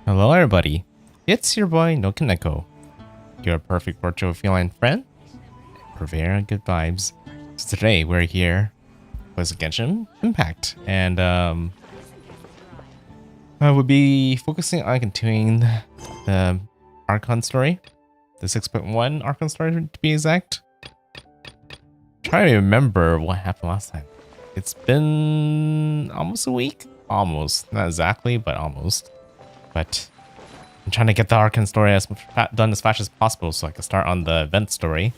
Hello everybody, it's your boy NoukonNeko, your perfect virtual feline friend, purveyor of good vibes. So today we're here with Genshin Impact, and I will be focusing on continuing the Archon story, the 6.1 Archon story to be exact. Trying to remember what happened last time. It's been almost a week? Almost. Not exactly, but almost. But I'm trying to get the Archon story done as fast as possible so I can start on the event story.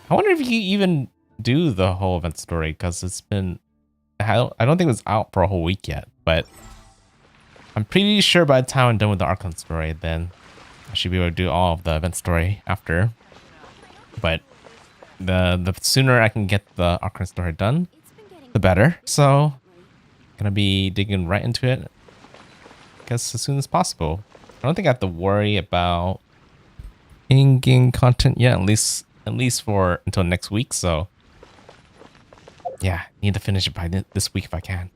I wonder if you can even do the whole event story, because it's been... I don't think it was out for a whole week yet, but I'm pretty sure by the time I'm done with the Archon story, then I should be able to do all of the event story after. But the sooner I can get the Archon story done, the better. So, gonna be digging right into it, I guess, as soon as possible. I don't think I have to worry about in-game content yet, at least for until next week. So, yeah, need to finish it by this week if I can.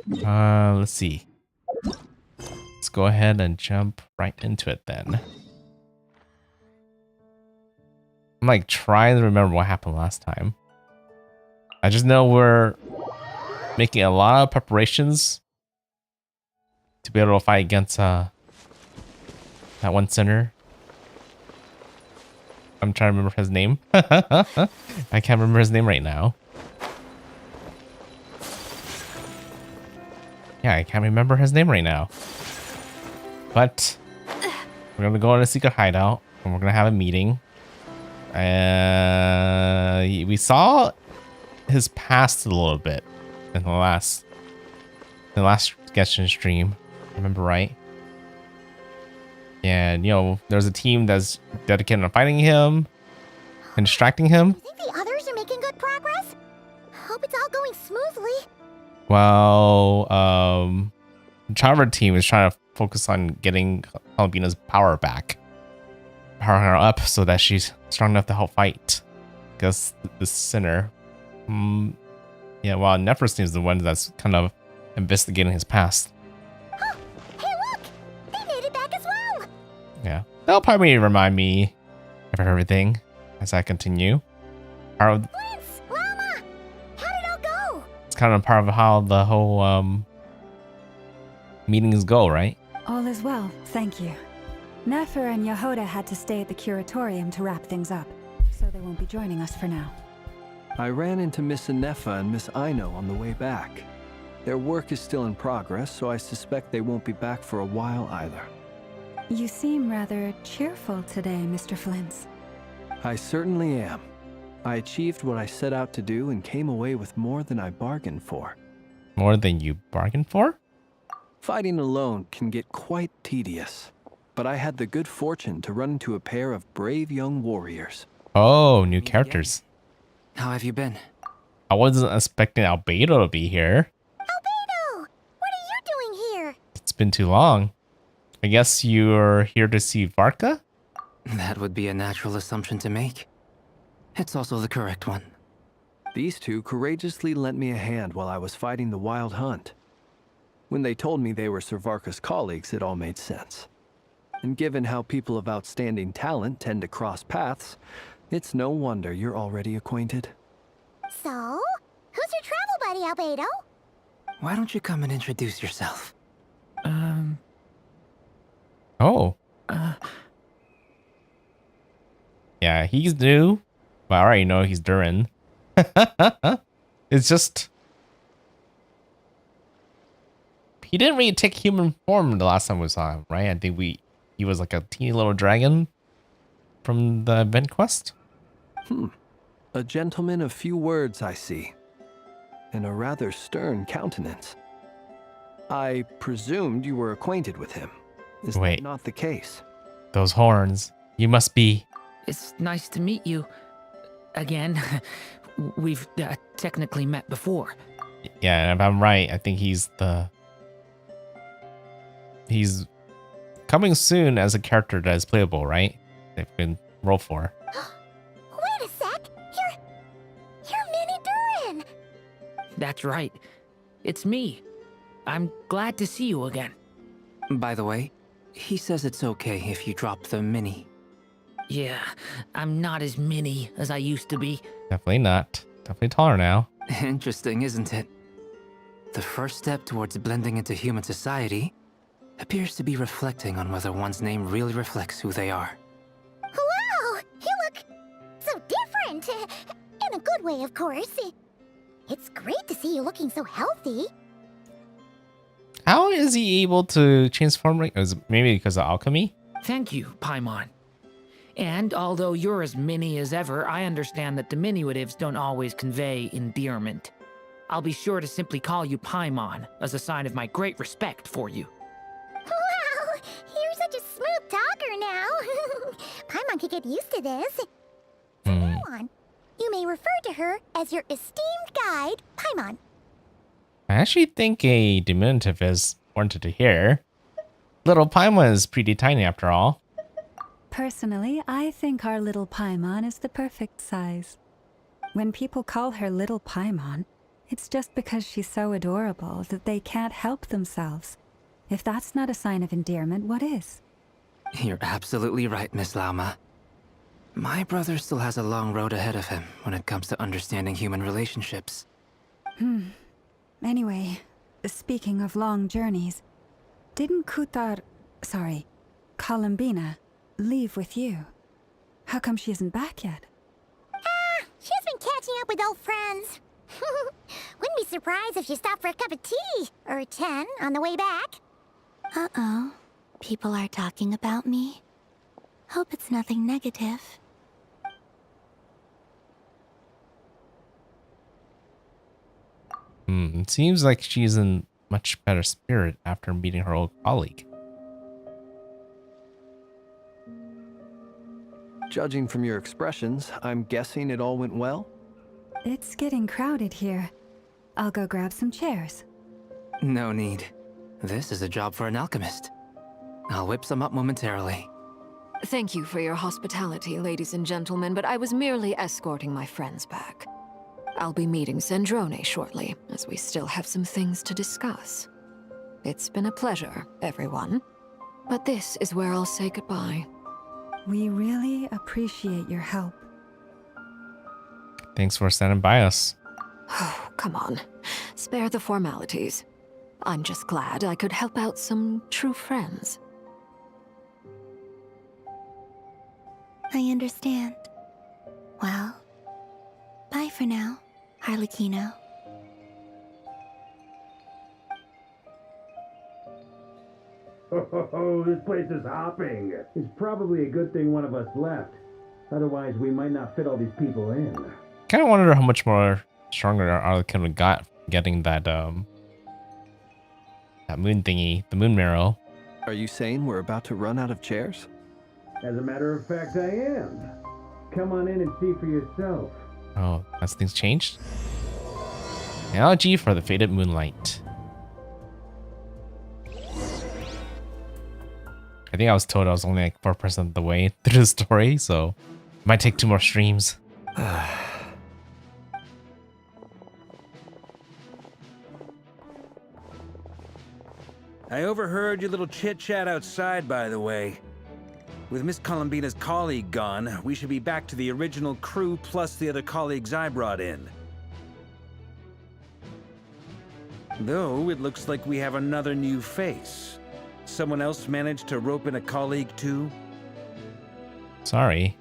Let's see. Let's go ahead and jump right into it then. I'm like trying to remember what happened last time. I just know we're making a lot of preparations to be able to fight against that one sinner. I'm trying to remember his name. I can't remember his name right now. Yeah, I can't remember his name right now. But we're gonna go in a secret hideout and we're gonna have a meeting. We saw his past a little bit in the last Genshin stream. I remember right. And you know, there's a team that's dedicated to fighting him and distracting him. I think the others are making good progress. Hope it's all going smoothly. Well, the Charver team is trying to focus on getting Albina's power back. Powering her up so that she's strong enough to help fight against the sinner. Yeah, while Nephros is the one that's kind of investigating his past. Yeah. That'll probably remind me of everything as I continue. Prince! Llama! How did it all go? It's kind of part of how the whole meetings go, right? All is well, thank you. Nefer and Yehoda had to stay at the curatorium to wrap things up, so they won't be joining us for now. I ran into Miss Anefa and Miss Aino on the way back. Their work is still in progress, so I suspect they won't be back for a while either. You seem rather cheerful today, Mr. Flint's. I certainly am. I achieved what I set out to do and came away with more than I bargained for. More than you bargained for? Fighting alone can get quite tedious, but I had the good fortune to run into a pair of brave young warriors. Oh, new characters. How have you been? I wasn't expecting Albedo to be here. Albedo! What are you doing here? It's been too long. I guess you're here to see Varka? That would be a natural assumption to make. It's also the correct one. These two courageously lent me a hand while I was fighting the wild hunt. When they told me they were Sir Varka's colleagues, it all made sense. And given how people of outstanding talent tend to cross paths, it's no wonder you're already acquainted. So, who's your travel buddy, Albedo? Why don't you come and introduce yourself? Oh. Yeah, he's new. But I already know he's Durin. It's just... He didn't really take human form the last time we saw him, right? I think he was like a teeny little dragon from the event quest. A gentleman of few words, I see. And a rather stern countenance. I presumed you were acquainted with him. Is Wait. that not the case? Those horns. You must be... It's nice to meet you. Again, we've technically met before. Yeah, and if I'm right, I think he's coming soon as a character that is playable, right? They've been rolled for. Wait a sec! You're Mini Durin! That's right. It's me. I'm glad to see you again. By the way, he says it's okay if you drop the mini. Yeah, I'm not as mini as I used to be. Definitely not. Definitely taller now. Interesting, isn't it? The first step towards blending into human society appears to be reflecting on whether one's name really reflects who they are. Wow! You look so different! In a good way, of course. It's great to see you looking so healthy. How is he able to transform? Is it maybe because of alchemy? Thank you, Paimon. And although you're as mini as ever, I understand that diminutives don't always convey endearment. I'll be sure to simply call you Paimon as a sign of my great respect for you. Wow! You're such a smooth talker now. Paimon could get used to this. From now on, you may refer to her as your esteemed guide, Paimon. I actually think a diminutive is warranted to hear. Little Paimon is pretty tiny after all. Personally, I think our little Paimon is the perfect size. When people call her Little Paimon, it's just because she's so adorable that they can't help themselves. If that's not a sign of endearment, what is? You're absolutely right, Miss Lauma. My brother still has a long road ahead of him when it comes to understanding human relationships. Anyway, speaking of long journeys, didn't Columbina, leave with you? How come she isn't back yet? She's been catching up with old friends. Wouldn't be surprised if she stopped for a cup of tea or 10 on the way back. Uh-oh. People are talking about me. Hope it's nothing negative. It seems like she's in much better spirit after meeting her old colleague. Judging from your expressions, I'm guessing it all went well? It's getting crowded here. I'll go grab some chairs. No need. This is a job for an alchemist. I'll whip some up momentarily. Thank you for your hospitality, ladies and gentlemen, but I was merely escorting my friends back. I'll be meeting Zendrone shortly, as we still have some things to discuss. It's been a pleasure, everyone. But this is where I'll say goodbye. We really appreciate your help. Thanks for standing by us. Oh, come on. Spare the formalities. I'm just glad I could help out some true friends. I understand. Well, bye for now, Harlequino. Oh, this place is hopping. It's probably a good thing one of us left. Otherwise, we might not fit all these people in. Kind of wonder how much more stronger Arlequin we got getting that that moon thingy, the moon marrow. Are you saying we're about to run out of chairs? As a matter of fact, I am. Come on in and see for yourself. Oh, has things changed? Analogy for the faded moonlight. I think I was told I was only like 4% of the way through the story, so it might take 2 more streams. I overheard your little chit-chat outside, by the way. With Miss Columbina's colleague gone, we should be back to the original crew plus the other colleagues I brought in. Though, it looks like we have another new face. Someone else managed to rope in a colleague too? Sorry.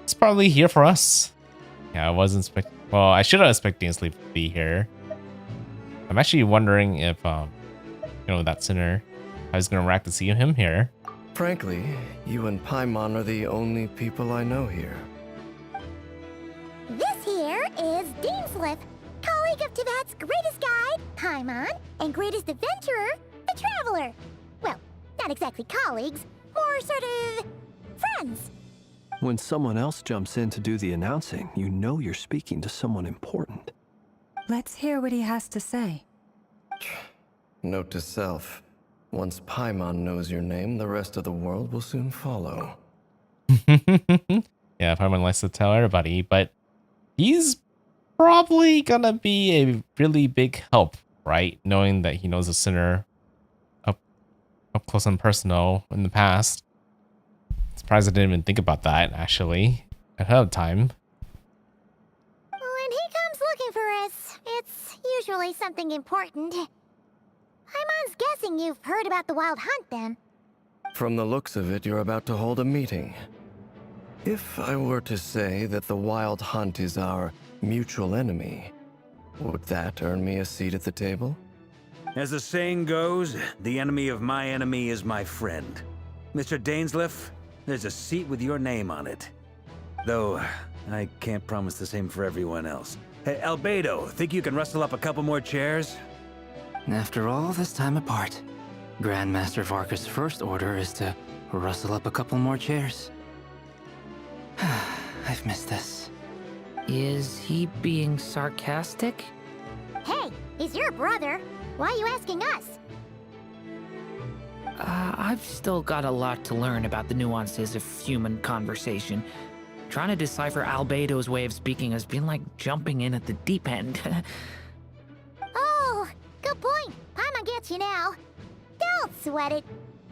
It's probably here for us. Yeah, I wasn't expecting... Well, I should have expected Sleep to be here. I'm actually wondering if, that sinner, I was going to react to see him here. Frankly, you and Paimon are the only people I know here. This here is Deanslip, colleague of Tibet's greatest guide, Paimon, and greatest adventurer, the Traveler. Well, not exactly colleagues, more sort of friends. When someone else jumps in to do the announcing, you know you're speaking to someone important. Let's hear what he has to say. Note to self. Once Paimon knows your name, the rest of the world will soon follow. Yeah, Paimon likes to tell everybody, but he's probably gonna be a really big help, right? Knowing that he knows a sinner up close and personal in the past. Surprised I didn't even think about that, actually, ahead of time. When he comes looking for us, it's usually something important. Paimon's guessing you've heard about the Wild Hunt, then. From the looks of it, you're about to hold a meeting. If I were to say that the Wild Hunt is our mutual enemy, would that earn me a seat at the table? As the saying goes, the enemy of my enemy is my friend. Mr. Dainsleif, there's a seat with your name on it. Though, I can't promise the same for everyone else. Hey, Albedo, think you can rustle up a couple more chairs? After all this time apart, Grandmaster Varka's first order is to rustle up a couple more chairs. I've missed this. Is he being sarcastic? Hey, he's your brother. Why are you asking us? I've still got a lot to learn about the nuances of human conversation. Trying to decipher Albedo's way of speaking has been like jumping in at the deep end. Oh, good point. Paimon gets you now. Don't sweat it.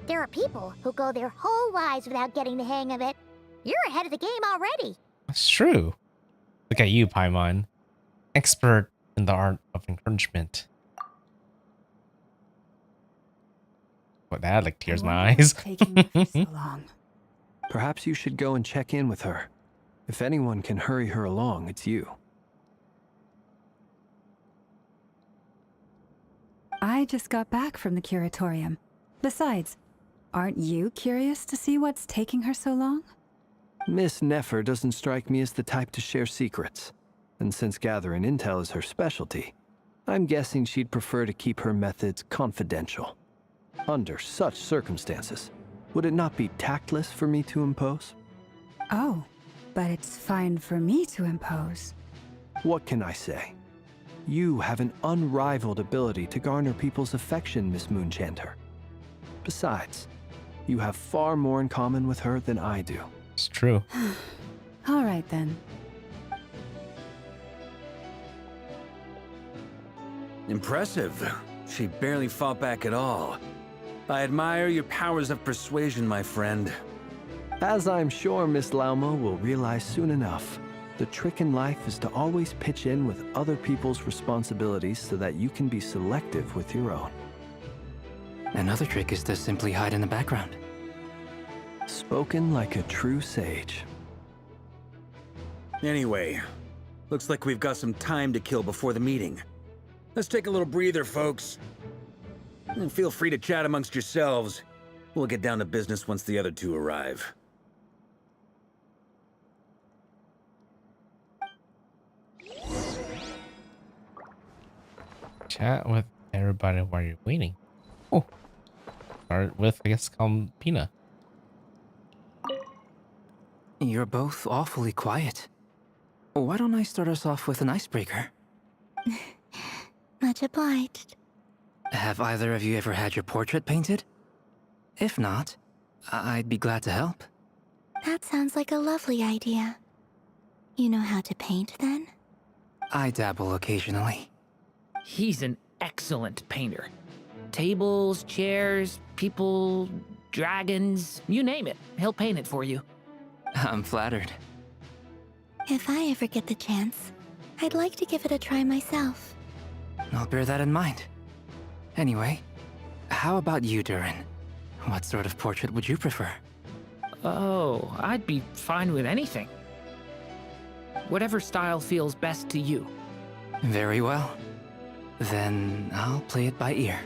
There are people who go their whole lives without getting the hang of it. You're ahead of the game already. That's true. Look at you, Paimon. Expert in the art of encouragement. What, that had like tears in my eyes. Taking for so long. Perhaps you should go and check in with her. If anyone can hurry her along, it's you. I just got back from the curatorium. Besides, aren't you curious to see what's taking her so long? Miss Nefer doesn't strike me as the type to share secrets. And since gathering intel is her specialty, I'm guessing she'd prefer to keep her methods confidential. Under such circumstances, would it not be tactless for me to impose? Oh, but it's fine for me to impose. What can I say? You have an unrivaled ability to garner people's affection, Miss Moonchanter. Besides, you have far more in common with her than I do. It's true. All right, then. Impressive. She barely fought back at all. I admire your powers of persuasion, my friend. As I'm sure Miss Lauma will realize soon enough, the trick in life is to always pitch in with other people's responsibilities so that you can be selective with your own. Another trick is to simply hide in the background. Spoken like a true sage. Anyway, looks like we've got some time to kill before the meeting. Let's take a little breather, folks. And feel free to chat amongst yourselves. We'll get down to business once the other two arrive. Chat with everybody while you're waiting. Oh. Start with, I guess, Pina. You're both awfully quiet. Why don't I start us off with an icebreaker? Much obliged. Have either of you ever had your portrait painted? If not, I'd be glad to help. That sounds like a lovely idea. You know how to paint, then? I dabble occasionally. He's an excellent painter. Tables, chairs, people, dragons, you name it. He'll paint it for you. I'm flattered. If I ever get the chance, I'd like to give it a try myself. I'll bear that in mind. Anyway, how about you, Durin? What sort of portrait would you prefer? Oh, I'd be fine with anything. Whatever style feels best to you. Very well. Then I'll play it by ear.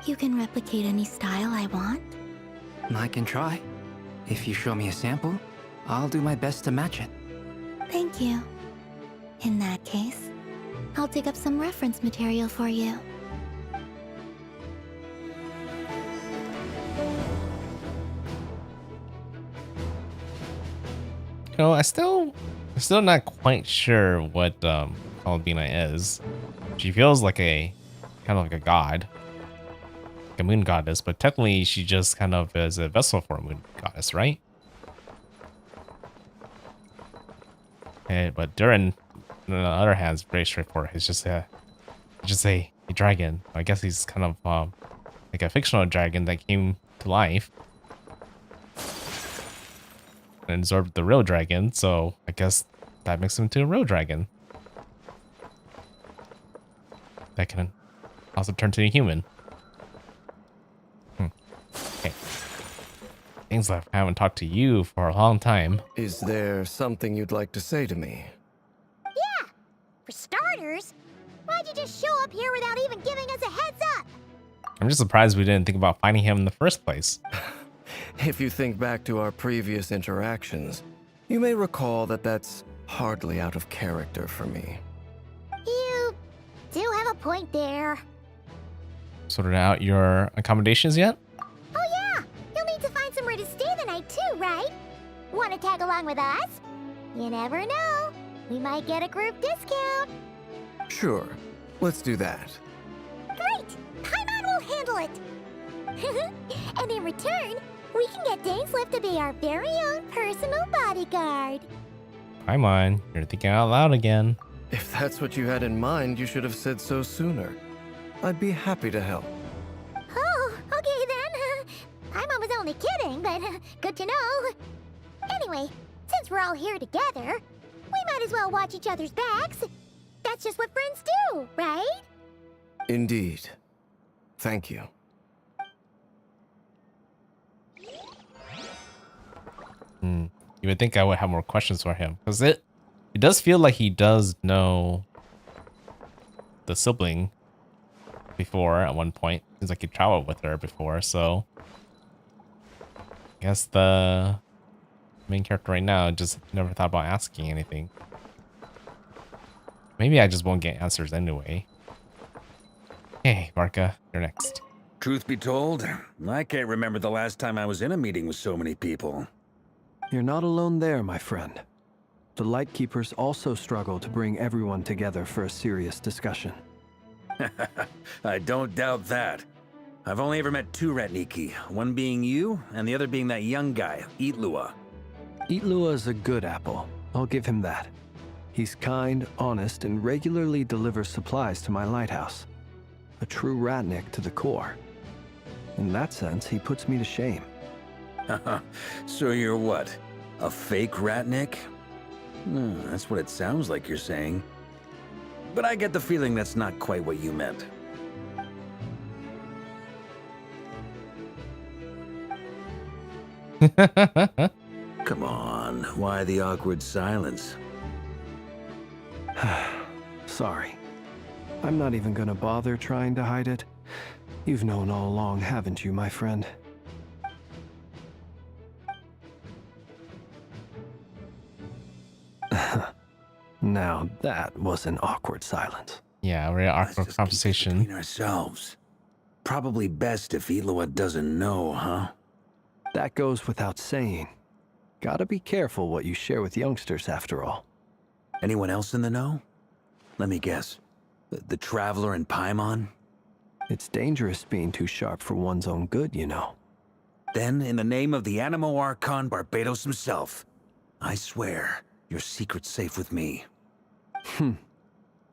You can replicate any style I want? I can try. If you show me a sample, I'll do my best to match it. Thank you. In that case, I'll dig up some reference material for you. You know, I'm still not quite sure what Albina is. She feels like a kind of like a god, like a moon goddess, but technically she just kind of is a vessel for a moon goddess, right? But Durin, on the other hand, is very straightforward. He's just a dragon. I guess he's kind of like a fictional dragon that came to life and absorbed the real dragon, so I guess that makes him into a real dragon. That can also turn to a human. Okay. Things like I haven't talked to you for a long time. Is there something you'd like to say to me? Yeah! For starters, why'd you just show up here without even giving us a heads up? I'm just surprised we didn't think about finding him in the first place. If you think back to our previous interactions, you may recall that that's hardly out of character for me. You do have a point there. Sorted out your accommodations yet? Oh yeah! You'll need to find somewhere to stay the night too, right? Wanna tag along with us? You never know. We might get a group discount. Sure, let's do that. Great! Paimon will handle it! And in return, we can get Dainslift to be our very own personal bodyguard. Paimon, you're thinking out loud again. If that's what you had in mind, you should have said so sooner. I'd be happy to help. Oh, okay then. Paimon was only kidding, but good to know. Anyway, since we're all here together, we might as well watch each other's backs. That's just what friends do, right? Indeed. Thank you. You would think I would have more questions for him, because it does feel like he does know the sibling before at one point. Seems like he traveled with her before, so I guess the main character right now just never thought about asking anything. Maybe I just won't get answers anyway. Hey, Varka, you're next. Truth be told, I can't remember the last time I was in a meeting with so many people. You're not alone there, my friend. The Lightkeepers also struggle to bring everyone together for a serious discussion. I don't doubt that. I've only ever met two Ratniki, one being you, and the other being that young guy, Itlua. Itlua is a good apple. I'll give him that. He's kind, honest, and regularly delivers supplies to my lighthouse. A true Ratnik to the core. In that sense, he puts me to shame. So you're what? A fake Ratnik? That's what it sounds like you're saying. But I get the feeling that's not quite what you meant. Come on, why the awkward silence? Sorry. I'm not even gonna bother trying to hide it. You've known all along, haven't you, my friend? Now that was an awkward silence. Yeah, very Let's awkward just keep it conversation. between ourselves. Probably best if Eloa doesn't know, huh? That goes without saying. Gotta be careful what you share with youngsters, after all. Anyone else in the know? Let me guess. The Traveler and Paimon? It's dangerous being too sharp for one's own good, you know. Then, in the name of the Animo Archon Barbados himself, I swear, your secret's safe with me.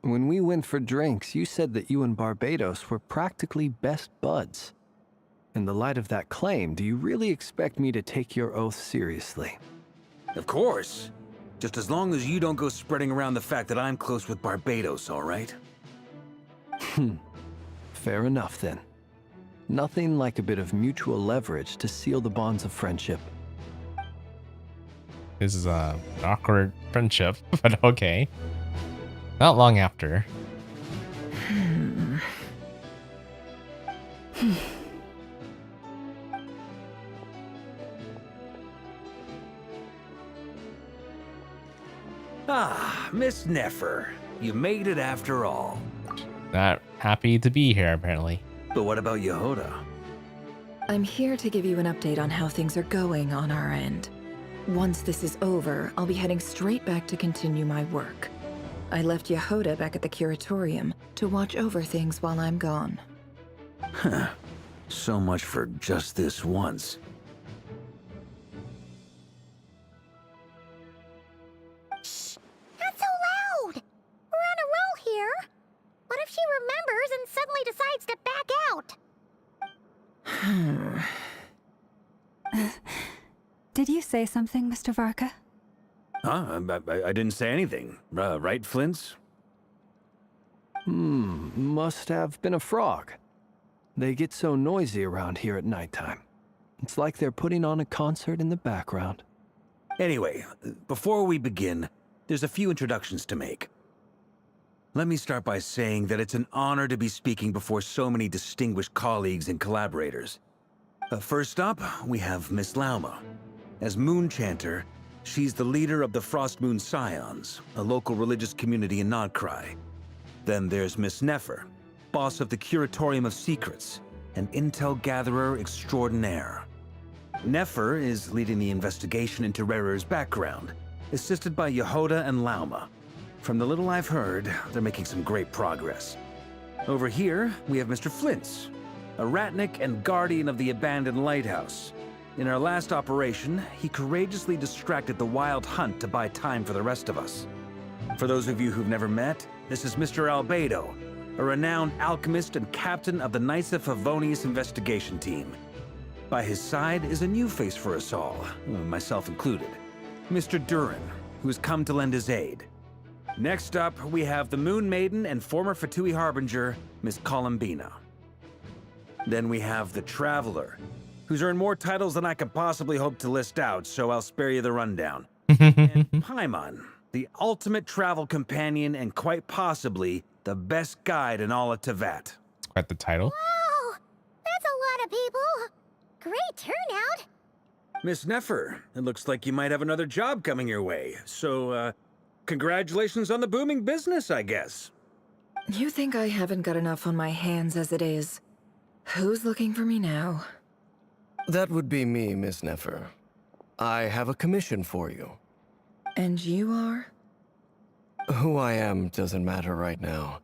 When we went for drinks, you said that you and Barbados were practically best buds. In the light of that claim, do you really expect me to take your oath seriously? Of course. Just as long as you don't go spreading around the fact that I'm close with Barbados, all right? Fair enough, then. Nothing like a bit of mutual leverage to seal the bonds of friendship. This is an awkward friendship, but okay. Not long after. Ah, Miss Nefer. You made it after all. Not happy to be here, apparently. But what about Yehoda? I'm here to give you an update on how things are going on our end. Once this is over, I'll be heading straight back to continue my work. I left Yehoda back at the curatorium to watch over things while I'm gone. Huh. So much for just this once. Shh! Not so loud! We're on a roll here. What if she remembers and suddenly decides to back out? Did you say something, Mr. Varka? Huh? I didn't say anything. Right, Flints? Must have been a frog. They get so noisy around here at nighttime. It's like they're putting on a concert in the background. Anyway, before we begin, there's a few introductions to make. Let me start by saying that it's an honor to be speaking before so many distinguished colleagues and collaborators. First up, we have Miss Lauma. As Moon Chanter, she's the leader of the Frost Moon Scions, a local religious community in Nodcry. Then there's Miss Nefer, boss of the Curatorium of Secrets, an intel gatherer extraordinaire. Nefer is leading the investigation into Rerer's background, assisted by Yehoda and Lauma. From the little I've heard, they're making some great progress. Over here, we have Mr. Flints, a Ratnik and guardian of the abandoned lighthouse. In our last operation, he courageously distracted the Wild Hunt to buy time for the rest of us. For those of you who've never met, this is Mr. Albedo, a renowned alchemist and captain of the Knights of Favonius investigation team. By his side is a new face for us all, myself included, Mr. Durin, who's come to lend his aid. Next up, we have the Moon Maiden and former Fatui Harbinger, Miss Columbina. Then we have the Traveler, who's earned more titles than I could possibly hope to list out, so I'll spare you the rundown. And Paimon, the ultimate travel companion and quite possibly the best guide in all of Tevat. It's quite the title. Wow! That's a lot of people! Great turnout! Miss Nefer, it looks like you might have another job coming your way, so, congratulations on the booming business, I guess. You think I haven't got enough on my hands as it is? Who's looking for me now? That would be me, Miss Nefer. I have a commission for you. And you are? Who I am doesn't matter right now.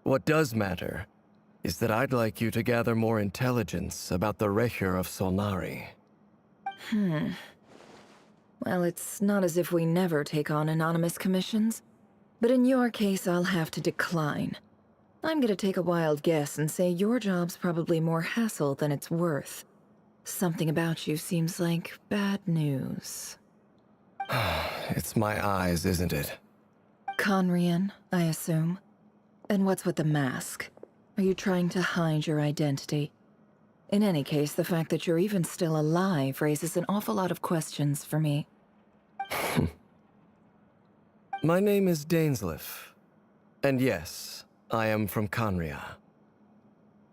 What does matter is that I'd like you to gather more intelligence about the Recher of Solnari. Well, it's not as if we never take on anonymous commissions, but in your case, I'll have to decline. I'm gonna take a wild guess and say your job's probably more hassle than it's worth. Something about you seems like bad news. It's my eyes, isn't it? Conrian, I assume. And what's with the mask? Are you trying to hide your identity? In any case, the fact that you're even still alive raises an awful lot of questions for me. My name is Dainsleif. And yes, I am from Conria.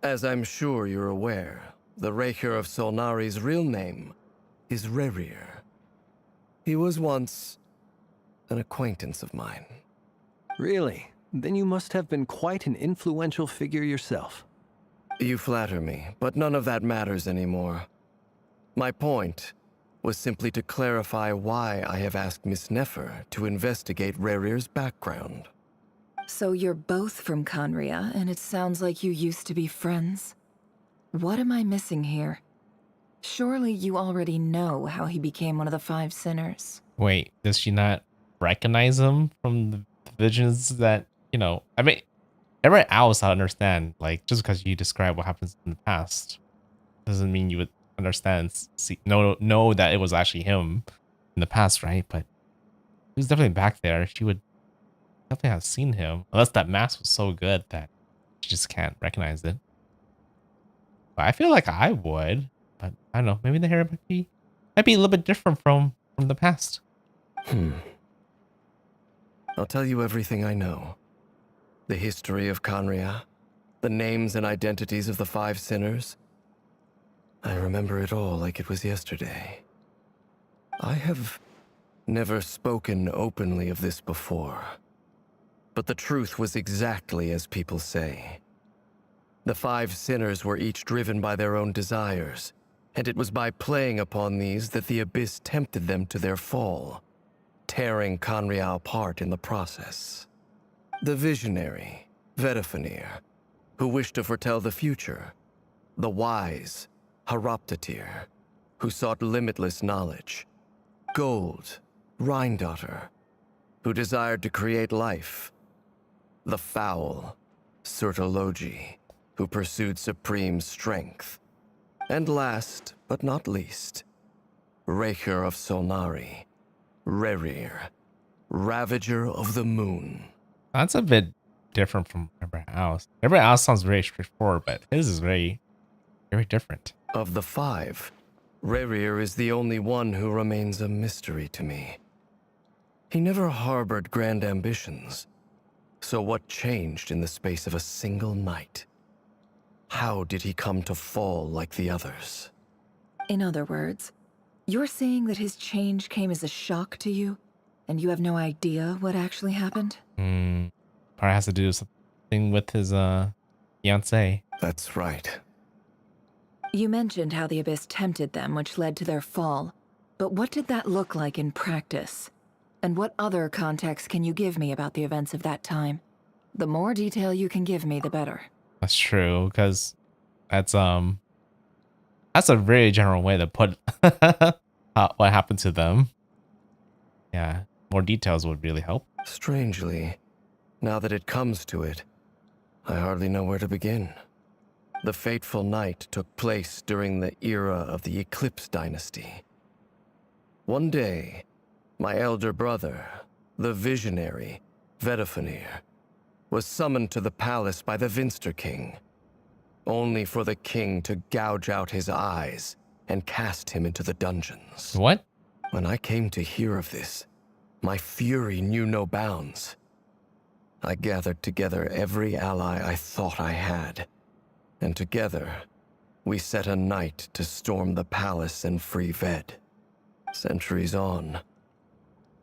As I'm sure you're aware, the Raker of Solnari's real name is Rerir. He was once an acquaintance of mine. Really? Then you must have been quite an influential figure yourself. You flatter me, but none of that matters anymore. My point was simply to clarify why I have asked Miss Nefer to investigate Rerir's background. So you're both from Conria, and it sounds like you used to be friends? What am I missing here? Surely you already know how he became one of the 5 sinners. Wait, does she not recognize him from the visions that, I mean, everyone else I understand, like, just because you describe what happens in the past doesn't mean you would understand, know that it was actually him in the past, right? But he was definitely back there. She would definitely have seen him, unless that mask was so good that she just can't recognize it. But I feel like I would, but I don't know. Maybe the hair might be a little bit different from the past. I'll tell you everything I know. The history of Conria, the names and identities of the 5 sinners. I remember it all like it was yesterday. I have never spoken openly of this before, but the truth was exactly as people say. The 5 sinners were each driven by their own desires, and it was by playing upon these that the Abyss tempted them to their fall, tearing Conria apart in the process. The visionary, Vtuber, who wished to foretell the future. The wise, Haroptatir, who sought limitless knowledge. Gold, Rheindotter, who desired to create life. The foul, Surtologi, who pursued supreme strength. And last, but not least, Raker of Solnari, Rerir, Ravager of the Moon. That's a bit different from everyone else. Everyone else sounds very straightforward, but his is very, very different. Of the 5, Rerir is the only one who remains a mystery to me. He never harbored grand ambitions. So what changed in the space of a single night? How did he come to fall like the others? In other words, you're saying that his change came as a shock to you, and you have no idea what actually happened? Probably has to do something with his fiancée. That's right. You mentioned how the Abyss tempted them, which led to their fall. But what did that look like in practice? And what other context can you give me about the events of that time? The more detail you can give me, the better. That's true, because that's a very general way to put what happened to them. Yeah, more details would really help. Strangely, now that it comes to it, I hardly know where to begin. The fateful night took place during the era of the Eclipse Dynasty. One day, my elder brother, the visionary, Vtuber, was summoned to the palace by the Vinster King, only for the king to gouge out his eyes and cast him into the dungeons. What? When I came to hear of this, my fury knew no bounds. I gathered together every ally I thought I had, and together, we set a night to storm the palace and free Ved. Centuries on,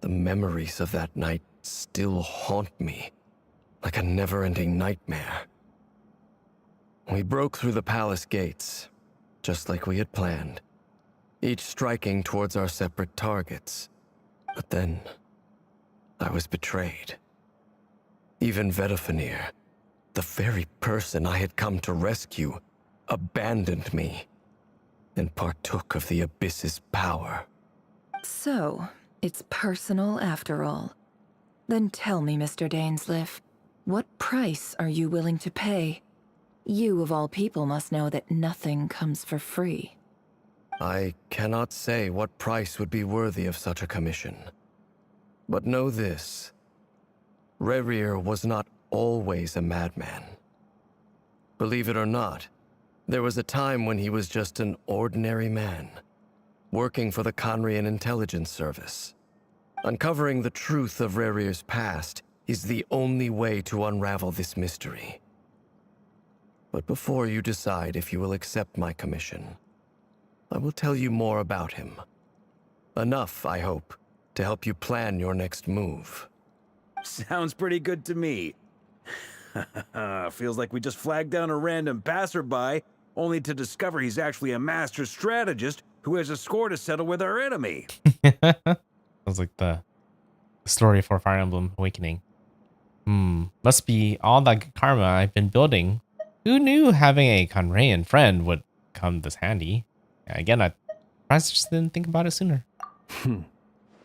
the memories of that night still haunt me, like a never-ending nightmare. We broke through the palace gates, just like we had planned, each striking towards our separate targets. But then, I was betrayed. Even Vtuber, the very person I had come to rescue, abandoned me and partook of the Abyss's power. So, it's personal after all. Then tell me, Mr. Dainsleif, What price are you willing to pay? You, of all people, must know that nothing comes for free. I cannot say what price would be worthy of such a commission. But know this. Rerir was not always a madman. Believe it or not, there was a time when he was just an ordinary man, working for the Conrian Intelligence Service. Uncovering the truth of Rerir's past is the only way to unravel this mystery. But before you decide if you will accept my commission, I will tell you more about him. Enough, I hope, to help you plan your next move. Sounds pretty good to me. Feels like we just flagged down a random passerby, only to discover he's actually a master strategist who has a score to settle with our enemy. Sounds like the story for Fire Emblem Awakening. Must be all that karma I've been building. Who knew having a Conrayan friend would come this handy? Again, I just didn't think about it sooner.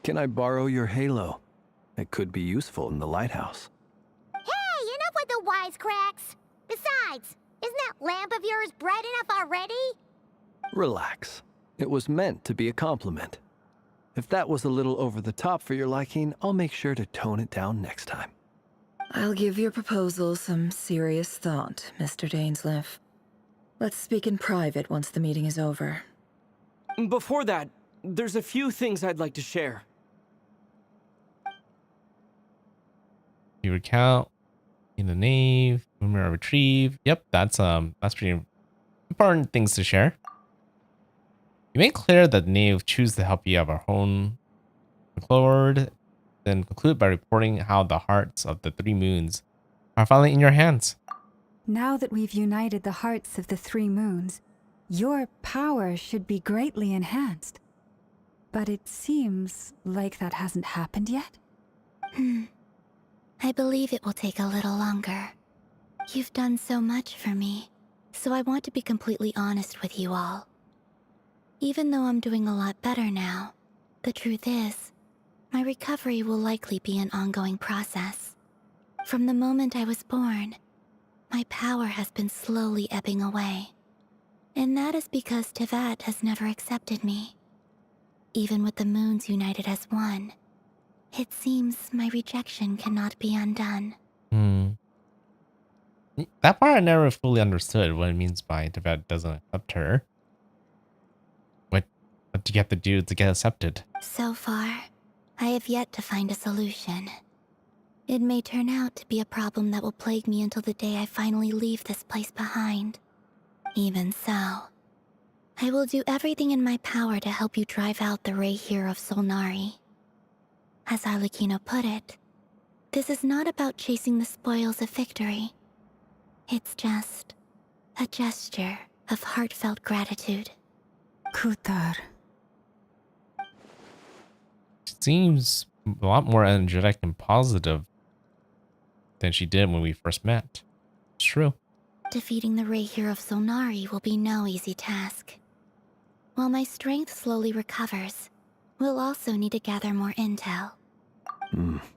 Can I borrow your halo? It could be useful in the lighthouse. Hey, enough with the wisecracks! Besides, isn't that lamp of yours bright enough already? Relax. It was meant to be a compliment. If that was a little over the top for your liking, I'll make sure to tone it down next time. I'll give your proposal some serious thought, Mr. Dainsleif. Let's speak in private once the meeting is over. Before that, there's a few things I'd like to share. You recount in the nave, rumor retrieve. Yep, that's pretty important things to share. You make clear that the Knave choose to help you have our own McClord, then conclude by reporting how the hearts of the 3 moons are finally in your hands. Now that we've united the hearts of the 3 moons, your power should be greatly enhanced. But it seems like that hasn't happened yet. I believe it will take a little longer. You've done so much for me, so I want to be completely honest with you all. Even though I'm doing a lot better now, the truth is, my recovery will likely be an ongoing process. From the moment I was born, my power has been slowly ebbing away. And that is because Tevat has never accepted me. Even with the moons united as one, it seems my rejection cannot be undone. That part I never fully understood what it means by Tevat doesn't accept her. What do you have to do to get accepted? So far, I have yet to find a solution. It may turn out to be a problem that will plague me until the day I finally leave this place behind. Even so, I will do everything in my power to help you drive out the Rayhir of Solnari. As Arlecchino put it, this is not about chasing the spoils of victory. It's just a gesture of heartfelt gratitude. Kutar. She seems a lot more energetic and positive than she did when we first met. It's true. Defeating the Rayhir of Solnari will be no easy task. While my strength slowly recovers, we'll also need to gather more intel.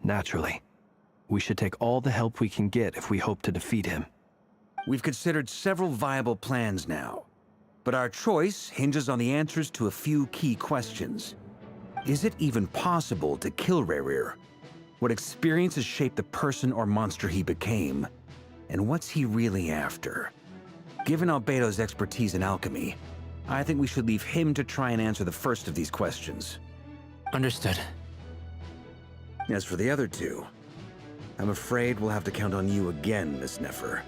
Naturally. We should take all the help we can get if we hope to defeat him. We've considered several viable plans now, but our choice hinges on the answers to a few key questions. Is it even possible to kill Rerir? What experiences shaped the person or monster he became? And what's he really after? Given Albedo's expertise in alchemy, I think we should leave him to try and answer the first of these questions. Understood. As for the other two, I'm afraid we'll have to count on you again, Miss Nefer.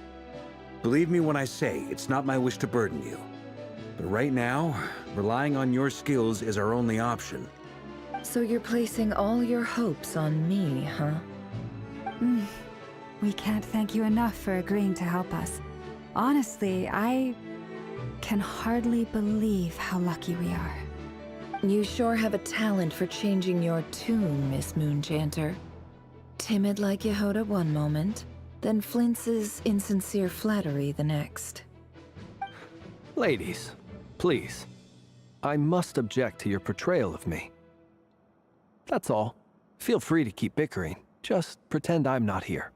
Believe me when I say it's not my wish to burden you. But right now, relying on your skills is our only option. So you're placing all your hopes on me, huh? We can't thank you enough for agreeing to help us. Honestly, I can hardly believe how lucky we are. You sure have a talent for changing your tune, Miss Moonchanter. Timid like Yehoda one moment, then flinches insincere flattery the next. Ladies, please. I must object to your portrayal of me. That's all. Feel free to keep bickering. Just pretend I'm not here.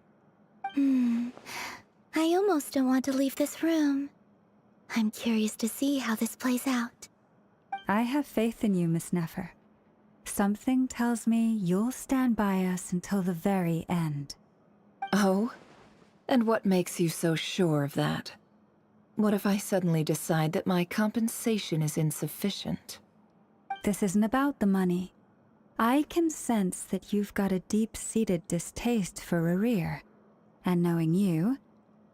I almost don't want to leave this room. I'm curious to see how this plays out. I have faith in you, Miss Nefer. Something tells me you'll stand by us until the very end. Oh? And what makes you so sure of that? What if I suddenly decide that my compensation is insufficient? This isn't about the money. I can sense that you've got a deep-seated distaste for Rerir. And knowing you,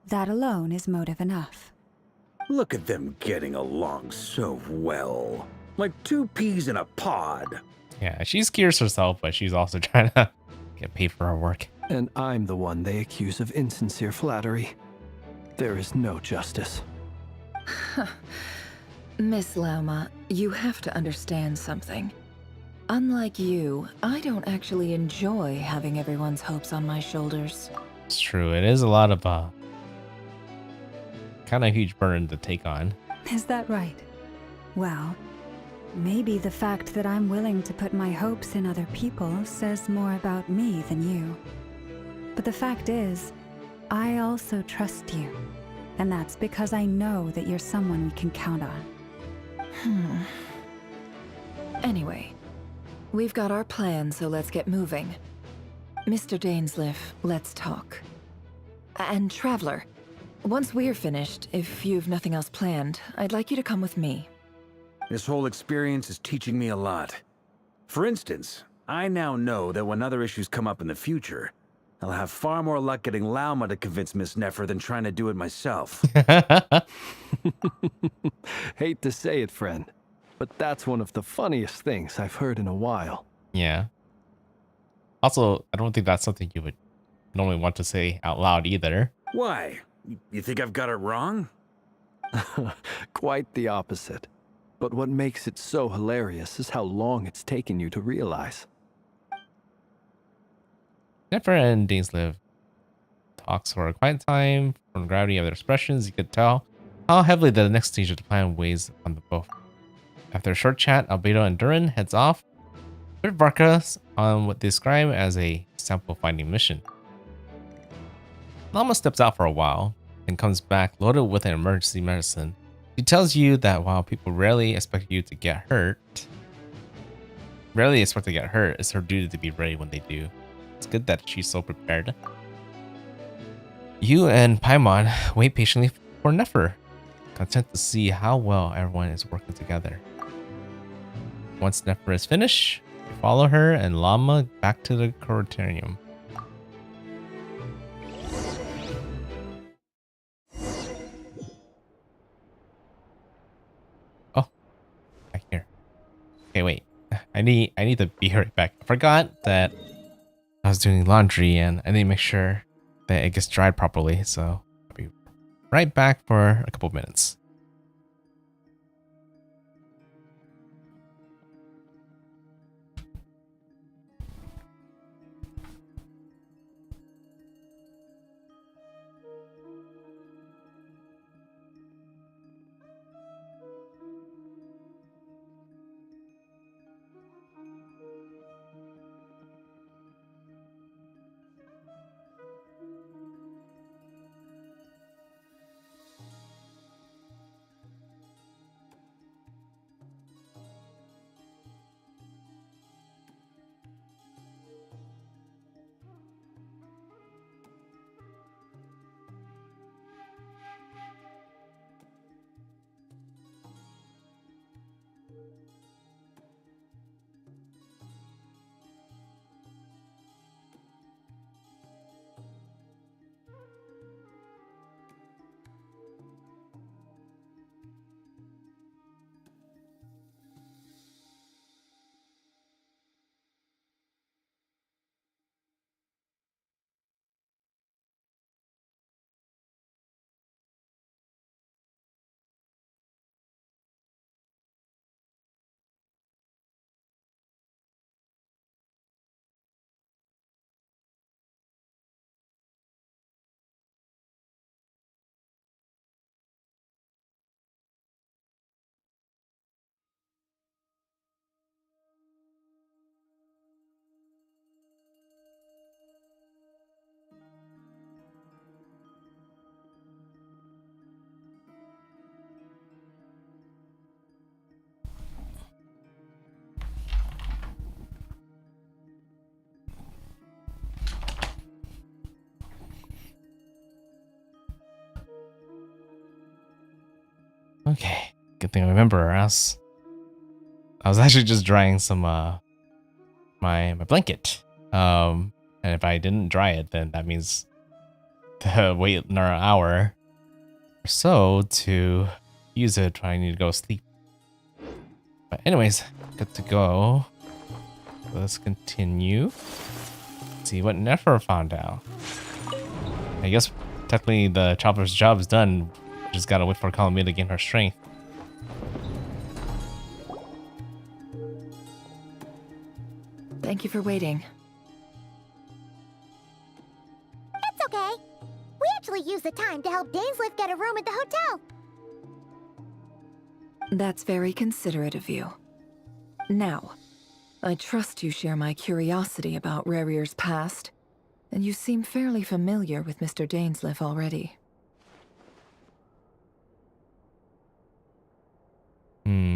that alone is motive enough. Look at them getting along so well. Like two peas in a pod. Yeah, she's curious herself, but she's also trying to get paid for her work. And I'm the one they accuse of insincere flattery. There is no justice. Miss Lauma, you have to understand something. Unlike you, I don't actually enjoy having everyone's hopes on my shoulders. It's true. It is a lot of kind of huge burden to take on. Is that right? Well, maybe the fact that I'm willing to put my hopes in other people says more about me than you. But the fact is, I also trust you. And that's because I know that you're someone we can count on. Anyway, we've got our plan, so let's get moving. Mr. Dainsleif, let's talk. And Traveler, once we're finished, if you've nothing else planned, I'd like you to come with me. This whole experience is teaching me a lot. For instance, I now know that when other issues come up in the future, I'll have far more luck getting Lauma to convince Miss Nefer than trying to do it myself. Hate to say it, friend, but that's one of the funniest things I've heard in a while. Yeah. Also, I don't think that's something you would normally want to say out loud either. Why? You think I've got it wrong? Quite the opposite. But what makes it so hilarious is how long it's taken you to realize. Nefer and Dainsleif talks for a quiet time. From the gravity of their expressions, you could tell how heavily the next stage of the plan weighs on the both. After a short chat, Albedo and Durin heads off with Varka on what they describe as a sample finding mission. Llama steps out for a while and comes back loaded with an emergency medicine. She tells you that while people rarely expect you to get hurt, it's her duty to be ready when they do. It's good that she's so prepared. You and Paimon wait patiently for Nefer, content to see how well everyone is working together. Once Nefer is finished, you follow her and Llama back to the Curatorium. Oh, back here. Okay, wait. I need to be right back. I forgot that I was doing laundry and I need to make sure that it gets dried properly, so I'll be right back for a couple minutes. Okay, good thing I remember, or else I was actually just drying some my blanket. And if I didn't dry it, then that means to wait another hour or so to use it when I need to go sleep. But anyways, good to go. Let's continue. See what Nefer found out. I guess technically the chopper's job is done. Just gotta wait for Column to gain her strength. Thank you for waiting. It's okay. We actually used the time to help Dainsleif get a room at the hotel. That's very considerate of you. Now, I trust you share my curiosity about Rarier's past, and you seem fairly familiar with Mr. Dainsleif already.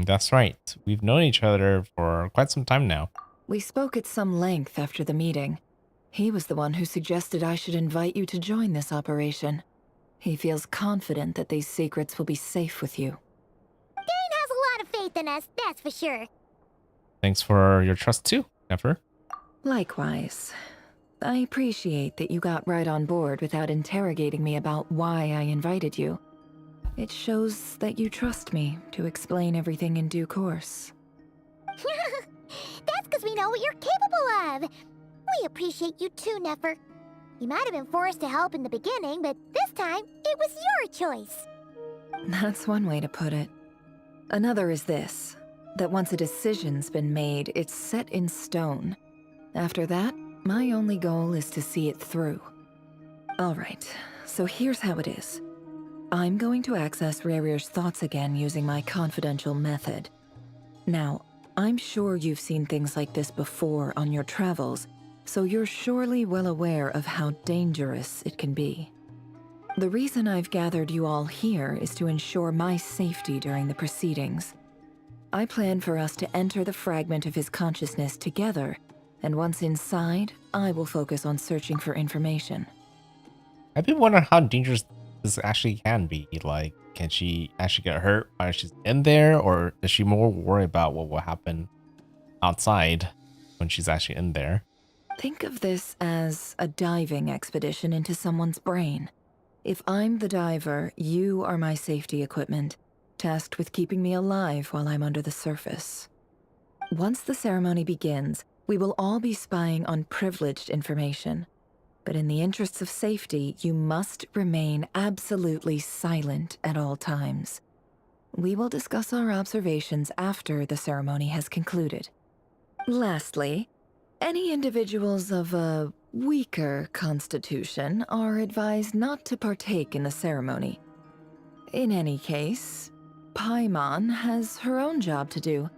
That's right. We've known each other for quite some time now. We spoke at some length after the meeting. He was the one who suggested I should invite you to join this operation. He feels confident that these secrets will be safe with you. Dane has a lot of faith in us, that's for sure. Thanks for your trust too, Nefer. Likewise. I appreciate that you got right on board without interrogating me about why I invited you. It shows that you trust me to explain everything in due course. That's because we know what you're capable of. We appreciate you too, Nefer. You might have been forced to help in the beginning, but this time, it was your choice. That's one way to put it. Another is this, that once a decision's been made, it's set in stone. After that, my only goal is to see it through. Alright, so here's how it is. I'm going to access Rarier's thoughts again using my confidential method. Now, I'm sure you've seen things like this before on your travels, so you're surely well aware of how dangerous it can be. The reason I've gathered you all here is to ensure my safety during the proceedings. I plan for us to enter the fragment of his consciousness together, and once inside, I will focus on searching for information. I've been wondering how dangerous this actually can be. Like, can she actually get hurt while she's in there, or is she more worried about what will happen outside when she's actually in there? Think of this as a diving expedition into someone's brain. If I'm the diver, you are my safety equipment, tasked with keeping me alive while I'm under the surface. Once the ceremony begins, we will all be spying on privileged information. But in the interests of safety, you must remain absolutely silent at all times. We will discuss our observations after the ceremony has concluded. Lastly, any individuals of a weaker constitution are advised not to partake in the ceremony. In any case, Paimon has her own job to do,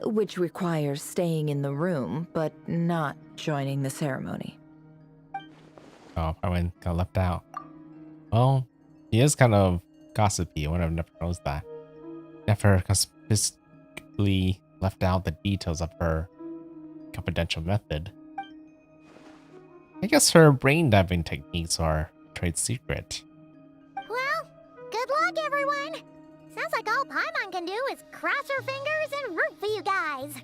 which requires staying in the room but not joining the ceremony. Oh, probably got left out. Well, he is kind of gossipy. I wonder if Nefer knows that. Nefer conspicuously left out the details of her confidential method. I guess her brain diving techniques are trade secret. Well, good luck, everyone. Sounds like all Paimon can do is cross her fingers and root for you guys.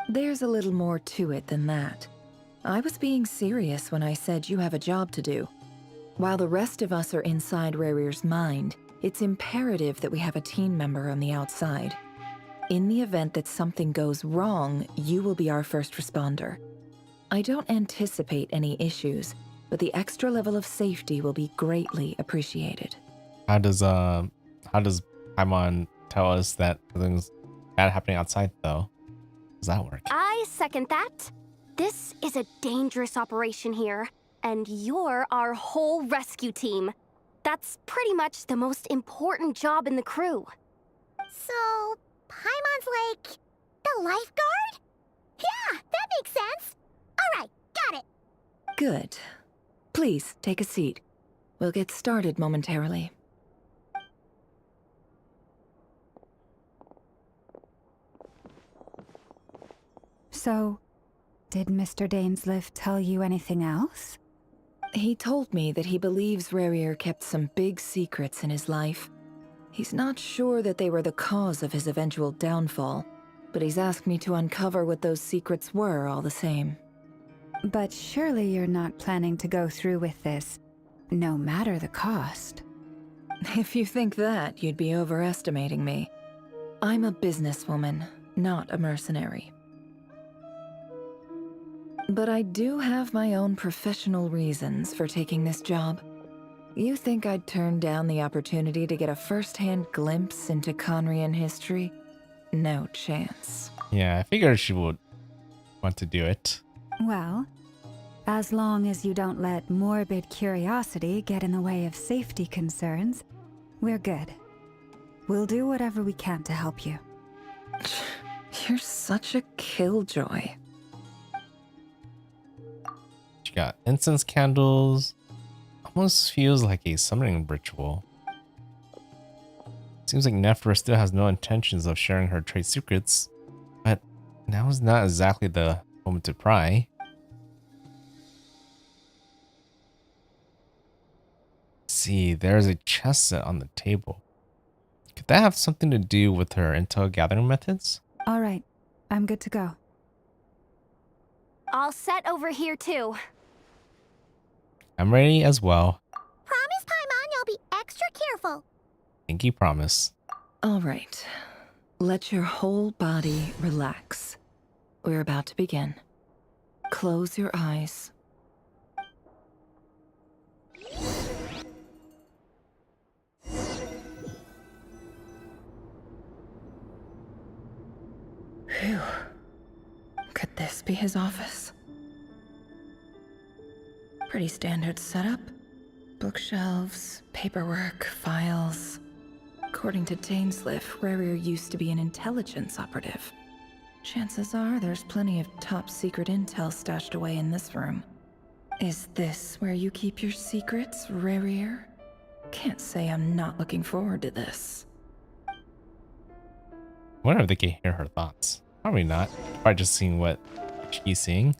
There's a little more to it than that. I was being serious when I said you have a job to do. While the rest of us are inside Rarier's mind, it's imperative that we have a team member on the outside. In the event that something goes wrong, you will be our first responder. I don't anticipate any issues, but the extra level of safety will be greatly appreciated. How does Paimon tell us that something's bad happening outside though? How does that work? I second that. This is a dangerous operation here, and you're our whole rescue team. That's pretty much the most important job in the crew. So, Paimon's like the lifeguard? Yeah, that makes sense. All right, got it. Good. Please, take a seat. We'll get started momentarily. So, did Mr. Dainsleif tell you anything else? He told me that he believes Rarier kept some big secrets in his life. He's not sure that they were the cause of his eventual downfall, but he's asked me to uncover what those secrets were all the same. But surely you're not planning to go through with this, no matter the cost. If you think that, you'd be overestimating me. I'm a businesswoman, not a mercenary. But I do have my own professional reasons for taking this job. You think I'd turn down the opportunity to get a first-hand glimpse into Conrian history? No chance. Yeah, I figured she would want to do it. Well, as long as you don't let morbid curiosity get in the way of safety concerns, we're good. We'll do whatever we can to help you. You're such a killjoy. She got incense candles. Almost feels like a summoning ritual. Seems like Nephra still has no intentions of sharing her trade secrets, but now is not exactly the moment to pry. See, there's a chess set on the table. Could that have something to do with her intel gathering methods? All right, I'm good to go. All set over here too. I'm ready as well. Promise, Paimon, you'll be extra careful. Pinky promise. All right. Let your whole body relax. We're about to begin. Close your eyes. Phew. Could this be his office? Pretty standard setup. Bookshelves, paperwork, files. According to Dainsliff, Rarier used to be an intelligence operative. Chances are there's plenty of top secret intel stashed away in this room. Is this where you keep your secrets, Rarier? Can't say I'm not looking forward to this. I wonder if they can hear her thoughts. Probably not. Probably just seeing what she's seeing.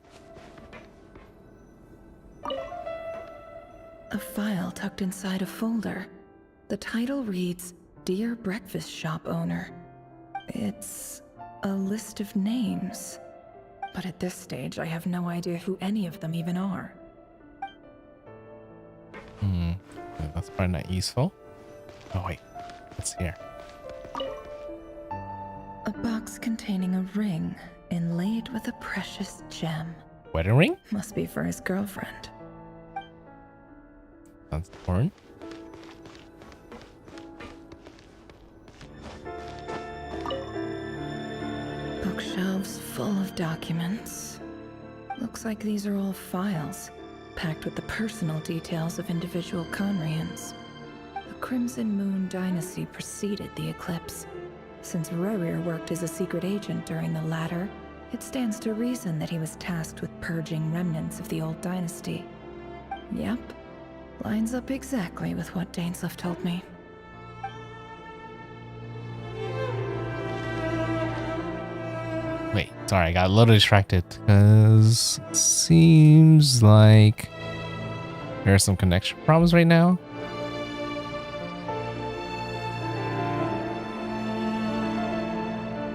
A file tucked inside a folder. The title reads, Dear Breakfast Shop Owner. It's a list of names. But at this stage, I have no idea who any of them even are. That's probably not useful. Oh wait, what's here? A box containing a ring inlaid with a precious gem. Wedding ring? Must be for his girlfriend. Sounds important. Bookshelves full of documents. Looks like these are all files, packed with the personal details of individual Conrians. The Crimson Moon dynasty preceded the eclipse. Since Rarier worked as a secret agent during the latter, it stands to reason that he was tasked with purging remnants of the old dynasty. Yep, lines up exactly with what Dainsliff told me. Wait, sorry, I got a little distracted because it seems like there are some connection problems right now.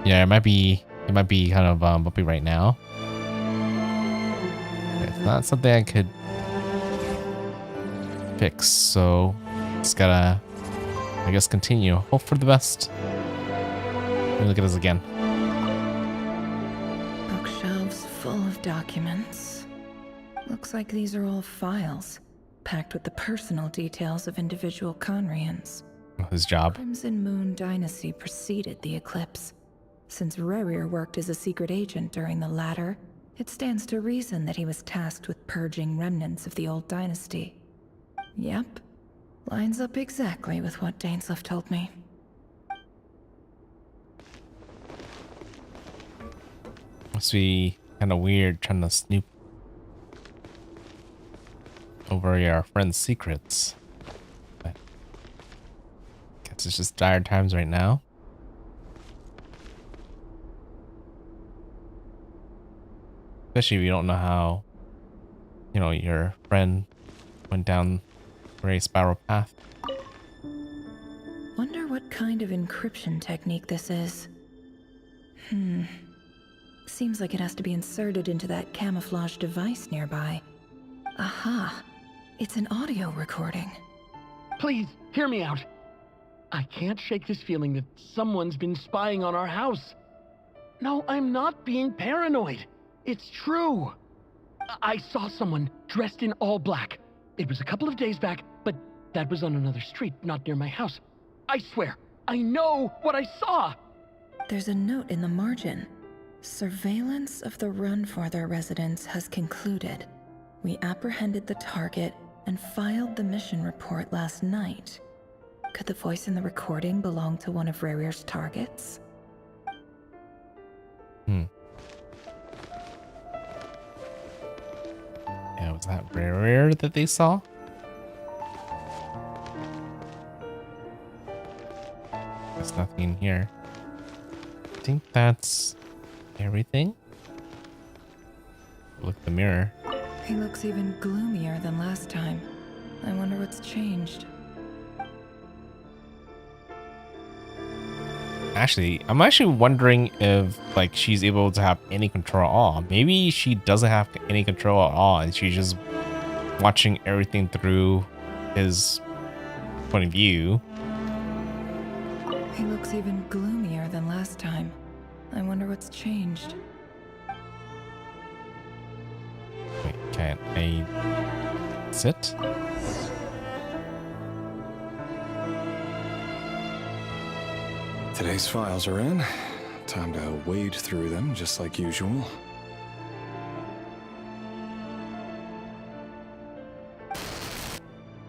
Yeah, it might be kind of bumpy right now. It's not something I could fix, so just gotta, I guess, continue. Hope for the best. Let me look at this again. Bookshelves full of documents. Looks like these are all files, packed with the personal details of individual Conrians. His job. Crimson Moon dynasty preceded the eclipse. Since Rarier worked as a secret agent during the latter, it stands to reason that he was tasked with purging remnants of the old dynasty. Yep, lines up exactly with what Dainsliff told me. Must be kind of weird trying to snoop over your friend's secrets. But guess it's just dire times right now. Especially if you don't know how, you know, your friend went down a very spiral path. Wonder what kind of encryption technique this is. Seems like it has to be inserted into that camouflage device nearby. Aha! It's an audio recording. Please, hear me out. I can't shake this feeling that someone's been spying on our house. No, I'm not being paranoid. It's true. I saw someone dressed in all black. It was a couple of days back, but that was on another street, not near my house. I swear, I know what I saw! There's a note in the margin. Surveillance of the Runforther residence has concluded. We apprehended the target and filed the mission report last night. Could the voice in the recording belong to one of Rare's targets? Yeah, was that Rare that they saw? There's nothing in here. I think that's everything. Look at the mirror. He looks even gloomier than last time. I wonder what's changed. Actually, I'm actually wondering if like she's able to have any control at all. Maybe she doesn't have any control at all and she's just watching everything through his point of view. He looks even gloomier than last time. I wonder what's changed. Wait, can't I sit? Today's files are in. Time to wade through them just like usual.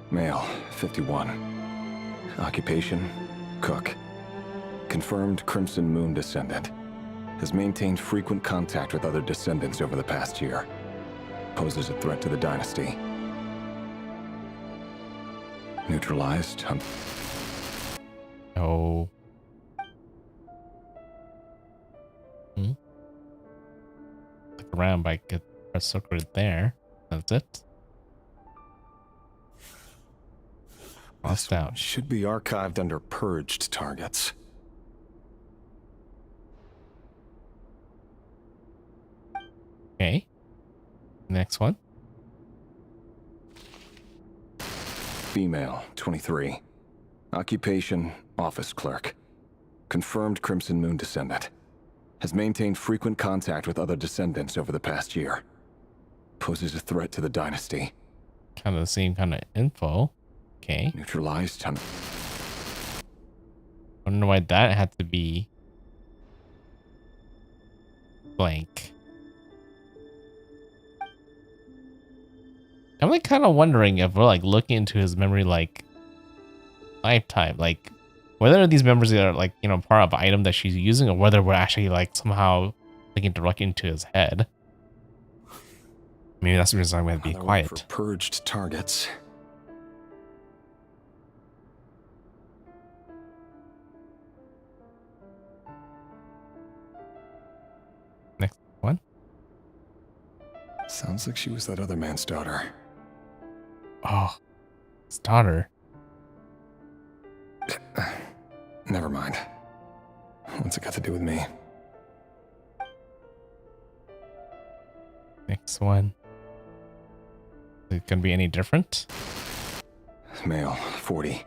Male, 51. Occupation, cook. Confirmed Crimson Moon descendant. Has maintained frequent contact with other descendants over the past year. Poses a threat to the dynasty. Neutralized. Oh. Look around, but I could press circle there. That's it. Lost out. Should be archived under purged targets. Okay. Next one. Female, 23. Occupation, office clerk. Confirmed Crimson Moon descendant. Has maintained frequent contact with other descendants over the past year. Poses a threat to the dynasty. Kind of the same kind of info. Okay. Neutralized. I don't know why that had to be blank. I'm like kind of wondering if we're like looking into his memory like lifetime, like whether these memories are like, you know, part of an item that she's using or whether we're actually like somehow looking directly into his head. Maybe that's the reason we have to be quiet. For purged targets. Next one. Sounds like she was that other man's daughter. Oh, his daughter. Never mind. What's it got to do with me? Next one. Is it gonna be any different? Male, 40.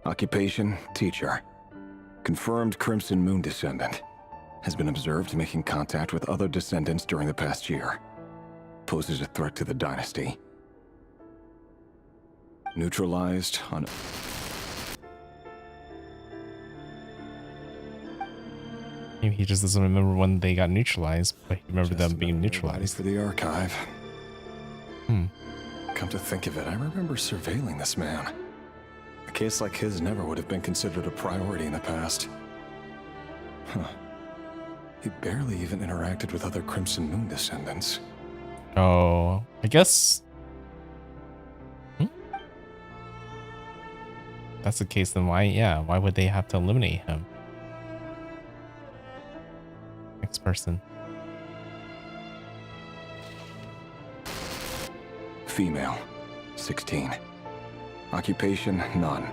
Occupation, teacher. Confirmed Crimson Moon descendant. Has been observed making contact with other descendants during the past year. Poses a threat to the dynasty. Neutralized on... Maybe he just doesn't remember when they got neutralized, but he remembered them being neutralized. For the archive. Hmm. Come to think of it, I remember surveilling this man. A case like his never would have been considered a priority in the past. Huh. He barely even interacted with other Crimson Moon descendants. Oh, I guess... That's the case, then why would they have to eliminate him? Next person. Female, 16. Occupation, none.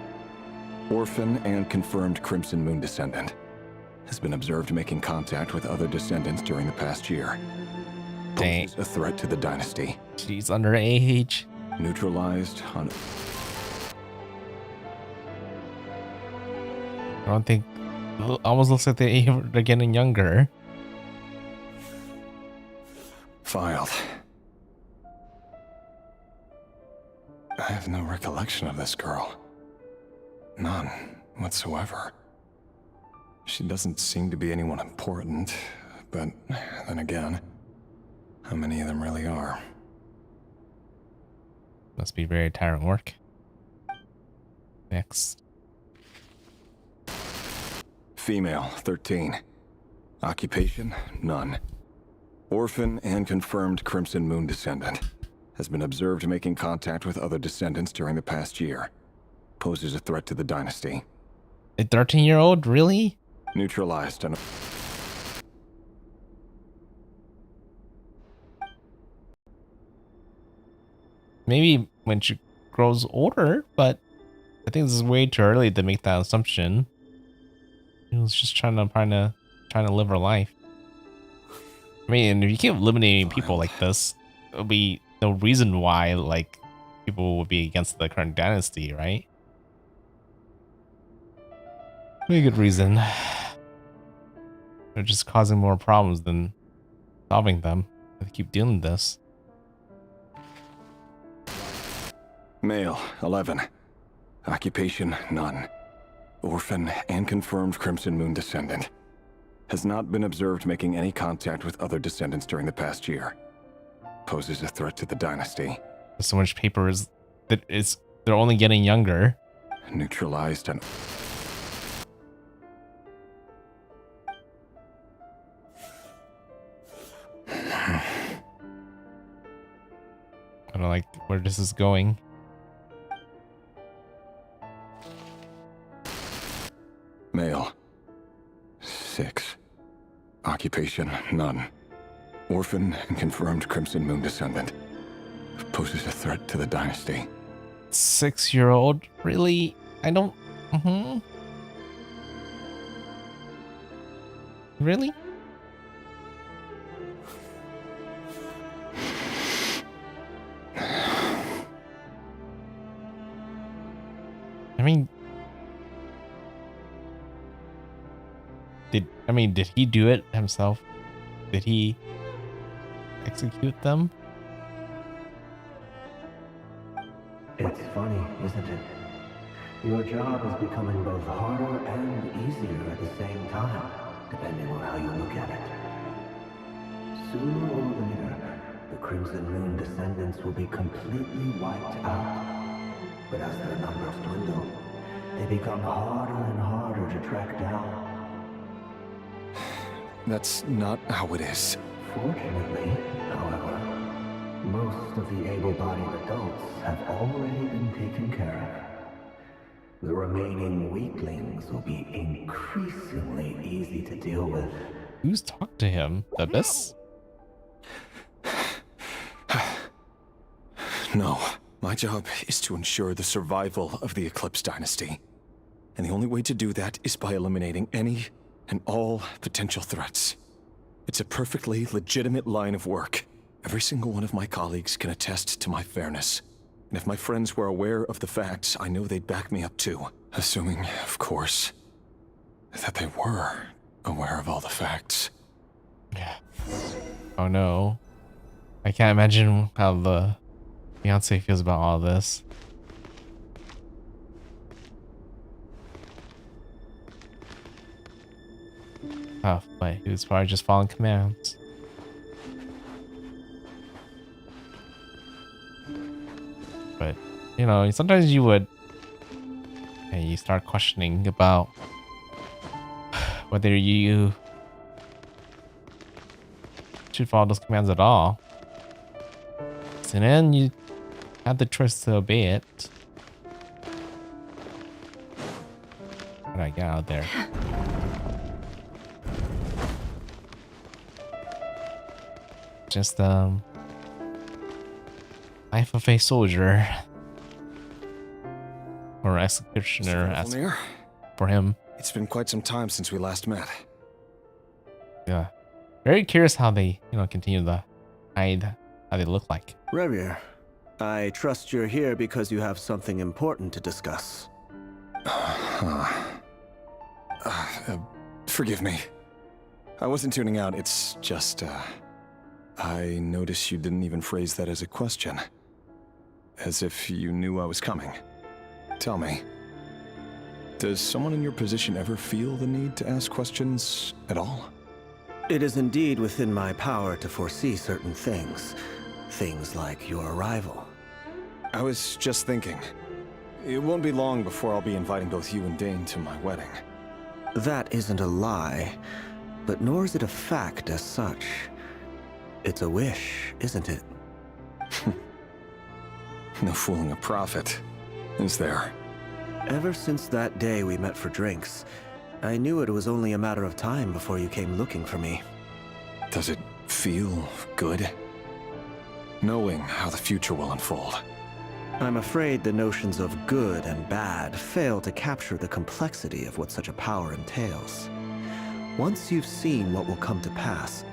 orphan and confirmed Crimson Moon descendant. Has been observed making contact with other descendants during the past year. Dang. Poses a threat to the dynasty. She's underage. Neutralized on... I don't think... Almost looks like they're getting younger. Filed. I have no recollection of this girl. None whatsoever. She doesn't seem to be anyone important, but then again, how many of them really are? Must be very tiring work. Next. Female, 13. Occupation, none. Orphan and confirmed Crimson Moon descendant. Has been observed making contact with other descendants during the past year. Poses a threat to the dynasty. A 13-year-old? Really? Neutralized and... Maybe when she grows older, but I think this is way too early to make that assumption. She was just trying to live her life. I mean, if you keep eliminating people like this, there'll be no reason why, like, people would be against the current dynasty, right? Pretty good reason. They're just causing more problems than solving them. They keep doing this. Male, 11. Occupation, none. Orphan and confirmed Crimson Moon descendant. Has not been observed making any contact with other descendants during the past year. Poses a threat to the dynasty. There's so much papers that they're only getting younger. Neutralized and... I don't like where this is going. Male, 6. Occupation, none. Orphan and confirmed Crimson Moon descendant. Poses a threat to the dynasty. 6-year-old? Really? I don't... Really? I mean... Did he do it himself? Did he execute them? It's funny, isn't it? Your job is becoming both harder and easier at the same time, depending on how you look at it. Sooner or later, the Crimson Moon descendants will be completely wiped out. But as their numbers dwindle, they become harder and harder to track down. That's not how it is. Fortunately, however, most of the able-bodied adults have already been taken care of. The remaining weaklings will be increasingly easy to deal with. Who's talked to him? The Abyss? No. My job is to ensure the survival of the Eclipse Dynasty. And the only way to do that is by eliminating any and all potential threats. It's a perfectly legitimate line of work. Every single one of my colleagues can attest to my fairness. And if my friends were aware of the facts, I know they'd back me up too. Assuming, of course, that they were aware of all the facts. Yeah. Oh no. I can't imagine how the fiance feels about all this. Tough, but he was probably just following commands. But, you know, sometimes you would... And you start questioning about whether you should follow those commands at all. And then you had the choice to obey it. How do I get out of there? Just life of a soldier. or executioner Mr. as Veselnir, for him. it's been quite some time since we last met. Yeah, very curious how they continue to hide how they look like. Rerir, I trust you're here because you have something important to discuss. Forgive me. I wasn't tuning out, it's just, I noticed you didn't even phrase that as a question. As if you knew I was coming. Tell me, does someone in your position ever feel the need to ask questions at all? It is indeed within my power to foresee certain things. Things like your arrival. I was just thinking. It won't be long before I'll be inviting both you and Dane to my wedding. That isn't a lie, but nor is it a fact as such. It's a wish, isn't it? No fooling a prophet, is there? Ever since that day we met for drinks, I knew it was only a matter of time before you came looking for me. Does it feel good? Knowing how the future will unfold. I'm afraid the notions of good and bad fail to capture the complexity of what such a power entails. Once you've seen what will come to pass,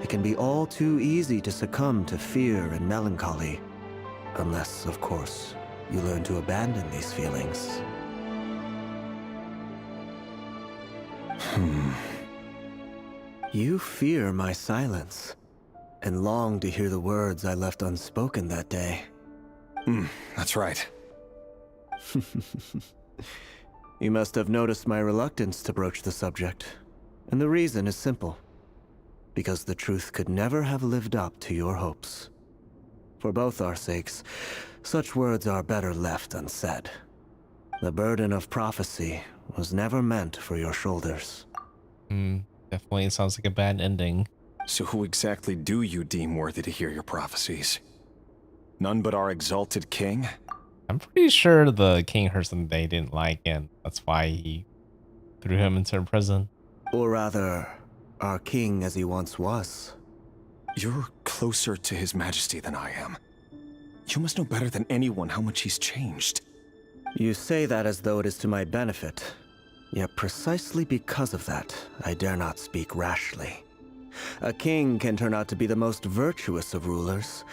it can be all too easy to succumb to fear and melancholy. Unless, of course, you learn to abandon these feelings. You fear my silence, and long to hear the words I left unspoken that day. That's right. You must have noticed my reluctance to broach the subject, and the reason is simple. Because the truth could never have lived up to your hopes. For both our sakes, such words are better left unsaid. The burden of prophecy was never meant for your shoulders. Definitely sounds like a bad ending. So who exactly do you deem worthy to hear your prophecies? None but our exalted king? I'm pretty sure the king heard something they didn't like, and that's why he threw him into prison. Or rather, our king as he once was. You're closer to his majesty than I am. You must know better than anyone how much he's changed. You say that as though it is to my benefit. Yet precisely because of that, I dare not speak rashly. A king can turn out to be the most virtuous of rulers,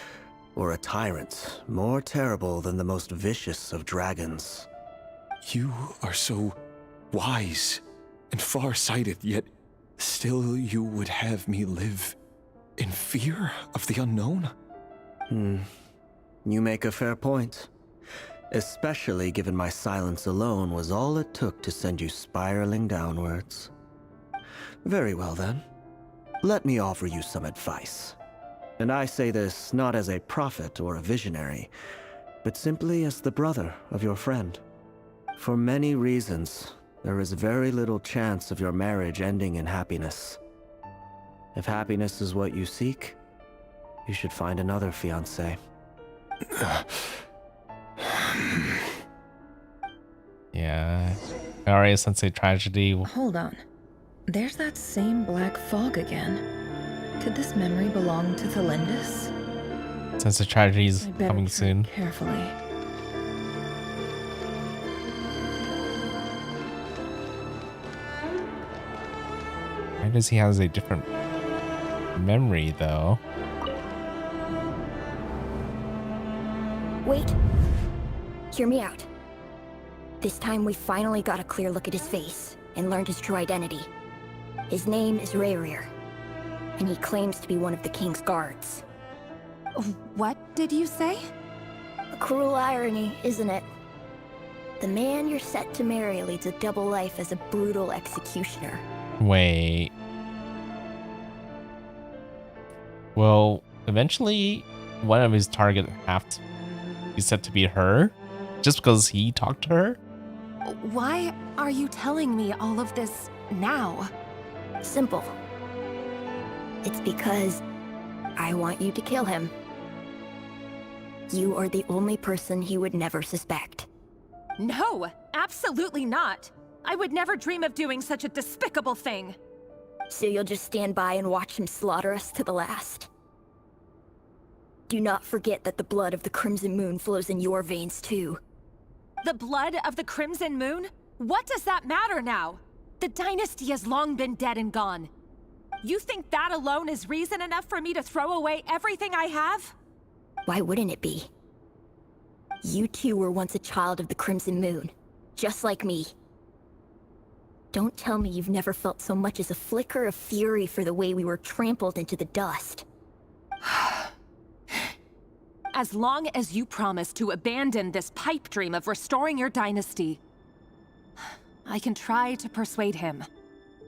or a tyrant more terrible than the most vicious of dragons. You are so wise and far-sighted, yet still you would have me live in fear of the unknown? You make a fair point. Especially given my silence alone was all it took to send you spiraling downwards. Very well then. Let me offer you some advice. And I say this not as a prophet or a visionary, but simply as the brother of your friend. For many reasons, there is very little chance of your marriage ending in happiness. If happiness is what you seek, you should find another fiancé. Yeah. Alright, Sensei Tragedy. Hold on. There's that same black fog again. Could this memory belong to Thelindis? Sensei Tragedy's I better coming tread soon. carefully. Why does he have a different memory, though? Wait. Hear me out. This time we finally got a clear look at his face and learned his true identity. His name is Rerir, and he claims to be one of the king's guards. What did you say? A cruel irony, isn't it? The man you're set to marry leads a double life as a brutal executioner. Wait. Well, eventually, one of his targets have to be said to be her, just because he talked to her? Why are you telling me all of this now? Simple. It's because I want you to kill him. You are the only person he would never suspect. No, absolutely not. I would never dream of doing such a despicable thing. So you'll just stand by and watch him slaughter us to the last? Do not forget that the blood of the Crimson Moon flows in your veins too. The blood of the Crimson Moon? What does that matter now? The dynasty has long been dead and gone. You think that alone is reason enough for me to throw away everything I have? Why wouldn't it be? You two were once a child of the Crimson Moon, just like me. Don't tell me you've never felt so much as a flicker of fury for the way we were trampled into the dust. As long as you promise to abandon this pipe dream of restoring your dynasty, I can try to persuade him.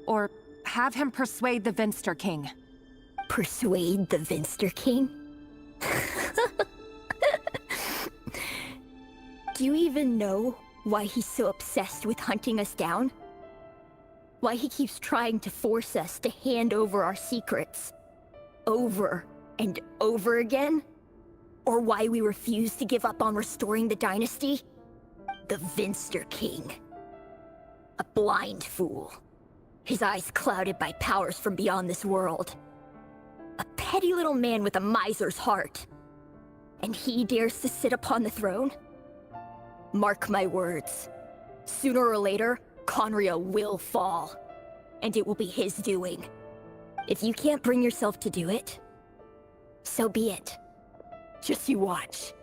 Or have him persuade the Vinster King. Persuade the Vinster King? Do you even know why he's so obsessed with hunting us down? Why he keeps trying to force us to hand over our secrets? Over and over again? Or why we refuse to give up on restoring the dynasty? The Vinster King. A blind fool. His eyes clouded by powers from beyond this world. A petty little man with a miser's heart. And he dares to sit upon the throne? Mark my words. Sooner or later, Conria will fall. And it will be his doing. If you can't bring yourself to do it, so be it. Just you watch.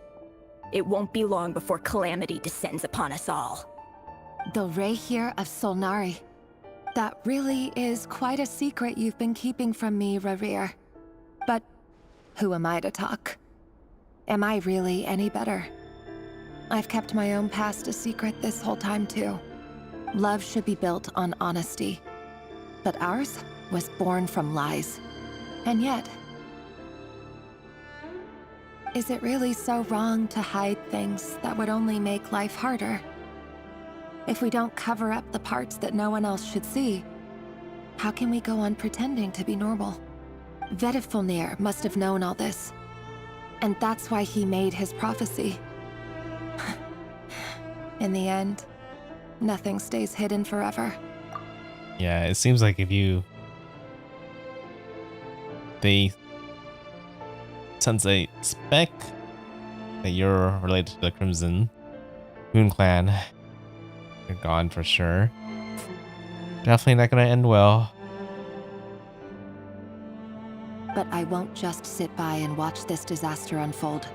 It won't be long before calamity descends upon us all. The Rehir of Solnari. That really is quite a secret you've been keeping from me, Rarir. But who am I to talk? Am I really any better? I've kept my own past a secret this whole time too. Love should be built on honesty. But ours was born from lies. And yet, is it really so wrong to hide things that would only make life harder? If we don't cover up the parts that no one else should see, how can we go on pretending to be normal? Vedifulnir must have known all this. And that's why he made his prophecy. In the end, nothing stays hidden forever. Yeah, it seems like they since they suspect that you're related to the Crimson Moon Clan, you're gone for sure. Definitely not gonna end well. But I won't just sit by and watch this disaster unfold.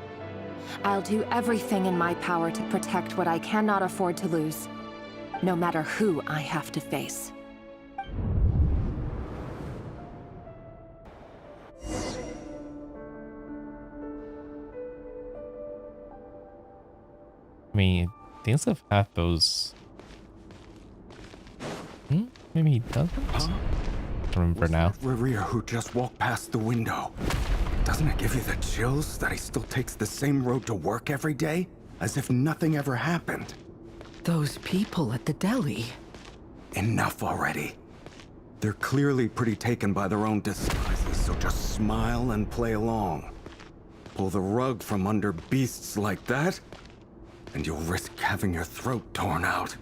I'll do everything in my power to protect what I cannot afford to lose, no matter who I have to face. I mean, things have had those. Maybe he doesn't? Huh? Remember now. Rarir who just walked past the window. Doesn't it give you the chills that he still takes the same road to work every day? As if nothing ever happened. Those people at the deli. Enough already. They're clearly pretty taken by their own disguises, so just smile and play along. Pull the rug from under beasts like that, and you'll risk having your throat torn out.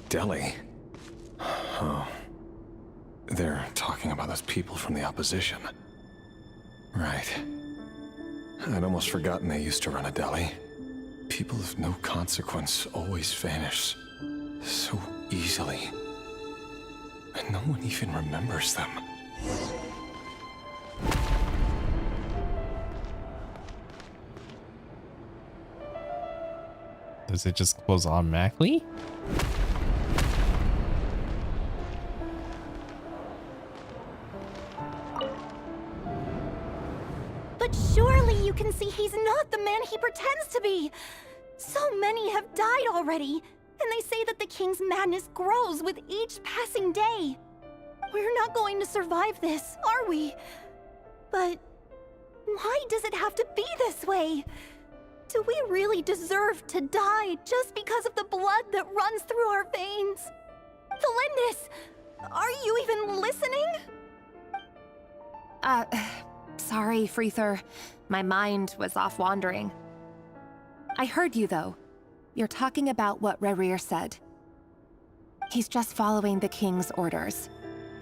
Deli? Oh. They're talking about those people from the opposition. Right. I'd almost forgotten they used to run a deli. People of no consequence always vanish so easily. And no one even remembers them. Does it just close automatically? But surely you can see he's not the man he pretends to be! So many have died already, and they say that the king's madness grows with each passing day. We're not going to survive this, are we? But why does it have to be this way? Do we really deserve to die just because of the blood that runs through our veins? Felindis, are you even listening? Sorry, Freether. My mind was off wandering. I heard you, though. You're talking about what Rarir said. He's just following the king's orders.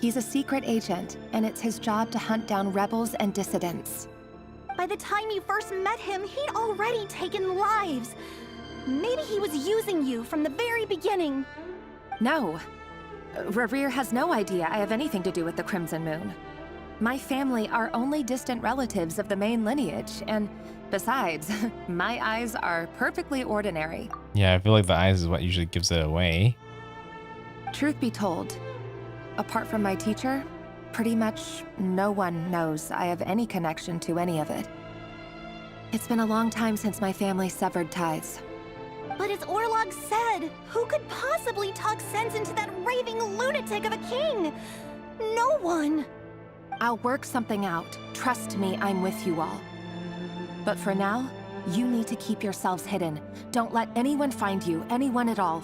He's a secret agent, and it's his job to hunt down rebels and dissidents. By the time you first met him, he'd already taken lives. Maybe he was using you from the very beginning. No. Rerir has no idea I have anything to do with the Crimson Moon. My family are only distant relatives of the main lineage, and besides, my eyes are perfectly ordinary. Yeah, I feel like the eyes is what usually gives it away. Truth be told, apart from my teacher, pretty much no one knows I have any connection to any of it. It's been a long time since my family severed ties. But as Orlog said, who could possibly talk sense into that raving lunatic of a king? No one. I'll work something out. Trust me, I'm with you all. But for now, you need to keep yourselves hidden. Don't let anyone find you, anyone at all.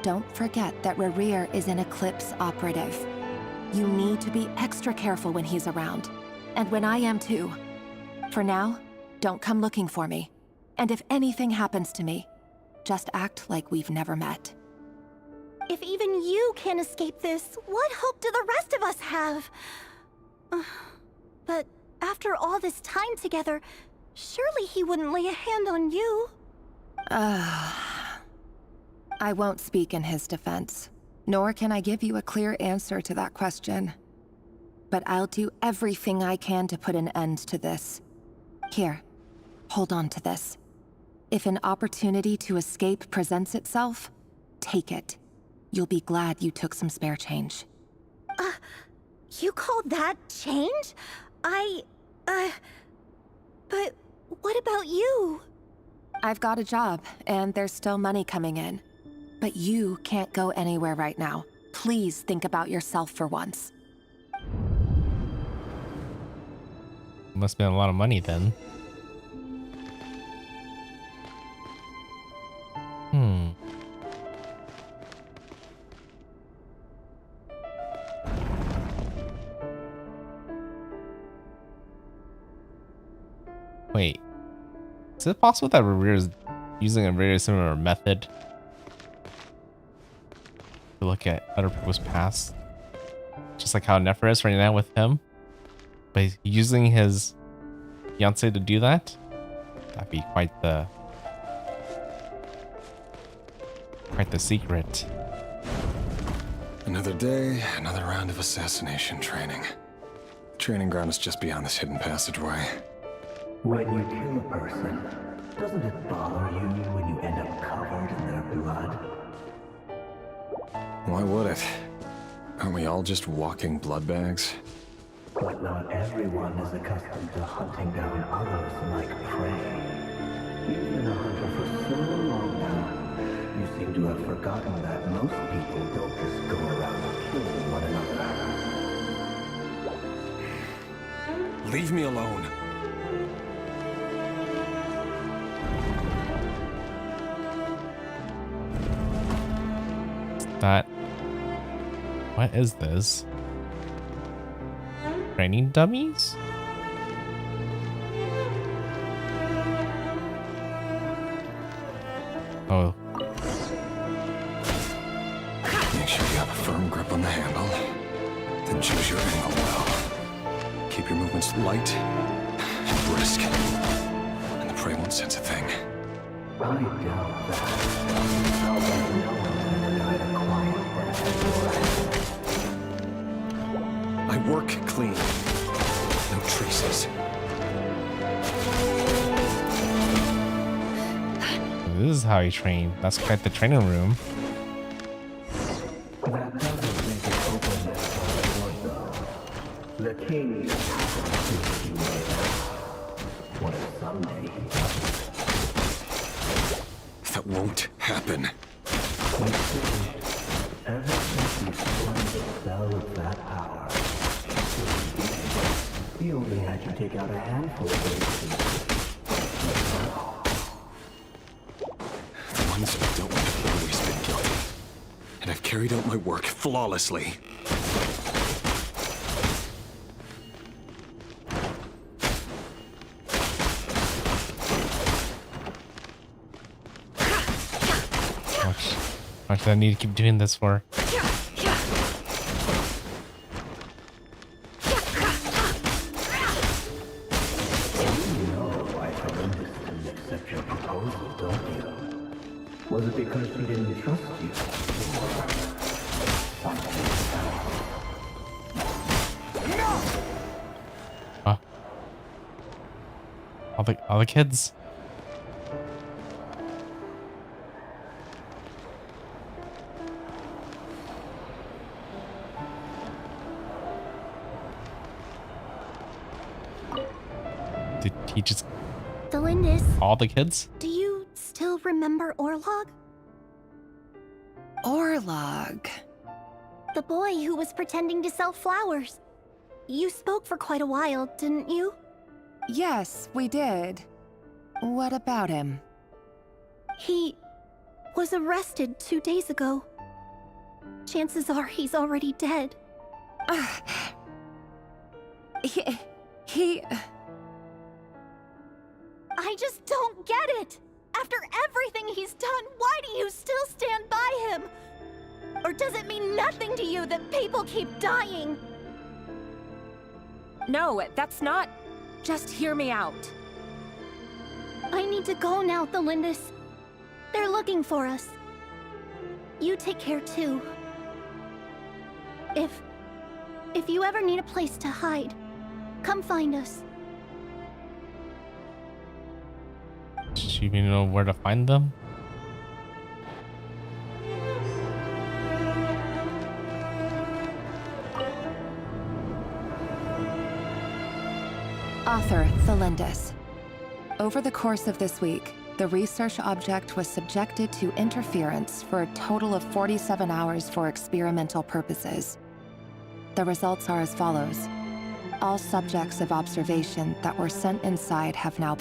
Don't forget that Rerir is an Eclipse operative. You need to be extra careful when he's around. And when I am too. For now, don't come looking for me. And if anything happens to me, just act like we've never met. If even you can't escape this, what hope do the rest of us have? But after all this time together, surely he wouldn't lay a hand on you. I won't speak in his defense, nor can I give you a clear answer to that question. But I'll do everything I can to put an end to this. Here, hold on to this. If an opportunity to escape presents itself, take it. You'll be glad you took some spare change. You call that change? But what about you? I've got a job, and there's still money coming in. But you can't go anywhere right now. Please think about yourself for once. Must be a lot of money then. Wait, is it possible that Rerir is using a very similar method to look at other people's past? Just like how Nefer is right now with him? But he's using his fiancé to do that? That'd be quite the secret. Another day, another round of assassination training. Training ground is just beyond this hidden passageway. When you kill a person, doesn't it bother you when you end up covered in their blood? Why would it? Aren't we all just walking blood bags? But not everyone is accustomed to hunting down others like prey. You've been a hunter for so long now, you seem to have forgotten that most people don't just go around killing one another. Leave me alone. What is this? Training dummies? Oh. Make sure you have a firm grip on the handle. Then choose your angle well. Keep your movements light and brisk. And the prey won't sense a thing. I doubt that. I'll bet no one ever died a quiet death at your end. I work clean. No traces. This is how he trained. That's quite the training room. That doesn't make it open as far though. The king just happens to see you later. What if someday he does? That won't happen. You see, ever since you spun the cell of that power, he only had you take out a handful of those. The ones I don't want have always been guilty. And I've carried out my work flawlessly. How much do I need to keep doing this for? Was it because she didn't trust you? Huh? All the kids. Did he just Delindis, all the kids? Do you still remember Orlog? Orlog. The boy who was pretending to sell flowers. You spoke for quite a while, didn't you? Yes, we did. What about him? He was arrested 2 days ago. Chances are he's already dead. He... I just don't get it! After everything he's done, why do you still stand by him? Or does it mean nothing to you that people keep dying? No, that's not... Just hear me out. I need to go now, Delindis. They're looking for us. You take care too. If you ever need a place to hide, come find us. Does she even know where to find them? Author Thelindis. Over the course of this week, the research object was subjected to interference for a total of 47 hours for experimental purposes. The results are as follows. All subjects of observation that were sent inside have now...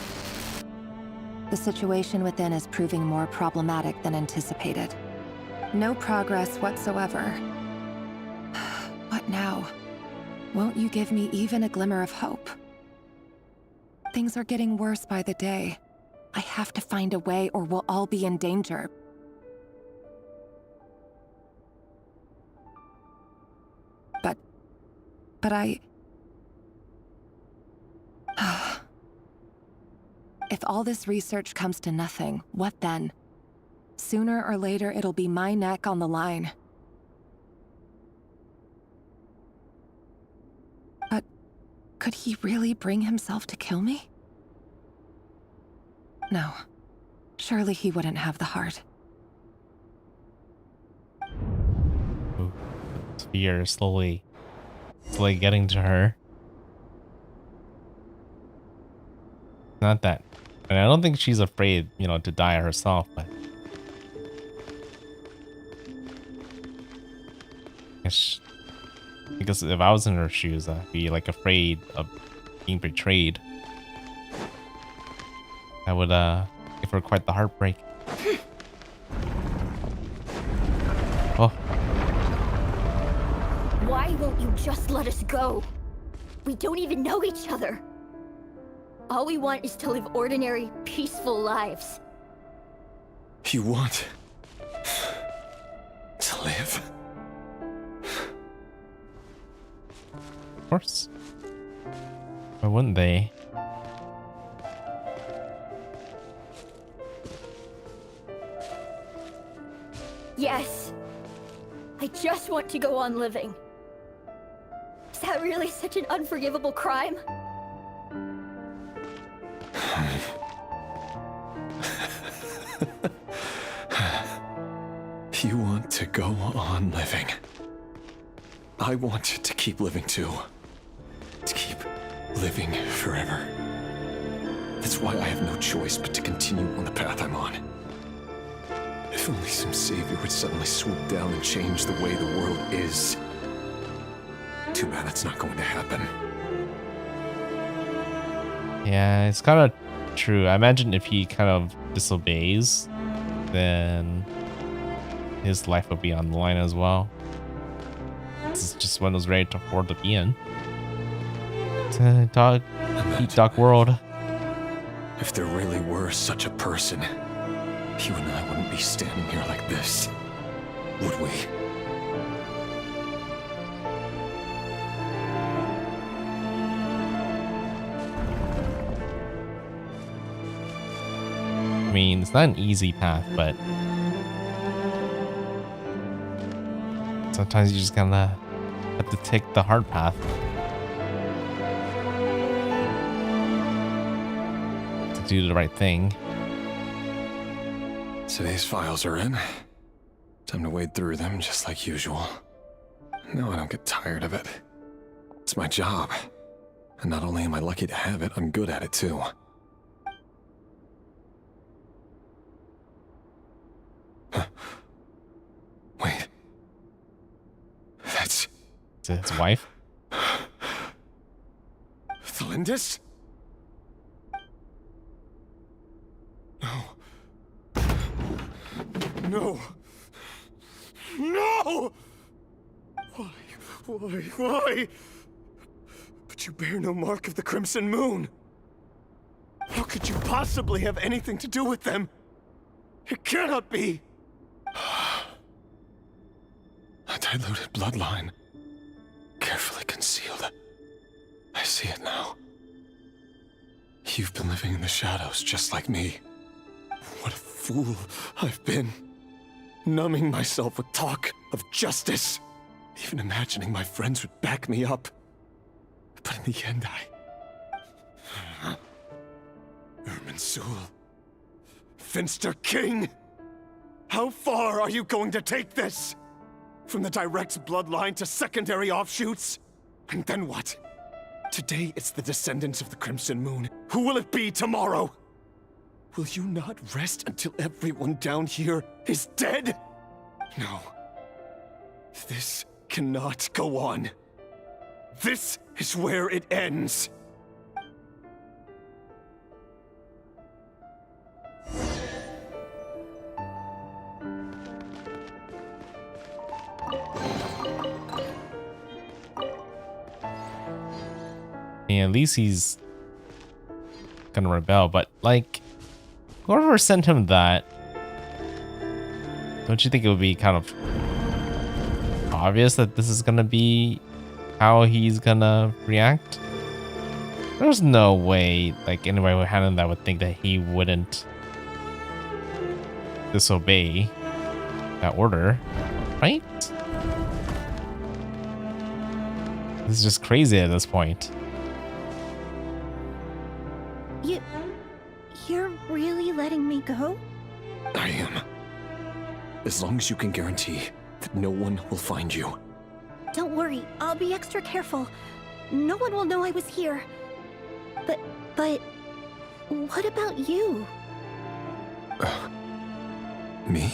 The situation within is proving more problematic than anticipated. No progress whatsoever. What now? Won't you give me even a glimmer of hope? Things are getting worse by the day. I have to find a way or we'll all be in danger. But I... If all this research comes to nothing, what then? Sooner or later, it'll be my neck on the line. But could he really bring himself to kill me? No. Surely he wouldn't have the heart. Ooh, fear slowly getting to her. Not that. And I don't think she's afraid, you know, to die herself, but because if I was in her shoes, I'd be like afraid of being betrayed. That would give her quite the heartbreak. Oh. Why won't you just let us go? We don't even know each other. All we want is to live ordinary, peaceful lives. You want to live? Of course. Why wouldn't they? Yes. I just want to go on living. Is that really such an unforgivable crime? You want to go on living. I want you to keep living too. To keep living forever. That's why I have no choice but to continue on the path I'm on. If only some savior would suddenly swoop down and change the way the world is. Too bad that's not going to happen. Yeah, it's kind of true. I imagine if he kind of disobeys, then his life will be on the line as well. This is just one of those very tough world to be in. It's a dog world. If there really were such a person, you and I wouldn't be standing here like this, would we? mean, it's not an easy path, but sometimes you just gotta have to take the hard path to do the right thing. Today's files are in. Time to wade through them just like usual. No, I don't get tired of it. It's my job. And not only am I lucky to have it, I'm good at it too. Wait. That's... Is it his wife? Thalindis? No. No. No! Why? But you bear no mark of the Crimson Moon. How could you possibly have anything to do with them? It cannot be! A diluted bloodline. Carefully concealed. I see it now. You've been living in the shadows just like me. What a fool I've been. Numbing myself with talk of justice. Even imagining my friends would back me up. But in the end, Irminsul. Finster King! How far are you going to take this? From the direct bloodline to secondary offshoots? And then what? Today it's the descendants of the Crimson Moon. Who will it be tomorrow? Will you not rest until everyone down here is dead? No. This cannot go on. This is where it ends. Yeah, at least he's gonna rebel, but like, whoever sent him that, don't you think it would be kind of obvious that this is gonna be how he's gonna react? There's no way like anybody who handled that would think that he wouldn't disobey that order, right? This is just crazy at this point. You're really letting me go? I am. As long as you can guarantee that no one will find you. Don't worry, I'll be extra careful. No one will know I was here. But what about you? Me?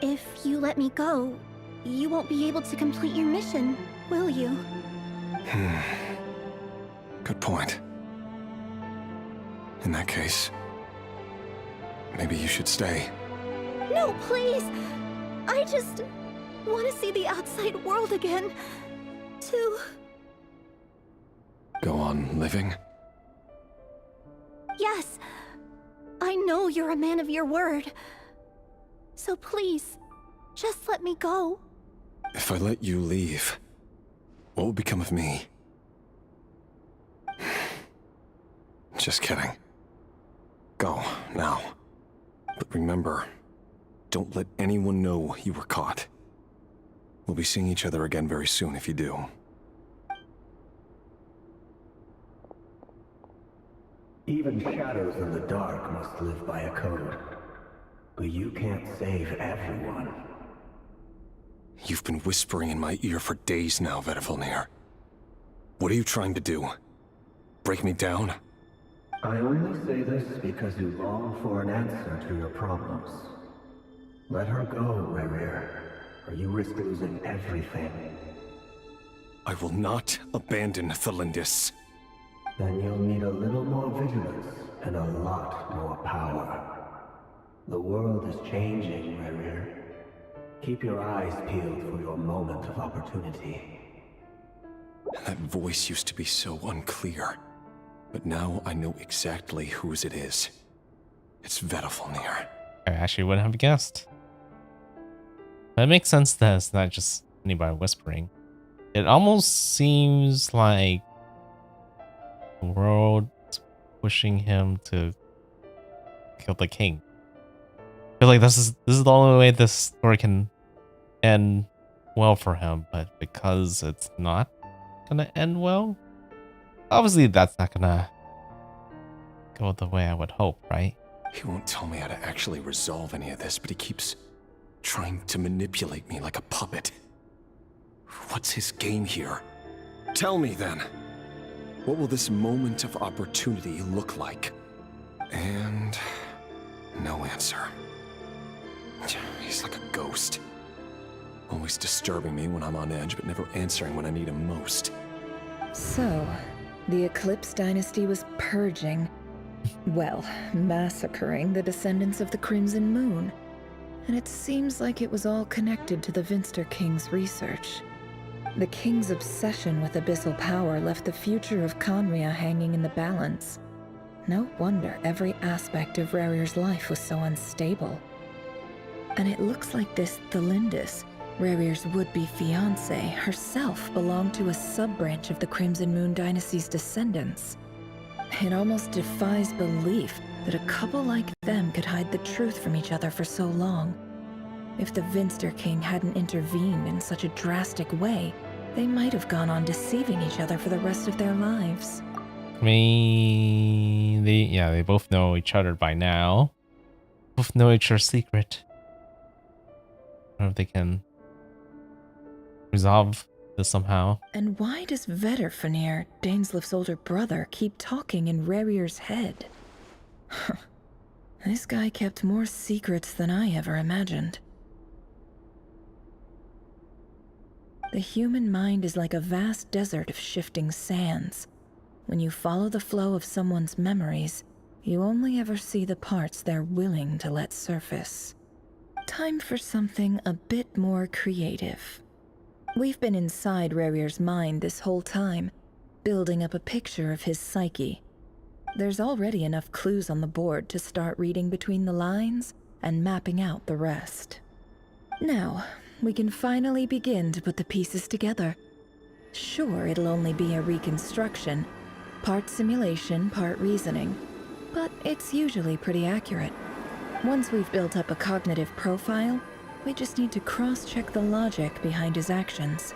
If you let me go, you won't be able to complete your mission, will you? Good point. In that case, maybe you should stay. No, please! I just want to see the outside world again. To... Go on living? Yes. I know you're a man of your word. So please, just let me go. If I let you leave, what will become of me? Just kidding. Go, now. But remember, don't let anyone know you were caught. We'll be seeing each other again very soon if you do. Even shadows in the dark must live by a code. But you can't save everyone. You've been whispering in my ear for days now, Vtuber. What are you trying to do? Break me down? I only say this because you long for an answer to your problems. Let her go, Rerir, or you risk losing everything. I will not abandon Thalindis. Then you'll need a little more vigilance and a lot more power. The world is changing, Rerir. Keep your eyes peeled for your moment of opportunity. That voice used to be so unclear. But now I know exactly whose it is. It's Vtuber. I actually wouldn't have guessed. But it makes sense that it's not just anybody whispering. It almost seems like the world pushing him to kill the king. I feel like this is the only way this story can end well for him, but because it's not gonna end well, obviously that's not gonna go the way I would hope, right? He won't tell me how to actually resolve any of this, but he keeps trying to manipulate me like a puppet. What's his game here? Tell me then. What will this moment of opportunity look like? And no answer. He's like a ghost. Always disturbing me when I'm on edge, but never answering when I need him most. So, the Eclipse Dynasty was purging, well, massacring the descendants of the Crimson Moon. And it seems like it was all connected to the Vinster King's research. The King's obsession with abyssal power left the future of Conria hanging in the balance. No wonder every aspect of Rarir's life was so unstable. And it looks like this Thelindis, Rarir's would-be fiancée, herself belonged to a sub-branch of the Crimson Moon Dynasty's descendants. It almost defies belief that a couple like them could hide the truth from each other for so long. If the Vinster King hadn't intervened in such a drastic way, they might have gone on deceiving each other for the rest of their lives. I mean, they both know each other by now. Both know each other's secret. I don't know if they can resolve this somehow. And why does Vetterfenir, Daneslif's older brother, keep talking in Rarir's head? This guy kept more secrets than I ever imagined. The human mind is like a vast desert of shifting sands. When you follow the flow of someone's memories, you only ever see the parts they're willing to let surface. Time for something a bit more creative. We've been inside Rarir's mind this whole time, building up a picture of his psyche. There's already enough clues on the board to start reading between the lines and mapping out the rest. Now, we can finally begin to put the pieces together. Sure, it'll only be a reconstruction, part simulation, part reasoning, but it's usually pretty accurate. Once we've built up a cognitive profile, we just need to cross-check the logic behind his actions.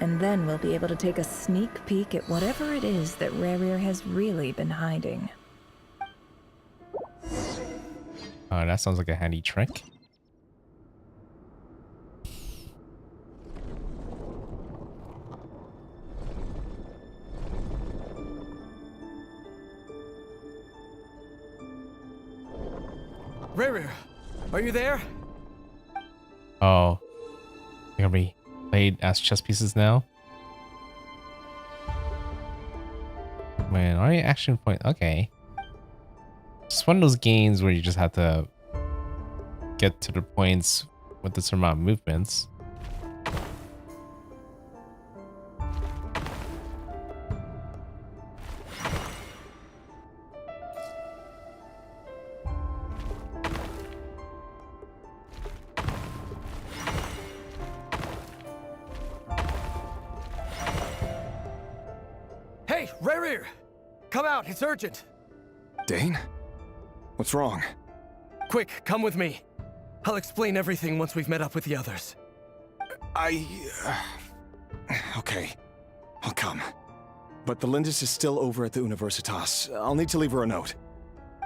And then we'll be able to take a sneak peek at whatever it is that Rarir has really been hiding. Oh, that sounds like a handy trick. Rarir, are you there? Oh, they're gonna be played as chess pieces now. Man, are you action point? Okay. It's one of those games where you just have to get to the points with the certain amount of movements. Hey, Rarir! Come out, it's urgent! Dane? What's wrong? Quick, come with me. I'll explain everything once we've met up with the others. Okay, I'll come. But the Lindis is still over at the Universitas. I'll need to leave her a note.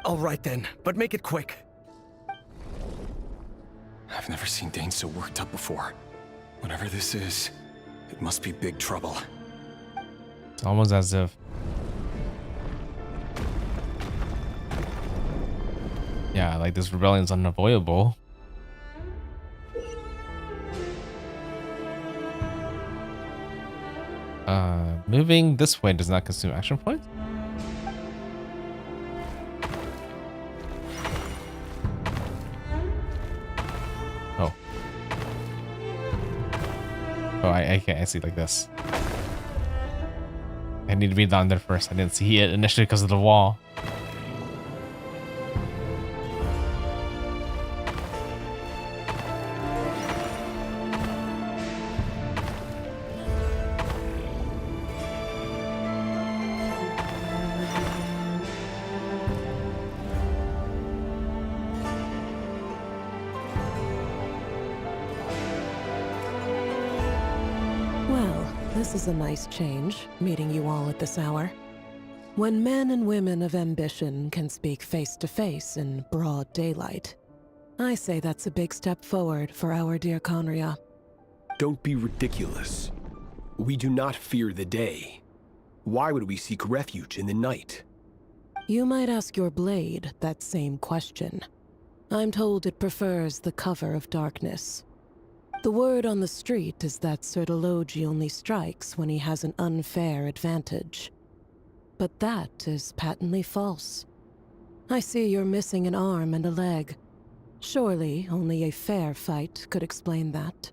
All right then, but make it quick. I've never seen Dane so worked up before. Whatever this is, it must be big trouble. It's almost as if... yeah, like this rebellion's unavoidable. Moving this way does not consume action points? Oh. Oh, I see like this. I need to be down there first. I didn't see it initially because of the wall. this is a nice change, meeting you all at this hour. When men and women of ambition can speak face to face in broad daylight, I say that's a big step forward for our dear Conria. Don't be ridiculous. We do not fear the day. Why would we seek refuge in the night? You might ask your blade that same question. I'm told it prefers the cover of darkness. The word on the street is that Sertologi only strikes when he has an unfair advantage. But that is patently false. I see you're missing an arm and a leg. Surely only a fair fight could explain that.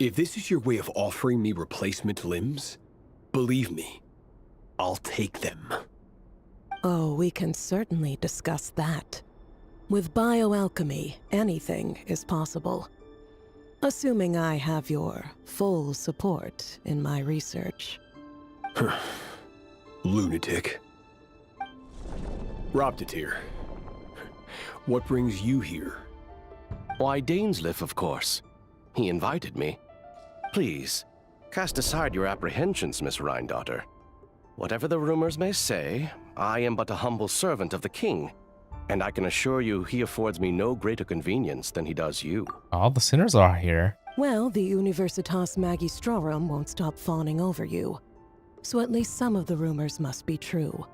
If this is your way of offering me replacement limbs, believe me, I'll take them. Oh, we can certainly discuss that. With bioalchemy, anything is possible. Assuming I have your full support in my research. Lunatic. Robtatir, what brings you here? Why, Dainsleif, of course. He invited me. Please, cast aside your apprehensions, Miss Rhindaughter. Whatever the rumors may say, I am but a humble servant of the king, and I can assure you he affords me no greater convenience than he does you. All the sinners are here. Well, the Universitas Magistrorum won't stop fawning over you. So at least some of the rumors must be true.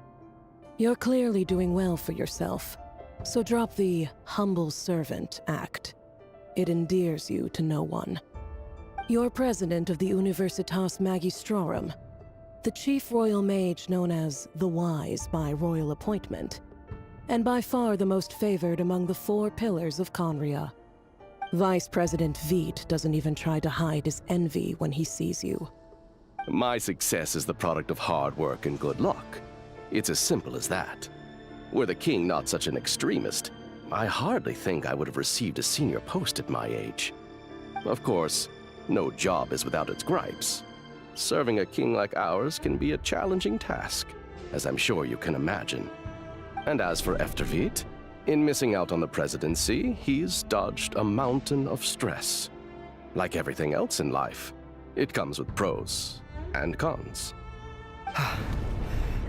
You're clearly doing well for yourself, so drop the humble servant act. It endears you to no one. You're president of the Universitas Magistrorum, the chief royal mage known as the Wise by royal appointment, and by far the most favored among the 4 pillars of Conria. Vice President Vt doesn't even try to hide his envy when he sees you. My success is the product of hard work and good luck. It's as simple as that. Were the king not such an extremist, I hardly think I would have received a senior post at my age. Of course, no job is without its gripes. Serving a king like ours can be a challenging task, as I'm sure you can imagine. And as for Eftervit, in missing out on the presidency, he's dodged a mountain of stress. Like everything else in life, it comes with pros and cons.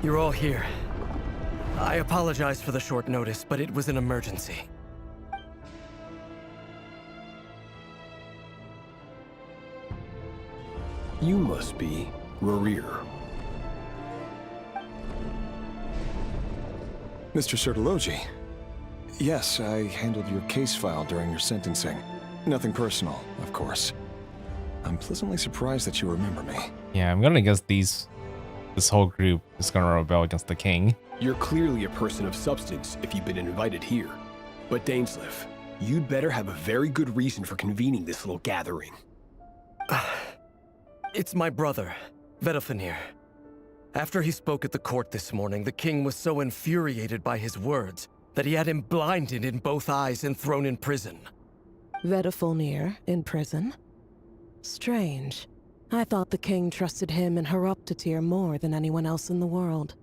You're all here. I apologize for the short notice, but it was an emergency. You must be Rarir. Mr. Sertologi. Yes, I handled your case file during your sentencing. Nothing personal, of course. I'm pleasantly surprised that you remember me. Yeah, I'm gonna guess this whole group is gonna rebel against the king. You're clearly a person of substance if you've been invited here. But Dainsleif, you'd better have a very good reason for convening this little gathering. It's my brother, Vtuber. After he spoke at the court this morning, the king was so infuriated by his words that he had him blinded in both eyes and thrown in prison. Vtuber in prison? Strange. I thought the king trusted him and Horoptatir more than anyone else in the world.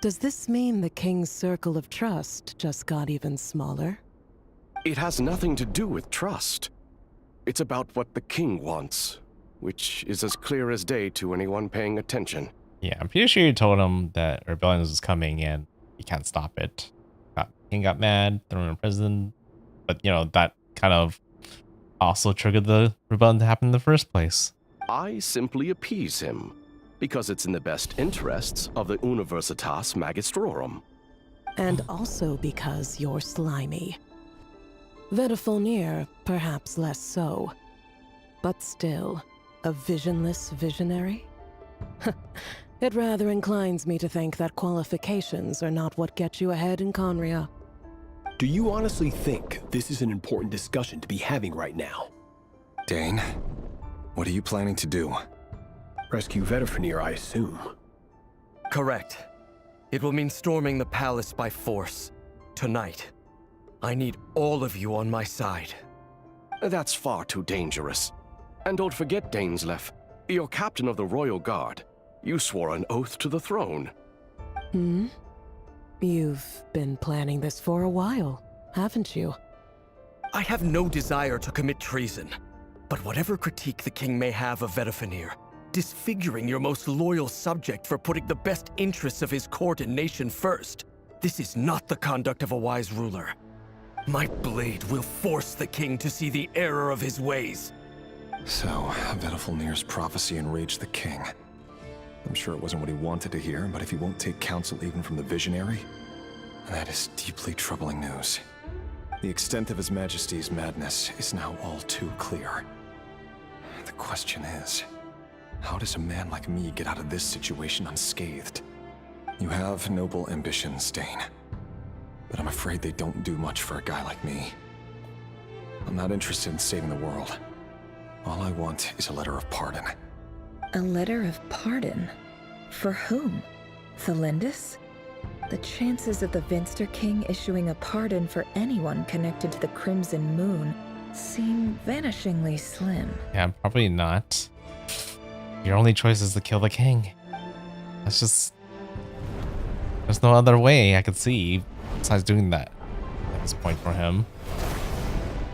Does this mean the king's circle of trust just got even smaller? It has nothing to do with trust. It's about what the king wants, which is as clear as day to anyone paying attention. Yeah, I'm pretty sure you told him that rebellion was coming and he can't stop it. King got mad, thrown in prison, but you know, that kind of also triggered the rebellion to happen in the first place. I simply appease him, because it's in the best interests of the Universitas Magistrorum. And also because you're slimy. Vtuber, perhaps less so. But still, a visionless visionary? It rather inclines me to think that qualifications are not what get you ahead in Conria. Do you honestly think this is an important discussion to be having right now? Dane, what are you planning to do? Rescue Vtuber, I assume. Correct. It will mean storming the palace by force. Tonight. I need all of you on my side. That's far too dangerous. And don't forget, Dainsleif, you're captain of the Royal Guard. You swore an oath to the throne. You've been planning this for a while, haven't you? I have no desire to commit treason. But whatever critique the king may have of Vtuber, disfiguring your most loyal subject for putting the best interests of his court and nation first. This is not the conduct of a wise ruler. My blade will force the king to see the error of his ways. So, Vedalfnir's prophecy enraged the king. I'm sure it wasn't what he wanted to hear, but if he won't take counsel even from the visionary, that is deeply troubling news. The extent of His Majesty's madness is now all too clear. The question is, how does a man like me get out of this situation unscathed? You have noble ambitions, Dane, but I'm afraid they don't do much for a guy like me. I'm not interested in saving the world. All I want is a letter of pardon. A letter of pardon? For whom? Thelindis? The chances of the Vinster King issuing a pardon for anyone connected to the Crimson Moon seem vanishingly slim. Yeah, probably not. Your only choice is to kill the king. That's just... There's no other way I could see besides doing that at this point for him.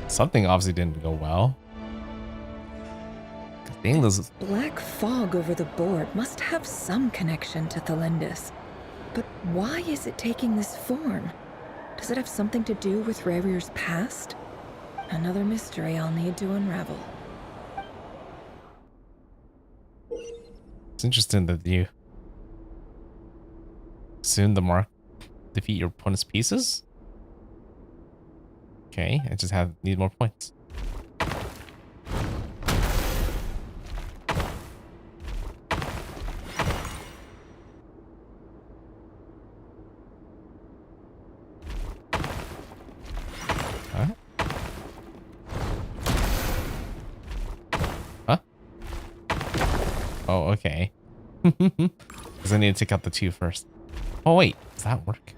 Something obviously didn't go well. This black fog over the board must have some connection to Thelindis. But why is it taking this form? Does it have something to do with Rarir's past? Another mystery I'll need to unravel. It's interesting that you soon the mark defeat your opponent's pieces. Okay, I just need more points. Oh, okay. Because I need to take out the 2 first. Oh, wait. Does that work?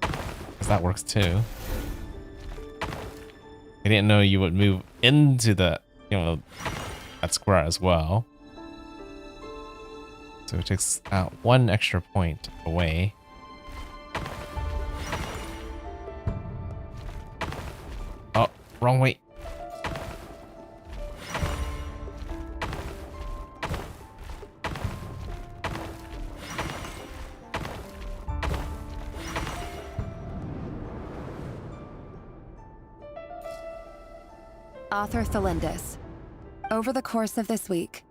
Because that works too. I didn't know you would move into the, that square as well. So it takes out 1 extra point away. Oh, wrong way. Author Thelindis. Over the course of this week,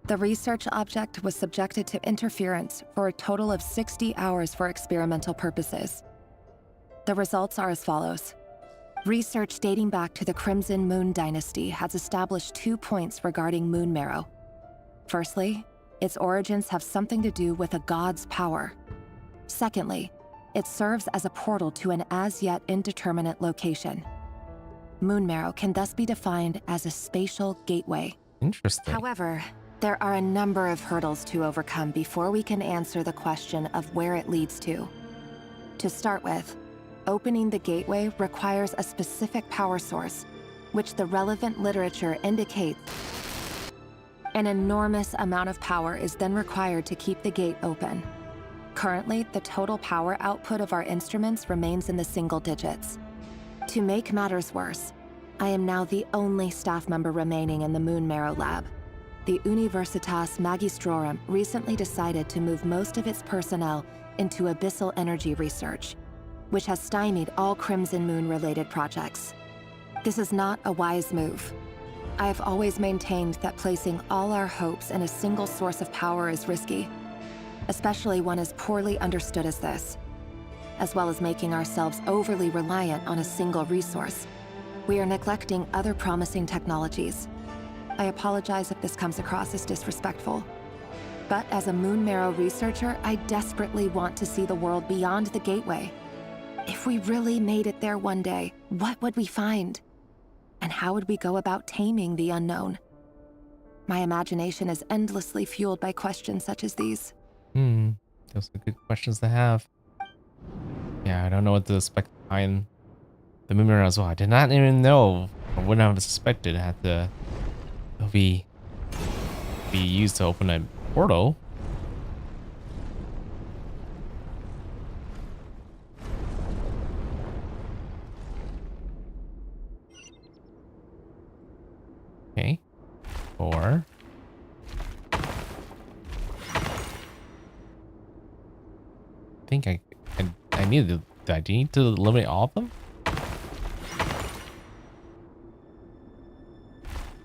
the research object was subjected to interference for a total of 60 hours for experimental purposes. The results are as follows. Research dating back to the Crimson Moon Dynasty has established 2 points regarding moon marrow. Firstly, its origins have something to do with a god's power. Secondly, it serves as a portal to an as-yet indeterminate location. Moon marrow can thus be defined as a spatial gateway. Interesting. However, there are a number of hurdles to overcome before we can answer the question of where it leads to. To start with, opening the gateway requires a specific power source, which the relevant literature indicates. An enormous amount of power is then required to keep the gate open. Currently, the total power output of our instruments remains in the single digits. To make matters worse, I am now the only staff member remaining in the Moon Marrow lab. The Universitas Magistrorum recently decided to move most of its personnel into abyssal energy research, which has stymied all Crimson Moon-related projects. This is not a wise move. I have always maintained that placing all our hopes in a single source of power is risky, especially one as poorly understood as this. As well as making ourselves overly reliant on a single resource, we are neglecting other promising technologies. I apologize if this comes across as disrespectful. But as a Moon Marrow researcher, I desperately want to see the world beyond the gateway. If we really made it there one day, what would we find? And how would we go about taming the unknown? My imagination is endlessly fueled by questions such as these. Those are good questions to have. Yeah, I don't know what to expect behind the Moon Mirror as well. I did not even know, or wouldn't have suspected, it had to be used to open a portal. Okay, 4. think I need to. Do I need to eliminate all of them?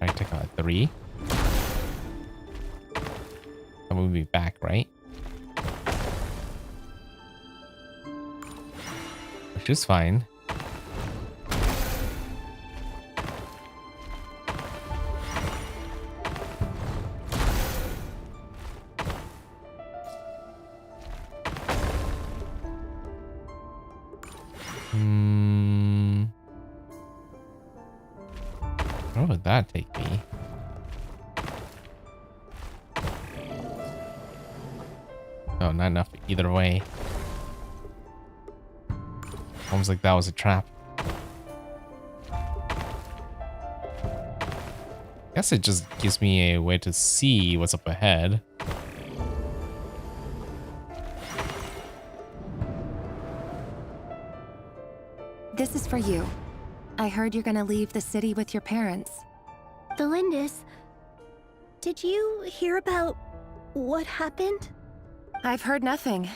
I take out 3. That move me back, right? Which is fine. Where would that take me? Oh, not enough either way. Almost like that was a trap. Guess it just gives me a way to see what's up ahead. This is for you. I heard you're gonna leave the city with your parents. The Lindis. Did you hear about what happened? I've heard nothing.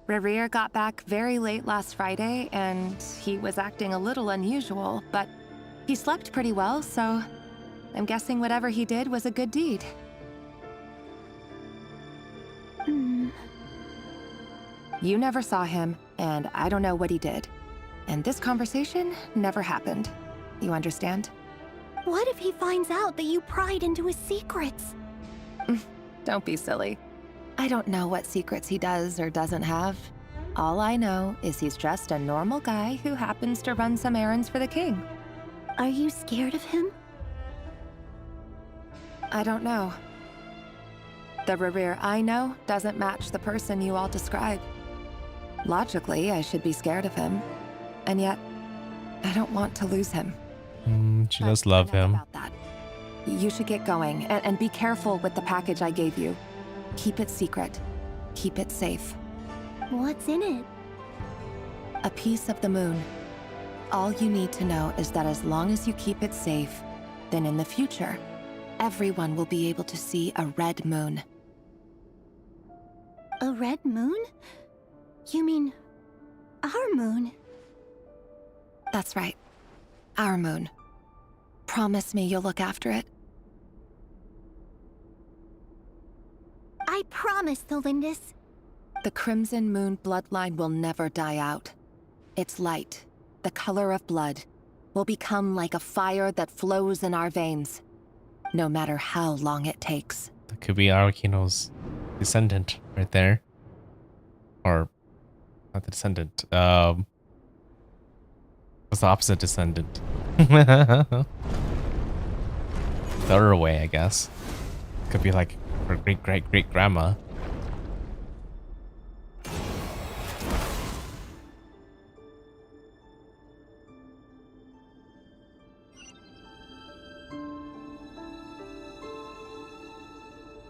Rerir got back very late last Friday, and he was acting a little unusual, but he slept pretty well, so I'm guessing whatever he did was a good deed. You never saw him, and I don't know what he did. And this conversation never happened. You understand? What if he finds out that you pried into his secrets? Don't be silly. I don't know what secrets he does or doesn't have. All I know is he's just a normal guy who happens to run some errands for the king. Are you scared of him? I don't know. The Rerir I know doesn't match the person you all describe. Logically, I should be scared of him. And yet, I don't want to lose him. She does love him. About that. You should get going, and be careful with the package I gave you. Keep it secret. Keep it safe. What's in it? A piece of the moon. All you need to know is that as long as you keep it safe, then in the future, everyone will be able to see a red moon. A red moon? You mean our moon? That's right. Our moon. Promise me you'll look after it. I promise, the Lindis. The Crimson Moon bloodline will never die out. Its light, the color of blood, will become like a fire that flows in our veins, no matter how long it takes. That could be Arakino's descendant right there. Or, not the descendant. What's the opposite descendant? The other way, I guess. Could be like her great-great-great-grandma.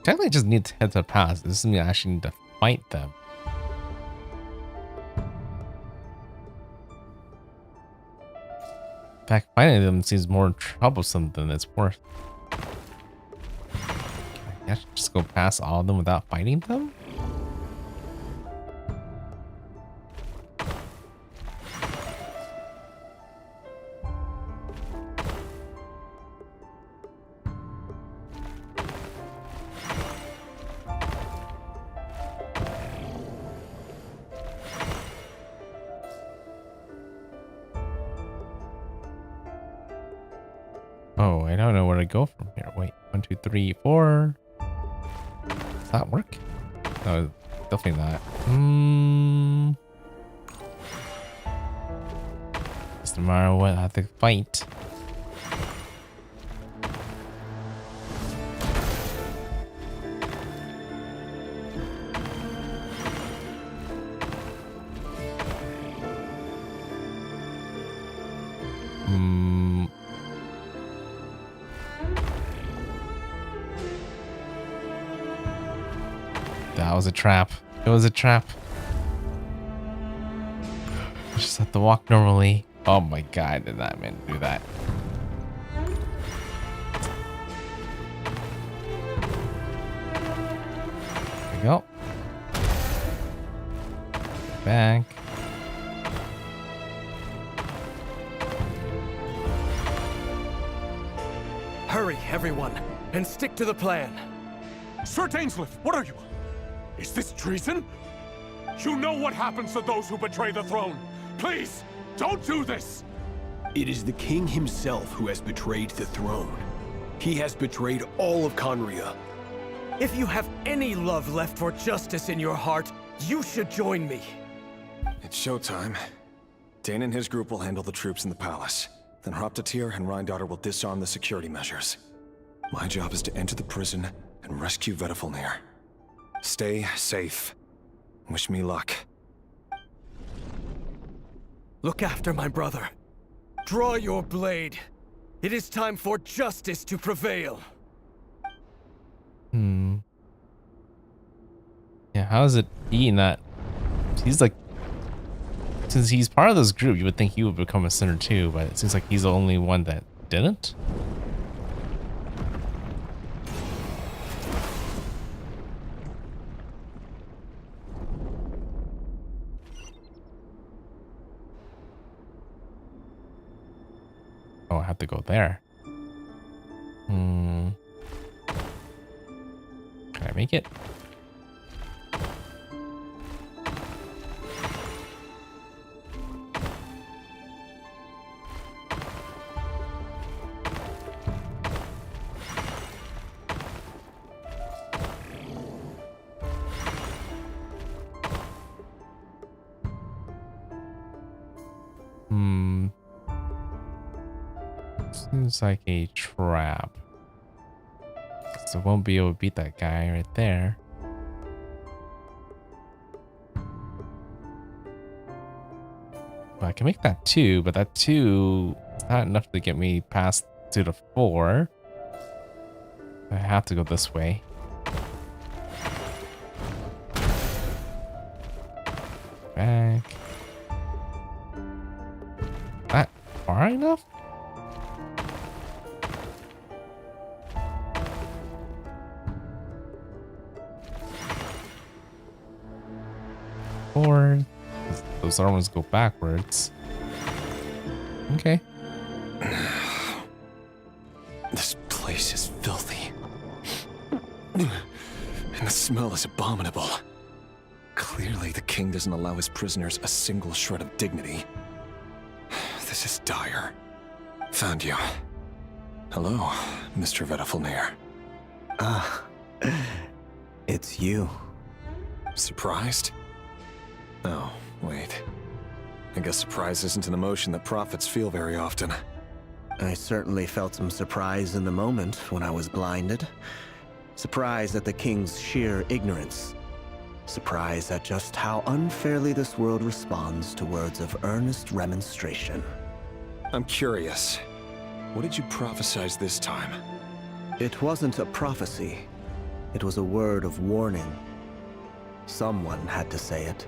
Technically, I just need to head to the past. This doesn't mean I actually need to fight them. In fact, fighting them seems more troublesome than it's worth. I should just go past all of them without fighting them? Oh, I don't know where to go from here. Wait, 1, 2, 3, 4. Does that work? No, definitely not. Just no matter what, I have to fight. That was a trap. It was a trap. I just have to walk normally. Oh my god, I did not mean to do that. There we go. back. Hurry, everyone, and stick to the plan. Sir Dainsleif, what are you? Is this treason? You know what happens to those who betray the throne. Please, don't do this! It is the king himself who has betrayed the throne. He has betrayed all of Conria. If you have any love left for justice in your heart, you should join me. It's showtime. Dane and his group will handle the troops in the palace. Then Hraptatyr and Rhindaughter will disarm the security measures. My job is to enter the prison and rescue Vedifalnir. Stay safe. Wish me luck. Look after my brother. Draw your blade. It is time for justice to prevail. Yeah, how is it he not? He's like, since he's part of this group, you would think he would become a sinner too, but it seems like he's the only one that didn't. Oh, I have to go there. Can I make it? Seems like a trap. So won't be able to beat that guy right there. But I can make that 2, but that 2 is not enough to get me past to the 4. I have to go this way. Back. That far enough? Forward. Those arms go backwards. Okay. This place is filthy. And the smell is abominable. Clearly, the king doesn't allow his prisoners a single shred of dignity. This is dire. Found you. Hello, Mr. Vedifalnir. Ah, it's you. Surprised? Oh, wait. I guess surprise isn't an emotion that prophets feel very often. I certainly felt some surprise in the moment when I was blinded. Surprise at the king's sheer ignorance. Surprise at just how unfairly this world responds to words of earnest remonstration. I'm curious. What did you prophesize this time? It wasn't a prophecy. It was a word of warning. Someone had to say it.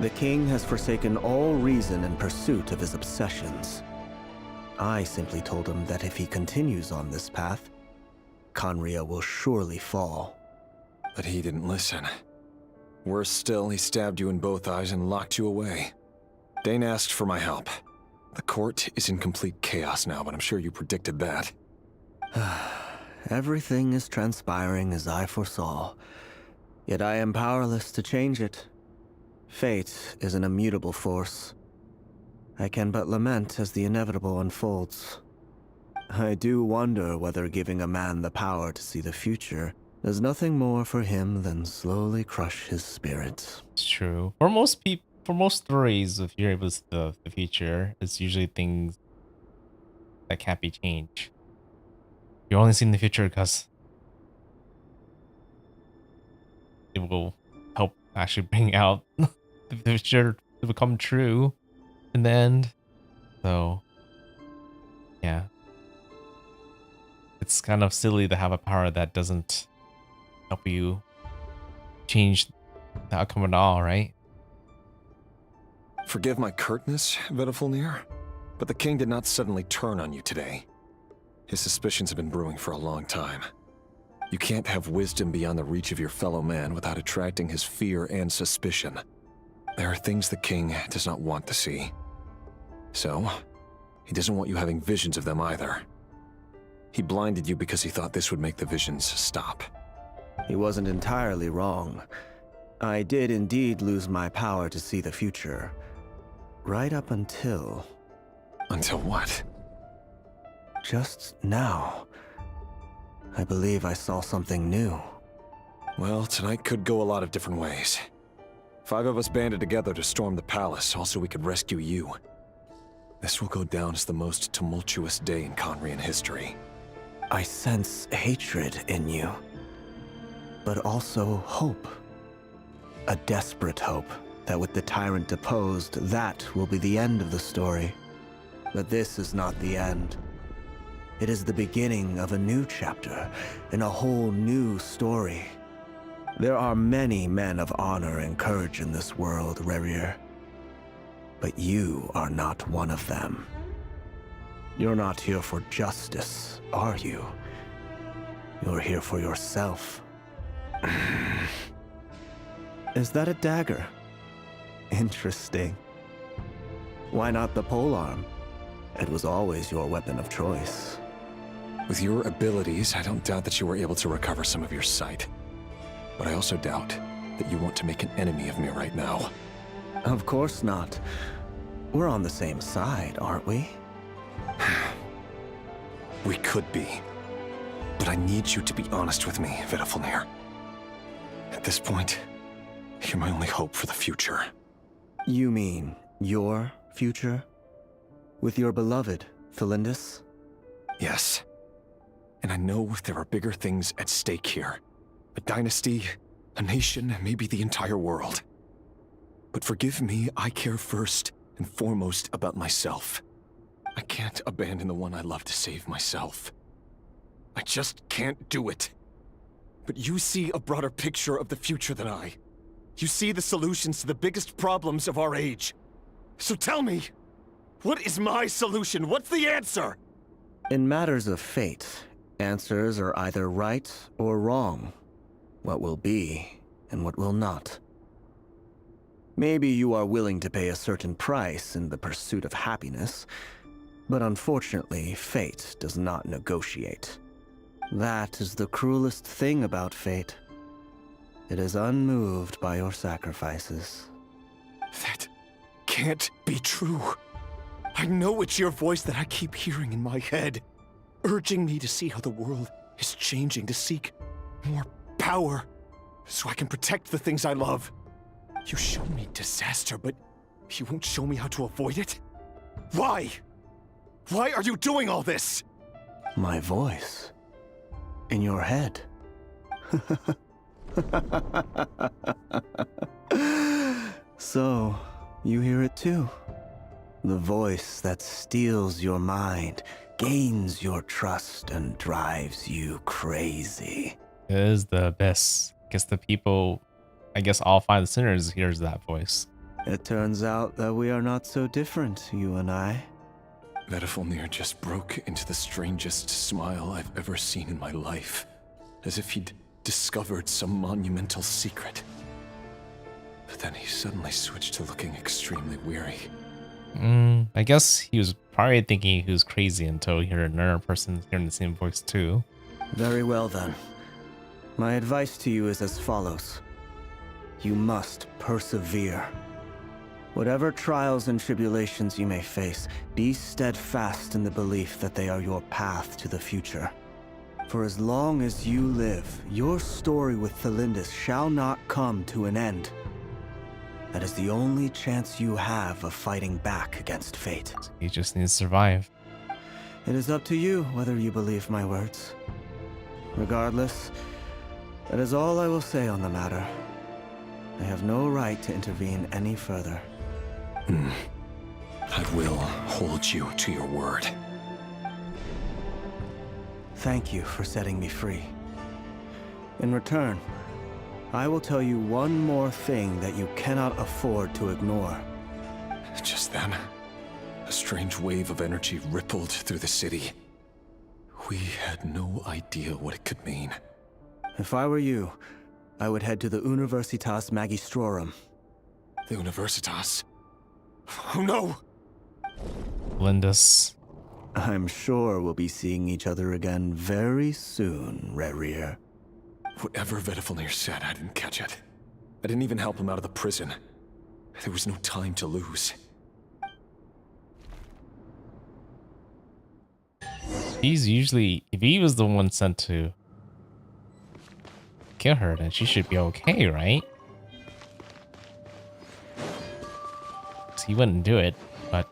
The king has forsaken all reason in pursuit of his obsessions. I simply told him that if he continues on this path, Conria will surely fall. But he didn't listen. Worse still, he stabbed you in both eyes and locked you away. Dane asked for my help. The court is in complete chaos now, but I'm sure you predicted that. Everything is transpiring as I foresaw, yet I am powerless to change it. Fate is an immutable force. I can but lament as the inevitable unfolds. I do wonder whether giving a man the power to see the future does nothing more for him than slowly crush his spirit. It's true. For most people, for most stories, if you're able to see the future, it's usually things that can't be changed. You're only seeing the future because it will help actually bring out the future to become true in the end. So, yeah. It's kind of silly to have a power that doesn't help you change the outcome at all, right? Forgive my curtness, Vedifalnir, but the king did not suddenly turn on you today. His suspicions have been brewing for a long time. You can't have wisdom beyond the reach of your fellow man without attracting his fear and suspicion. There are things the king does not want to see. So, he doesn't want you having visions of them either. He blinded you because he thought this would make the visions stop. He wasn't entirely wrong. I did indeed lose my power to see the future. Right up until... Until what? Just now. I believe I saw something new. Well, tonight could go a lot of different ways. 5 of us banded together to storm the palace, all so we could rescue you. This will go down as the most tumultuous day in Conrian history. I sense hatred in you, but also hope. A desperate hope that with the tyrant deposed, that will be the end of the story. But this is not the end. It is the beginning of a new chapter, in a whole new story. There are many men of honor and courage in this world, Rerir. But you are not one of them. You're not here for justice, are you? You're here for yourself. Is that a dagger? Interesting. Why not the polearm? It was always your weapon of choice. With your abilities, I don't doubt that you were able to recover some of your sight. But I also doubt that you want to make an enemy of me right now. Of course not. We're on the same side, aren't we? We could be. But I need you to be honest with me, Vtuber. At this point, you're my only hope for the future. You mean your future? With your beloved, Thalindis? Yes. And I know there are bigger things at stake here. A dynasty, a nation, maybe the entire world. But forgive me, I care first and foremost about myself. I can't abandon the one I love to save myself. I just can't do it. But you see a broader picture of the future than I. You see the solutions to the biggest problems of our age. So tell me, what is my solution? What's the answer? In matters of fate, answers are either right or wrong. What will be, and what will not. Maybe you are willing to pay a certain price in the pursuit of happiness, but unfortunately, fate does not negotiate. That is the cruelest thing about fate. It is unmoved by your sacrifices. That can't be true. I know it's your voice that I keep hearing in my head, urging me to see how the world is changing, to seek more power, so I can protect the things I love. You show me disaster, but you won't show me how to avoid it? Why? Why are you doing all this? My voice. In your head. So, you hear it too? The voice that steals your mind, gains your trust, and drives you crazy. It is the best. I guess all 5 sinners hears that voice. It turns out that we are not so different, you and I. Vtuber just broke into the strangest smile I've ever seen in my life, as if he'd discovered some monumental secret. But then he suddenly switched to looking extremely weary. I guess he was probably thinking he was crazy until he heard another person hearing the same voice too. Very well then. My advice to you is as follows. You must persevere. Whatever trials and tribulations you may face, be steadfast in the belief that they are your path to the future. For as long as you live, your story with Thalindis shall not come to an end. That is the only chance you have of fighting back against fate. He just needs to survive. It is up to you whether you believe my words. Regardless, that is all I will say on the matter. I have no right to intervene any further. I will hold you to your word. Thank you for setting me free. In return, I will tell you one more thing that you cannot afford to ignore. Just then, a strange wave of energy rippled through the city. We had no idea what it could mean. If I were you, I would head to the Universitas Magistrorum. The Universitas. Oh no! Lindis. I'm sure we'll be seeing each other again very soon, Rerir. Whatever Vedifalnir said, I didn't catch it. I didn't even help him out of the prison. There was no time to lose. He's usually, if he was the one sent to kill her, then she should be okay, right? 'Cause he wouldn't do it, but...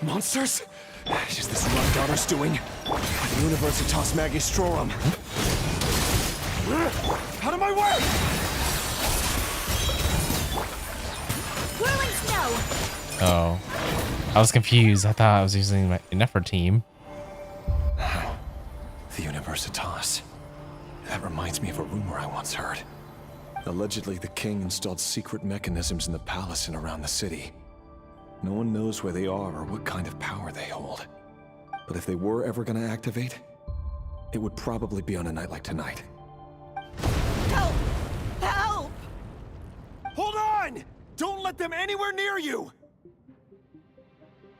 Monsters? Is this my daughter's doing? The Universitas Magistrorum. Out of my way! Whirling snow! Oh. I was confused. I thought I was using my Nefer team. The Universitas. That reminds me of a rumor I once heard. Allegedly, the king installed secret mechanisms in the palace and around the city. No one knows where they are or what kind of power they hold. But if they were ever going to activate, it would probably be on a night like tonight. Help! Help! Hold on! Don't let them anywhere near you!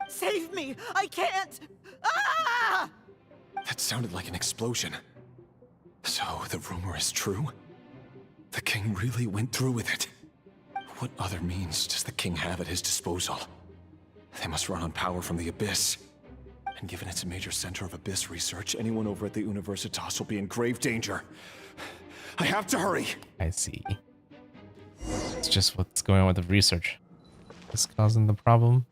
Save me! I can't! Ah! That sounded like an explosion. So, the rumor is true? The king really went through with it? What other means does the king have at his disposal? They must run on power from the Abyss. And given it's a major center of Abyss research, anyone over at the Universitas will be in grave danger. I have to hurry! I see. It's just what's going on with the research. What's causing the problem?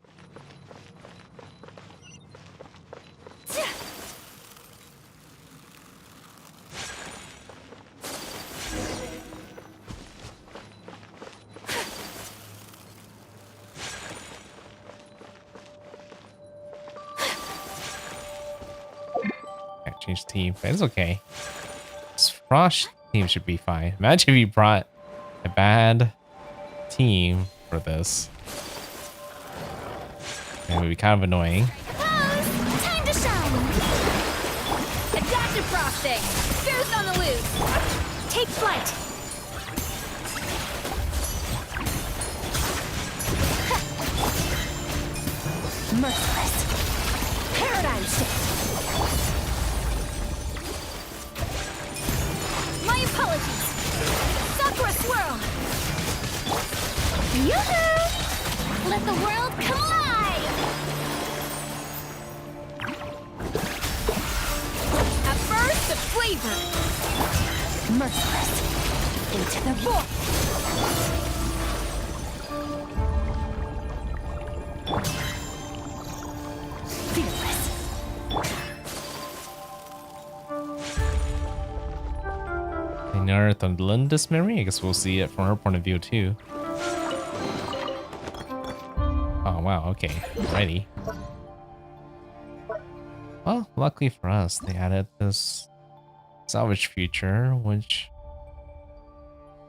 Change team, but it's okay. This Frost team should be fine. Imagine if you brought a bad team for this. It would be kind of annoying. Time to shine! Adaptive frosting! Goose on the loose! Take flight! Merciless! Paradigm shift! My apologies! Sakura swirl! Yoo-hoo! Let the world come alive! A burst of flavor! Merciless! Into the void! Fearless! In Earth on Lindis Mary, I guess we'll see it from her point of view too. Oh wow, okay, ready. Well, luckily for us, they added this salvage feature, which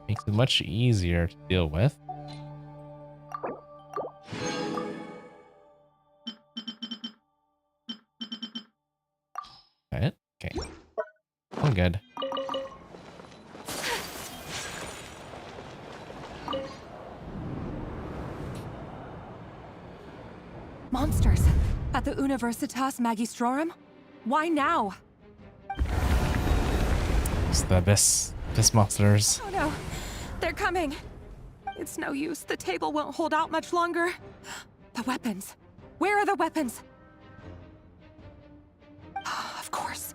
makes it much easier to deal with. Got it? Okay. I'm good. Monsters at the Universitas Magistrorum? Why now? It's the Abyss monsters. Oh no, they're coming. It's no use. The table won't hold out much longer. The weapons. Where are the weapons? Of course.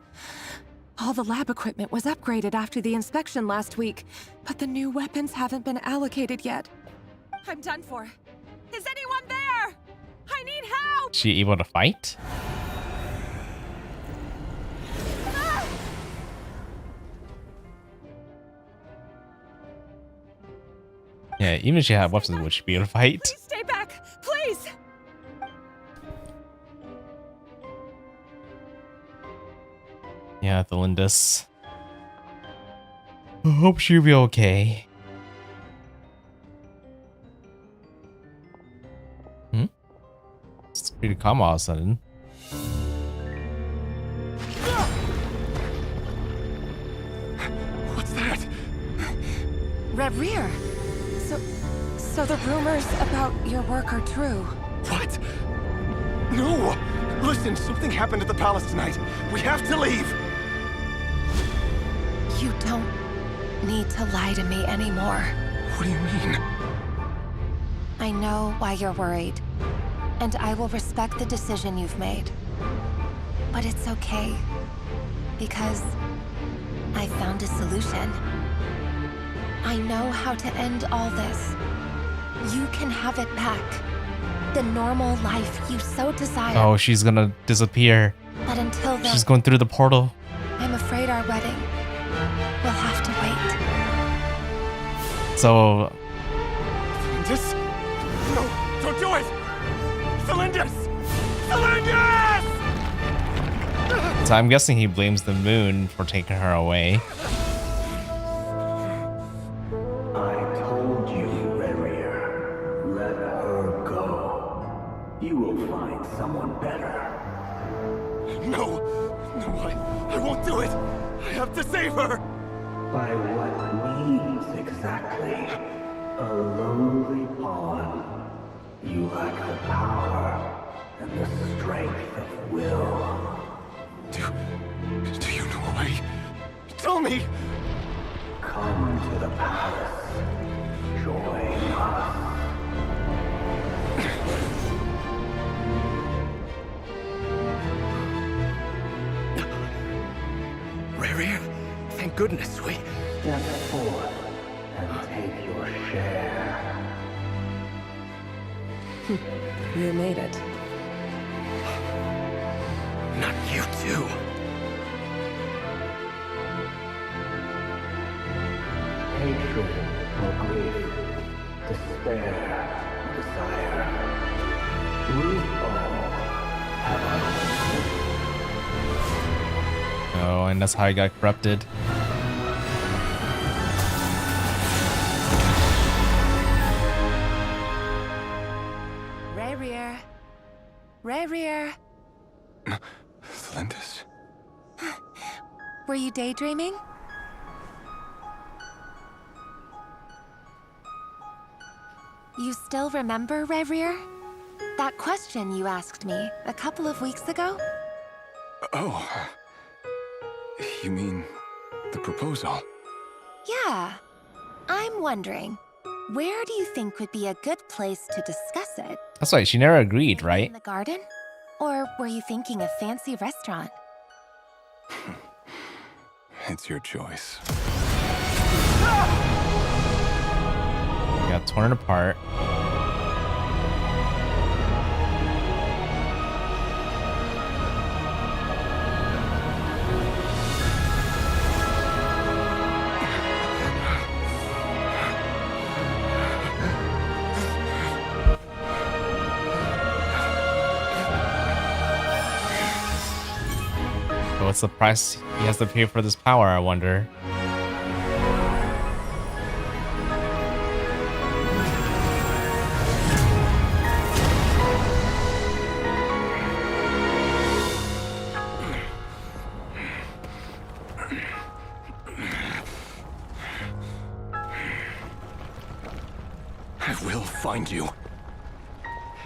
All the lab equipment was upgraded after the inspection last week, but the new weapons haven't been allocated yet. I'm done for. Is anyone there? I need help! She able to fight? Yeah, even if she had weapons, would she be able to fight? Please stay back, please! Yeah, the Lindis. I hope she'll be okay. It's pretty calm all of a sudden. What's that? Reverie! So the rumors about your work are true. What? No! Listen, something happened at the palace tonight. We have to leave! You don't need to lie to me anymore. What do you mean? I know why you're worried, and I will respect the decision you've made. But it's okay, because I found a solution. I know how to end all this. You can have it back. The normal life you so desire. Oh, she's gonna disappear. But until then, She's going through the portal. I'm afraid our wedding will have to wait. So... Celindus? No, don't do it! Celindus! Celindus! So I'm guessing he blames the moon for taking her away. I told you, Reverie. Let her go. You will find someone better. No! No, I won't do it! I have to save her! By what means exactly? A lowly pawn. You lack the power and the strength of will. Do you know why? Tell me! Come to the palace. Join us. Reverie, thank goodness we... Step forth and take your share. You made it. Not you too. Hatred or grief, despair or desire. We all have our Oh, and that's how he got corrupted. Reverie. Reverie. Celindus? Were you daydreaming? You still remember, Reverie? That question you asked me a couple of weeks ago? Oh. You mean the proposal? Yeah. I'm wondering, where do you think would be a good place to discuss it? That's right, she never agreed, right? In the garden? Or were you thinking a fancy restaurant? It's your choice. We got torn apart. So what's the price he has to pay for this power, I wonder? I will find you.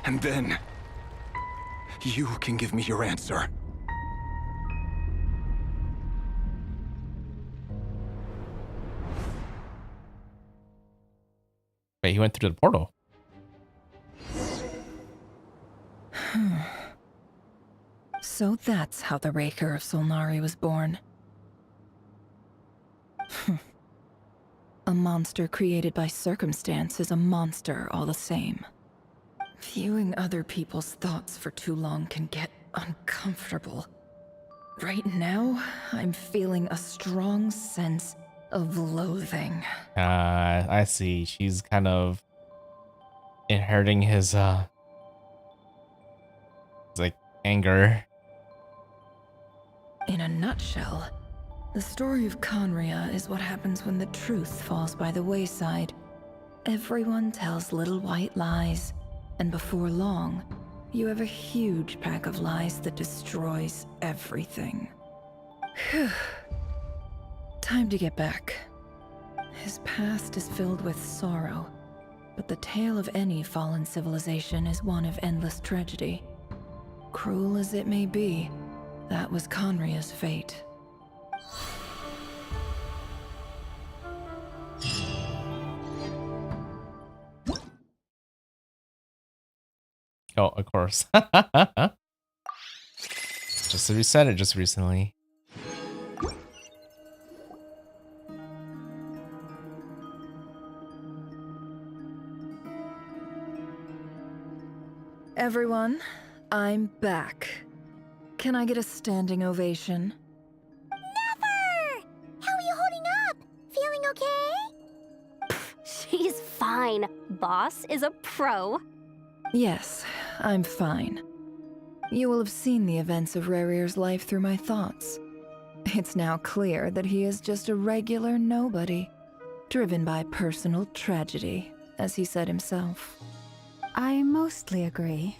And then... you can give me your answer. Wait, he went through the portal. So that's how the Raker of Solnari was born. A monster created by circumstance is a monster all the same. Viewing other people's thoughts for too long can get uncomfortable. Right now, I'm feeling a strong sense of loathing. I see. She's kind of inheriting his like anger. In a nutshell, the story of Conria is what happens when the truth falls by the wayside. Everyone tells little white lies, and before long, you have a huge pack of lies that destroys everything. Time to get back. His past is filled with sorrow, but the tale of any fallen civilization is one of endless tragedy. Cruel as it may be, that was Conria's fate. Oh, of course. Just reset it just recently. Everyone, I'm back. Can I get a standing ovation? Never! How are you holding up? Feeling okay? She's fine. Boss is a pro. Yes, I'm fine. You will have seen the events of Rarir's life through my thoughts. It's now clear that he is just a regular nobody, driven by personal tragedy, as he said himself. I mostly agree.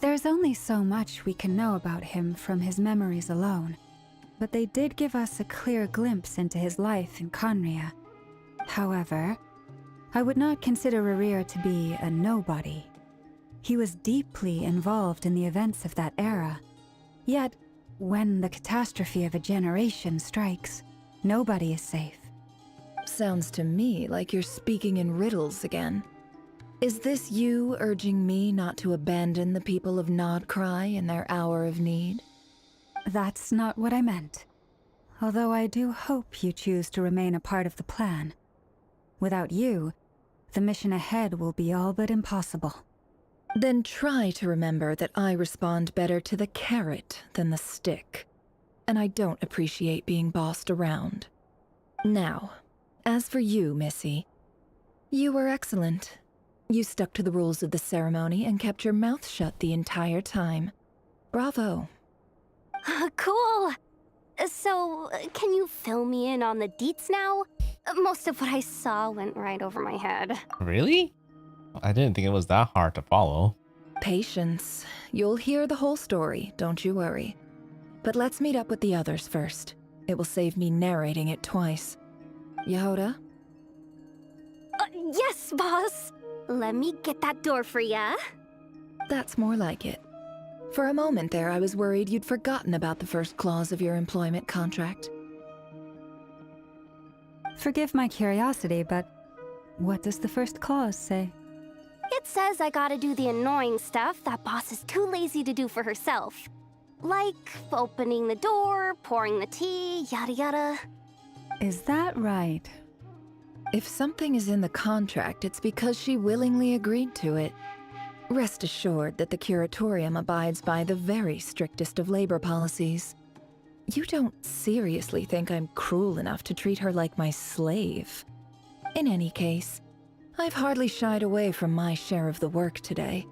There's only so much we can know about him from his memories alone, but they did give us a clear glimpse into his life in Conria. However, I would not consider Rarir to be a nobody. He was deeply involved in the events of that era. Yet, when the catastrophe of a generation strikes, nobody is safe. Sounds to me like you're speaking in riddles again. Is this you urging me not to abandon the people of Nodcry in their hour of need? That's not what I meant. Although I do hope you choose to remain a part of the plan. Without you, the mission ahead will be all but impossible. Then try to remember that I respond better to the carrot than the stick. And I don't appreciate being bossed around. Now, as for you, Missy, you were excellent. You stuck to the rules of the ceremony and kept your mouth shut the entire time. Bravo. Cool. So, can you fill me in on the deets now? Most of what I saw went right over my head. Really? I didn't think it was that hard to follow. Patience. You'll hear the whole story, don't you worry. But let's meet up with the others first. It will save me narrating it twice. Yehoda? Yes, boss. Let me get that door for ya. That's more like it. For a moment there, I was worried you'd forgotten about the first clause of your employment contract. Forgive my curiosity, but what does the first clause say? It says I gotta do the annoying stuff that boss is too lazy to do for herself. Like opening the door, pouring the tea, yada yada. Is that right? If something is in the contract, it's because she willingly agreed to it. Rest assured that the Curatorium abides by the very strictest of labor policies. You don't seriously think I'm cruel enough to treat her like my slave? In any case, I've hardly shied away from my share of the work today.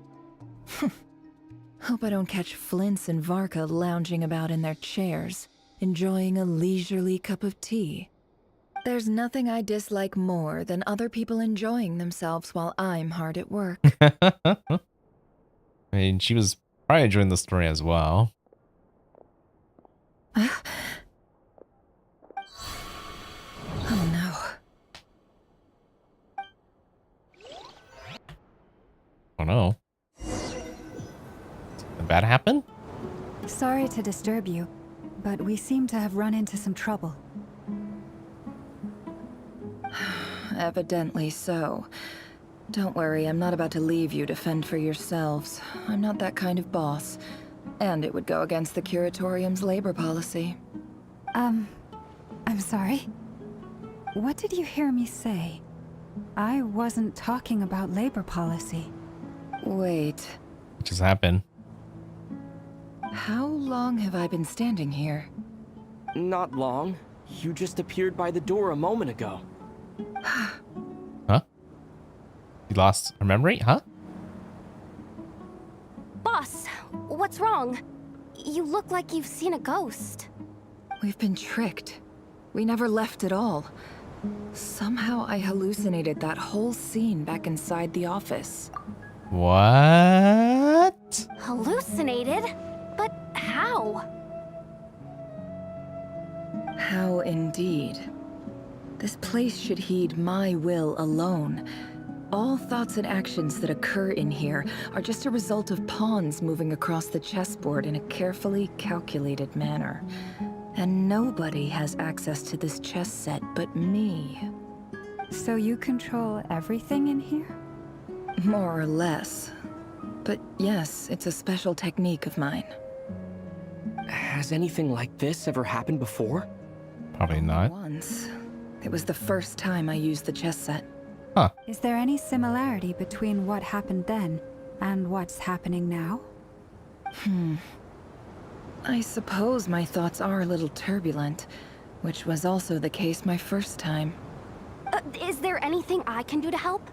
Hope I don't catch Flintz and Varka lounging about in their chairs, enjoying a leisurely cup of tea. There's nothing I dislike more than other people enjoying themselves while I'm hard at work. I mean, she was probably enjoying the story as well. Oh no. Oh no. Something bad happened? Sorry to disturb you, but we seem to have run into some trouble. Evidently so. Don't worry, I'm not about to leave you to fend for yourselves. I'm not that kind of boss. And it would go against the Curatorium's labor policy. I'm sorry? What did you hear me say? I wasn't talking about labor policy. Wait. What just happened? How long have I been standing here? Not long. You just appeared by the door a moment ago. Huh? You lost her memory? Huh? Boss, what's wrong? You look like you've seen a ghost. We've been tricked. We never left at all. Somehow I hallucinated that whole scene back inside the office. What? Hallucinated? But how? How indeed. This place should heed my will alone. All thoughts and actions that occur in here are just a result of pawns moving across the chessboard in a carefully calculated manner. And nobody has access to this chess set but me. So you control everything in here? More or less. But yes, it's a special technique of mine. Has anything like this ever happened before? Probably not. Once. It was the first time I used the chess set. Huh. Is there any similarity between what happened then and what's happening now? I suppose my thoughts are a little turbulent, which was also the case my first time. Is there anything I can do to help?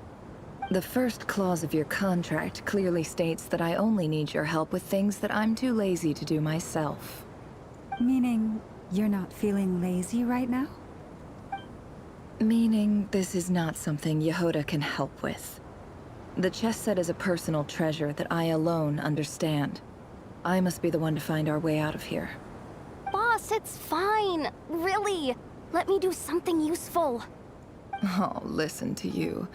The first clause of your contract clearly states that I only need your help with things that I'm too lazy to do myself. Meaning, you're not feeling lazy right now? Meaning, this is not something Yehoda can help with. The chess set is a personal treasure that I alone understand. I must be the one to find our way out of here. Boss, it's fine. Really. Let me do something useful. Oh, listen to you.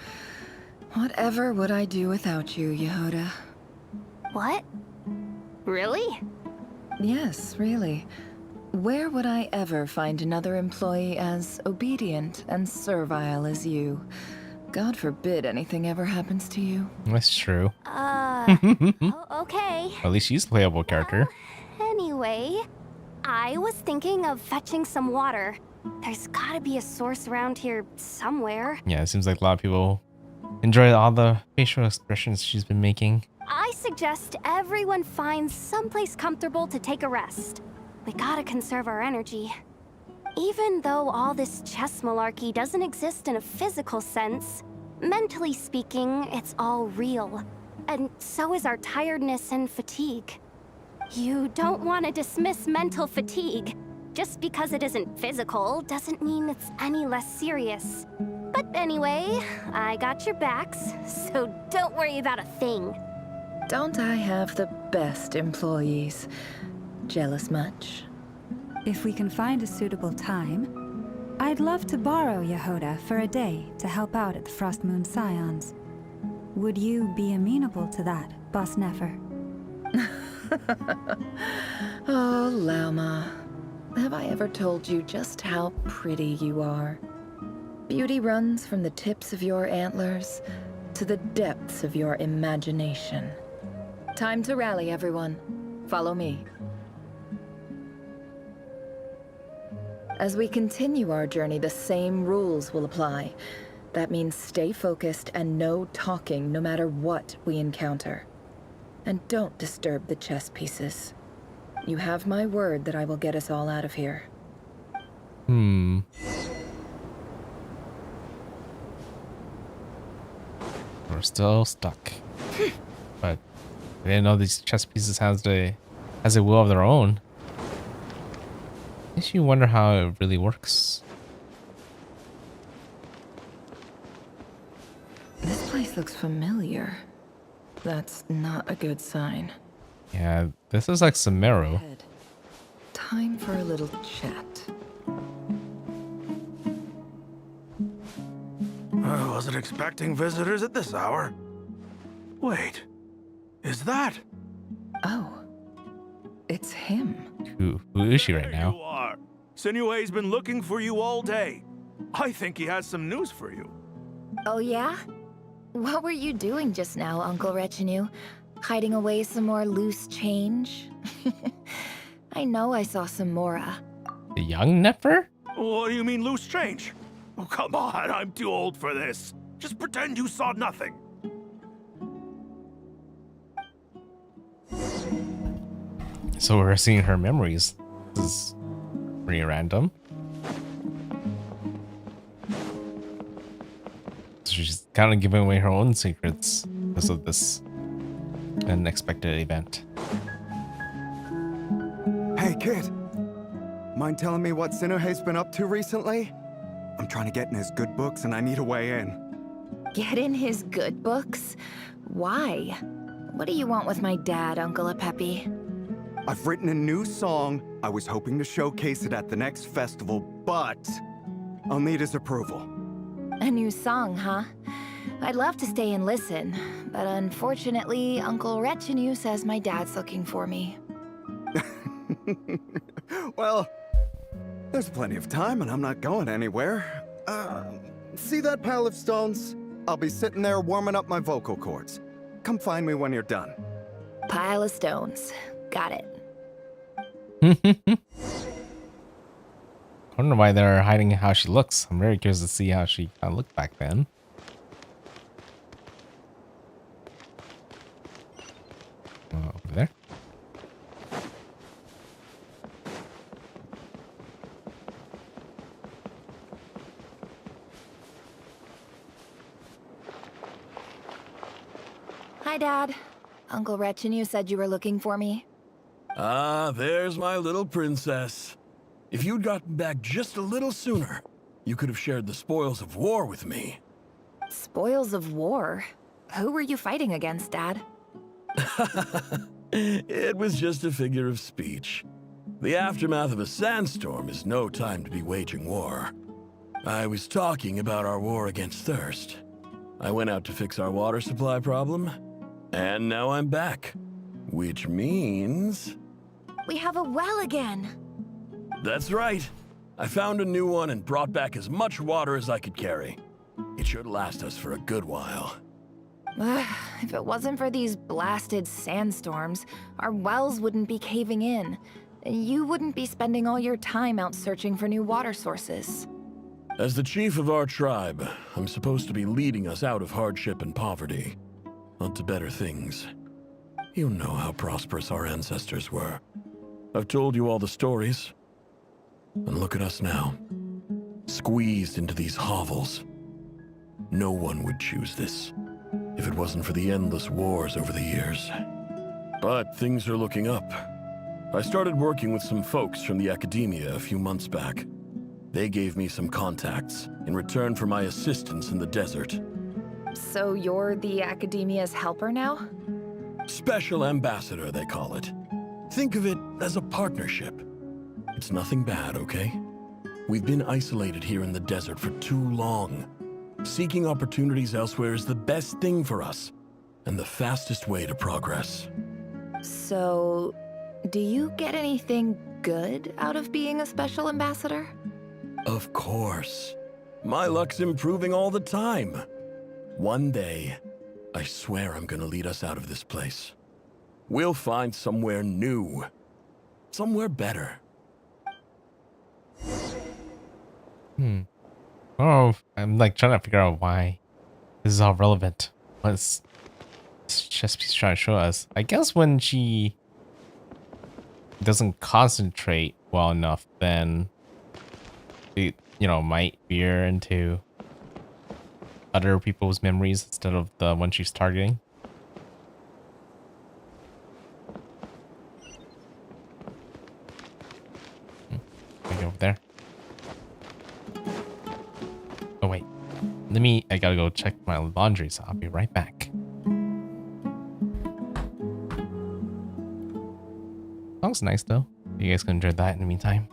Whatever would I do without you, Yehoda? What? Really? Yes, really. Where would I ever find another employee as obedient and servile as you? God forbid anything ever happens to you. That's true. Okay. At least she's a playable character. Anyway, I was thinking of fetching some water. There's gotta be a source around here somewhere. Yeah, it seems like a lot of people enjoy all the facial expressions she's been making. I suggest everyone finds someplace comfortable to take a rest. We gotta conserve our energy. Even though all this chess malarkey doesn't exist in a physical sense, mentally speaking, it's all real. And so is our tiredness and fatigue. You don't want to dismiss mental fatigue. Just because it isn't physical doesn't mean it's any less serious. But anyway, I got your backs, so don't worry about a thing. Don't I have the best employees? Jealous much? If we can find a suitable time, I'd love to borrow Yehoda for a day to help out at the Frost Moon Scions. Would you be amenable to that, Boss Nefer? Oh, Lauma. Have I ever told you just how pretty you are? Beauty runs from the tips of your antlers to the depths of your imagination. Time to rally, everyone. Follow me. As we continue our journey, the same rules will apply. That means stay focused and no talking no matter what we encounter. And don't disturb the chess pieces. You have my word that I will get us all out of here. We're still stuck. But I didn't know these chess pieces has a will of their own. Makes you wonder how it really works. This place looks familiar. That's not a good sign. Yeah, this is like Sumeru. Time for a little chat. I wasn't expecting visitors at this hour. Wait, is that? Oh, it's him. Who is she right now? You are. Sinue's been looking for you all day. I think he has some news for you. Oh yeah? What were you doing just now, Uncle Retinue? Hiding away some more loose change? I know I saw some Mora. The young Nefer? What do you mean loose change? Oh, come on, I'm too old for this. Just pretend you saw nothing. So we're seeing her memories. This is pretty random. So she's kind of giving away her own secrets because of this unexpected event. Hey, kid. Mind telling me what Sinuhe's been up to recently? I'm trying to get in his good books and I need a way in. Get in his good books? Why? What do you want with my dad, Uncle Apepi? I've written a new song. I was hoping to showcase it at the next festival, but I'll need his approval. A new song, huh? I'd love to stay and listen, but unfortunately, Uncle Retinue says my dad's looking for me. Well, there's plenty of time and I'm not going anywhere. See that pile of stones? I'll be sitting there warming up my vocal cords. Come find me when you're done. Pile of stones. Got it. I don't know why they're hiding how she looks. I'm very curious to see how she kind of looked back then. Over there. Hi, Dad. Uncle Retinue said you were looking for me. Ah, there's my little princess. If you'd gotten back just a little sooner, you could have shared the spoils of war with me. Spoils of war? Who were you fighting against, Dad? It was just a figure of speech. The aftermath of a sandstorm is no time to be waging war. I was talking about our war against thirst. I went out to fix our water supply problem, and now I'm back. Which means... We have a well again. That's right. I found a new one and brought back as much water as I could carry. It should last us for a good while. If it wasn't for these blasted sandstorms, our wells wouldn't be caving in. You wouldn't be spending all your time out searching for new water sources. As the chief of our tribe, I'm supposed to be leading us out of hardship and poverty, onto better things. You know how prosperous our ancestors were. I've told you all the stories. And look at us now, squeezed into these hovels. No one would choose this, if it wasn't for the endless wars over the years. But things are looking up. I started working with some folks from the academia a few months back. They gave me some contacts in return for my assistance in the desert. So you're the academia's helper now? Special ambassador, they call it. Think of it as a partnership. It's nothing bad, okay? We've been isolated here in the desert for too long. Seeking opportunities elsewhere is the best thing for us, and the fastest way to progress. So, do you get anything good out of being a special ambassador? Of course. My luck's improving all the time. One day, I swear I'm gonna lead us out of this place. We'll find somewhere new. Somewhere better. Oh, I'm like trying to figure out why this is all relevant. What's just trying to show us? I guess when she doesn't concentrate well enough, then it, might veer into other people's memories instead of the one she's targeting. Maybe over there. Oh wait, I gotta go check my laundry, so I'll be right back. Song's nice though. You guys can enjoy that in the meantime.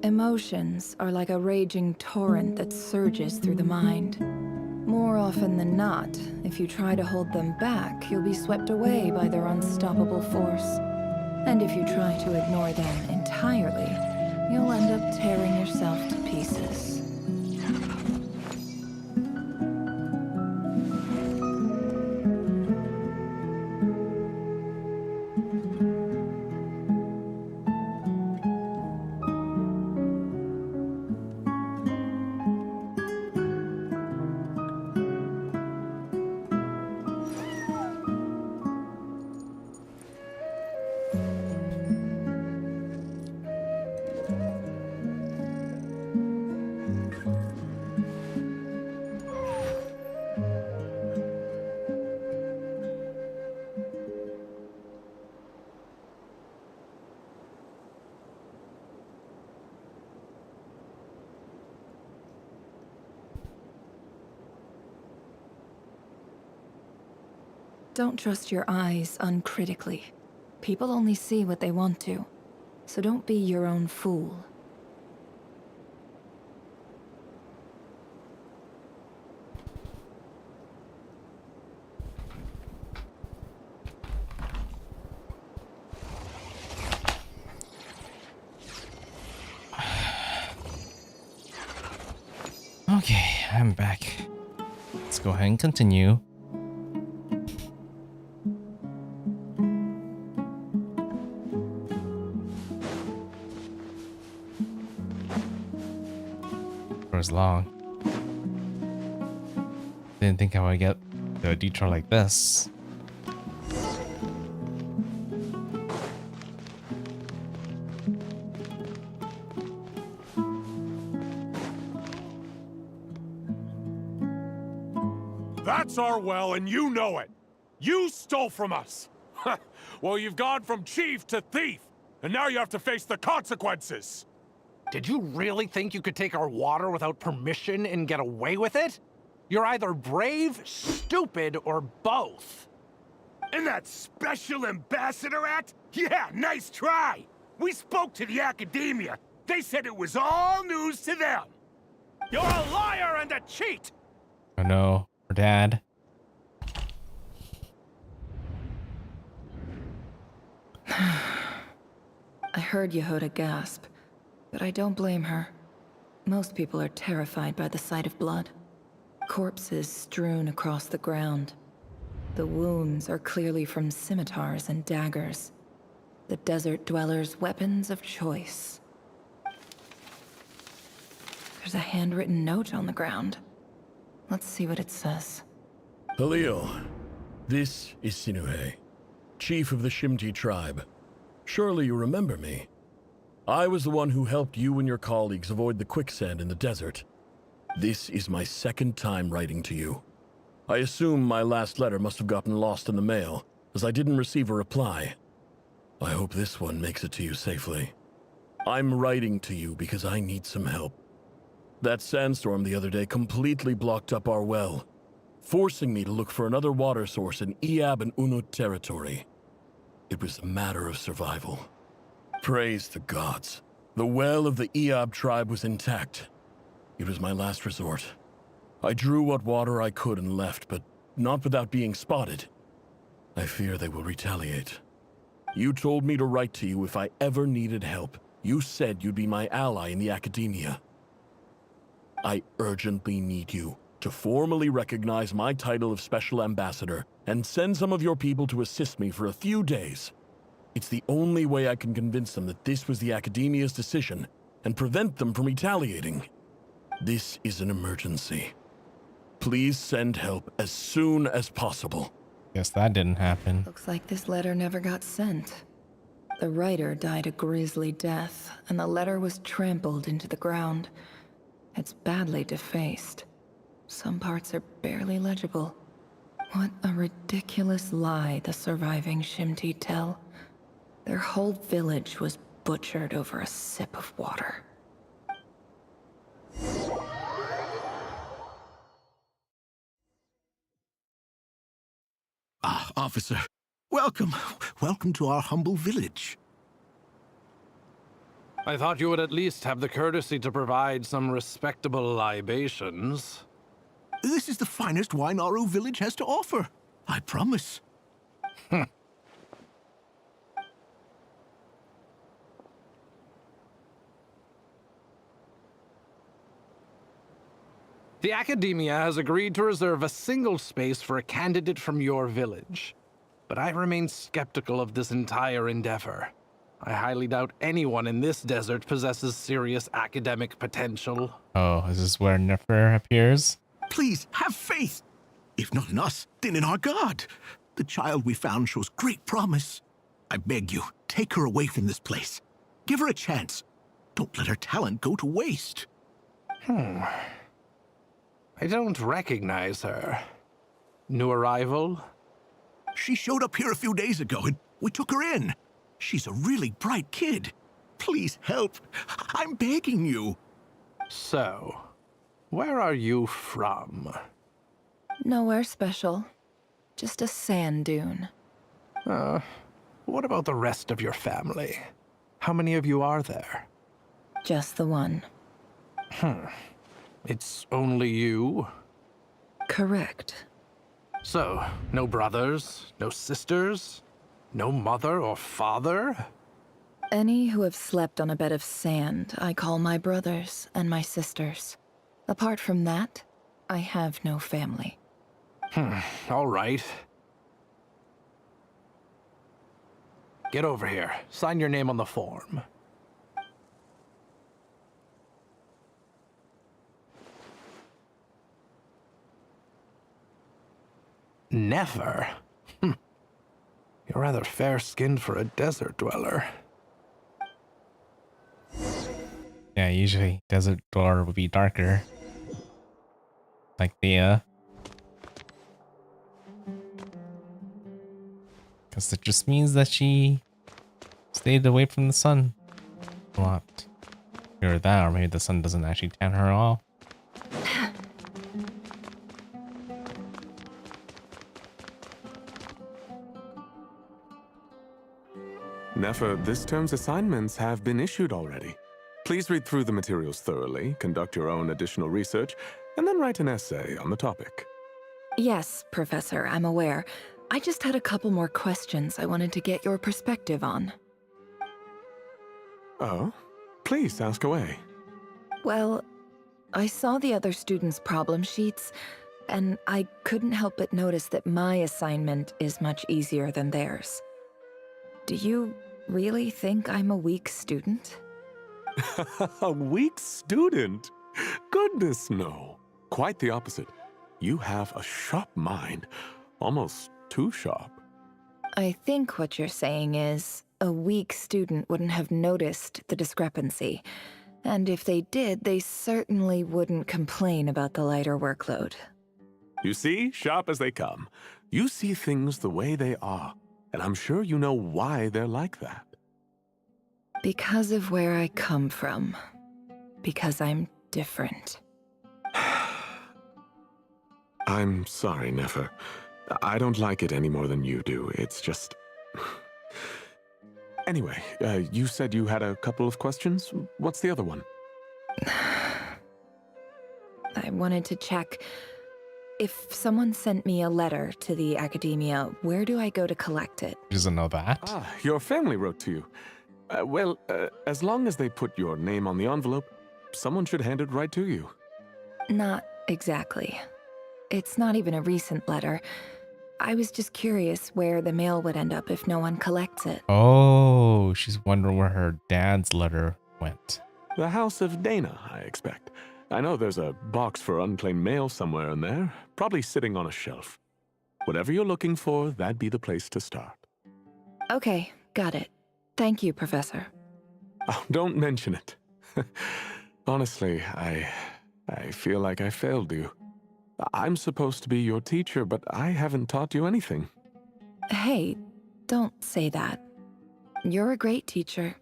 Emotions are like a raging torrent that surges through the mind. More often than not, if you try to hold them back, you'll be swept away by their unstoppable force. And if you try to ignore them entirely, you'll end up tearing yourself to pieces. Don't trust your eyes uncritically. People only see what they want to, so don't be your own fool. Okay, I'm back. Let's go ahead and continue. For as long. Didn't think I would get to a detour like this. That's our well, and you know it. You stole from us. Well, you've gone from chief to thief, and now you have to face the consequences. Did you really think you could take our water without permission and get away with it? You're either brave, stupid, or both. And that special ambassador act? Yeah, nice try. We spoke to the academia. They said it was all news to them. You're a liar and a cheat. Oh no, her dad. I heard Yehuda gasp, but I don't blame her. Most people are terrified by the sight of blood. Corpses strewn across the ground. The wounds are clearly from scimitars and daggers. The desert dwellers' weapons of choice. There's a handwritten note on the ground. Let's see what it says. Halil, this is Sinuhe, chief of the Shimti tribe. Surely you remember me. I was the one who helped you and your colleagues avoid the quicksand in the desert. This is my second time writing to you. I assume my last letter must have gotten lost in the mail, as I didn't receive a reply. I hope this one makes it to you safely. I'm writing to you because I need some help. That sandstorm the other day completely blocked up our well, forcing me to look for another water source in Iab and Unut territory. It was a matter of survival. Praise the gods. The well of the Iab tribe was intact. It was my last resort. I drew what water I could and left, but not without being spotted. I fear they will retaliate. You told me to write to you if I ever needed help. You said you'd be my ally in the academia. I urgently need you to formally recognize my title of Special Ambassador and send some of your people to assist me for a few days. It's the only way I can convince them that this was the academia's decision and prevent them from retaliating. This is an emergency. Please send help as soon as possible. Guess that didn't happen. Looks like this letter never got sent. The writer died a grisly death, and the letter was trampled into the ground. It's badly defaced. Some parts are barely legible. What a ridiculous lie the surviving Shimti tell. Their whole village was butchered over a sip of water. Ah, officer. Welcome. Welcome to our humble village. I thought you would at least have the courtesy to provide some respectable libations. This is the finest wine Aru village has to offer. I promise. The Academia has agreed to reserve a single space for a candidate from your village. But I remain skeptical of this entire endeavor. I highly doubt anyone in this desert possesses serious academic potential. Oh, is this where Nefer appears? Please, have faith. If not in us, then in our god. The child we found shows great promise. I beg you, take her away from this place. Give her a chance. Don't let her talent go to waste. I don't recognize her. New arrival? She showed up here a few days ago and we took her in. She's a really bright kid. Please help. I'm begging you. So, where are you from? Nowhere special. Just a sand dune. What about the rest of your family? How many of you are there? Just the one. It's only you? Correct. So, no brothers, no sisters, no mother or father? Any who have slept on a bed of sand, I call my brothers and my sisters. Apart from that, I have no family. All right. Get over here. Sign your name on the form. Never? You're rather fair-skinned for a desert dweller. Yeah, usually desert dweller would be darker. Like Thea. Because it just means that she stayed away from the sun a lot. Either that, or maybe the sun doesn't actually tan her off. Nefer, this term's assignments have been issued already. Please read through the materials thoroughly, conduct your own additional research, and then write an essay on the topic. Yes, Professor, I'm aware. I just had a couple more questions I wanted to get your perspective on. Oh? Please ask away. Well, I saw the other students' problem sheets, and I couldn't help but notice that my assignment is much easier than theirs. Do you really think I'm a weak student? A weak student? Goodness, no. Quite the opposite. You have a sharp mind, almost too sharp. I think what you're saying is, a weak student wouldn't have noticed the discrepancy. And if they did, they certainly wouldn't complain about the lighter workload. You see, sharp as they come. You see things the way they are, and I'm sure you know why they're like that. Because of where I come from. Because I'm different. I'm sorry, Nefer. I don't like it any more than you do. It's just... Anyway, you said you had a couple of questions. What's the other one? I wanted to check. If someone sent me a letter to the academia, where do I go to collect it? She doesn't know that. Ah, your family wrote to you. Well, as long as they put your name on the envelope, someone should hand it right to you. Not exactly. It's not even a recent letter. I was just curious where the mail would end up if no one collects it. Oh, she's wondering where her dad's letter went. The House of Dana, I expect. I know there's a box for unclaimed mail somewhere in there, probably sitting on a shelf. Whatever you're looking for, that'd be the place to start. Okay, got it. Thank you, Professor. Oh, don't mention it. Honestly, I feel like I failed you. I'm supposed to be your teacher, but I haven't taught you anything. Hey, don't say that. You're a great teacher,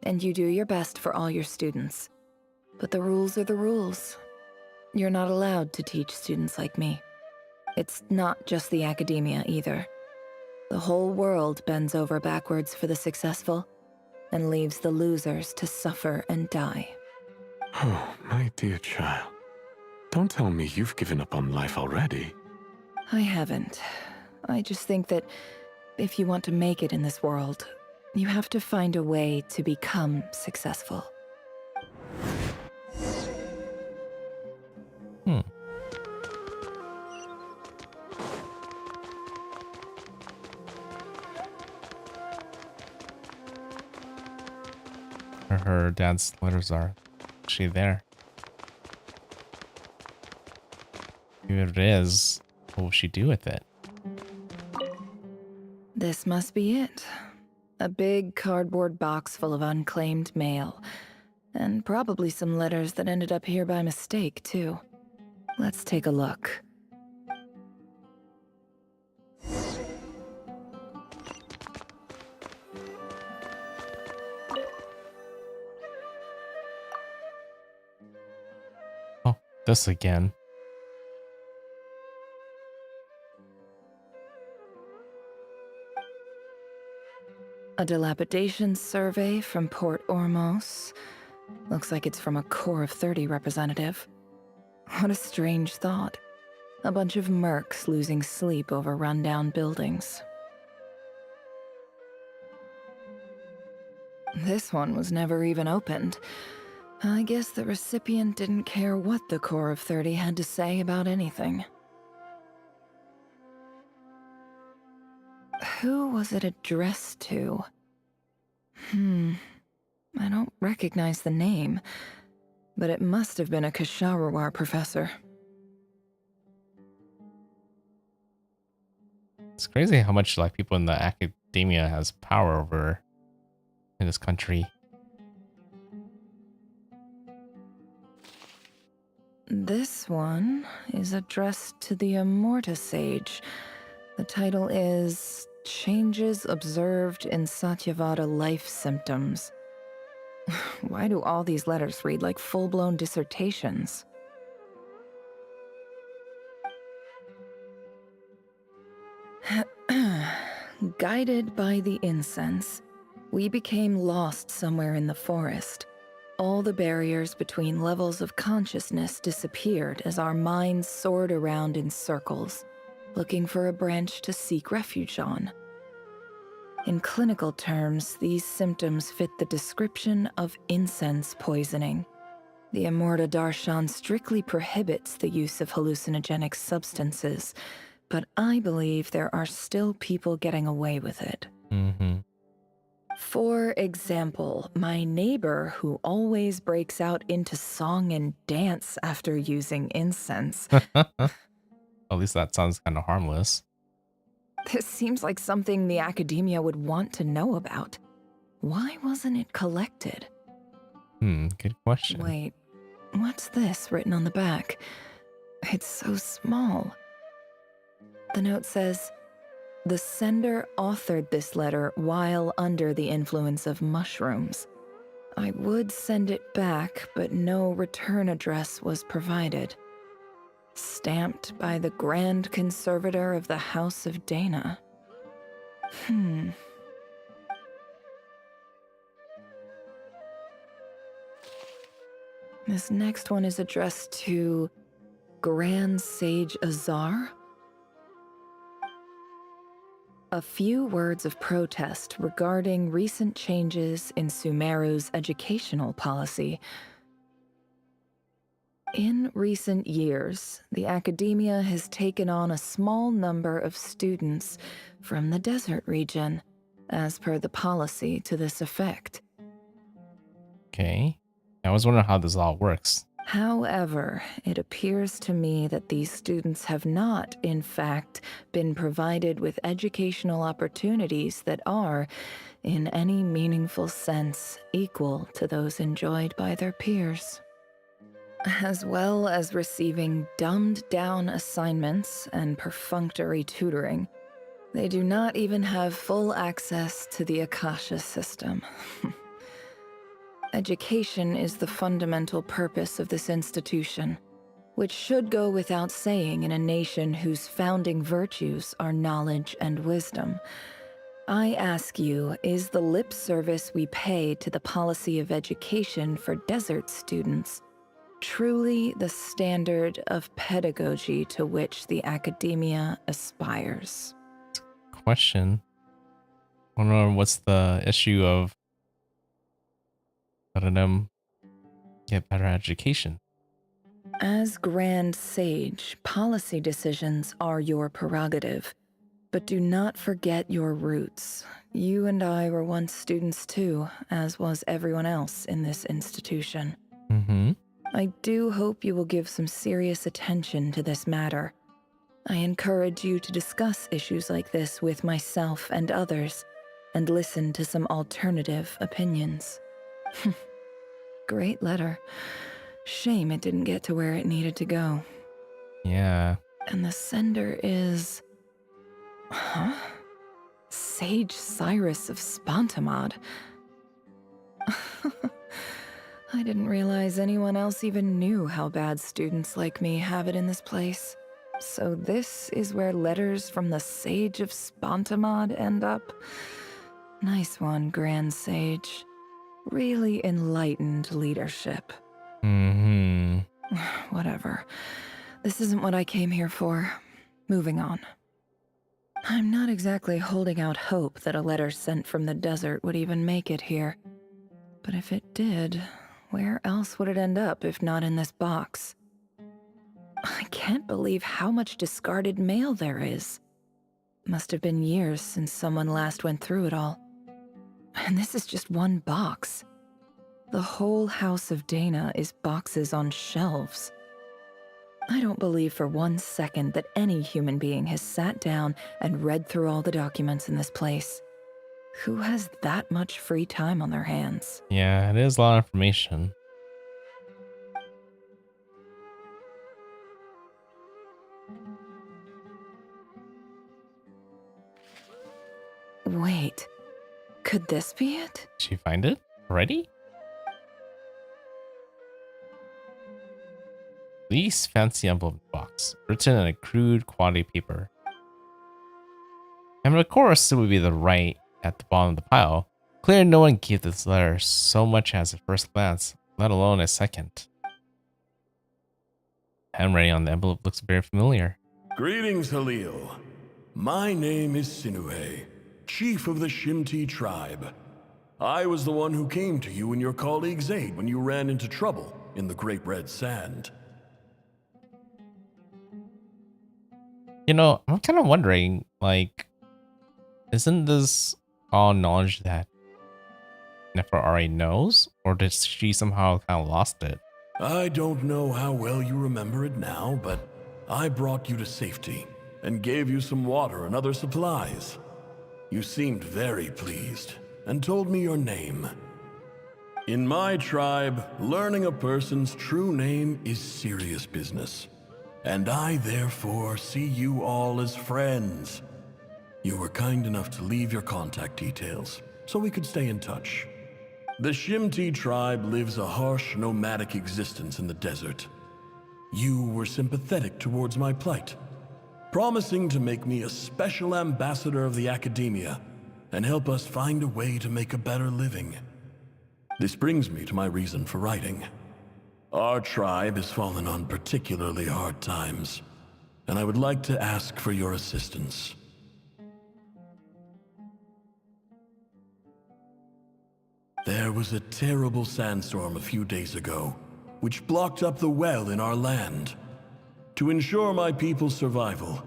and you do your best for all your students. But the rules are the rules. You're not allowed to teach students like me. It's not just the academia either. The whole world bends over backwards for the successful, and leaves the losers to suffer and die. Oh, my dear child. Don't tell me you've given up on life already. I haven't. I just think that if you want to make it in this world, you have to find a way to become successful. Where her dad's letters are. Is she there? If it is, what will she do with it? This must be it. A big cardboard box full of unclaimed mail. And probably some letters that ended up here by mistake, too. Let's take a look. Oh, this again. A dilapidation survey from Port Ormos. Looks like it's from a Core of 30 representative. What a strange thought. A bunch of mercs losing sleep over rundown buildings. This one was never even opened. I guess the recipient didn't care what the Core of 30 had to say about anything. Who was it addressed to? I don't recognize the name, but it must have been a Kasharawar professor. It's crazy how much like people in the academia has power over in this country. This one is addressed to the Immorta Sage. The title is Changes Observed in Satyavada Life Symptoms. Why do all these letters read like full-blown dissertations? Guided by the incense, we became lost somewhere in the forest. All the barriers between levels of consciousness disappeared as our minds soared around in circles, looking for a branch to seek refuge on. In clinical terms, these symptoms fit the description of incense poisoning. The Immorta Darshan strictly prohibits the use of hallucinogenic substances, but I believe there are still people getting away with it. For example, my neighbor who always breaks out into song and dance after using incense. At least that sounds kind of harmless. This seems like something the academia would want to know about. Why wasn't it collected? Good question. Wait, what's this written on the back? It's so small. The note says, the sender authored this letter while under the influence of mushrooms. I would send it back, but no return address was provided. Stamped by the Grand Conservator of the House of Dana. This next one is addressed to Grand Sage Azar. A few words of protest regarding recent changes in Sumeru's educational policy. In recent years, the academia has taken on a small number of students from the desert region, as per the policy to this effect. Okay. I was wondering how this all works. However, it appears to me that these students have not, in fact, been provided with educational opportunities that are, in any meaningful sense, equal to those enjoyed by their peers. As well as receiving dumbed-down assignments and perfunctory tutoring, they do not even have full access to the Akasha system. Education is the fundamental purpose of this institution, which should go without saying in a nation whose founding virtues are knowledge and wisdom. I ask you, is the lip service we pay to the policy of education for desert students truly the standard of pedagogy to which the academia aspires? Question. I wonder what's the issue of letting them get better education. As Grand Sage, policy decisions are your prerogative, but do not forget your roots. You and I were once students too, as was everyone else in this institution. I do hope you will give some serious attention to this matter. I encourage you to discuss issues like this with myself and others, and listen to some alternative opinions. Great letter. Shame it didn't get to where it needed to go. Yeah. And the sender is... Sage Cyrus of Spontamod. I didn't realize anyone else even knew how bad students like me have it in this place. So this is where letters from the Sage of Spontamod end up? Nice one, Grand Sage. Really enlightened leadership. Mm-hmm. Whatever. This isn't what I came here for. Moving on. I'm not exactly holding out hope that a letter sent from the desert would even make it here. But if it did, where else would it end up if not in this box? I can't believe how much discarded mail there is. Must have been years since someone last went through it all. And this is just one box. The whole house of Dana is boxes on shelves. I don't believe for 1 second that any human being has sat down and read through all the documents in this place. Who has that much free time on their hands? Yeah, it is a lot of information. Wait, could this be it? Did she find it already? Least fancy envelope box, written in a crude quality paper. And of course, it would be the right at the bottom of the pile. Clear no one gave this letter so much as a first glance, let alone a second. Handwriting on the envelope looks very familiar. Greetings, Halil. My name is Sinuhe, chief of the Shimti tribe. I was the one who came to you and your colleague's aid when you ran into trouble in the Great Red Sand. You know, I'm kind of wondering, like, isn't this all knowledge that Nefer already knows? Or did she somehow kind of lost it? I don't know how well you remember it now, but I brought you to safety and gave you some water and other supplies. You seemed very pleased and told me your name. In my tribe, learning a person's true name is serious business, and I therefore see you all as friends. You were kind enough to leave your contact details so we could stay in touch. The Shimti tribe lives a harsh, nomadic existence in the desert. You were sympathetic towards my plight, promising to make me a special ambassador of the academia and help us find a way to make a better living. This brings me to my reason for writing. Our tribe has fallen on particularly hard times, and I would like to ask for your assistance. There was a terrible sandstorm a few days ago, which blocked up the well in our land. To ensure my people's survival,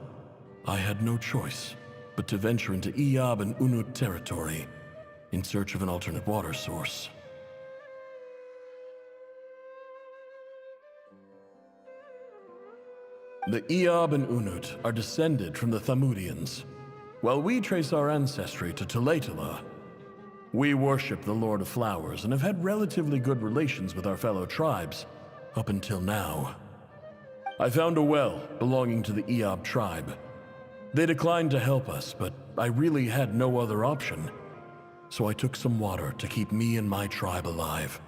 I had no choice but to venture into Iyab and Unut territory in search of an alternate water source. The Iyab and Unut are descended from the Thamudians, while we trace our ancestry to Tulatala. We worship the Lord of Flowers and have had relatively good relations with our fellow tribes up until now. I found a well belonging to the Iyab tribe. They declined to help us, but I really had no other option. So I took some water to keep me and my tribe alive.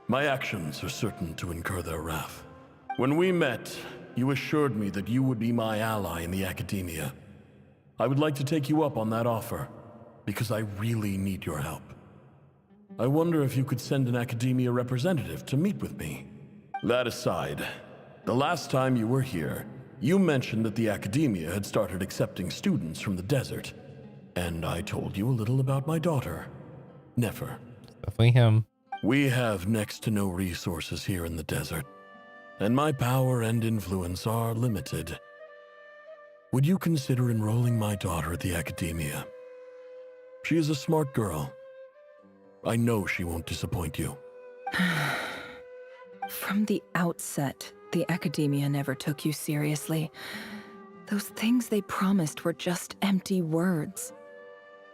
My actions are certain to incur their wrath. When we met, you assured me that you would be my ally in the academia. I would like to take you up on that offer, because I really need your help. I wonder if you could send an academia representative to meet with me. That aside, the last time you were here, you mentioned that the academia had started accepting students from the desert, and I told you a little about my daughter, Nefer. Definitely him. We have next to no resources here in the desert, and my power and influence are limited. Would you consider enrolling my daughter at the academia? She is a smart girl. I know she won't disappoint you. From the outset, the academia never took you seriously. Those things they promised were just empty words.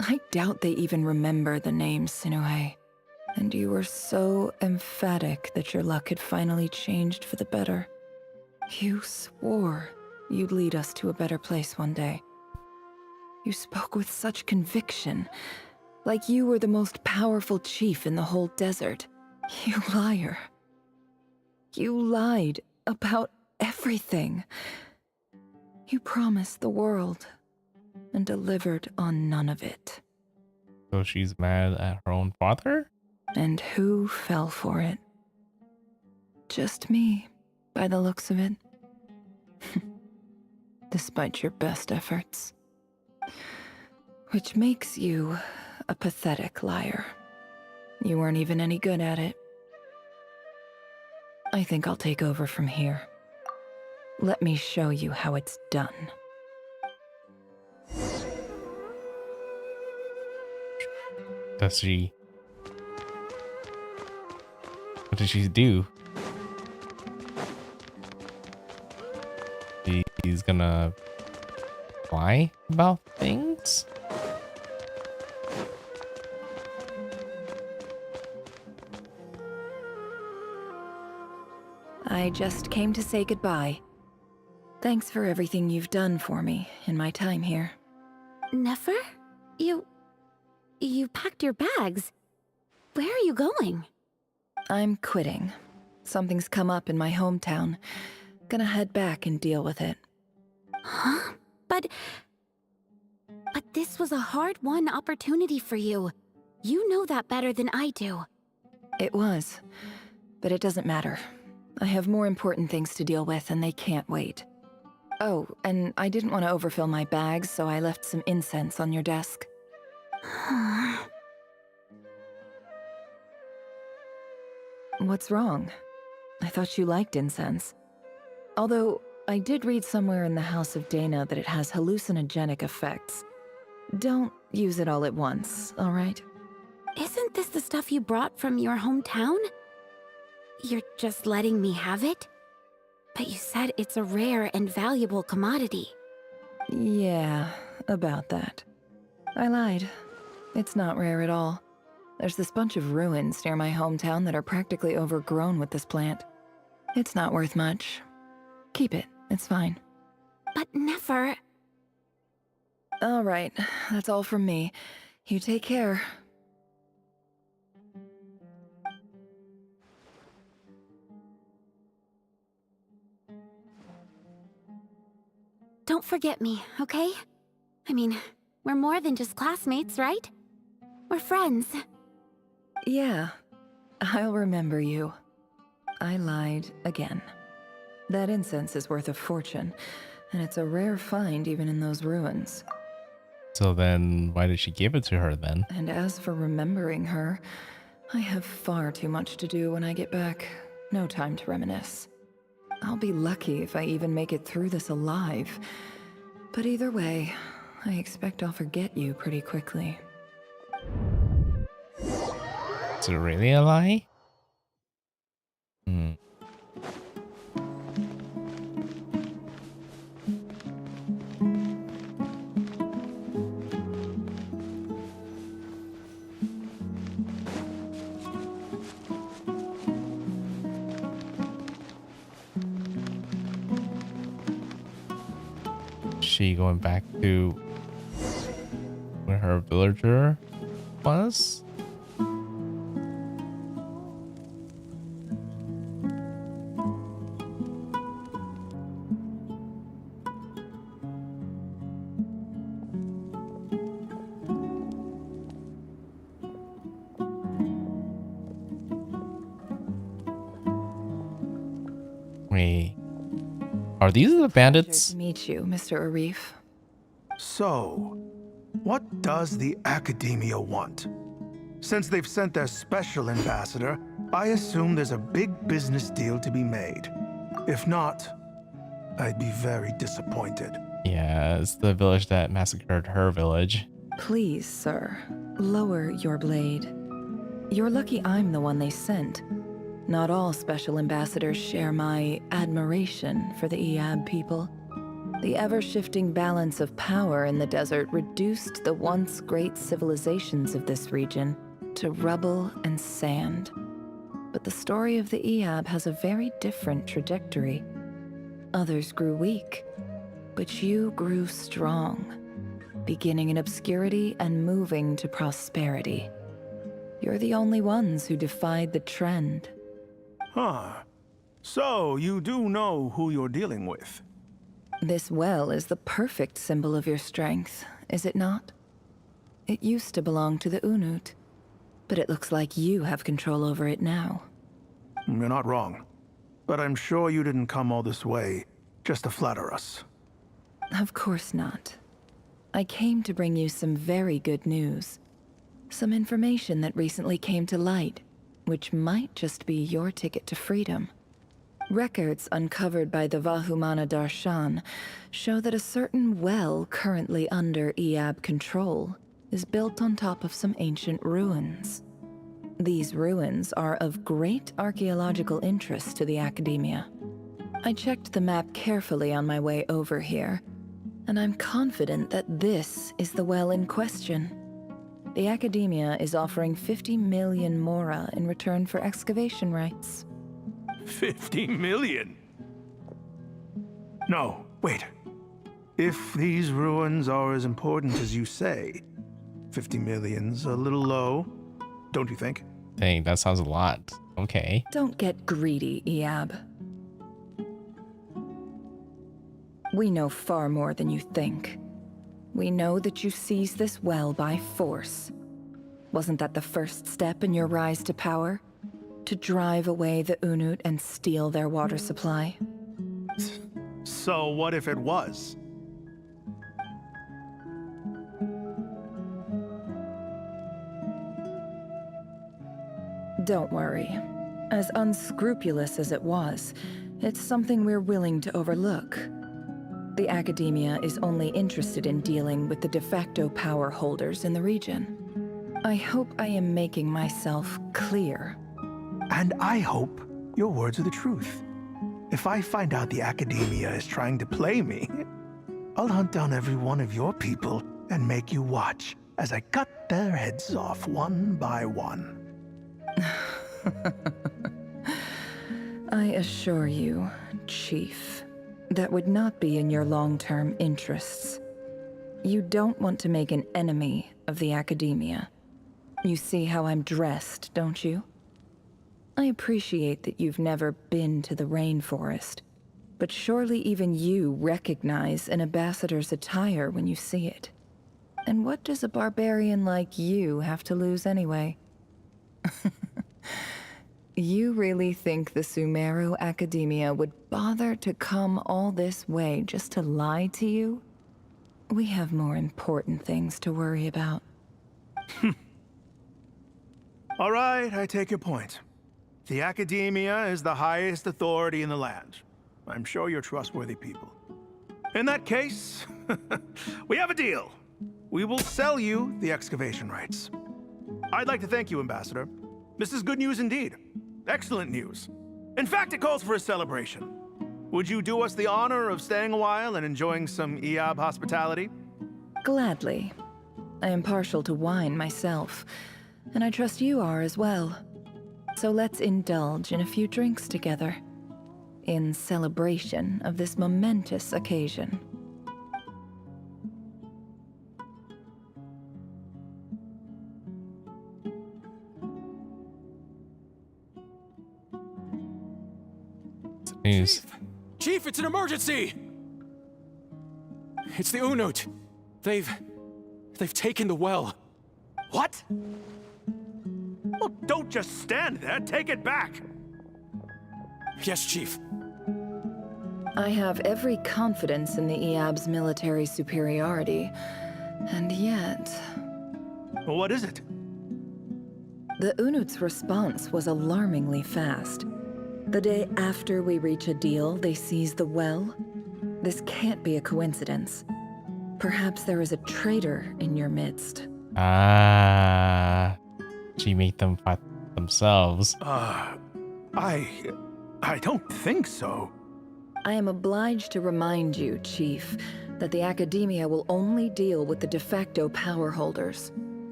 I doubt they even remember the name Sinuhe. And you were so emphatic that your luck had finally changed for the better. You swore you'd lead us to a better place one day. You spoke with such conviction, like you were the most powerful chief in the whole desert. You liar. You lied about everything. You promised the world and delivered on none of it. So she's mad at her own father? And who fell for it? Just me, by the looks of it. Despite your best efforts. Which makes you a pathetic liar. You weren't even any good at it. I think I'll take over from here. Let me show you how it's done. Does she... What did she do? He's gonna lie about things? I just came to say goodbye. Thanks for everything you've done for me in my time here. Nefer? You packed your bags. Where are you going? I'm quitting. Something's come up in my hometown. Gonna head back and deal with it. Huh? But this was a hard-won opportunity for you. You know that better than I do. It was, but it doesn't matter. I have more important things to deal with and they can't wait. Oh, and I didn't want to overfill my bags, so I left some incense on your desk. What's wrong? I thought you liked incense. Although, I did read somewhere in the House of Dana that it has hallucinogenic effects. Don't use it all at once, alright? Isn't this the stuff you brought from your hometown? You're just letting me have it? But you said it's a rare and valuable commodity. Yeah, about that. I lied. It's not rare at all. There's this bunch of ruins near my hometown that are practically overgrown with this plant. It's not worth much. Keep it, it's fine. But Nefer... All right, that's all from me. You take care. Don't forget me, okay? I mean, we're more than just classmates, right? We're friends. Yeah, I'll remember you. I lied again. That incense is worth a fortune, and it's a rare find even in those ruins. So then, why did she give it to her then? And as for remembering her, I have far too much to do when I get back. No time to reminisce. I'll be lucky if I even make it through this alive. But either way, I expect I'll forget you pretty quickly. Is it really a lie? She going back to where her villager was? Wait. Are these the bandits? Pleasure to meet you, Mr. Arif. So, what does the Academia want? Since they've sent their special ambassador, I assume there's a big business deal to be made. If not, I'd be very disappointed. Yeah, it's the village that massacred her village. Please, sir, lower your blade. You're lucky I'm the one they sent. Not all special ambassadors share my admiration for the Iab people. The ever-shifting balance of power in the desert reduced the once great civilizations of this region to rubble and sand. But the story of the Iab has a very different trajectory. Others grew weak, but you grew strong, beginning in obscurity and moving to prosperity. You're the only ones who defied the trend. Huh. So, you do know who you're dealing with? This well is the perfect symbol of your strength, is it not? It used to belong to the Unut, but it looks like you have control over it now. You're not wrong. But I'm sure you didn't come all this way just to flatter us. Of course not. I came to bring you some very good news. Some information that recently came to light, which might just be your ticket to freedom. Records uncovered by the Vahumana Darshan show that a certain well currently under Iab control is built on top of some ancient ruins. These ruins are of great archaeological interest to the Academia. I checked the map carefully on my way over here, and I'm confident that this is the well in question. The Academia is offering 50 million mora in return for excavation rights. 50 million? No, wait. If these ruins are as important as you say, 50 million's a little low, don't you think? Dang, that sounds a lot. Okay. Don't get greedy, Iab. We know far more than you think. We know that you seized this well by force. Wasn't that the first step in your rise to power? To drive away the Unut and steal their water supply? So what if it was? Don't worry. As unscrupulous as it was, it's something we're willing to overlook. The Academia is only interested in dealing with the de facto power holders in the region. I hope I am making myself clear. And I hope your words are the truth. If I find out the Academia is trying to play me, I'll hunt down every one of your people and make you watch as I cut their heads off one by one. I assure you, Chief, that would not be in your long-term interests. You don't want to make an enemy of the Academia. You see how I'm dressed, don't you? I appreciate that you've never been to the rainforest, but surely even you recognize an ambassador's attire when you see it. And what does a barbarian like you have to lose anyway? You really think the Sumeru Academia would bother to come all this way just to lie to you? We have more important things to worry about. All right, I take your point. The Academia is the highest authority in the land. I'm sure you're trustworthy people. In that case, we have a deal. We will sell you the excavation rights. I'd like to thank you, Ambassador. This is good news indeed. Excellent news. In fact, it calls for a celebration. Would you do us the honor of staying a while and enjoying some Iab hospitality? Gladly. I am partial to wine myself, and I trust you are as well. So let's indulge in a few drinks together, in celebration of this momentous occasion. News. Chief, it's an emergency! It's the Unut. They've taken the well. What? Well, don't just stand there. Take it back. Yes, Chief. I have every confidence in the Iab's military superiority, and yet... What is it? The Unut's response was alarmingly fast. The day after we reach a deal, they seize the well. This can't be a coincidence. Perhaps there is a traitor in your midst. She made them fight themselves. I don't think so. I am obliged to remind you, Chief, that the Academia will only deal with the de facto power holders.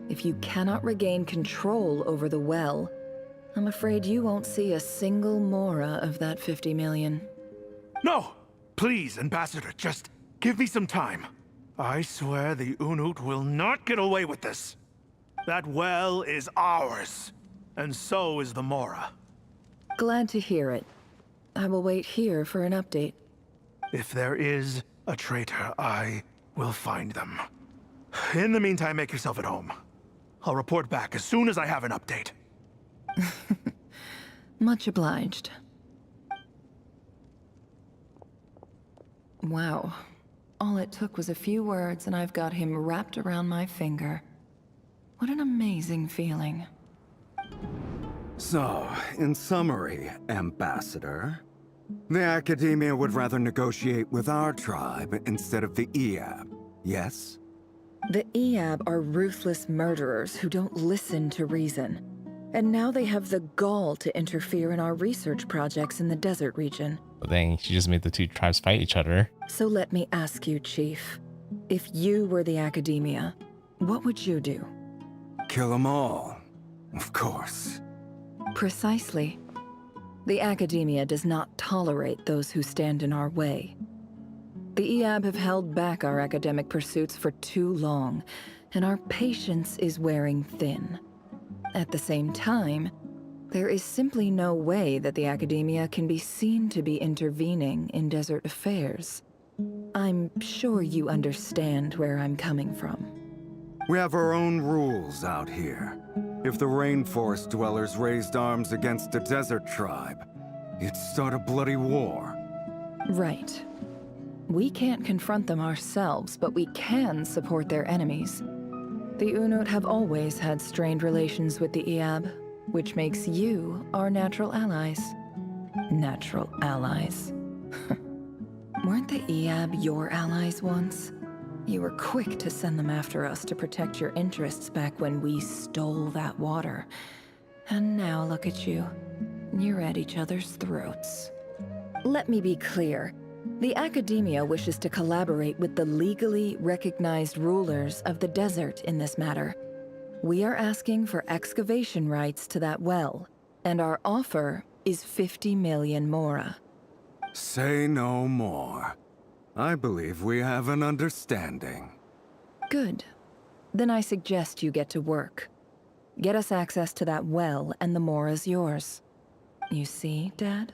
If you cannot regain control over the well, I'm afraid you won't see a single mora of that 50 million. No! Please, Ambassador, just give me some time. I swear the Unut will not get away with this. That well is ours, and so is the mora. Glad to hear it. I will wait here for an update. If there is a traitor, I will find them. In the meantime, make yourself at home. I'll report back as soon as I have an update. Much obliged. Wow. All it took was a few words and I've got him wrapped around my finger. What an amazing feeling. So, in summary, Ambassador, the Academia would rather negotiate with our tribe instead of the EAB, yes? The EAB are ruthless murderers who don't listen to reason. And now they have the gall to interfere in our research projects in the desert region. But then she just made the two tribes fight each other. So let me ask you, Chief. If you were the Academia, what would you do? Kill them all, of course. Precisely. The Academia does not tolerate those who stand in our way. The EAB have held back our academic pursuits for too long, and our patience is wearing thin. At the same time, there is simply no way that the Academia can be seen to be intervening in desert affairs. I'm sure you understand where I'm coming from. We have our own rules out here. If the rainforest dwellers raised arms against a desert tribe, it'd start a bloody war. Right. We can't confront them ourselves, but we can support their enemies. The Unut have always had strained relations with the EAB, which makes you our natural allies. Natural allies. Weren't the EAB your allies once? You were quick to send them after us to protect your interests back when we stole that water. And now look at you. You're at each other's throats. Let me be clear. The Academia wishes to collaborate with the legally recognized rulers of the desert in this matter. We are asking for excavation rights to that well, and our offer is 50 million mora. Say no more. I believe we have an understanding. Good. Then I suggest you get to work. Get us access to that well, and the mora's yours. You see, Dad?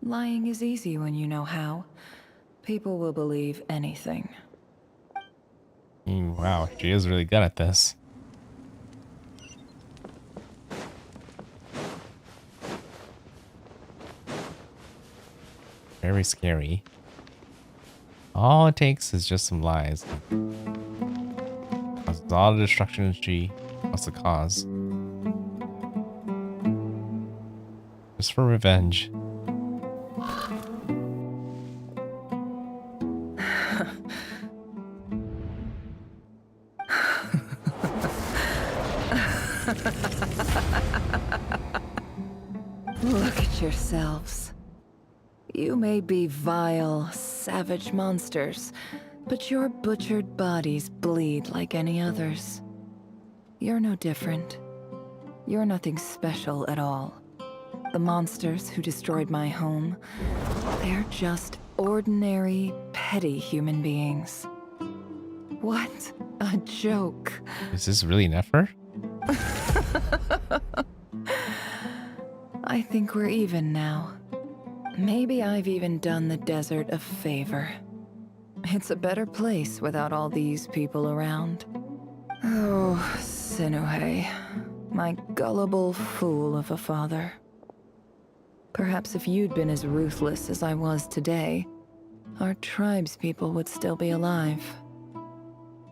Lying is easy when you know how. People will believe anything. Wow, she is really good at this. Very scary. All it takes is just some lies. Causes all the destruction she wants to cause. Just for revenge. Look at yourselves. You may be vile, savage monsters, but your butchered bodies bleed like any others. You're no different. You're nothing special at all. The monsters who destroyed my home, they're just ordinary, petty human beings. What a joke. Is this really Nefer? I think we're even now. Maybe I've even done the desert a favor. It's a better place without all these people around. Oh, Sinuhe, my gullible fool of a father. Perhaps if you'd been as ruthless as I was today, our tribespeople would still be alive.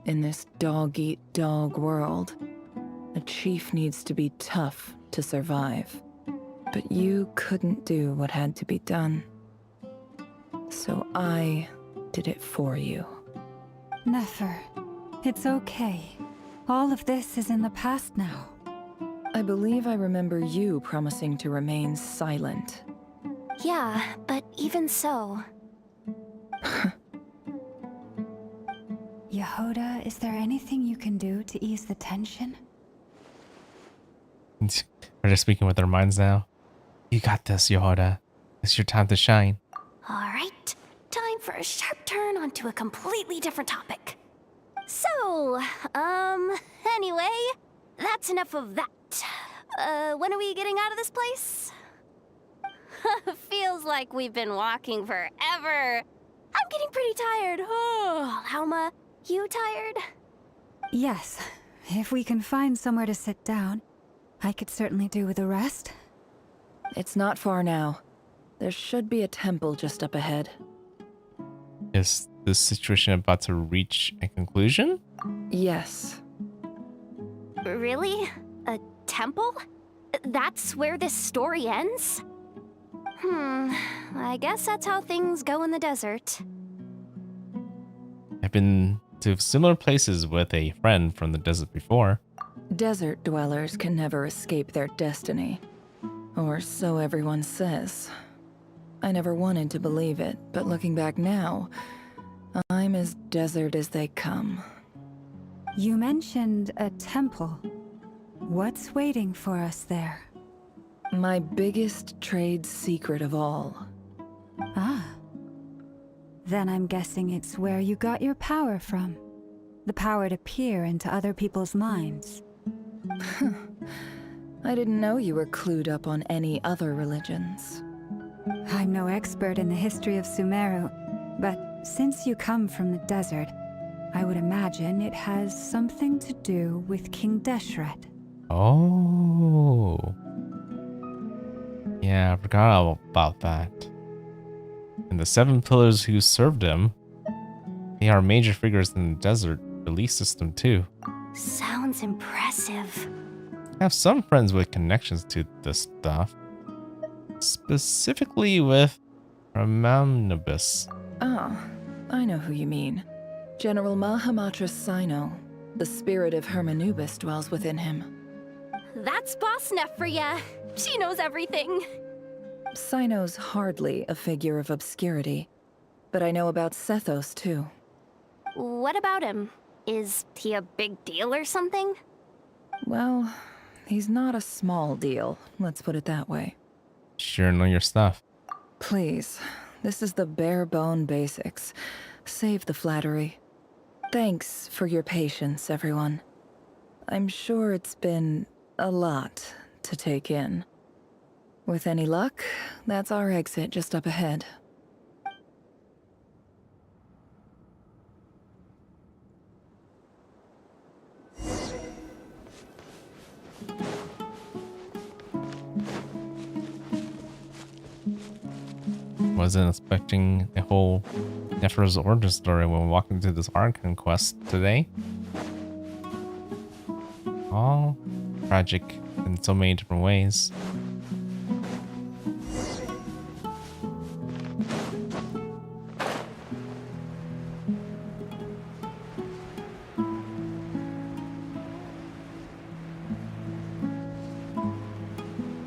In this dog-eat-dog world, a chief needs to be tough to survive. But you couldn't do what had to be done. So I did it for you. Nefer, it's okay. All of this is in the past now. I believe I remember you promising to remain silent. Yeah, but even so... Yehoda, is there anything you can do to ease the tension? We're just speaking with our minds now. You got this, Yehoda. It's your time to shine. Alright, time for a sharp turn onto a completely different topic. So, anyway, that's enough of that. When are we getting out of this place? Feels like we've been walking forever. I'm getting pretty tired. Oh, Alma, you tired? Yes, if we can find somewhere to sit down, I could certainly do with a rest. It's not far now. There should be a temple just up ahead. Is this situation about to reach a conclusion? Yes. Really? A temple? That's where this story ends? I guess that's how things go in the desert. I've been to similar places with a friend from the desert before. Desert dwellers can never escape their destiny. Or so everyone says. I never wanted to believe it, but looking back now, I'm as desert as they come. You mentioned a temple. What's waiting for us there? My biggest trade secret of all. Ah. Then I'm guessing it's where you got your power from. The power to peer into other people's minds. I didn't know you were clued up on any other religions. I'm no expert in the history of Sumeru, but since you come from the desert, I would imagine it has something to do with King Deshret. Oh. Yeah, I forgot all about that. And the 7 pillars who served him, they are major figures in the desert belief system too. Sounds impressive. I have some friends with connections to this stuff. Specifically with Ramamnibus. Oh, I know who you mean. General Mahamatra Sino. The spirit of Hermanubis dwells within him. That's Boss Neff for ya. She knows everything. Sino's hardly a figure of obscurity, but I know about Sethos too. What about him? Is he a big deal or something? Well, he's not a small deal, let's put it that way. Sure know your stuff. Please, this is the bare bone basics. Save the flattery. Thanks for your patience, everyone. I'm sure it's been a lot to take in. With any luck, that's our exit just up ahead. Wasn't expecting a whole Nephra's origin story when we walked into this Archon quest today. All tragic in so many different ways.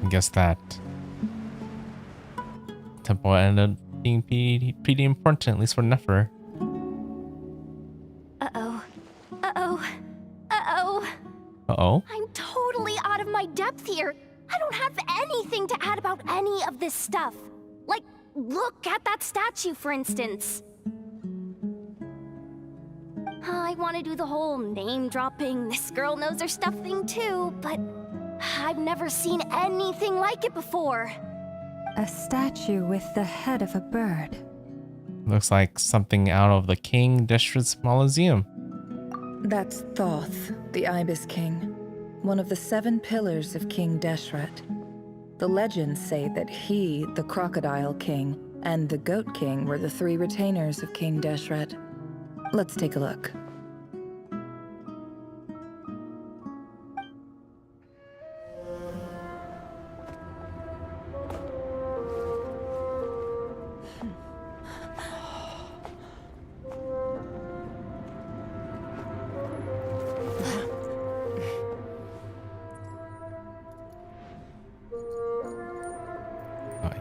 I guess that temple ended up being pretty important, at least for Nefer. Uh-oh. Uh-oh. Uh-oh. Uh-oh? I'm totally out of my depth here. I don't have anything to add about any of this stuff. Like, look at that statue, for instance. I want to do the whole name-dropping, this girl knows her stuff thing too, but I've never seen anything like it before. A statue with the head of a bird. Looks like something out of the King Deshret's Mausoleum. That's Thoth, the Ibis King, one of the 7 pillars of King Deshret. The legends say that he, the Crocodile King, and the Goat King were the 3 retainers of King Deshret. Let's take a look.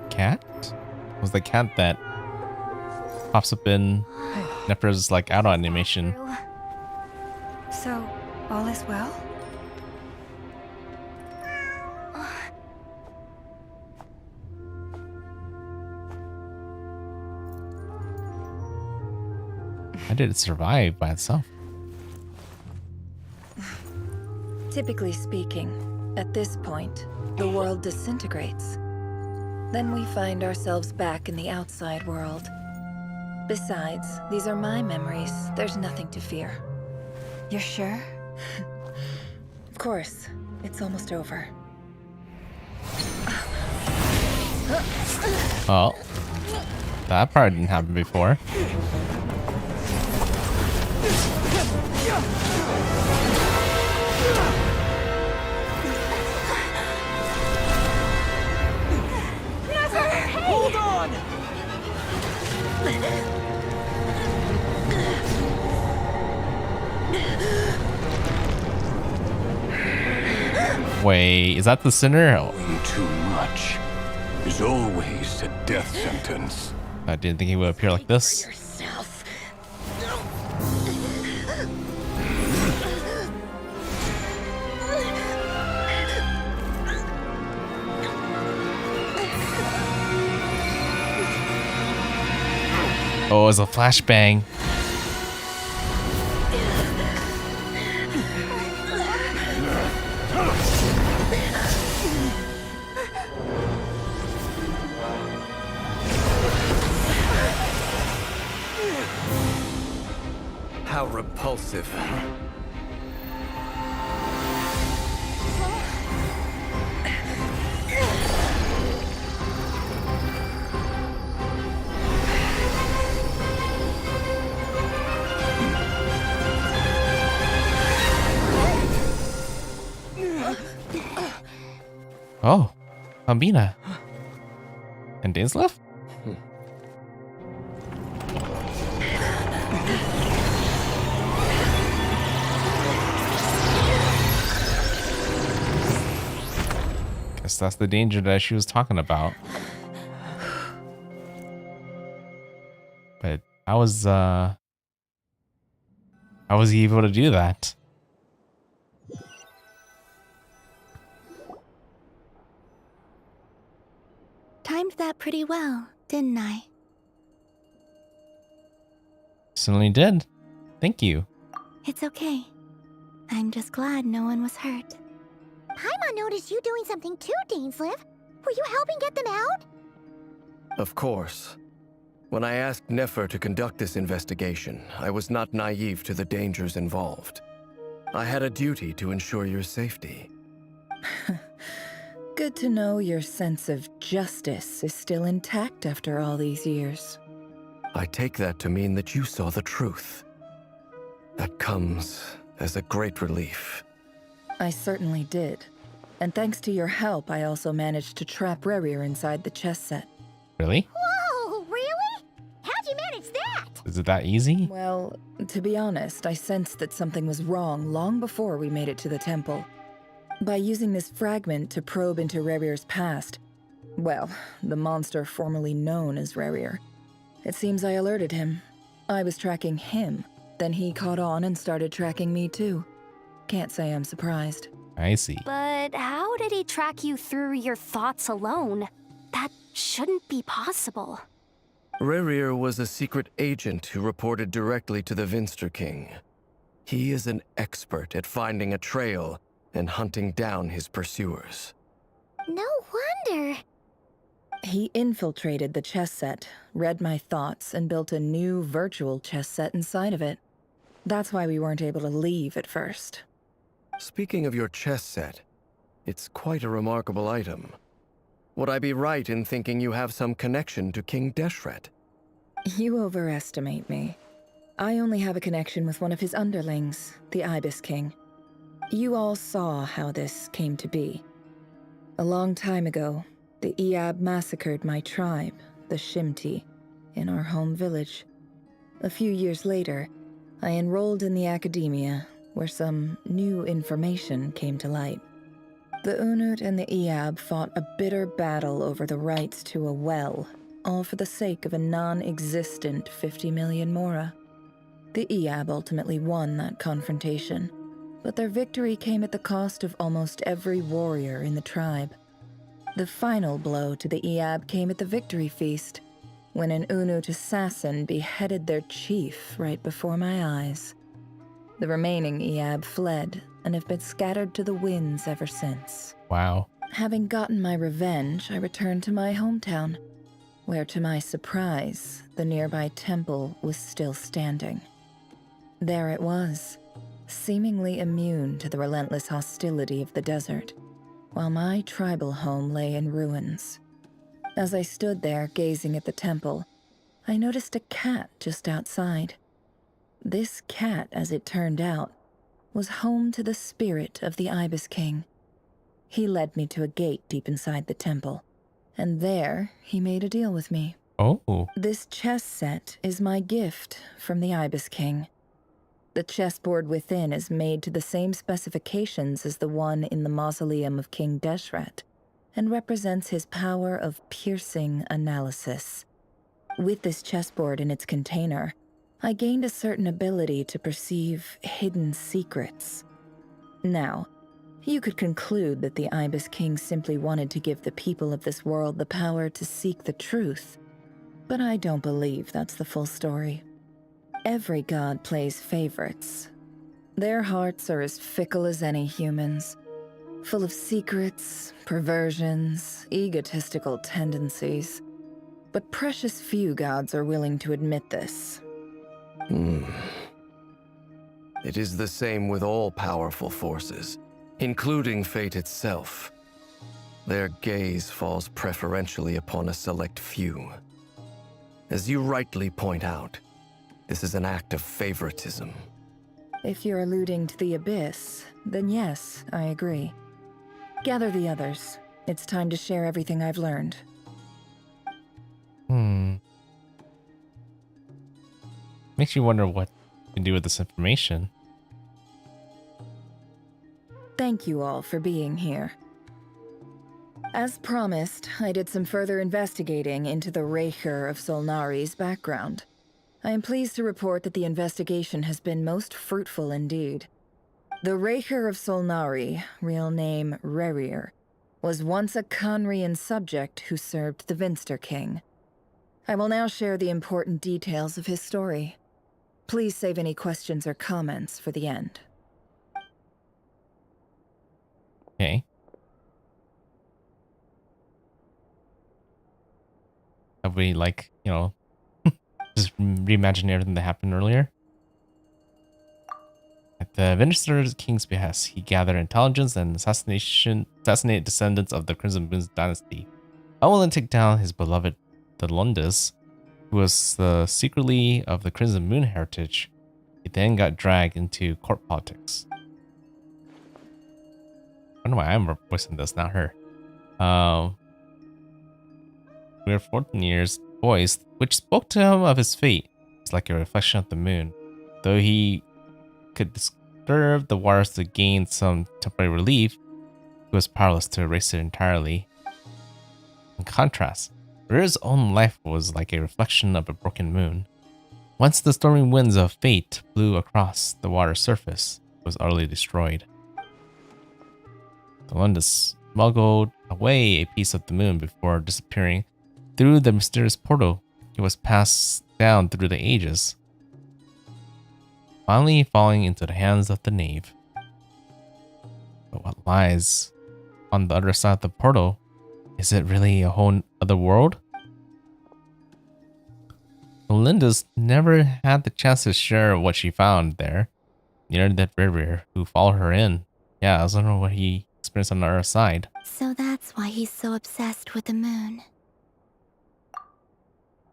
Cat? Was the cat that pops up in Nephra's like auto animation? So, all is well? How did it survive by itself? Typically speaking, at this point, the world disintegrates. Then we find ourselves back in the outside world. Besides, these are my memories. There's nothing to fear. You're sure? Of course, it's almost over. Oh. That part didn't happen before. Hold on! Wait, is that the sinner? Knowing too much is always a death sentence. I didn't think he would appear like this. Yourself. Oh, it was a flashbang. How repulsive. Oh, Ambina. And Dainsleif? Guess that's the danger that she was talking about. But how was he able to do that? Timed that pretty well, didn't I? Certainly did. Thank you. It's okay. I'm just glad no one was hurt. Paimon noticed you doing something too, Dainsleif. Were you helping get them out? Of course. When I asked Nefer to conduct this investigation, I was not naive to the dangers involved. I had a duty to ensure your safety. Good to know your sense of justice is still intact after all these years. I take that to mean that you saw the truth. That comes as a great relief. I certainly did. And thanks to your help, I also managed to trap Rerir inside the chess set. Really? Whoa, really? How'd you manage that? Is it that easy? Well, to be honest, I sensed that something was wrong long before we made it to the temple. By using this fragment to probe into Rerir's past, well, the monster formerly known as Rerir, it seems I alerted him. I was tracking him, then he caught on and started tracking me too. Can't say I'm surprised. I see. But how did he track you through your thoughts alone? That shouldn't be possible. Rerir was a secret agent who reported directly to the Vinster King. He is an expert at finding a trail and hunting down his pursuers. No wonder. He infiltrated the chess set, read my thoughts, and built a new virtual chess set inside of it. That's why we weren't able to leave at first. Speaking of your chess set, it's quite a remarkable item. Would I be right in thinking you have some connection to King Deshret? You overestimate me. I only have a connection with one of his underlings, the Ibis King. You all saw how this came to be. A long time ago, the Iab massacred my tribe, the Shimti, in our home village. A few years later, I enrolled in the academia, where some new information came to light. The Unut and the Iab fought a bitter battle over the rights to a well, all for the sake of a non-existent 50 million Mora. The Iab ultimately won that confrontation, but their victory came at the cost of almost every warrior in the tribe. The final blow to the Iab came at the victory feast, when an Unut assassin beheaded their chief right before my eyes. The remaining Iab fled and have been scattered to the winds ever since. Wow. Having gotten my revenge, I returned to my hometown, where to my surprise, the nearby temple was still standing. There it was, seemingly immune to the relentless hostility of the desert, while my tribal home lay in ruins. As I stood there gazing at the temple, I noticed a cat just outside. This cat, as it turned out, was home to the spirit of the Ibis King. He led me to a gate deep inside the temple, and there he made a deal with me. Oh. This chess set is my gift from the Ibis King. The chessboard within is made to the same specifications as the one in the mausoleum of King Deshret, and represents his power of piercing analysis. With this chessboard in its container, I gained a certain ability to perceive hidden secrets. Now, you could conclude that the Ibis King simply wanted to give the people of this world the power to seek the truth, but I don't believe that's the full story. Every god plays favorites. Their hearts are as fickle as any human's, full of secrets, perversions, egotistical tendencies. But precious few gods are willing to admit this. It is the same with all powerful forces, including fate itself. Their gaze falls preferentially upon a select few. As you rightly point out, this is an act of favoritism. If you're alluding to the Abyss, then yes, I agree. Gather the others. It's time to share everything I've learned. Makes you wonder what you can do with this information. Thank you all for being here. As promised, I did some further investigating into the Reicher of Solnari's background. I am pleased to report that the investigation has been most fruitful indeed. The Reicher of Solnari, real name Rerir, was once a Conrian subject who served the Vinster King. I will now share the important details of his story. Please save any questions or comments for the end. Okay. Have we, like, you know, just reimagined everything that happened earlier? At the Vinster King's behest, he gathered intelligence and assassinated descendants of the Crimson Moon's dynasty. Unwilling to take down his beloved Delundus, who was secretly of the Crimson Moon heritage, he then got dragged into court politics. I don't know why I'm voicing this, not her. We were 14 years voiced, which spoke to him of his fate. It's like a reflection of the moon. Though he could disturb the waters to gain some temporary relief, he was powerless to erase it entirely. In contrast, Reir's own life was like a reflection of a broken moon. Once the stormy winds of fate blew across the water's surface, it was utterly destroyed. Delundus smuggled away a piece of the moon before disappearing through the mysterious portal he was passed down through the ages, finally falling into the hands of the knave. But what lies on the other side of the portal? Is it really a whole other world? Delundus never had the chance to share what she found there. Neither did Rerir, who followed her in. Yeah, I was wondering what he experienced on the other side. So that's why he's so obsessed with the moon.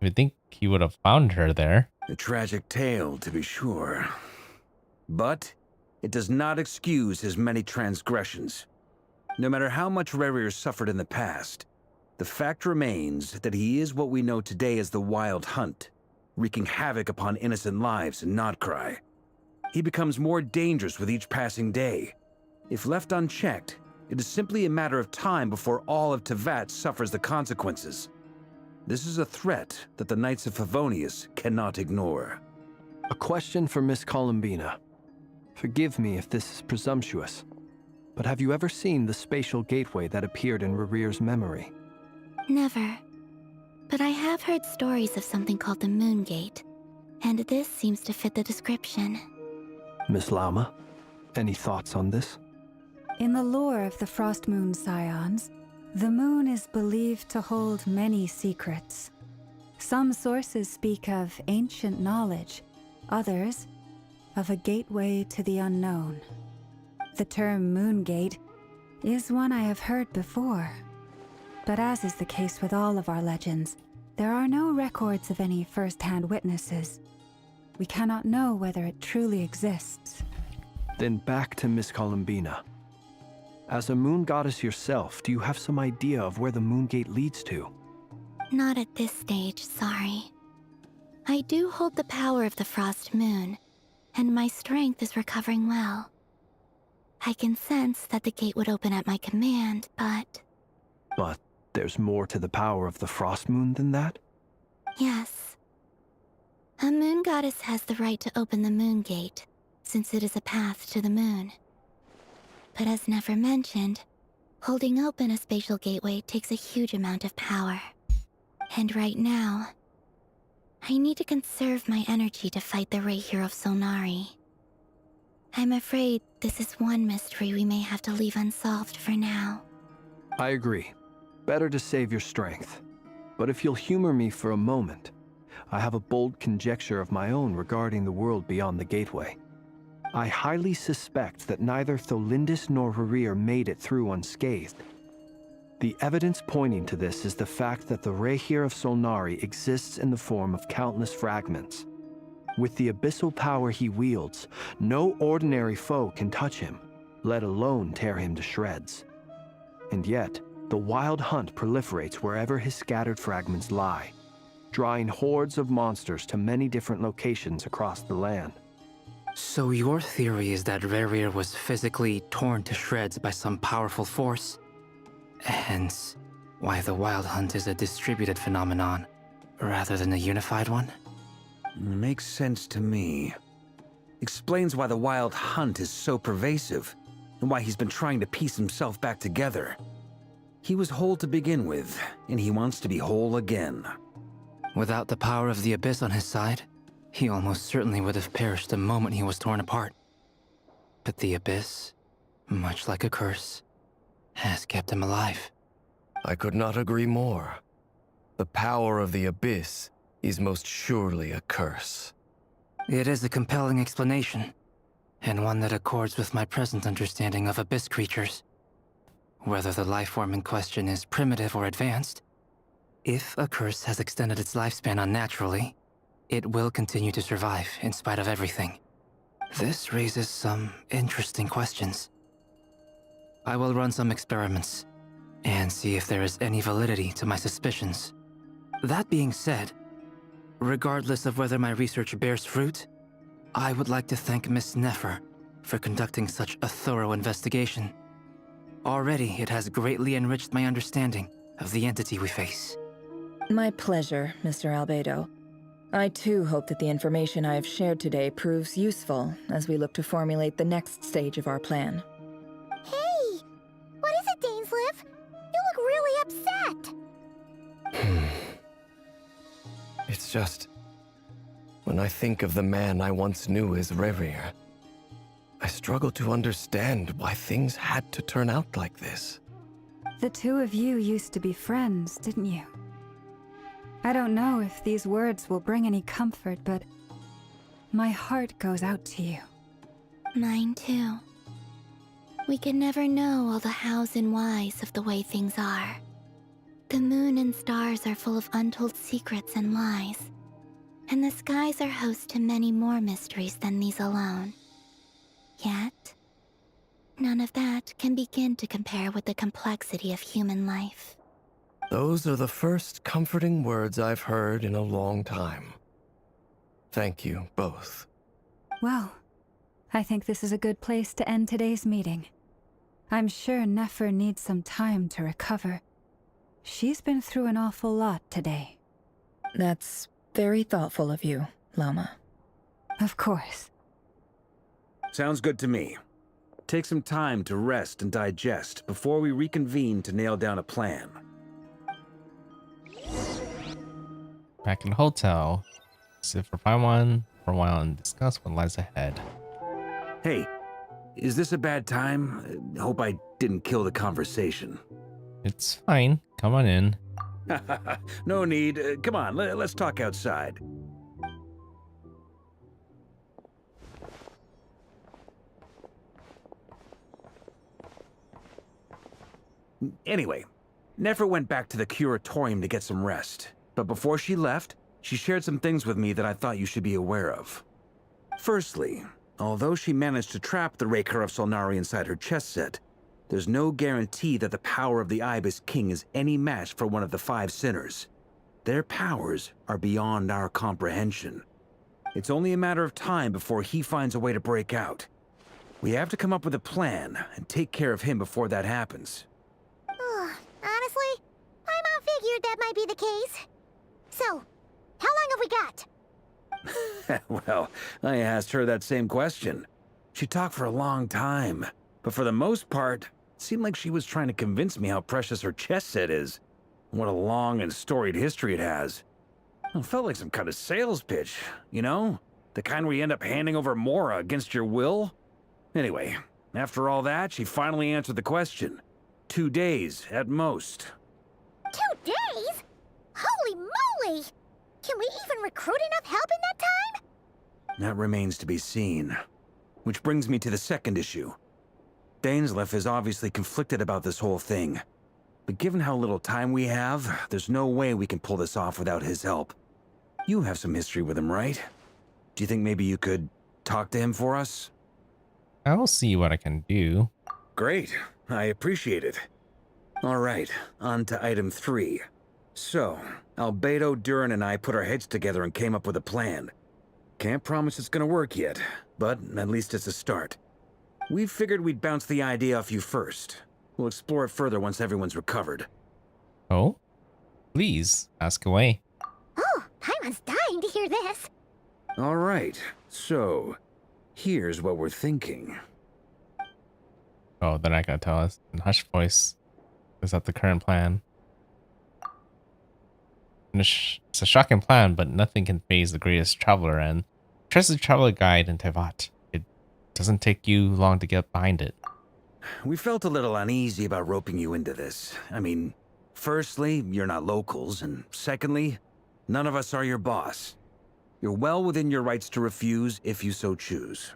You would think he would have found her there. A tragic tale, to be sure. But it does not excuse his many transgressions. No matter how much Rerir suffered in the past, the fact remains that he is what we know today as the Wild Hunt, wreaking havoc upon innocent lives in Nodcry. He becomes more dangerous with each passing day. If left unchecked, it is simply a matter of time before all of Teyvat suffers the consequences. This is a threat that the Knights of Favonius cannot ignore. A question for Miss Columbina. Forgive me if this is presumptuous, but have you ever seen the spatial gateway that appeared in Rerir's memory? Never. But I have heard stories of something called the Moon Gate, and this seems to fit the description. Miss Lama, any thoughts on this? In the lore of the Frost Moon Scions, the moon is believed to hold many secrets. Some sources speak of ancient knowledge, others of a gateway to the unknown. The term Moon Gate is one I have heard before, but as is the case with all of our legends, there are no records of any first-hand witnesses. We cannot know whether it truly exists. Then back to Miss Columbina. As a moon goddess yourself, do you have some idea of where the Moon Gate leads to? Not at this stage, sorry. I do hold the power of the Frost Moon, and my strength is recovering well. I can sense that the gate would open at my command, but... But there's more to the power of the Frost Moon than that? Yes. A moon goddess has the right to open the Moon Gate, since it is a path to the moon. But as Nefer mentioned, holding open a spatial gateway takes a huge amount of power. And right now, I need to conserve my energy to fight the Rahier of Solnari. I'm afraid this is one mystery we may have to leave unsolved for now. I agree. Better to save your strength. But if you'll humor me for a moment, I have a bold conjecture of my own regarding the world beyond the gateway. I highly suspect that neither Tholindis nor Rarir made it through unscathed. The evidence pointing to this is the fact that the Rahier of Solnari exists in the form of countless fragments. With the abyssal power he wields, no ordinary foe can touch him, let alone tear him to shreds. And yet, the wild hunt proliferates wherever his scattered fragments lie, drawing hordes of monsters to many different locations across the land. So your theory is that Rarir was physically torn to shreds by some powerful force? Hence, why the Wild Hunt is a distributed phenomenon, rather than a unified one? Makes sense to me. Explains why the Wild Hunt is so pervasive, and why he's been trying to piece himself back together. He was whole to begin with, and he wants to be whole again. Without the power of the Abyss on his side, he almost certainly would have perished the moment he was torn apart. But the Abyss, much like a curse, has kept him alive. I could not agree more. The power of the Abyss is most surely a curse. It is a compelling explanation, and one that accords with my present understanding of Abyss creatures. Whether the life form in question is primitive or advanced, if a curse has extended its lifespan unnaturally, it will continue to survive in spite of everything. This raises some interesting questions. I will run some experiments and see if there is any validity to my suspicions. That being said, regardless of whether my research bears fruit, I would like to thank Miss Nefer for conducting such a thorough investigation. Already, it has greatly enriched my understanding of the entity we face. My pleasure, Mr. Albedo. I too hope that the information I have shared today proves useful as we look to formulate the next stage of our plan. Hey! What is it, Dainsleif? You look really upset! It's just... when I think of the man I once knew as Rarir, I struggle to understand why things had to turn out like this. The two of you used to be friends, didn't you? I don't know if these words will bring any comfort, but my heart goes out to you. Mine too. We can never know all the hows and whys of the way things are. The moon and stars are full of untold secrets and lies, and the skies are host to many more mysteries than these alone. Yet, none of that can begin to compare with the complexity of human life. Those are the first comforting words I've heard in a long time. Thank you, both. Well, I think this is a good place to end today's meeting. I'm sure Nefer needs some time to recover. She's been through an awful lot today. That's very thoughtful of you, Lama. Of course. Sounds good to me. Take some time to rest and digest before we reconvene to nail down a plan. Back in the hotel, sit for Paimon for a while and discuss what lies ahead. Hey, is this a bad time? Hope I didn't kill the conversation. It's fine. Come on in. No need. Come on, let's talk outside. Anyway, Nefer went back to the curatorium to get some rest. But before she left, she shared some things with me that I thought you should be aware of. Firstly, although she managed to trap the Raker of Solnari inside her chess set, there's no guarantee that the power of the Ibis King is any match for one of the 5 sinners. Their powers are beyond our comprehension. It's only a matter of time before he finds a way to break out. We have to come up with a plan and take care of him before that happens. Honestly, Paimon figured that might be the case. So, how long have we got? Well, I asked her that same question. She talked for a long time, but for the most part, it seemed like she was trying to convince me how precious her chess set is. What a long and storied history it has. It felt like some kind of sales pitch, you know? The kind where you end up handing over Mora against your will. Anyway, after all that, she finally answered the question. 2 days, at most. 2 days? Holy moly! Can we even recruit enough help in that time? That remains to be seen. Which brings me to the second issue. Dainsleif is obviously conflicted about this whole thing. But given how little time we have, there's no way we can pull this off without his help. You have some history with him, right? Do you think maybe you could talk to him for us? I will see what I can do. Great. I appreciate it. All right, on to item 3. So, Albedo, Durin, and I put our heads together and came up with a plan. Can't promise it's gonna work yet, but at least it's a start. We figured we'd bounce the idea off you first. We'll explore it further once everyone's recovered. Oh? Please, ask away. Oh, Paimon's dying to hear this. All right, so here's what we're thinking. Oh, they're not gonna tell us in hushed voice. Is that the current plan? And it's a shocking plan, but nothing can faze the greatest traveler and trusted traveler guide in Tevat. It doesn't take you long to get behind it. We felt a little uneasy about roping you into this. I mean, firstly, you're not locals, and secondly, none of us are your boss. You're well within your rights to refuse if you so choose.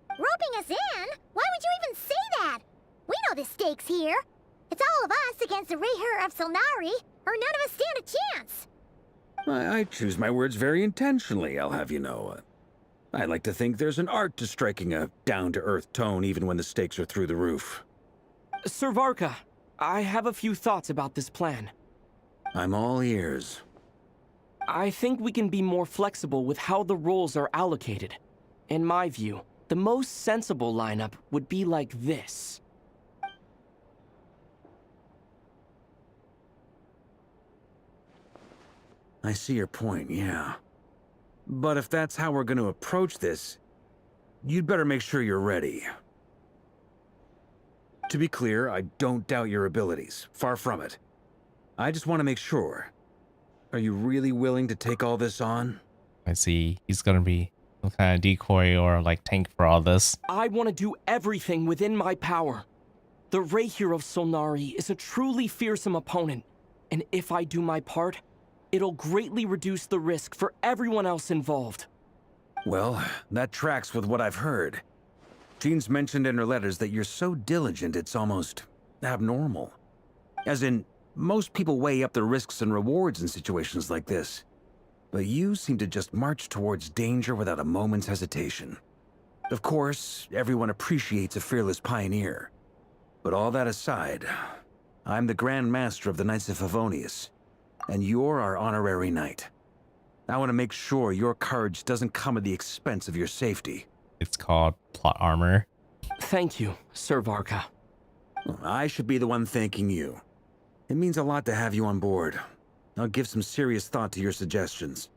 Roping us in? Why would you even say that? We know the stakes here. It's all of us against the Rayher of Solnari, or none of us stand a chance. I choose my words very intentionally, I'll have you know. I like to think there's an art to striking a down-to-earth tone even when the stakes are through the roof. Sir Varka, I have a few thoughts about this plan. I'm all ears. I think we can be more flexible with how the roles are allocated. In my view, the most sensible lineup would be like this. I see your point, yeah. But if that's how we're going to approach this, you'd better make sure you're ready. To be clear, I don't doubt your abilities. Far from it. I just want to make sure. Are you really willing to take all this on? I see. He's gonna be some kind of decoy or like tank for all this. I want to do everything within my power. The Rayher of Solnari is a truly fearsome opponent, and if I do my part, it'll greatly reduce the risk for everyone else involved. Well, that tracks with what I've heard. Jean's mentioned in her letters that you're so diligent it's almost abnormal. As in, most people weigh up the risks and rewards in situations like this. But you seem to just march towards danger without a moment's hesitation. Of course, everyone appreciates a fearless pioneer. But all that aside, I'm the Grand Master of the Knights of Favonius, and you're our honorary knight. I want to make sure your courage doesn't come at the expense of your safety. It's called plot armor. Thank you, Sir Varka. I should be the one thanking you. It means a lot to have you on board. I'll give some serious thought to your suggestions.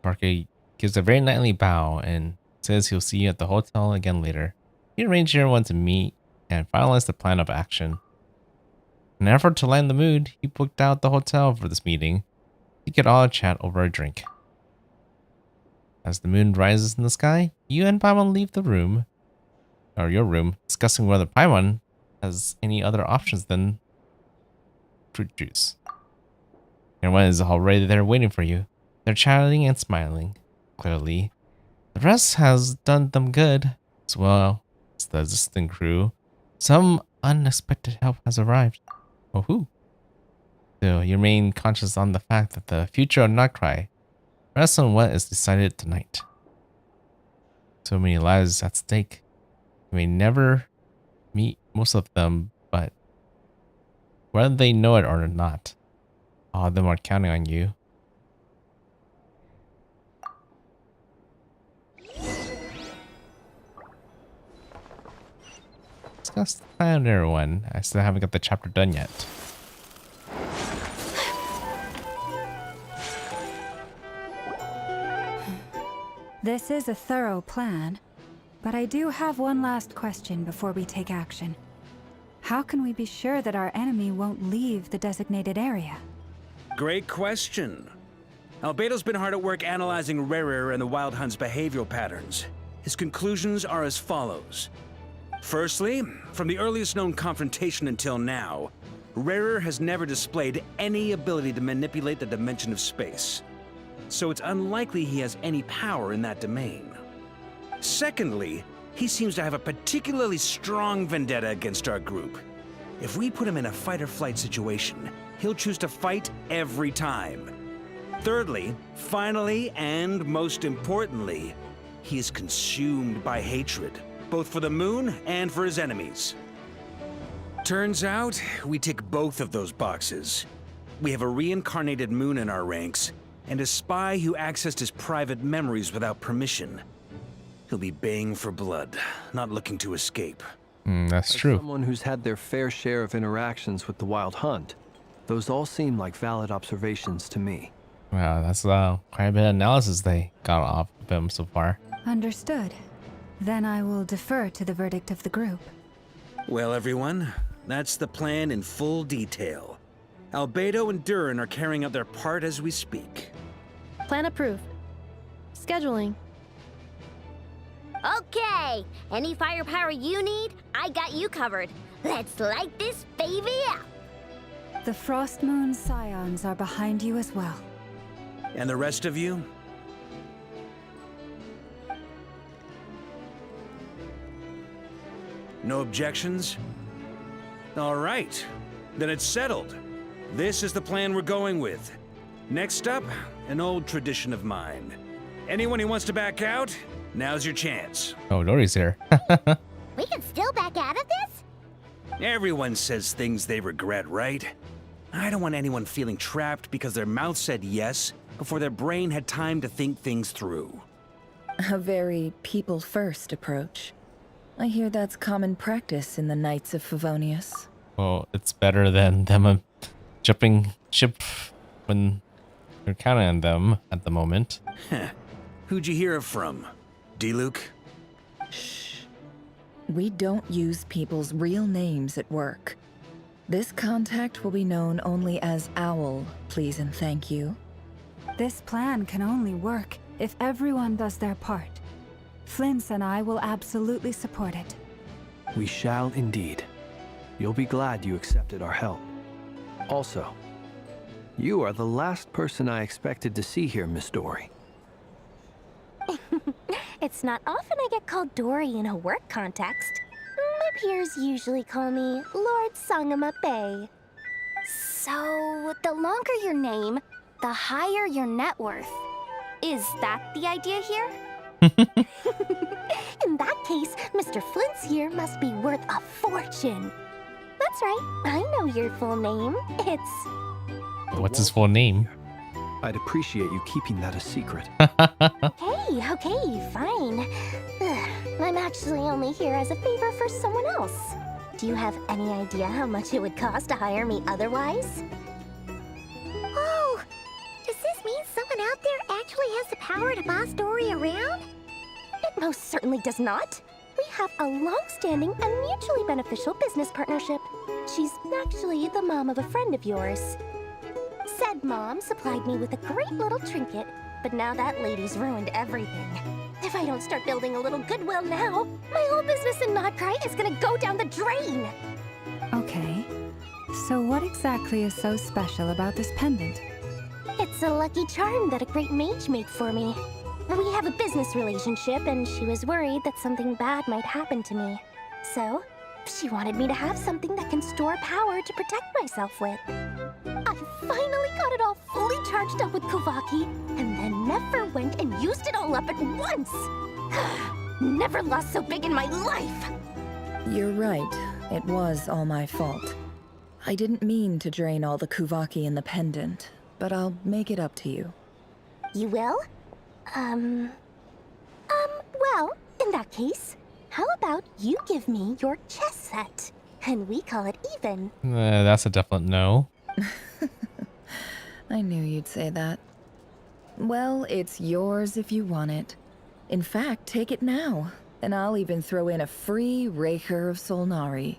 Parker gives a very knightly bow and says he'll see you at the hotel again later. He arranged everyone to meet and finalize the plan of action. In an effort to lighten the mood, he booked out the hotel for this meeting. He could all chat over a drink. As the moon rises in the sky, you and Paimon leave the room, or your room, discussing whether Paimon has any other options than fruit juice. Everyone is already there waiting for you. They're chatting and smiling. Clearly, the rest has done them good, as well as the existing crew. Some unexpected help has arrived. Oh, who? So you remain conscious on the fact that the future of Nutcry rests on what is decided tonight. So many lives at stake. You may never meet most of them, but whether they know it or not, all of them are counting on you. Discuss the plan, everyone. I still haven't got the chapter done yet. This is a thorough plan, but I do have one last question before we take action. How can we be sure that our enemy won't leave the designated area? Great question. Albedo's been hard at work analyzing Rarer and the Wild Hunt's behavioral patterns. His conclusions are as follows. Firstly, from the earliest known confrontation until now, Rarer has never displayed any ability to manipulate the dimension of space. So it's unlikely he has any power in that domain. Secondly, he seems to have a particularly strong vendetta against our group. If we put him in a fight-or-flight situation, he'll choose to fight every time. Thirdly, finally, and most importantly, he is consumed by hatred, both for the moon and for his enemies. Turns out, we tick both of those boxes. We have a reincarnated moon in our ranks, and a spy who accessed his private memories without permission. He'll be baying for blood, not looking to escape. That's true. As someone who's had their fair share of interactions with the Wild Hunt, those all seem like valid observations to me. Wow, that's quite a bit of analysis they got off of him so far. Understood. Then I will defer to the verdict of the group. Well, everyone, that's the plan in full detail. Albedo and Durin are carrying out their part as we speak. Plan approved. Scheduling. Okay, any firepower you need, I got you covered. Let's light this baby up. The Frost Moon Scions are behind you as well. And the rest of you? No objections? All right, then it's settled. This is the plan we're going with. Next up, an old tradition of mine. Anyone who wants to back out, now's your chance. Oh, Dory's here. We can still back out of this? Everyone says things they regret, right? I don't want anyone feeling trapped because their mouth said yes before their brain had time to think things through. A very people-first approach. I hear that's common practice in the Knights of Favonius. Well, it's better than them jumping ship when you're counting on them at the moment. Who'd you hear it from? D-Luke? Shh. We don't use people's real names at work. This contact will be known only as Owl, please and thank you. This plan can only work if everyone does their part. Flint's and I will absolutely support it. We shall indeed. You'll be glad you accepted our help. Also, you are the last person I expected to see here, Miss Dory. It's not often I get called Dory in a work context. My peers usually call me Lord Sangamabe. So, the longer your name, the higher your net worth. Is that the idea here? In that case, Mr. Flint's here must be worth a fortune. That's right, I know your full name. It's... What's his full name? I'd appreciate you keeping that a secret. Okay, fine. I'm actually only here as a favor for someone else. Do you have any idea how much it would cost to hire me otherwise? Oh, does this mean someone out there actually has the power to boss Dory around? It most certainly does not. We have a long-standing and mutually beneficial business partnership. She's actually the mom of a friend of yours. Said mom supplied me with a great little trinket, but now that lady's ruined everything. If I don't start building a little goodwill now, my whole business in Notcry is gonna go down the drain! Okay, so what exactly is so special about this pendant? It's a lucky charm that a great mage made for me. We have a business relationship, and she was worried that something bad might happen to me. So, She wanted me to have something that can store power to protect myself with. I finally got it all fully charged up with Kuvaki, and then never went and used it all up at once. Never lost so big in my life. You're right. It was all my fault. I didn't mean to drain all the Kuvaki in the pendant, but I'll make it up to you. You will? Well, in that case, how about you give me your chess set, and we call it even? That's a definite no. I knew you'd say that. Well, it's yours if you want it. In fact, take it now, and I'll even throw in a free Raker of Solnari.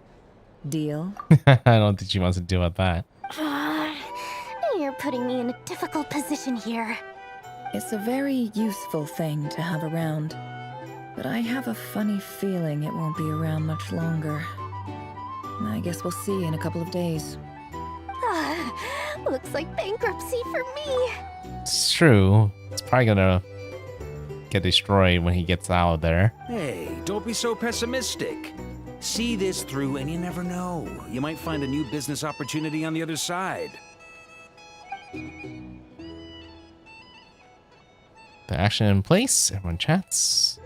Deal? I don't think she wants to deal with that. You're putting me in a difficult position here. It's a very useful thing to have around, but I have a funny feeling it won't be around much longer. I guess we'll see in a couple of days. Looks like bankruptcy for me. It's true. It's probably gonna get destroyed when he gets out of there. Hey, don't be so pessimistic. See this through and you never know. You might find a new business opportunity on the other side. The action in place. Everyone chats.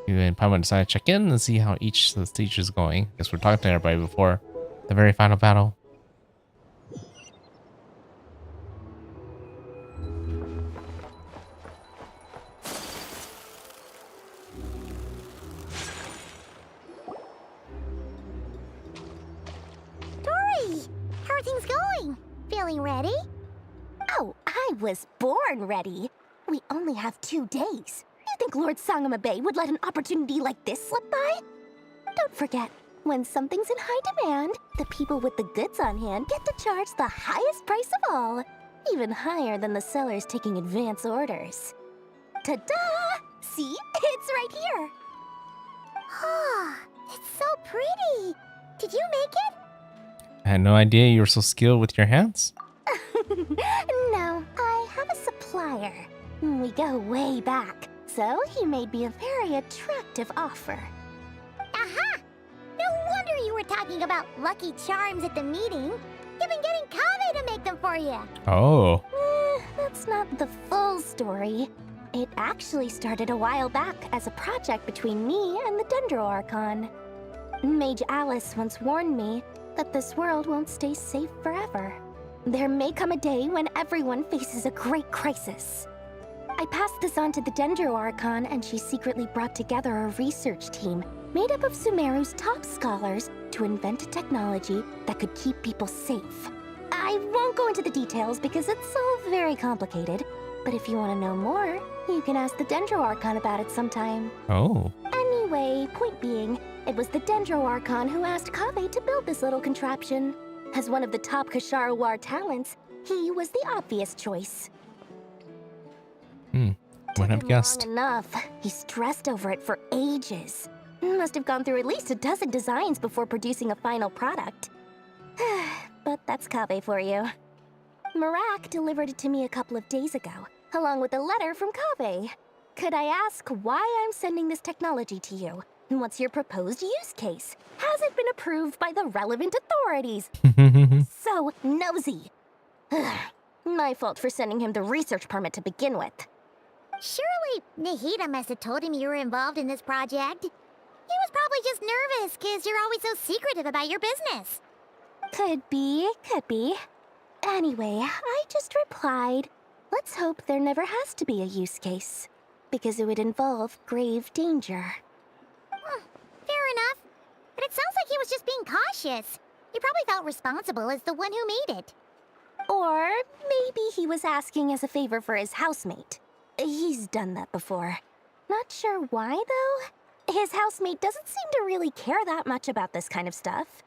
You and Paimon decide to check in and see how each of the stage is going. Guess we're talking to everybody before the very final battle. Dory, how are things going? Feeling ready? Oh, I was born ready. We only have 2 days. You think Lord Sangamabe would let an opportunity like this slip by? Don't forget, when something's in high demand, the people with the goods on hand get to charge the highest price of all, even higher than the sellers taking advance orders. Ta-da! See? It's right here. Oh, it's so pretty. Did you make it? I had no idea you were so skilled with your hands. No, I have a supplier. We go way back, so he made me a very attractive offer. Aha! No wonder you were talking about Lucky Charms at the meeting. You've been getting Kave to make them for you. Oh. That's not the full story. It actually started a while back as a project between me and the Dendro Archon. Mage Alice once warned me that this world won't stay safe forever. There may come a day when everyone faces a great crisis. I passed this on to the Dendro Archon, and she secretly brought together a research team made up of Sumeru's top scholars to invent a technology that could keep people safe. I won't go into the details because it's all very complicated, but if you want to know more, you can ask the Dendro Archon about it sometime. Oh. Anyway, point being, it was the Dendro Archon who asked Kave to build this little contraption. As one of the top Kasharu War talents, he was the obvious choice. Wouldn't have guessed. Long enough. He stressed over it for ages. Must have gone through at least a dozen designs before producing a final product. But that's Kave for you. Marak delivered it to me a couple of days ago, along with a letter from Kave. Could I ask why I'm sending this technology to you? What's your proposed use case? Has it been approved by the relevant authorities? So nosy. My fault for sending him the research permit to begin with. Surely Nahida must have told him you were involved in this project. He was probably just nervous because you're always so secretive about your business. Could be. Anyway, I just replied, let's hope there never has to be a use case, because it would involve grave danger. Fair enough. But it sounds like he was just being cautious. He probably felt responsible as the one who made it. Or maybe he was asking as a favor for his housemate. He's done that before. Not sure why, though. His housemate doesn't seem to really care that much about this kind of stuff.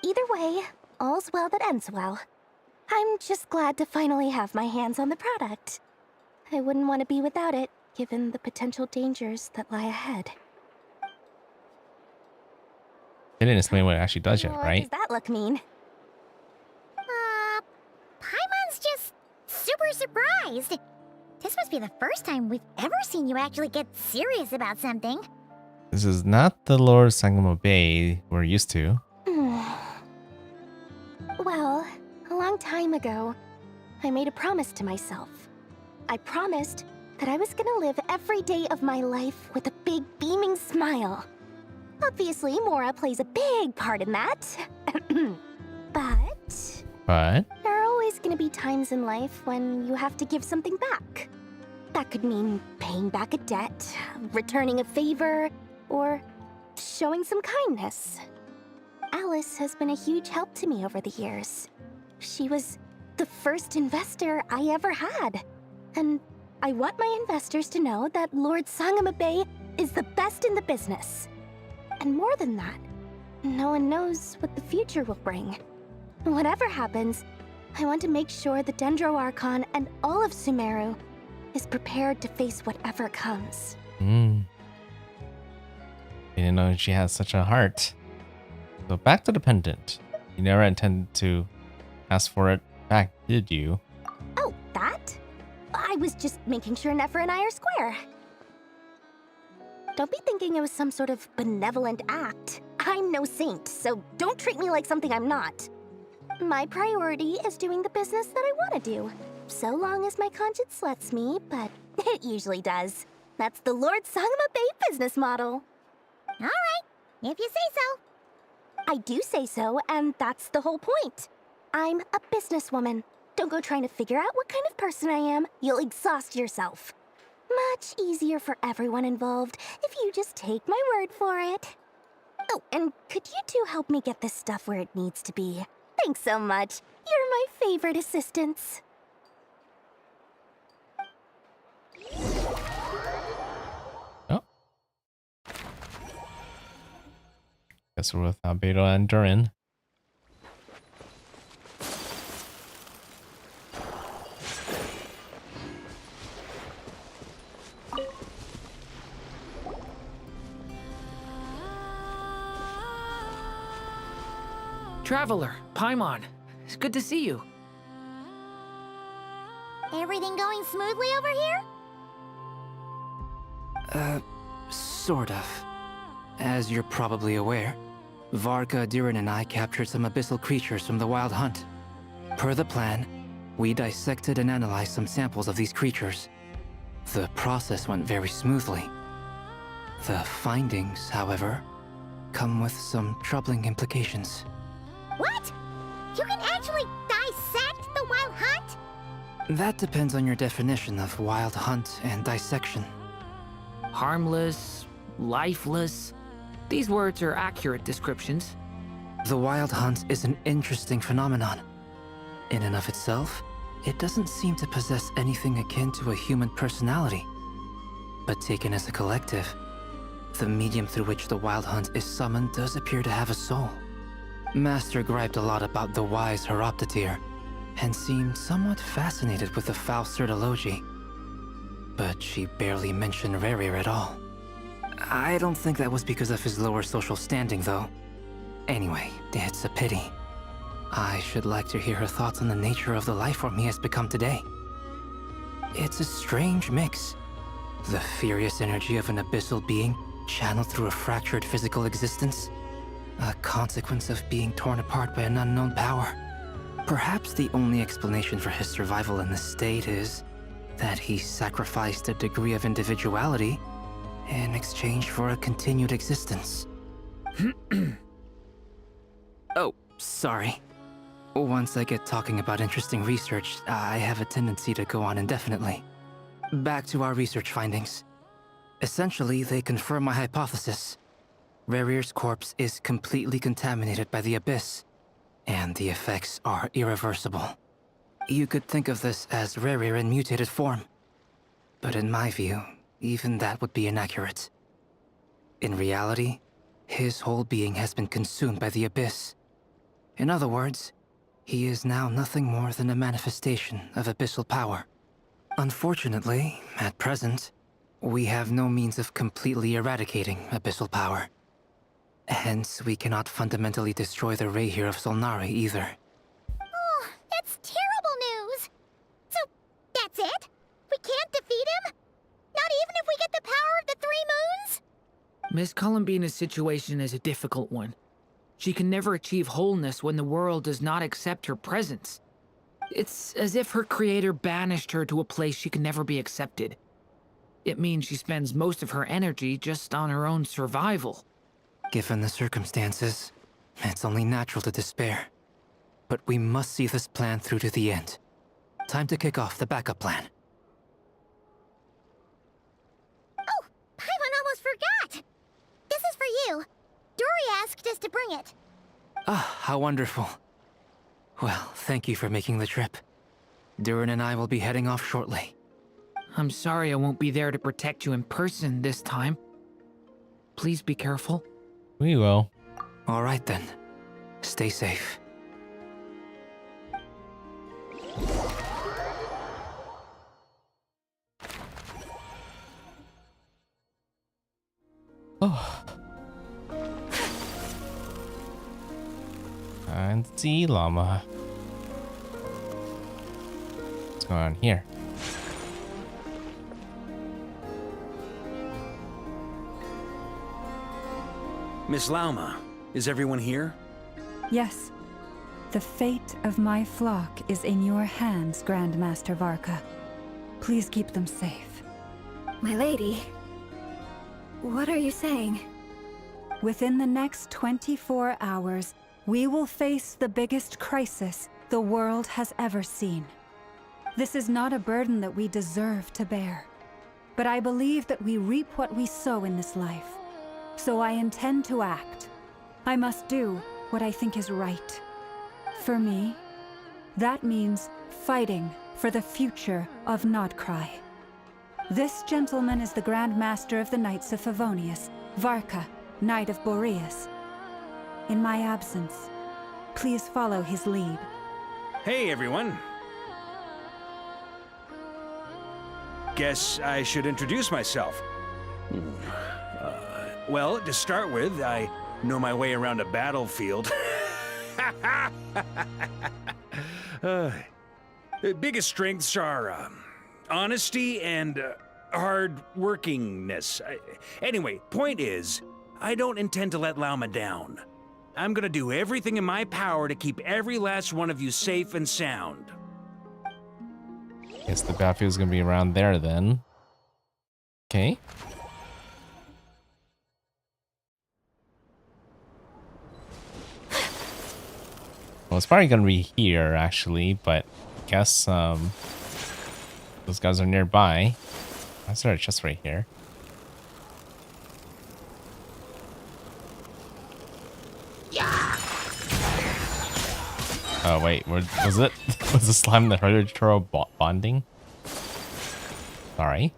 Either way, all's well that ends well. I'm just glad to finally have my hands on the product. I wouldn't want to be without it, given the potential dangers that lie ahead. They didn't explain what it actually does yet, What right? does that look mean? Paimon's just super surprised. This must be the first time we've ever seen you actually get serious about something. This is not the Lord Sangamo Bay we're used to. Well, a long time ago, I made a promise to myself. I promised that I was gonna live every day of my life with a big beaming smile. Obviously, Mora plays a big part in that. But there are always gonna be times in life when you have to give something back. That could mean paying back a debt, returning a favor, or showing some kindness. Alice has been a huge help to me over the years. She was the first investor I ever had. And I want my investors to know that Lord Sangamabe is the best in the business. And more than that, no one knows what the future will bring. Whatever happens, I want to make sure the Dendro Archon and all of Sumeru is prepared to face whatever comes. Didn't know she has such a heart. So back to the pendant. You never intended to ask for it back, did you? Oh, that? I was just making sure Nefer and I are square. Don't be thinking it was some sort of benevolent act. I'm no saint, so don't treat me like something I'm not. My priority is doing the business that I want to do, so long as my conscience lets me, but it usually does. That's the Lord Sangama Bay business model. All right, if you say so. I do say so, and that's the whole point. I'm a businesswoman. Don't go trying to figure out what kind of person I am. You'll exhaust yourself. Much easier for everyone involved if you just take my word for it. Oh, and could you two help me get this stuff where it needs to be? Thanks so much. You're my favorite assistants. Oh. Guess we're with Albedo and Durin. Traveler, Paimon, it's good to see you. Everything going smoothly over here? Sort of. As you're probably aware, Varka, Durin, and I captured some abyssal creatures from the Wild Hunt. Per the plan, we dissected and analyzed some samples of these creatures. The process went very smoothly. The findings, however, come with some troubling implications. What? You can actually dissect the Wild Hunt? That depends on your definition of Wild Hunt and dissection. Harmless, lifeless. These words are accurate descriptions. The Wild Hunt is an interesting phenomenon. In and of itself, it doesn't seem to possess anything akin to a human personality. But taken as a collective, the medium through which the Wild Hunt is summoned does appear to have a soul. Master griped a lot about the wise Horoptotire, and seemed somewhat fascinated with the foul Certology. But she barely mentioned Rerir at all. I don't think that was because of his lower social standing, though. Anyway, it's a pity. I should like to hear her thoughts on the nature of the lifeform he has become today. It's a strange mix. The furious energy of an abyssal being channeled through a fractured physical existence. A consequence of being torn apart by an unknown power. Perhaps the only explanation for his survival in this state is that he sacrificed a degree of individuality in exchange for a continued existence. Oh, sorry. Once I get talking about interesting research, I have a tendency to go on indefinitely. Back to our research findings. Essentially, they confirm my hypothesis. Rerir's corpse is completely contaminated by the Abyss, and the effects are irreversible. You could think of this as Rerir in mutated form. But in my view, even that would be inaccurate. In reality, his whole being has been consumed by the Abyss. In other words, he is now nothing more than a manifestation of abyssal power. Unfortunately, at present, we have no means of completely eradicating abyssal power. Hence, we cannot fundamentally destroy the Reihir of Solnari either. Oh, that's terrible news. So, that's it? We can't defeat him? Not even if we get the power of the 3 moons? Miss Columbina's situation is a difficult one. She can never achieve wholeness when the world does not accept her presence. It's as if her creator banished her to a place she can never be accepted. It means she spends most of her energy just on her own survival. Given the circumstances, it's only natural to despair. But we must see this plan through to the end. Time to kick off the backup plan. Oh, Paimon almost forgot! This is for you. Dory asked us to bring it. Ah, how wonderful. Well, thank you for making the trip. Durin and I will be heading off shortly. I'm sorry I won't be there to protect you in person this time. Please be careful. We will. All right then. Stay safe. Oh. And sea llama. What's going on here? Miss Lauma, is everyone here? Yes. The fate of my flock is in your hands, Grandmaster Varka. Please keep them safe. My lady, what are you saying? Within the next 24 hours, we will face the biggest crisis the world has ever seen. This is not a burden that we deserve to bear, but I believe that we reap what we sow in this life. So I intend to act. I must do what I think is right. For me, that means fighting for the future of Nodcry. This gentleman is the Grand Master of the Knights of Favonius, Varka, Knight of Boreas. In my absence, please follow his lead. Hey, everyone. Guess I should introduce myself. Well, to start with, I know my way around a battlefield. Biggest strengths are honesty and hard-workingness. Anyway, point is, I don't intend to let Lauma down. I'm gonna do everything in my power to keep every last one of you safe and sound. Guess the battlefield's gonna be around there then. Okay. Well, it's probably gonna be here actually, but I guess those guys are nearby. That's their chest right here. Oh wait, was it? Was the slime the hereditary bonding? Sorry.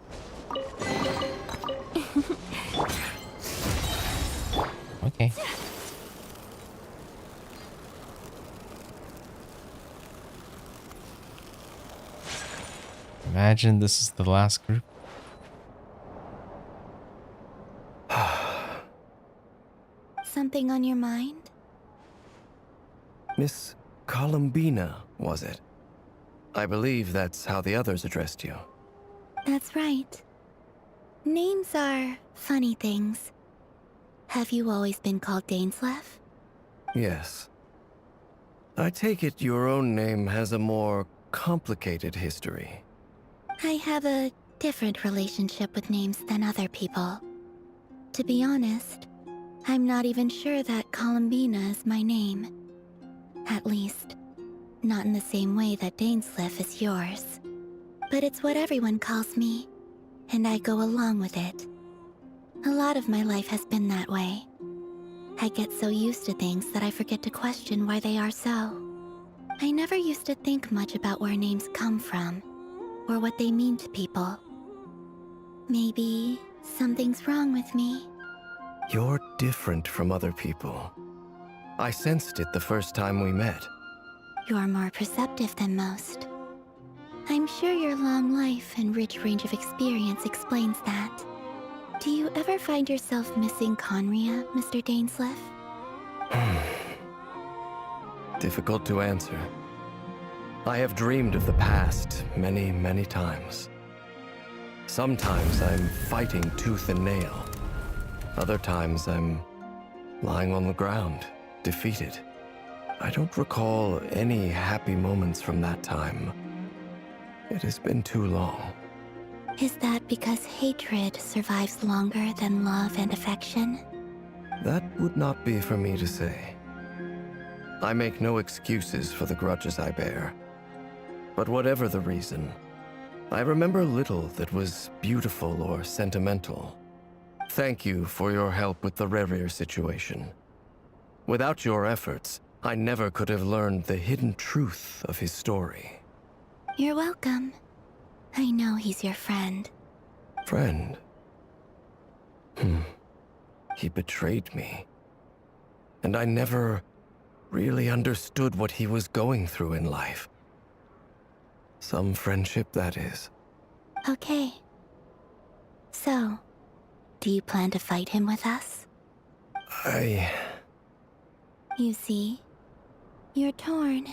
Okay. Imagine this is the last group. Something on your mind? Miss Columbina, was it? I believe that's how the others addressed you. That's right. Names are funny things. Have you always been called Dainsleff? Yes. I take it your own name has a more complicated history. I have a different relationship with names than other people. To be honest, I'm not even sure that Columbina is my name. At least, not in the same way that Dainsleff is yours. But it's what everyone calls me, and I go along with it. A lot of my life has been that way. I get so used to things that I forget to question why they are so. I never used to think much about where names come from, or what they mean to people. Maybe something's wrong with me. You're different from other people. I sensed it the first time we met. You're more perceptive than most. I'm sure your long life and rich range of experience explains that. Do you ever find yourself missing Conria, Mr. Dainsleff? Difficult to answer. I have dreamed of the past many, many times. Sometimes I'm fighting tooth and nail. Other times I'm lying on the ground, defeated. I don't recall any happy moments from that time. It has been too long. Is that because hatred survives longer than love and affection? That would not be for me to say. I make no excuses for the grudges I bear. But whatever the reason, I remember little that was beautiful or sentimental. Thank you for your help with the Rerir situation. Without your efforts, I never could have learned the hidden truth of his story. You're welcome. I know he's your friend. Friend? He betrayed me. And I never really understood what he was going through in life. Some friendship, that is. Okay. So, do you plan to fight him with us? You see, you're torn.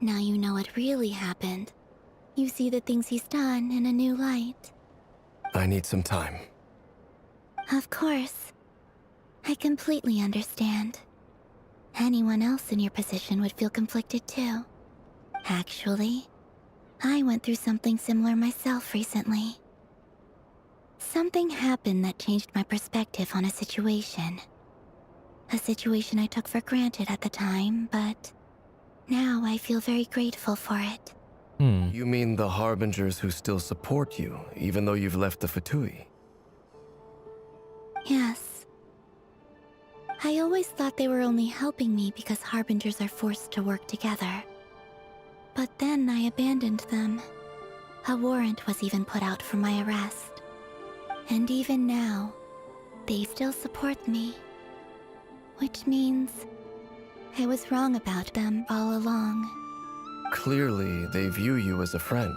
Now you know what really happened. You see the things he's done in a new light. I need some time. Of course. I completely understand. Anyone else in your position would feel conflicted too. Actually, I went through something similar myself recently. Something happened that changed my perspective on a situation. A situation I took for granted at the time, but now I feel very grateful for it. You mean the Harbingers who still support you, even though you've left the Fatui? Yes. I always thought they were only helping me because Harbingers are forced to work together. But then I abandoned them. A warrant was even put out for my arrest. And even now, they still support me. Which means I was wrong about them all along. Clearly, they view you as a friend.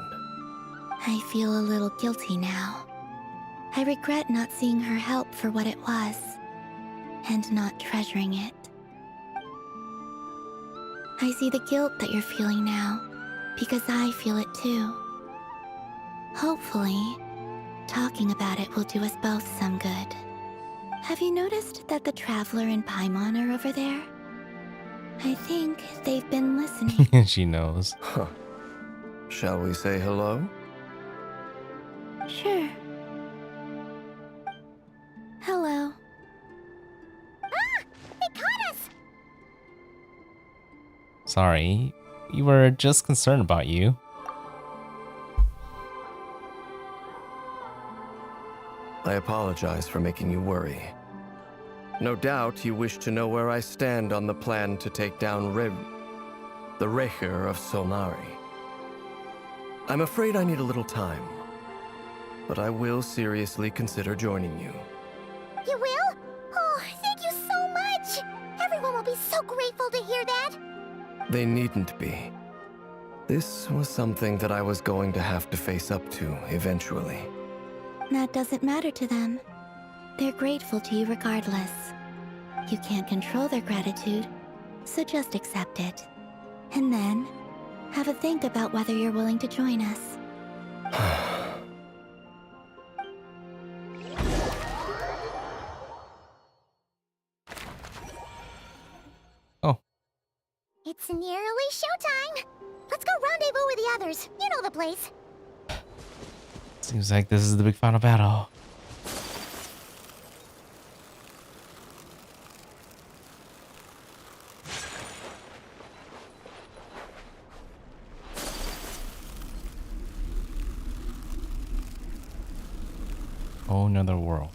I feel a little guilty now. I regret not seeing her help for what it was, and not treasuring it. I see the guilt that you're feeling now, because I feel it too. Hopefully, talking about it will do us both some good. Have you noticed that the Traveler and Paimon are over there? I think they've been listening. She knows. Huh. Shall we say hello? Sure. Hello. Ah! They caught us! Sorry. We were just concerned about you. I apologize for making you worry. No doubt you wish to know where I stand on the plan to take down the Recher of Solnari. I'm afraid I need a little time, but I will seriously consider joining you. You will? Oh, thank you so much! Everyone will be so grateful to hear that! They needn't be. This was something that I was going to have to face up to eventually. That doesn't matter to them. They're grateful to you regardless. You can't control their gratitude, so just accept it. And then, have a think about whether you're willing to join us. Oh. It's nearly showtime! Let's go rendezvous with the others. You know the place. Seems like this is the big final battle. Oh, another world.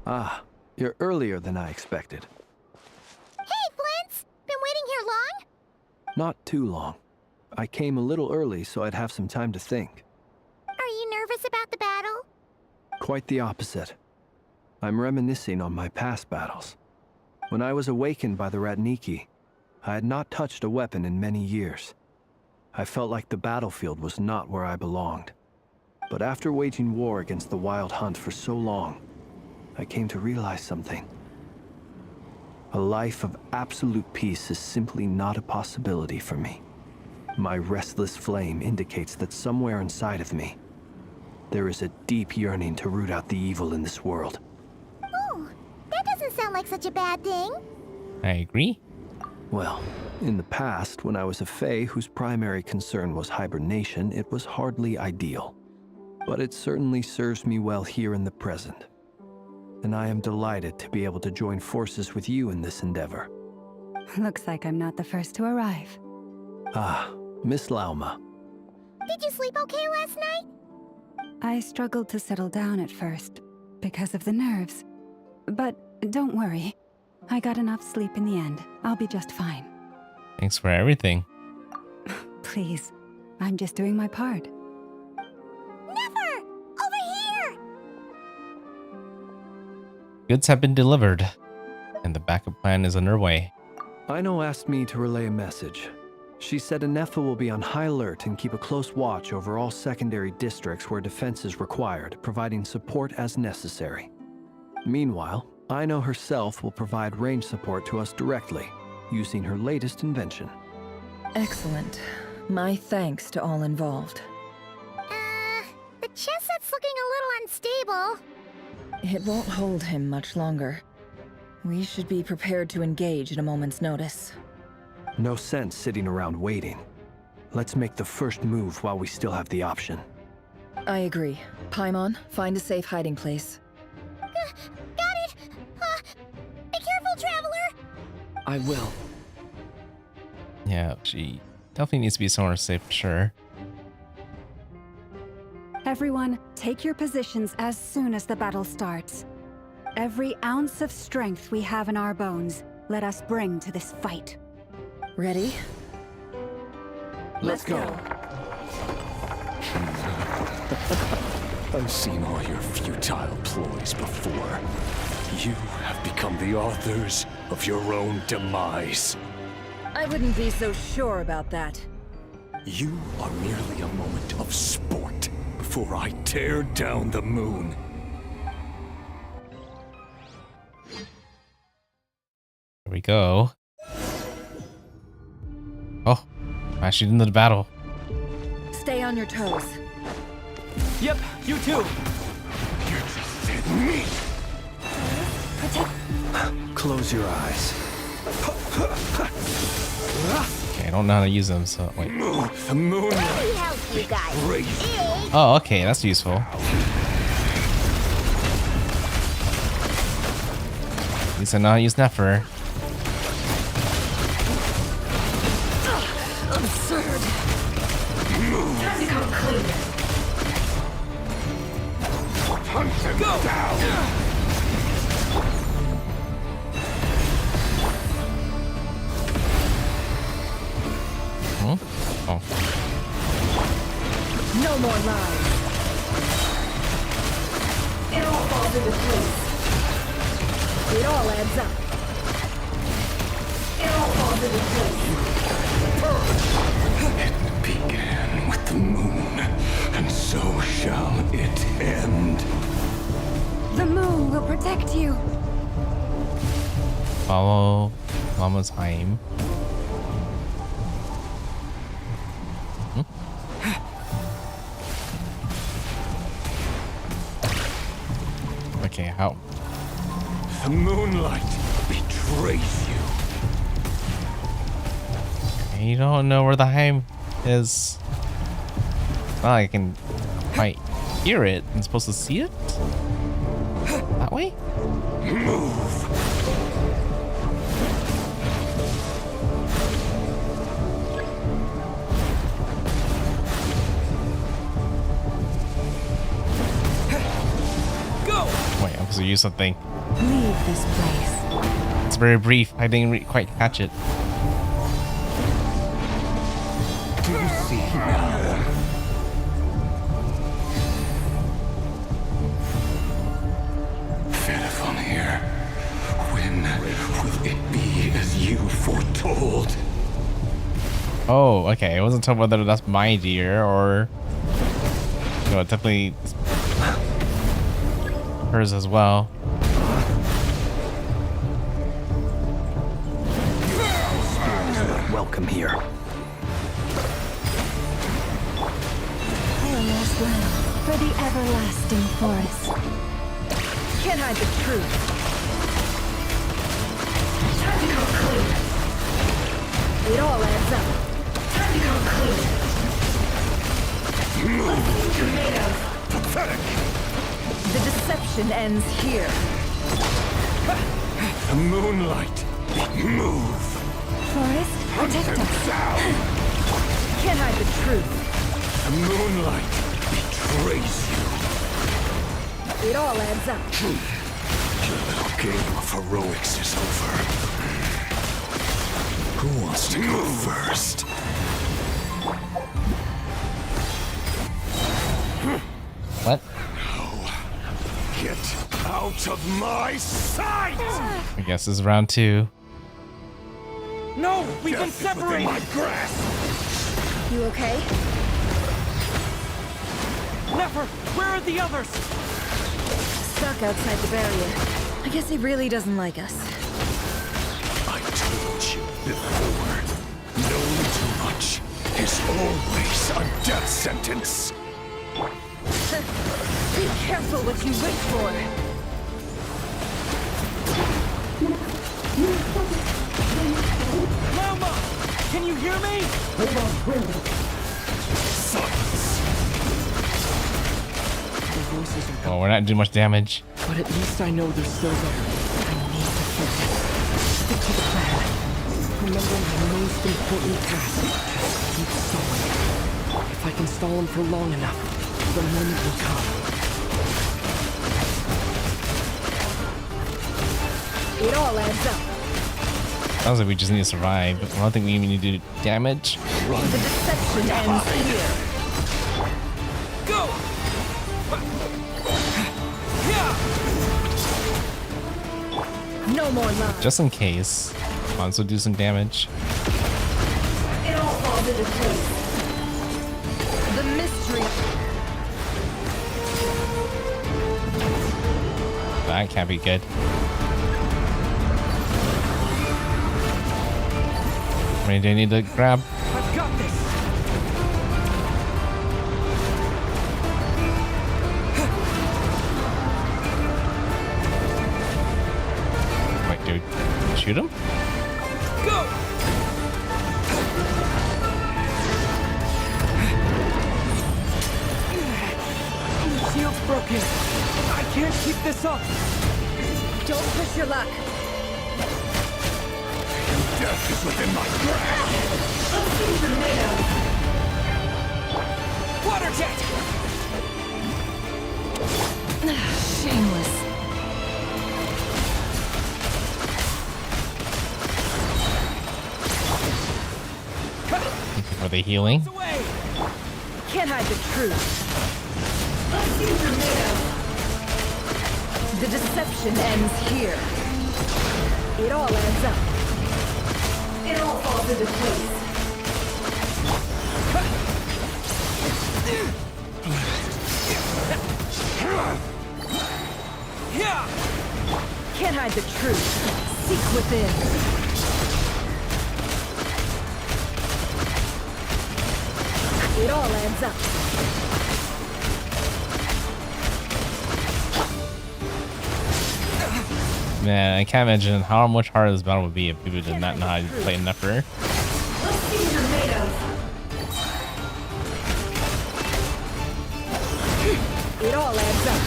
Ah, you're earlier than I expected. Hey, Flint's! Been waiting here long? Not too long. I came a little early so I'd have some time to think. Are you nervous about the battle? Quite the opposite. I'm reminiscing on my past battles. When I was awakened by the Ratniki, I had not touched a weapon in many years. I felt like the battlefield was not where I belonged. But after waging war against the Wild Hunt for so long, I came to realize something. A life of absolute peace is simply not a possibility for me. My restless flame indicates that somewhere inside of me, there is a deep yearning to root out the evil in this world. Oh, that doesn't sound like such a bad thing. I agree. Well, in the past, when I was a Fae whose primary concern was hibernation, it was hardly ideal. But it certainly serves me well here in the present. And I am delighted to be able to join forces with you in this endeavor. Looks like I'm not the first to arrive. Ah, Miss Lauma. Did you sleep okay last night? I struggled to settle down at first, because of the nerves. But don't worry. I got enough sleep in the end. I'll be just fine. Thanks for everything. Please, I'm just doing my part. Never! Over here! Goods have been delivered, and the backup plan is underway. Aino asked me to relay a message. She said Anefa will be on high alert and keep a close watch over all secondary districts where defense is required, providing support as necessary. Meanwhile, Aino herself will provide range support to us directly, using her latest invention. Excellent. My thanks to all involved. The chess set's looking a little unstable. It won't hold him much longer. We should be prepared to engage at a moment's notice. No sense sitting around waiting. Let's make the first move while we still have the option. I agree. Paimon, find a safe hiding place. Got it! Be careful, Traveler! I will. Yeah, she definitely needs to be somewhere safe for sure. Everyone, take your positions as soon as the battle starts. Every ounce of strength we have in our bones, let us bring to this fight. Ready? Let's go. I've seen all your futile ploys before. You have become the authors of your own demise. I wouldn't be so sure about that. You are merely a moment of sport before I tear down the moon. Here we go. Oh, actually into the battle. Stay on your toes. Yep, you too. Me. Close your eyes. Okay, I don't know how to use them, so wait. The moon. Let me help you guys. Oh, okay, that's useful. At least I know how to use Nefer. Absurd. Time to come clean. Hunt them down. Oh. No more lies. It all falls into place. It all adds up. It all falls into place. It began with the moon, and so shall it end. The moon will protect you. Follow Mama's Heim. Okay, how? The moonlight betrays you. You don't know where the Heim is. Well, I can might hear it. I'm supposed to see it? That way? Move. Wait, I'm supposed to use something. Leave this place. It's very brief. I didn't quite catch it. Do you see now? Fenifon, when will it be as you foretold? Oh, okay. I wasn't told whether that's my deer or... No, it's definitely hers as well. Spirit is not welcome here. land for the everlasting forest. Can't hide the truth. Time to go clean. It all adds up. Time to go clean. Tomatoes. Pathetic! The deception ends here. The moonlight. Move. Forest, protect us. Down. Can't hide the truth. The moonlight betrays you. It all adds up. Your little game of heroics is over. Who wants to go first? What? Get out of my sight! I guess this is round 2. No, we've been Death is within separated. my grasp. You okay? Never. Where are the others? Stuck outside the barrier. I guess he really doesn't like us. I told you before. Knowing too much is always a death sentence. Be careful what you wish for. Mama! Can you hear me? Silence. The voices are Well, we're not doing much damage. but at least I know they're still there. I need to focus. Stick to the plan. Remember my most important task. Keep stalling. If I can stall him for long enough, the moment will come. It all adds up. Sounds like we just need to survive. I don't think we even need to do damage. The deception ends here. Go! No more love. Just in case. Also do some damage. It all falls into place. The mystery. That can't be good. How many do I need to grab? I've got this. Wait, dude. Shoot him? Go! Shield's broken. I can't keep this up. Don't push your luck. Death is within my grasp. Water jet! Shameless. Are they healing? Away! Can't hide the truth. The deception ends here. It all adds up. It all falls into place. Can't hide the truth. Seek within. It all adds up. Man, I can't imagine how much harder this battle would be if people did not know how to play Nefer. It all adds up.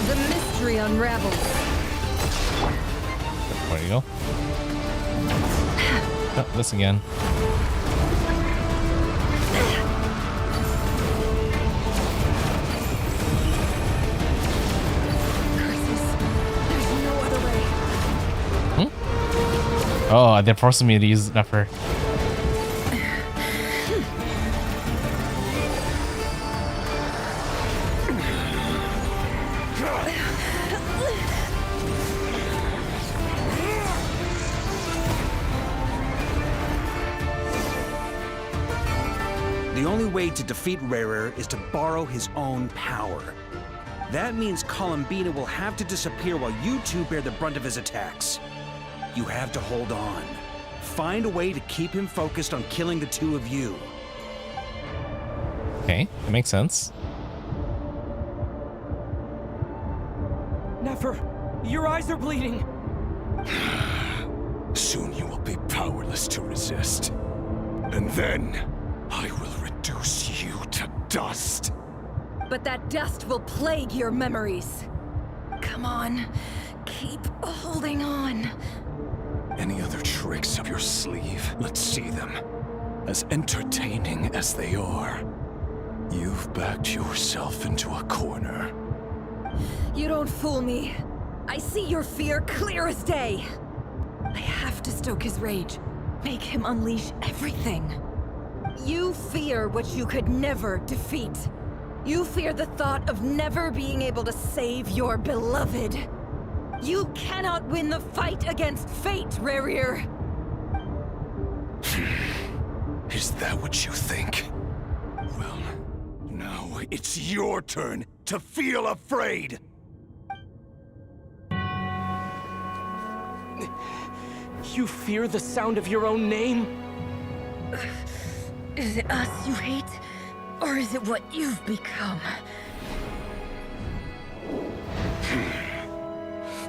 The mystery unravels. There you go. Oh, this again. There's no other way. Oh, they're forcing me to use Nefer. The only way to defeat Rarer is to borrow his own power. That means Columbina will have to disappear while you two bear the brunt of his attacks. You have to hold on. Find a way to keep him focused on killing the two of you. Okay, that makes sense. Nefer, your eyes are bleeding. Soon you will be powerless to resist. And then, I will reduce you to dust. But that dust will plague your memories. Come on, keep holding on. Any other tricks up your sleeve? Let's see them. As entertaining as they are, you've backed yourself into a corner. You don't fool me. I see your fear clear as day. I have to stoke his rage. Make him unleash everything. You fear what you could never defeat. You fear the thought of never being able to save your beloved. You cannot win the fight against fate, Rerir. Is that what you think? Well, now it's your turn to feel afraid! You fear the sound of your own name? Is it us you hate? Or is it what you've become?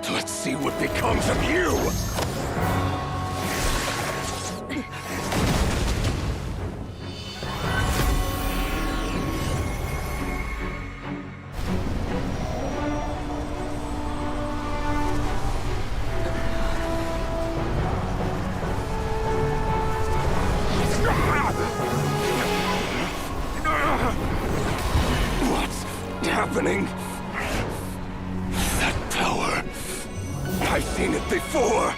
Let's see what becomes of you! What's happening? That power. I've seen it before.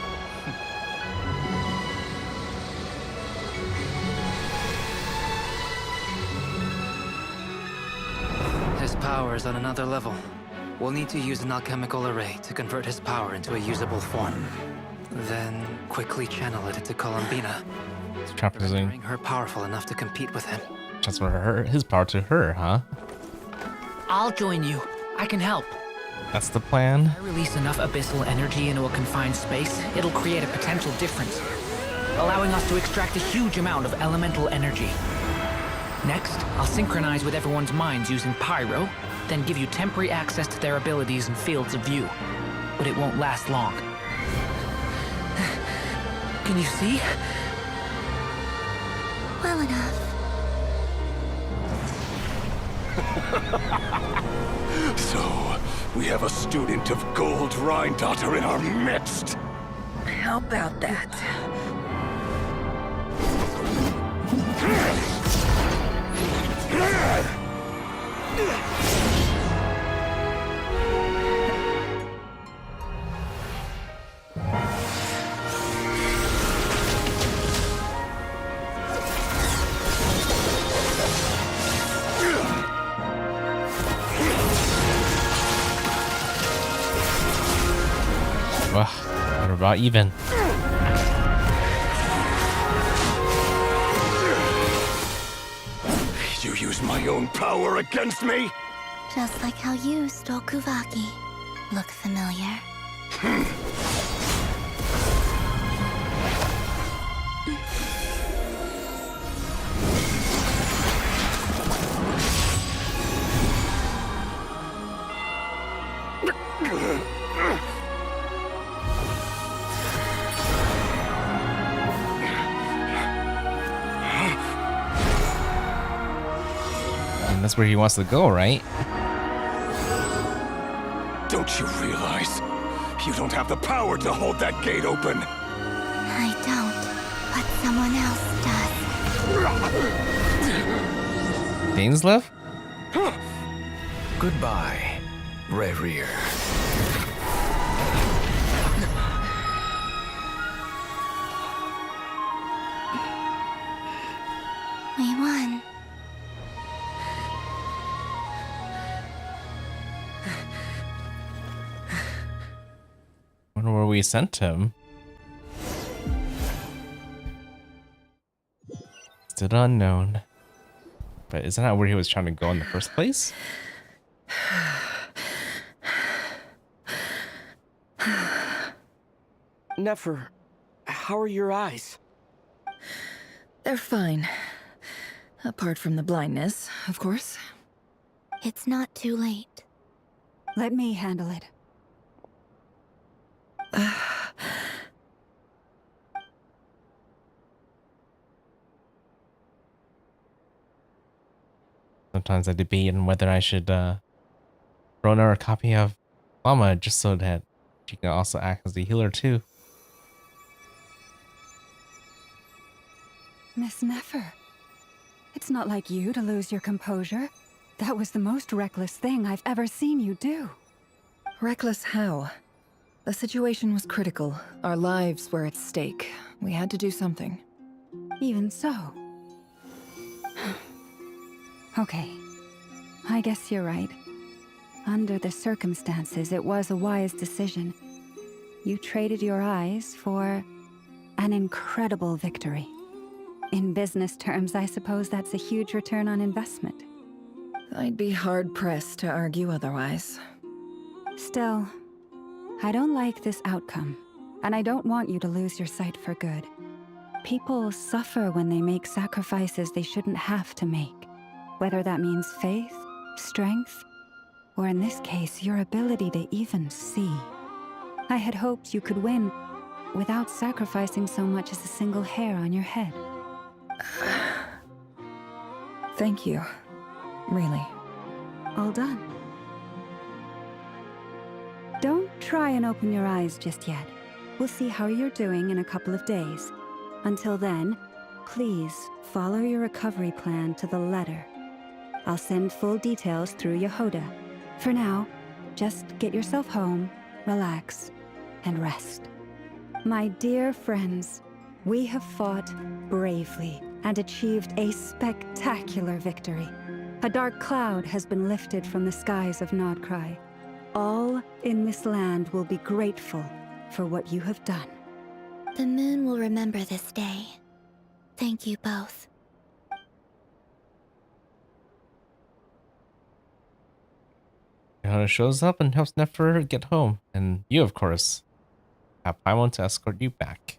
His power is on another level. We'll need to use an alchemical array to convert his power into a usable form. Then quickly channel it into Columbina. Rendering her powerful enough to compete with him. Transfer his power to her, huh? I'll join you. I can help. That's the plan. If I release enough abyssal energy into a confined space, it'll create a potential difference, allowing us to extract a huge amount of elemental energy. Next, I'll synchronize with everyone's minds using Pyro, then give you temporary access to their abilities and fields of view. But it won't last long. Can you see? Well enough. So, we have a student of Gold Rhine-Daughter in our midst. How about that? What about even? You use my own power against me? Just like how you stole Kuvaki. Look familiar? And that's where he wants to go, right? Don't you realize? You don't have the power to hold that gate open. I don't, but someone else does. Dainslev? Goodbye, Rerir. We won. Wonder where we sent him. Still unknown. But isn't that where he was trying to go in the first place? Nefer, how are your eyes? They're fine. Apart from the blindness, of course. It's not too late. Let me handle it. Sometimes I debate on whether I should throw another copy of Mama just so that she can also act as the healer too. Miss Nefer, it's not like you to lose your composure. That was the most reckless thing I've ever seen you do. Reckless how? The situation was critical. Our lives were at stake. We had to do something. Even so. Okay. I guess you're right. Under the circumstances, it was a wise decision. You traded your eyes for an incredible victory. In business terms, I suppose that's a huge return on investment. I'd be hard-pressed to argue otherwise. Still, I don't like this outcome, and I don't want you to lose your sight for good. People suffer when they make sacrifices they shouldn't have to make, whether that means faith, strength, or in this case, your ability to even see. I had hoped you could win without sacrificing so much as a single hair on your head. Thank you. Really. All done. Don't try and open your eyes just yet. We'll see how you're doing in a couple of days. Until then, please follow your recovery plan to the letter. I'll send full details through Yehoda. For now, just get yourself home, relax, and rest. My dear friends, we have fought bravely and achieved a spectacular victory. A dark cloud has been lifted from the skies of Nodcry. All in this land will be grateful for what you have done. The moon will remember this day. Thank you both. Yehoda shows up and helps Nefer get home, and you, of course, have Paimon to escort you back.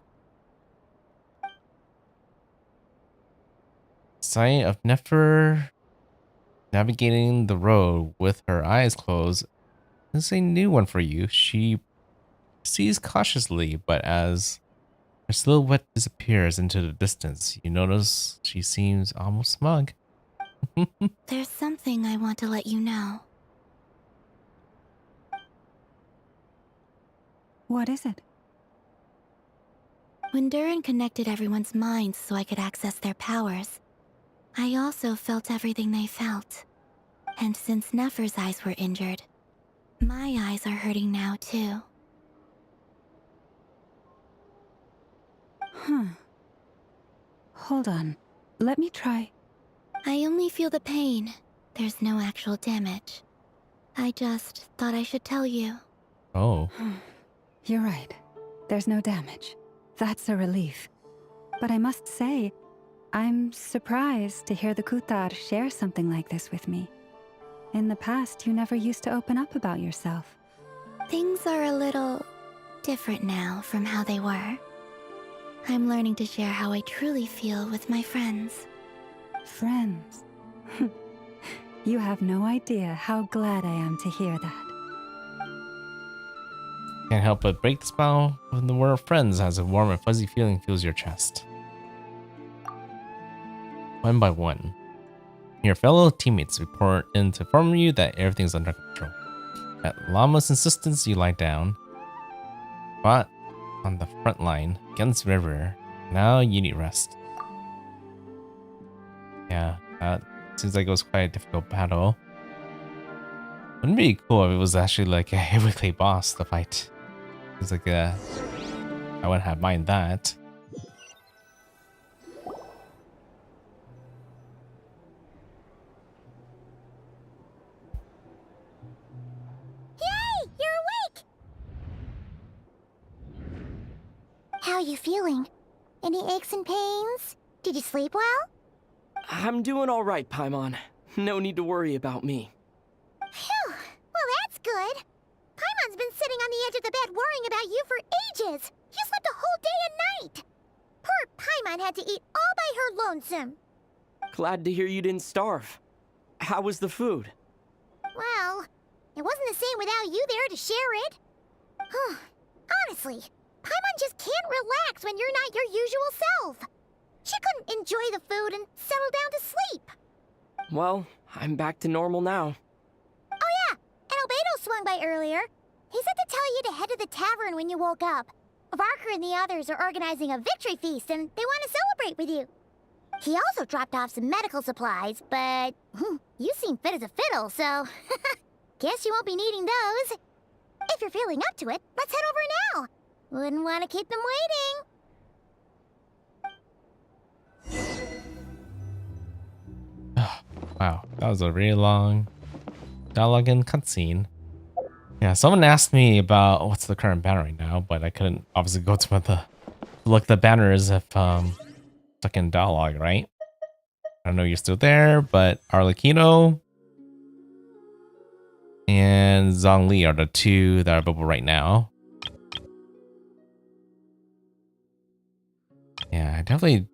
Sight of Nefer navigating the road with her eyes closed is a new one for you. She sees cautiously, but as her silhouette disappears into the distance, you notice she seems almost smug. There's something I want to let you know. What is it? When Durin connected everyone's minds so I could access their powers, I also felt everything they felt. And since Nefer's eyes were injured, my eyes are hurting now too. Huh. Hold on. Let me try. I only feel the pain. There's no actual damage. I just thought I should tell you. Oh. You're right. There's no damage. That's a relief. But I must say, I'm surprised to hear the Kutar share something like this with me. In the past, you never used to open up about yourself. Things are a little different now from how they were. I'm learning to share how I truly feel with my friends. Friends? You have no idea how glad I am to hear that. Can't help but break the spell when the word friends as a warm and fuzzy feeling fills your chest. One by one, your fellow teammates report in to inform you that everything's under control. At Llama's insistence, you lie down. But on the front line, against River, now you need rest. Yeah, that seems like it was quite a difficult battle. Wouldn't it be cool if it was actually like a weekly boss to fight? It's like I wouldn't have mind that. Yay! You're awake! How are you feeling? Any aches and pains? Did you sleep well? I'm doing all right, Paimon. No need to worry about me. Phew! Well, that's good. Paimon's been sitting on the edge of the bed worrying about you for ages. You slept a whole day and night. Poor Paimon had to eat all by her lonesome. Glad to hear you didn't starve. How was the food? Well, it wasn't the same without you there to share it. Honestly, Paimon just can't relax when you're not your usual self. She couldn't enjoy the food and settle down to sleep. Well, I'm back to normal now. Oh yeah, and Albedo swung by earlier. He said to tell you to head to the tavern when you woke up. Varker and the others are organizing a victory feast and they want to celebrate with you. He also dropped off some medical supplies, but you seem fit as a fiddle, so guess you won't be needing those. If you're feeling up to it, let's head over now. Wouldn't want to keep them waiting. Wow, that was a really long dialogue and cutscene. Yeah, someone asked me about what's the current banner right now, but I couldn't obviously go to what the look the banners if stuck in dialogue, right? I don't know you're still there, but Arlecchino and Zhongli are the two that are available right now. Yeah, I definitely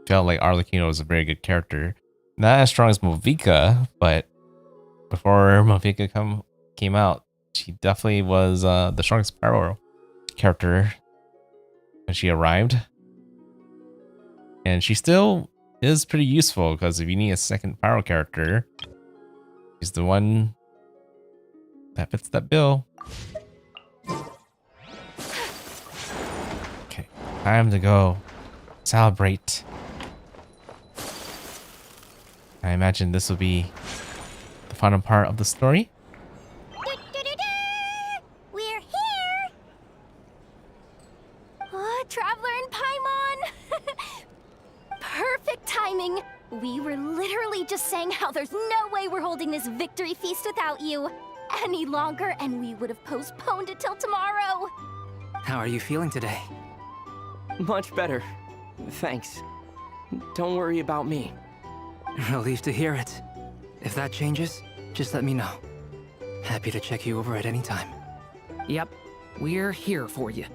felt like Arlecchino was a very good character. Not as strong as Movica, but before Movica came out, she definitely was the strongest Pyro character when she arrived. And she still is pretty useful because if you need a second Pyro character, she's the one that fits that bill. Okay, time to go celebrate. I imagine this will be the final part of the story. We're here! Oh, Traveler and Paimon! Perfect timing! We were literally just saying how there's no way we're holding this victory feast without you any longer, and we would have postponed it till tomorrow. How are you feeling today? Much better. Thanks. Don't worry about me. Relieved to hear it. If that changes, just let me know. Happy to check you over at any time. Yep, we're here for you.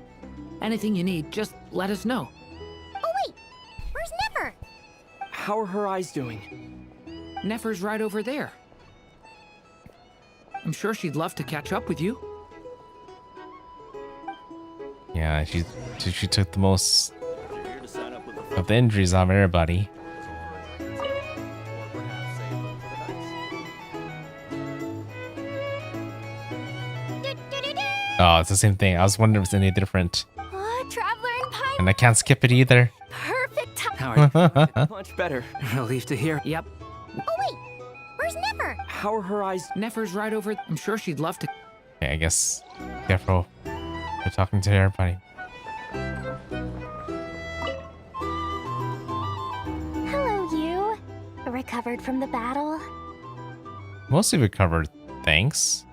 Anything you need, just let us know. Oh wait, where's Nefer? How are her eyes doing? Nefer's right over there. I'm sure she'd love to catch up with you. Yeah, she took the most of the injuries out of everybody. Oh, it's the same thing. I was wondering if it's any different. Traveler and Paimon. And I can't skip it either. Perfect time. How are you? Much better. Relieved to hear. Yep. Oh wait, where's Nefer? How are her eyes? Nefer's right over. I'm sure she'd love to. Okay, I guess careful. We're talking to everybody. Hello, you. Recovered from the battle? Mostly recovered, thanks.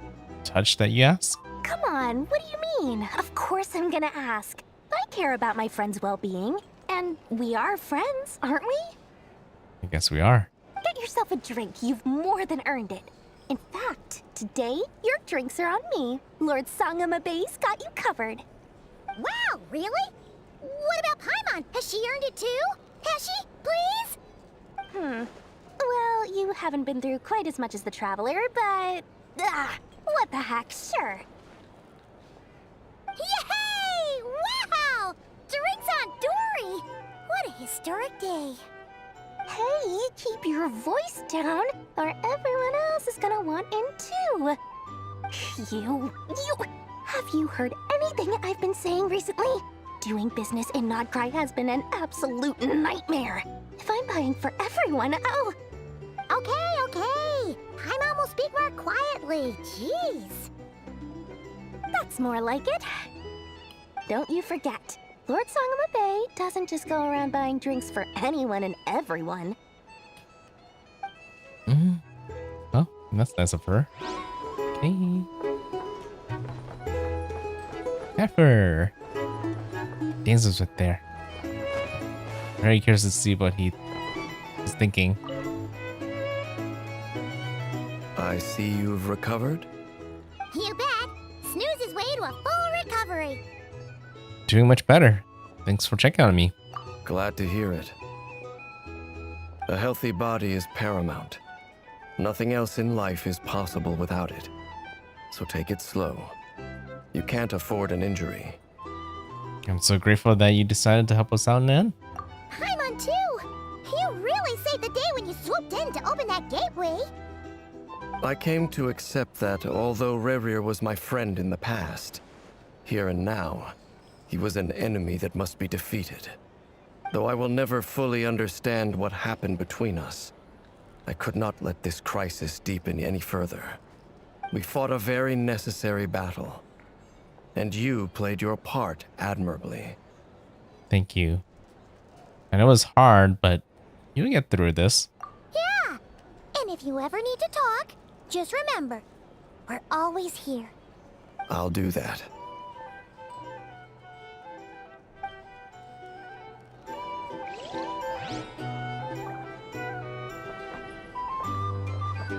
Touch that you ask? Come on, what do you mean? Of course I'm gonna ask. I care about my friend's well-being. And we are friends, aren't we? I guess we are. Get yourself a drink. You've more than earned it. In fact, today, your drinks are on me. Lord Sangama Base got you covered. Wow, really? What about Paimon? Has she earned it too? Has she? Please? Well, you haven't been through quite as much as the Traveler, but... what the heck, sure. Yay! Wow! Drinks on Dory! What a historic day. Hey, keep your voice down, or everyone else is gonna want in too. Have you heard anything I've been saying recently? Doing business in Nodcry has been an absolute nightmare. If I'm buying for everyone, oh... Okay. Paimon will speak more quietly. Jeez. That's more like it. Don't you forget, Lord Sangama Bay doesn't just go around buying drinks for anyone and everyone. Oh, that's nice of her. Okay. Nefer. Danzer's right there. Very curious to see what he is thinking. I see you've recovered. You bet. Snooze his way to a full recovery. Doing much better. Thanks for checking on me. Glad to hear it. A healthy body is paramount. Nothing else in life is possible without it. So take it slow. You can't afford an injury. I'm so grateful that you decided to help us out, Nan. Paimon too! You really saved the day when you swooped in to open that gateway. I came to accept that although Rerir was my friend in the past, here and now, he was an enemy that must be defeated. Though I will never fully understand what happened between us, I could not let this crisis deepen any further. We fought a very necessary battle, and you played your part admirably. Thank you. I know it was hard, but you'll get through this. Yeah! And if you ever need to talk, just remember, we're always here. I'll do that.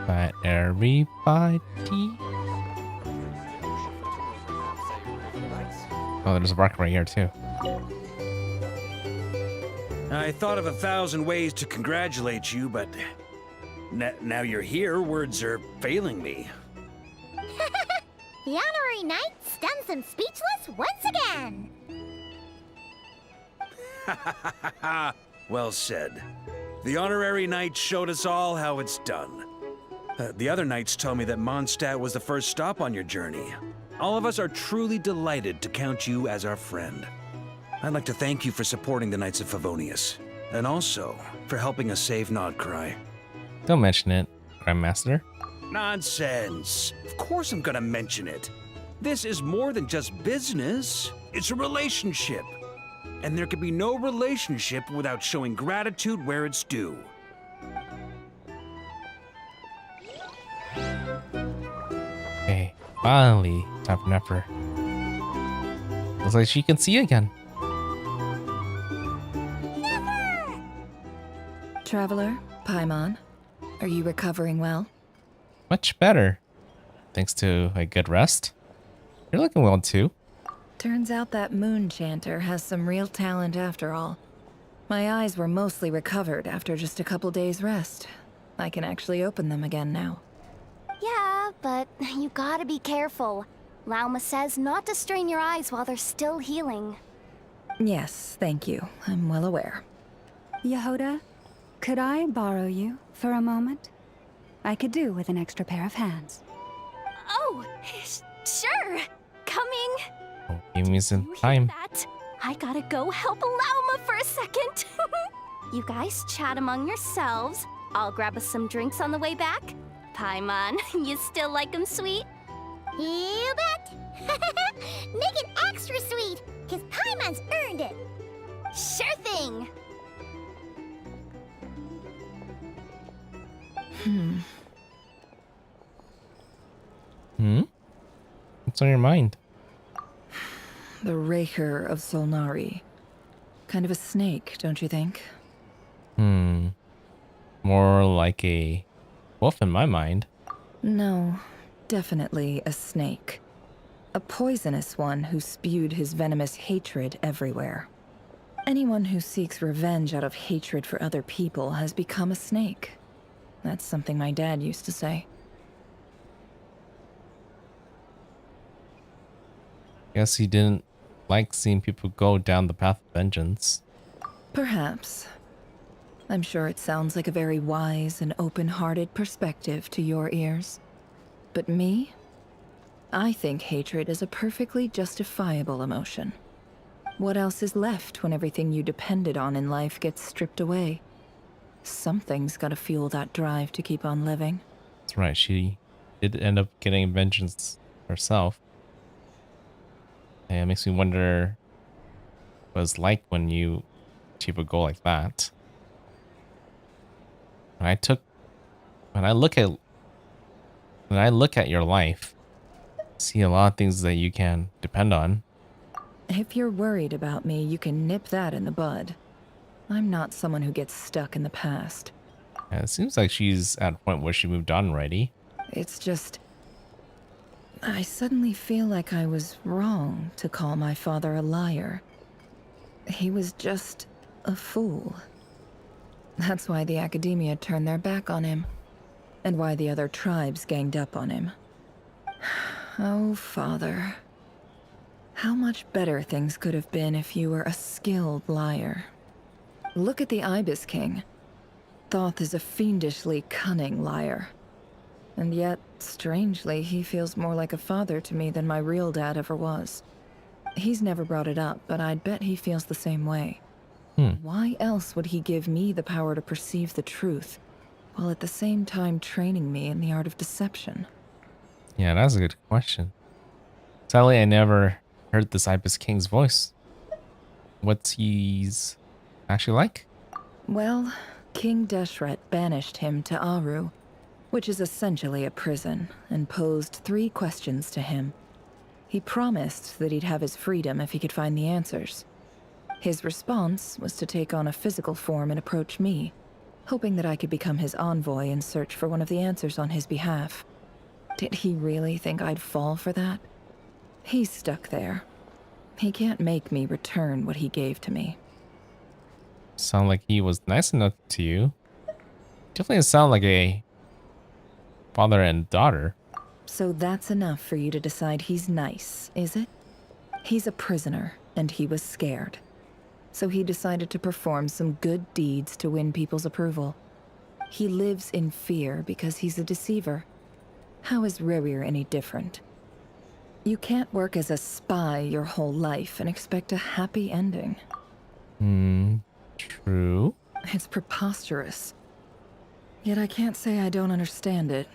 But everybody... Oh, there's a rock right here, too. I thought of 1,000 ways to congratulate you, but now you're here, words are failing me. The honorary knight stuns them speechless once again. Well said. The honorary knight showed us all how it's done. The other knights tell me that Mondstadt was the first stop on your journey. All of us are truly delighted to count you as our friend. I'd like to thank you for supporting the Knights of Favonius, and also for helping us save Nodcry. Don't mention it, Grandmaster. Nonsense. Of course I'm gonna mention it. This is more than just business. It's a relationship. And there can be no relationship without showing gratitude where it's due. Okay, finally, time for Nefer. Looks like she can see again. Traveler, Paimon, are you recovering well? Much better. Thanks to a good rest. You're looking well too. Turns out that moon chanter has some real talent after all. My eyes were mostly recovered after just a couple days rest. I can actually open them again now. Yeah, but you gotta be careful. Lauma says not to strain your eyes while they're still healing. Yes, thank you. I'm well aware. Yehoda, could I borrow you for a moment? I could do with an extra pair of hands. Oh, sure. Coming. Oh, give me some time. That. I gotta go help Lauma for a second. You guys chat among yourselves. I'll grab us some drinks on the way back. Paimon, you still like them sweet? You bet! Make it extra sweet, because Paimon's earned it. Sure thing! What's on your mind? The Raker of Solnari. Kind of a snake, don't you think? More like a wolf in my mind. No, definitely a snake. A poisonous one who spewed his venomous hatred everywhere. Anyone who seeks revenge out of hatred for other people has become a snake. That's something my dad used to say. Guess he didn't like seeing people go down the path of vengeance. Perhaps. I'm sure it sounds like a very wise and open-hearted perspective to your ears. But me? I think hatred is a perfectly justifiable emotion. What else is left when everything you depended on in life gets stripped away? Something's gotta fuel that drive to keep on living. That's right, she did end up getting vengeance herself. And it makes me wonder what it's like when you achieve a goal like that. When I look at your life, I see a lot of things that you can depend on. If you're worried about me, you can nip that in the bud. I'm not someone who gets stuck in the past. And it seems like she's at a point where she moved on already. It's just... I suddenly feel like I was wrong to call my father a liar. He was just a fool. That's why the Academia turned their back on him. And why the other tribes ganged up on him. Oh, Father. How much better things could have been if you were a skilled liar. Look at the Ibis King. Thoth is a fiendishly cunning liar. And yet, strangely, he feels more like a father to me than my real dad ever was. He's never brought it up, but I'd bet he feels the same way. Why else would he give me the power to perceive the truth, while at the same time training me in the art of deception? Yeah, that's a good question. Sadly, I never heard this Ibis King's voice. What's he's actually like? Well, King Deshret banished him to Aru, which is essentially a prison, and posed 3 questions to him. He promised that he'd have his freedom if he could find the answers. His response was to take on a physical form and approach me, hoping that I could become his envoy and search for one of the answers on his behalf. Did he really think I'd fall for that? He's stuck there. He can't make me return what he gave to me. Sound like he was nice enough to you. Definitely sound like a father and daughter. So that's enough for you to decide he's nice, is it? He's a prisoner, and he was scared. So he decided to perform some good deeds to win people's approval. He lives in fear because he's a deceiver. How is Rerir any different? You can't work as a spy your whole life and expect a happy ending. True. It's preposterous. Yet I can't say I don't understand it.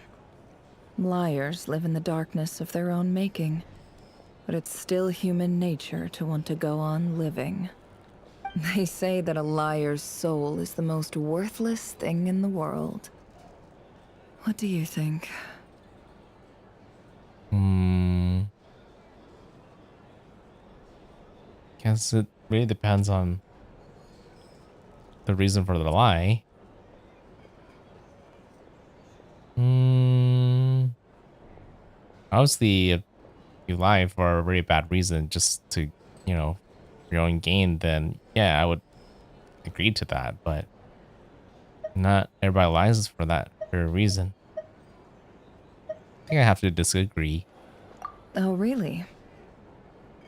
Liars live in the darkness of their own making, but it's still human nature to want to go on living. They say that a liar's soul is the most worthless thing in the world. What do you think? Guess it really depends on the reason for the lie. Obviously, if you lie for a very bad reason just to, you know, your own gain, then yeah, I would agree to that, but not everybody lies for that for a reason. I think I have to disagree. Oh, really?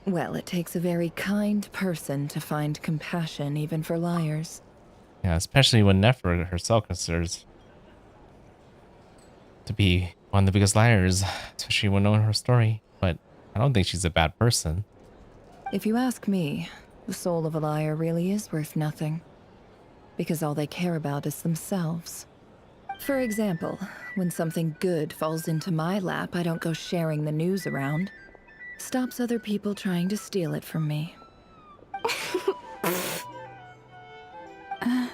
Well, it takes a very kind person to find compassion even for liars. Yeah, especially when Nefer herself considers to be one of the biggest liars, especially when knowing her story. But I don't think she's a bad person. If you ask me, the soul of a liar really is worth nothing. Because all they care about is themselves. For example, when something good falls into my lap, I don't go sharing the news around. Stops other people trying to steal it from me. I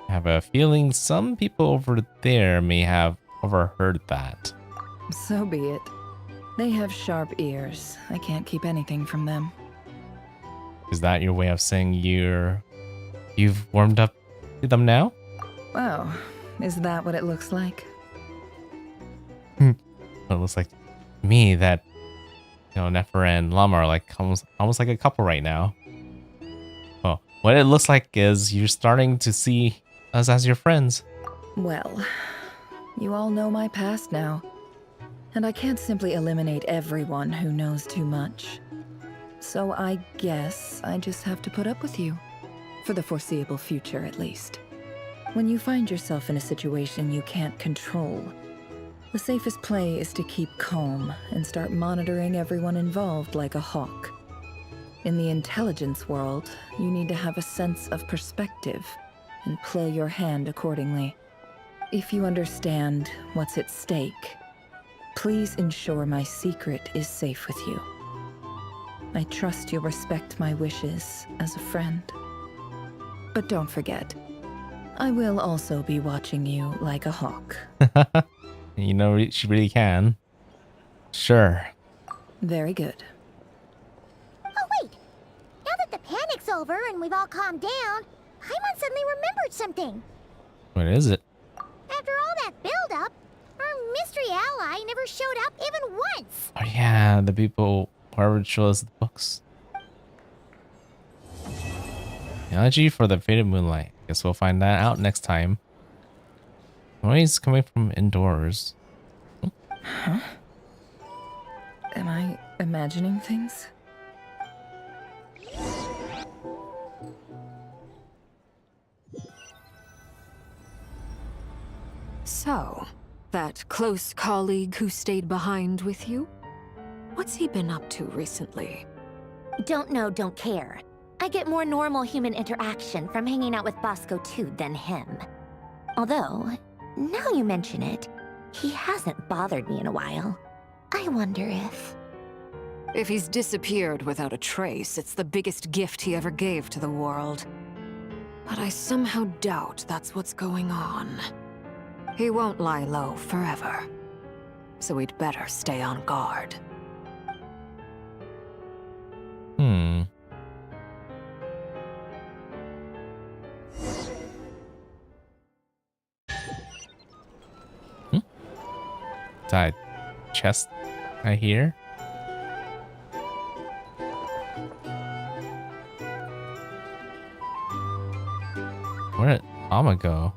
have a feeling some people over there may have overheard that. So be it. They have sharp ears. I can't keep anything from them. Is that your way of saying you've warmed up to them now? Oh, is that what it looks like? It looks like to me that, you know, Nefer and Llama are like almost like a couple right now. Well, what it looks like is you're starting to see us as your friends. Well, you all know my past now. And I can't simply eliminate everyone who knows too much. So I guess I just have to put up with you. For the foreseeable future, at least. When you find yourself in a situation you can't control, the safest play is to keep calm and start monitoring everyone involved like a hawk. In the intelligence world, you need to have a sense of perspective and play your hand accordingly. If you understand what's at stake, please ensure my secret is safe with you. I trust you'll respect my wishes as a friend. But don't forget, I will also be watching you like a hawk. You know, she really can. Sure. Very good. Oh, wait! Now that the panic's over and we've all calmed down, Paimon suddenly remembered something. What is it? After all that build-up, our mystery ally never showed up even once. Oh yeah, the people whoever showed us the books. Analogy for the faded moonlight. Guess we'll find that out next time. Noise coming from indoors. Huh? Am I imagining things? So, that close colleague who stayed behind with you? What's he been up to recently? Don't know, don't care. I get more normal human interaction from hanging out with Bosco 2 than him. Although, now you mention it, he hasn't bothered me in a while. I wonder if... If he's disappeared without a trace, it's the biggest gift he ever gave to the world. But I somehow doubt that's what's going on. He won't lie low forever. So we'd better stay on guard. That chest I hear. Where did Amma go?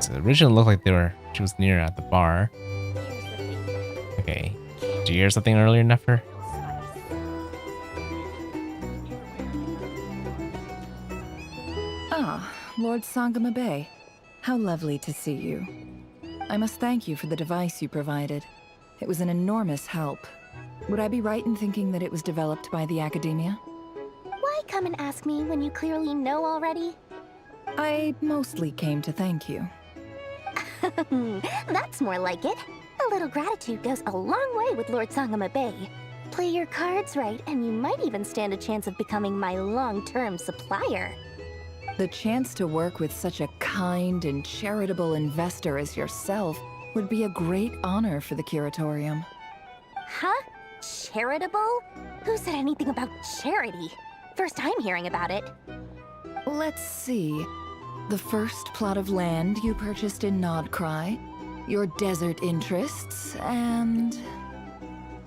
So it originally looked like she was near at the bar. Okay. Did you hear something earlier, Nefer? Ah, Lord Sangama Bay. How lovely to see you. I must thank you for the device you provided. It was an enormous help. Would I be right in thinking that it was developed by the Academia? Why come and ask me when you clearly know already? I mostly came to thank you. That's more like it. A little gratitude goes a long way with Lord Sangama Bay. Play your cards right, and you might even stand a chance of becoming my long-term supplier. The chance to work with such a kind and charitable investor as yourself would be a great honor for the Curatorium. Huh? Charitable? Who said anything about charity? First time hearing about it. Let's see. The first plot of land you purchased in Nodcry, your desert interests, and...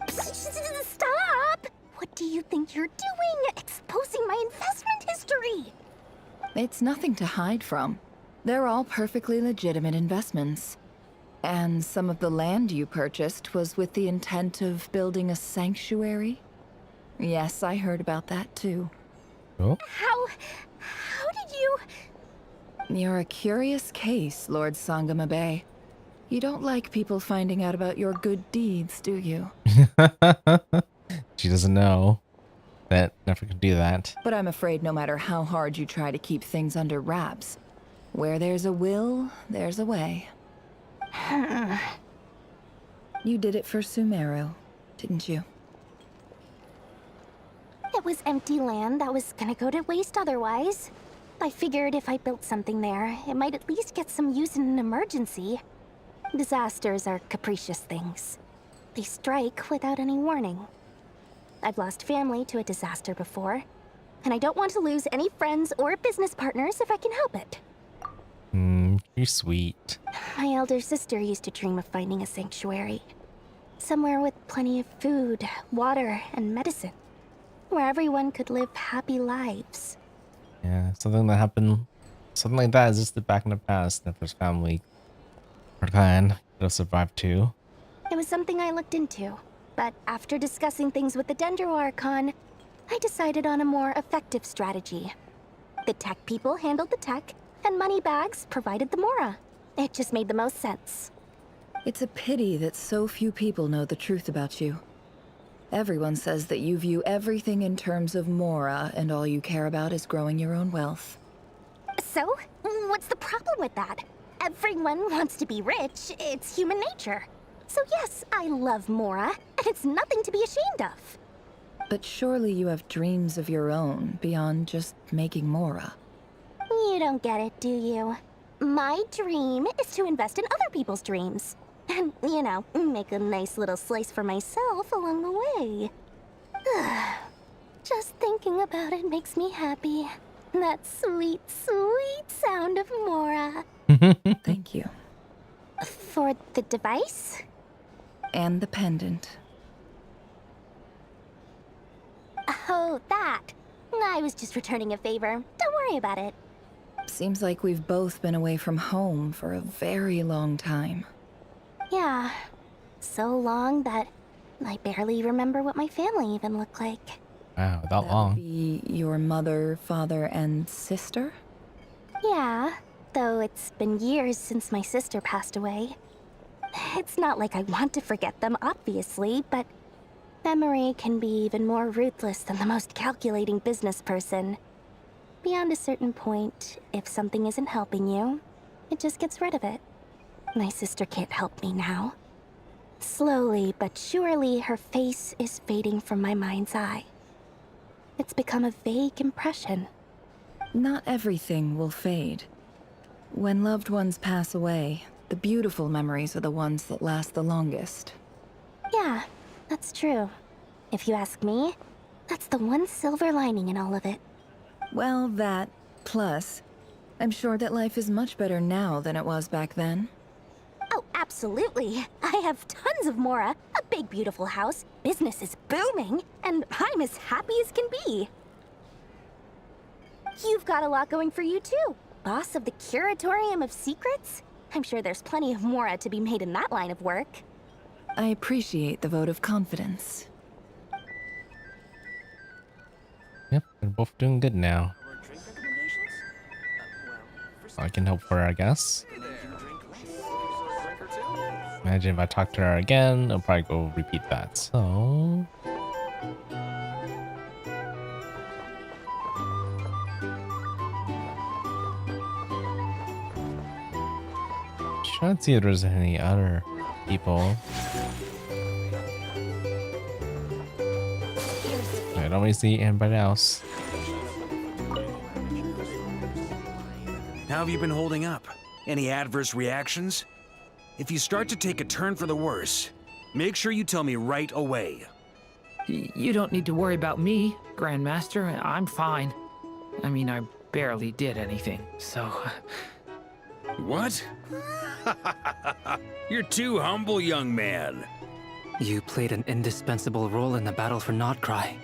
Stop! What do you think you're doing? Exposing my investment history! It's nothing to hide from. They're all perfectly legitimate investments. And some of the land you purchased was with the intent of building a sanctuary? Yes, I heard about that too. Oh? How did you... You're a curious case, Lord Sangama Bay. You don't like people finding out about your good deeds, do you? She doesn't know that Nefer could do that. But I'm afraid no matter how hard you try to keep things under wraps, where there's a will, there's a way. You did it for Sumeru, didn't you? It was empty land that was gonna go to waste otherwise. I figured if I built something there, it might at least get some use in an emergency. Disasters are capricious things. They strike without any warning. I've lost family to a disaster before, and I don't want to lose any friends or business partners if I can help it. You're sweet. My elder sister used to dream of finding a sanctuary. Somewhere with plenty of food, water, and medicine. Where everyone could live happy lives. Yeah, something that happened, something like that existed back in the past. Nefer's family or clan could have survived too. It was something I looked into, but after discussing things with the Dendro Archon, I decided on a more effective strategy. The tech people handled the tech, and Moneybags provided the Mora. It just made the most sense. It's a pity that so few people know the truth about you. Everyone says that you view everything in terms of Mora, and all you care about is growing your own wealth. So, what's the problem with that? Everyone wants to be rich. It's human nature. So yes, I love Mora, and it's nothing to be ashamed of. But surely you have dreams of your own beyond just making Mora. You don't get it, do you? My dream is to invest in other people's dreams. And, you know, make a nice little slice for myself along the way. Just thinking about it makes me happy. That sweet, sweet sound of Mora. Thank you. For the device? And the pendant. Oh, that. I was just returning a favor. Don't worry about it. Seems like we've both been away from home for a very long time. Yeah. So long that I barely remember what my family even looked like. Wow, that Would long. be your mother, father, and sister? Yeah, though it's been years since my sister passed away. It's not like I want to forget them, obviously, but memory can be even more ruthless than the most calculating business person. Beyond a certain point, if something isn't helping you, it just gets rid of it. My sister can't help me now. Slowly but surely, her face is fading from my mind's eye. It's become a vague impression. Not everything will fade. When loved ones pass away, the beautiful memories are the ones that last the longest. Yeah, that's true. If you ask me, that's the one silver lining in all of it. Well, that, plus, I'm sure that life is much better now than it was back then. Oh, absolutely. I have tons of Mora, a big beautiful house, business is booming, and I'm as happy as can be. You've got a lot going for you too. Boss of the Curatorium of Secrets? I'm sure there's plenty of Mora to be made in that line of work. I appreciate the vote of confidence. Yep, they're both doing good now. I can help her, I guess. Imagine if I talk to her again, I'll probably go repeat that. So... trying to see if there's any other people. I don't really see anybody else. How have you been holding up? Any adverse reactions? If you start to take a turn for the worse, make sure you tell me right away. You don't need to worry about me, Grandmaster. I'm fine. I mean, I barely did anything, so... What? You're too humble, young man. You played an indispensable role in the battle for Notcry.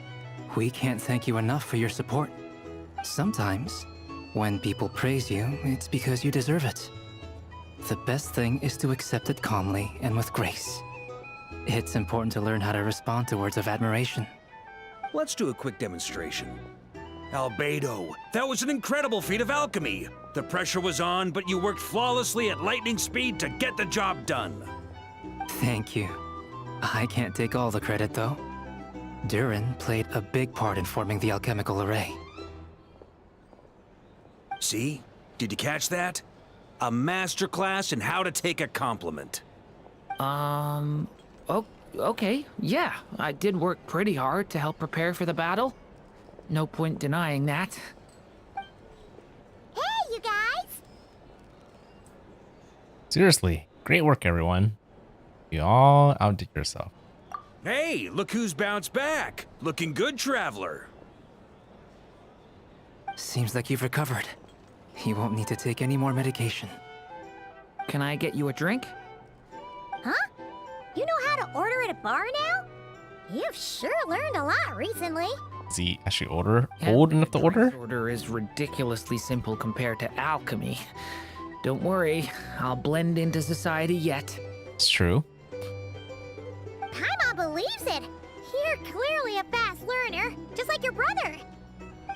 We can't thank you enough for your support. Sometimes, when people praise you, it's because you deserve it. The best thing is to accept it calmly and with grace. It's important to learn how to respond to words of admiration. Let's do a quick demonstration. Albedo, that was an incredible feat of alchemy. The pressure was on, but you worked flawlessly at lightning speed to get the job done. Thank you. I can't take all the credit, though. Durin played a big part in forming the alchemical array. See? Did you catch that? A masterclass in how to take a compliment. Okay, yeah. I did work pretty hard to help prepare for the battle. No point denying that. Hey, you guys! Seriously, great work, everyone. You all outdid yourself. Hey, look who's bounced back. Looking good, traveler. Seems like you've recovered. You won't need to take any more medication. Can I get you a drink? Huh? You know how to order at a bar now? You've sure learned a lot recently. Is he actually old enough to order? Order is ridiculously simple compared to alchemy. Don't worry, I'll blend into society yet. It's true. Paimon believes it. You're clearly a fast learner, just like your brother.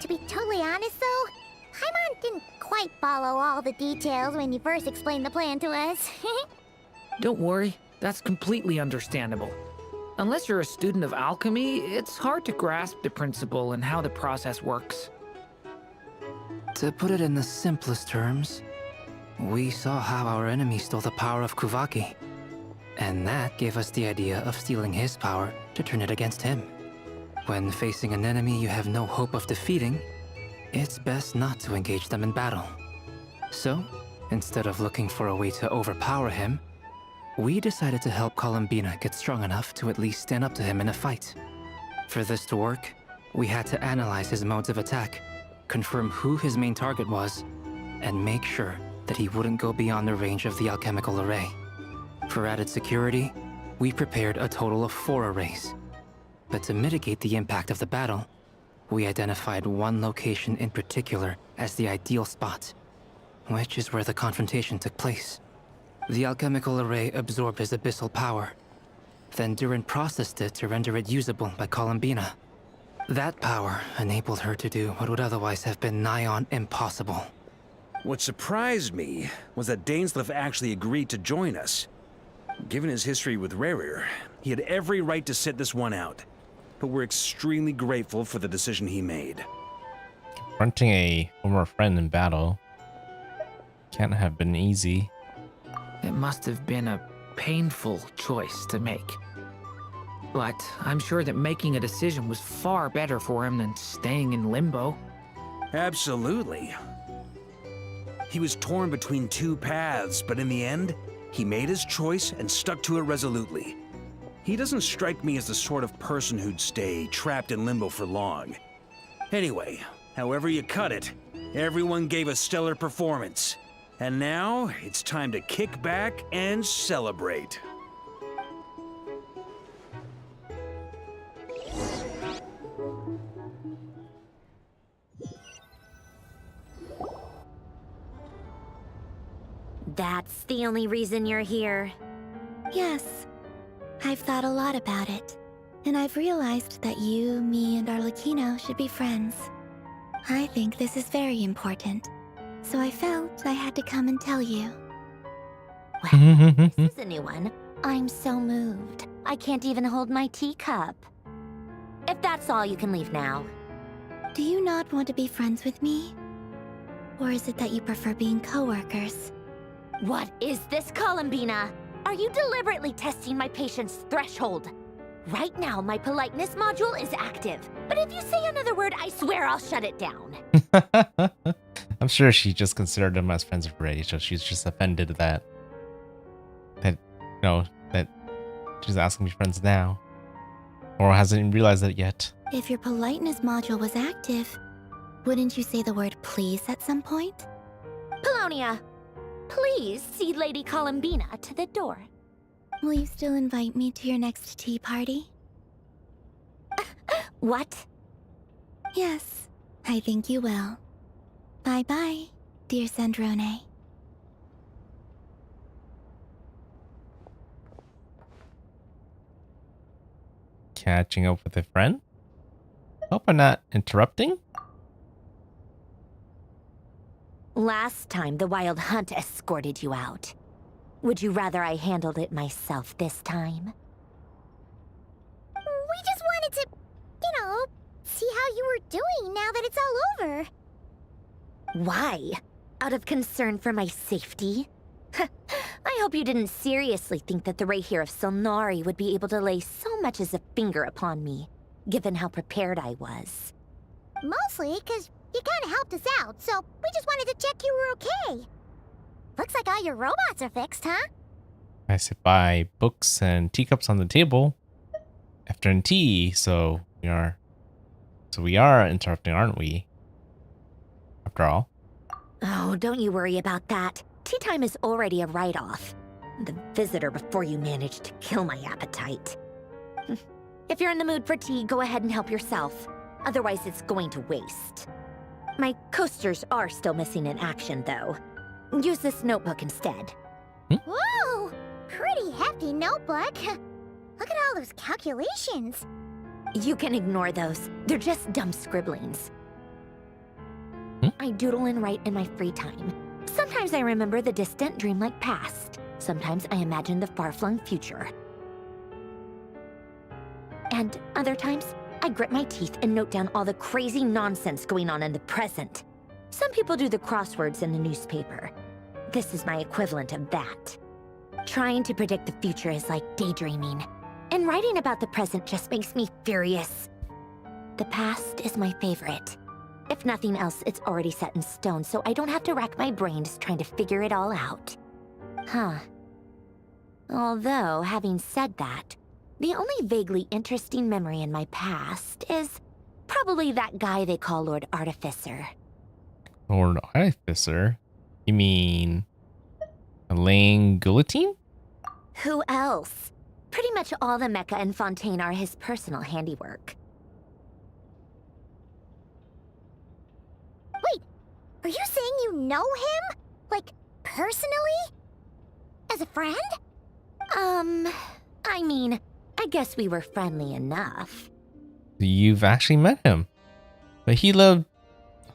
To be totally honest, though, Paimon didn't quite follow all the details when you first explained the plan to us. Don't worry, that's completely understandable. Unless you're a student of alchemy, it's hard to grasp the principle and how the process works. To put it in the simplest terms, we saw how our enemy stole the power of Kuvaki. And that gave us the idea of stealing his power to turn it against him. When facing an enemy you have no hope of defeating, it's best not to engage them in battle. So, instead of looking for a way to overpower him, we decided to help Columbina get strong enough to at least stand up to him in a fight. For this to work, we had to analyze his modes of attack, confirm who his main target was, and make sure that he wouldn't go beyond the range of the alchemical array. For added security, we prepared a total of 4 arrays. But to mitigate the impact of the battle, We identified one location in particular as the ideal spot, which is where the confrontation took place. The alchemical array absorbed his abyssal power. Then Durin processed it to render it usable by Columbina. That power enabled her to do what would otherwise have been nigh on impossible. What surprised me was that Dainsleif actually agreed to join us. Given his history with Rerir, he had every right to sit this one out. But we're extremely grateful for the decision he made. Confronting a former friend in battle can't have been easy. It must have been a painful choice to make. But I'm sure that making a decision was far better for him than staying in limbo. Absolutely. He was torn between two paths, but in the end, he made his choice and stuck to it resolutely. He doesn't strike me as the sort of person who'd stay trapped in limbo for long. Anyway, however you cut it, everyone gave a stellar performance. And now, it's time to kick back and celebrate. That's the only reason you're here. Yes. I've thought a lot about it. And I've realized that you, me, and Arlecchino should be friends. I think this is very important. So I felt I had to come and tell you. Well, this is a new one. I'm so moved. I can't even hold my teacup. If that's all, you can leave now. Do you not want to be friends with me? Or is it that you prefer being co-workers? What is this, Columbina? Are you deliberately testing my patience threshold? Right now, my politeness module is active. But if you say another word, I swear I'll shut it down. I'm sure she just considered them as friends already, so she's just offended that she's asking me friends now. Or hasn't realized that yet. If your politeness module was active, wouldn't you say the word please at some point? Polonia, please see Lady Columbina to the door. Will you still invite me to your next tea party? What? Yes, I think you will. Bye-bye, dear Sandrone. Catching up with a friend? Hope I'm not interrupting. Last time, the Wild Hunt escorted you out. Would you rather I handled it myself this time? We just wanted to, see how you were doing now that it's all over. Why? Out of concern for my safety? I hope you didn't seriously think that the Rayhir of Solnari would be able to lay so much as a finger upon me, given how prepared I was. Mostly because you kind of helped us out, so we just wanted to check you were okay. Looks like all your robots are fixed, huh? I sit by books and teacups on the table. After tea, so we are interrupting, aren't we? After all. Oh, don't you worry about that. Tea time is already a write-off. The visitor before you managed to kill my appetite. If you're in the mood for tea, go ahead and help yourself. Otherwise, it's going to waste. My coasters are still missing in action, though. Use this notebook instead. Whoa! Pretty hefty notebook. Look at all those calculations. You can ignore those. They're just dumb scribblings. I doodle and write in my free time. Sometimes I remember the distant, dreamlike past. Sometimes I imagine the far-flung future. And other times, I grit my teeth and note down all the crazy nonsense going on in the present. Some people do the crosswords in the newspaper. This is my equivalent of that. Trying to predict the future is like daydreaming. And writing about the present just makes me furious. The past is my favorite. If nothing else, it's already set in stone, so I don't have to rack my brains trying to figure it all out. Huh. Although, having said that, the only vaguely interesting memory in my past is probably that guy they call Lord Artificer. Lord Artificer? You mean Elaine Guillotine? Who else? Pretty much all the mecha and Fontaine are his personal handiwork. Are you saying you know him? Like, personally? As a friend? I mean, I guess we were friendly enough. You've actually met him. But he lived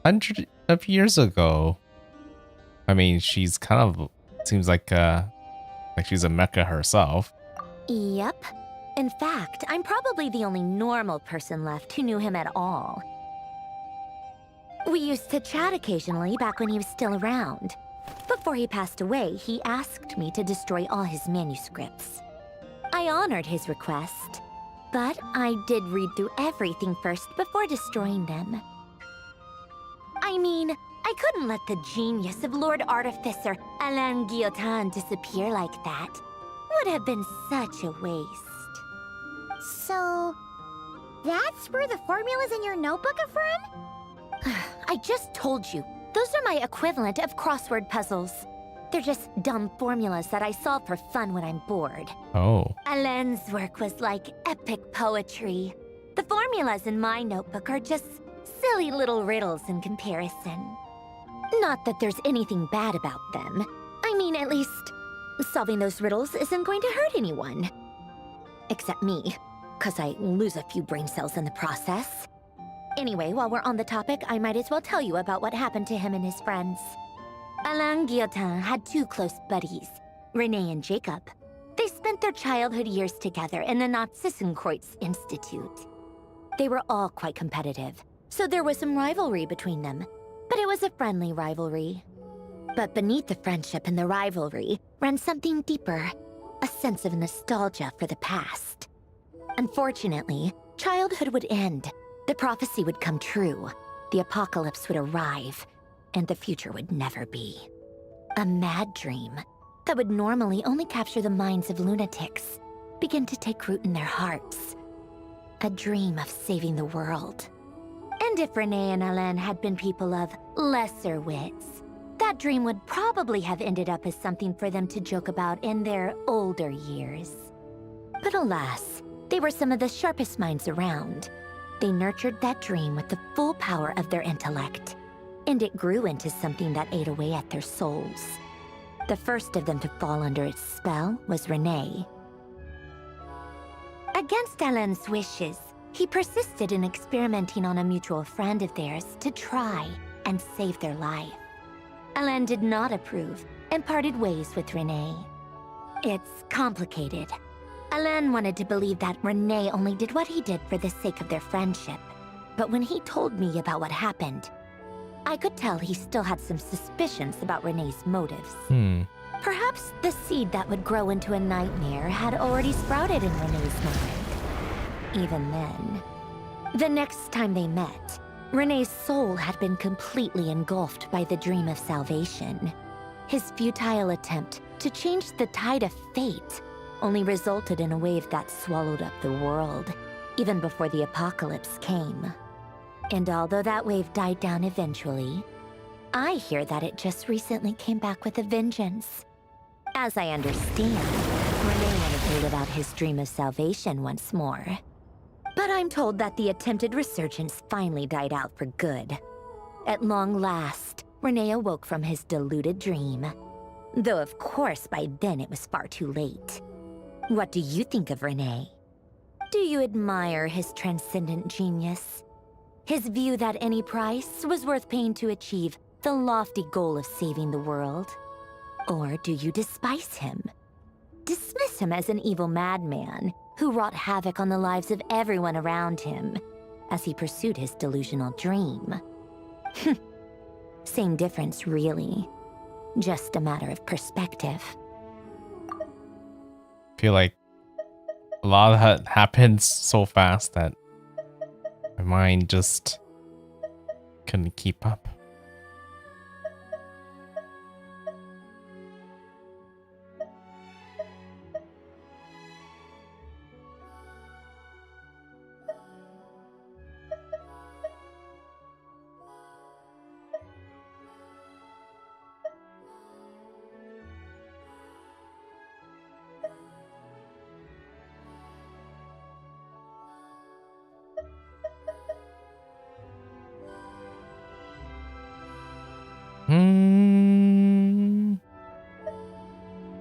hundreds of years ago. I mean, she's kind of seems like she's a mecha herself. Yep. In fact, I'm probably the only normal person left who knew him at all. We used to chat occasionally back when he was still around. Before he passed away, he asked me to destroy all his manuscripts. I honored his request, but I did read through everything first before destroying them. I mean, I couldn't let the genius of Lord Artificer Alain Guillotin disappear like that. Would have been such a waste. So, that's where the formula's in your notebook are from? I just told you. Those are my equivalent of crossword puzzles. They're just dumb formulas that I solve for fun when I'm bored. Oh. Alain's work was like epic poetry. The formulas in my notebook are just silly little riddles in comparison. Not that there's anything bad about them. I mean, at least, solving those riddles isn't going to hurt anyone. Except me, 'cause I lose a few brain cells in the process. Anyway, while we're on the topic, I might as well tell you about what happened to him and his friends. Alain Guillotin had two close buddies, Renee and Jacob. They spent their childhood years together in the Narzissenkreuz Institute. They were all quite competitive, so there was some rivalry between them. But it was a friendly rivalry. But beneath the friendship and the rivalry ran something deeper, a sense of nostalgia for the past. Unfortunately, childhood would end. The prophecy would come true. The apocalypse would arrive, and the future would never be. A mad dream that would normally only capture the minds of lunatics began to take root in their hearts. A dream of saving the world. And if Renee and Alain had been people of lesser wits, that dream would probably have ended up as something for them to joke about in their older years. But alas, they were some of the sharpest minds around. They nurtured that dream with the full power of their intellect, and it grew into something that ate away at their souls. The first of them to fall under its spell was Renee. Against Alain's wishes, he persisted in experimenting on a mutual friend of theirs to try and save their life. Alain did not approve and parted ways with Renee. It's complicated. Alain wanted to believe that Renee only did what he did for the sake of their friendship. But when he told me about what happened, I could tell he still had some suspicions about Renee's motives. Perhaps the seed that would grow into a nightmare had already sprouted in Renee's mind. Even then, the next time they met, Renee's soul had been completely engulfed by the dream of salvation. His futile attempt to change the tide of fate only resulted in a wave that swallowed up the world, even before the apocalypse came. And although that wave died down eventually, I hear that it just recently came back with a vengeance. As I understand, Renee wanted to live out his dream of salvation once more. But I'm told that the attempted resurgence finally died out for good. At long last, Renee awoke from his deluded dream. Though of course by then it was far too late. What do you think of Renee? Do you admire his transcendent genius? His view that any price was worth paying to achieve the lofty goal of saving the world? Or do you despise him? Dismiss him as an evil madman who wrought havoc on the lives of everyone around him as he pursued his delusional dream? Same difference, really. Just a matter of perspective. I feel like a lot of that happens so fast that my mind just couldn't keep up.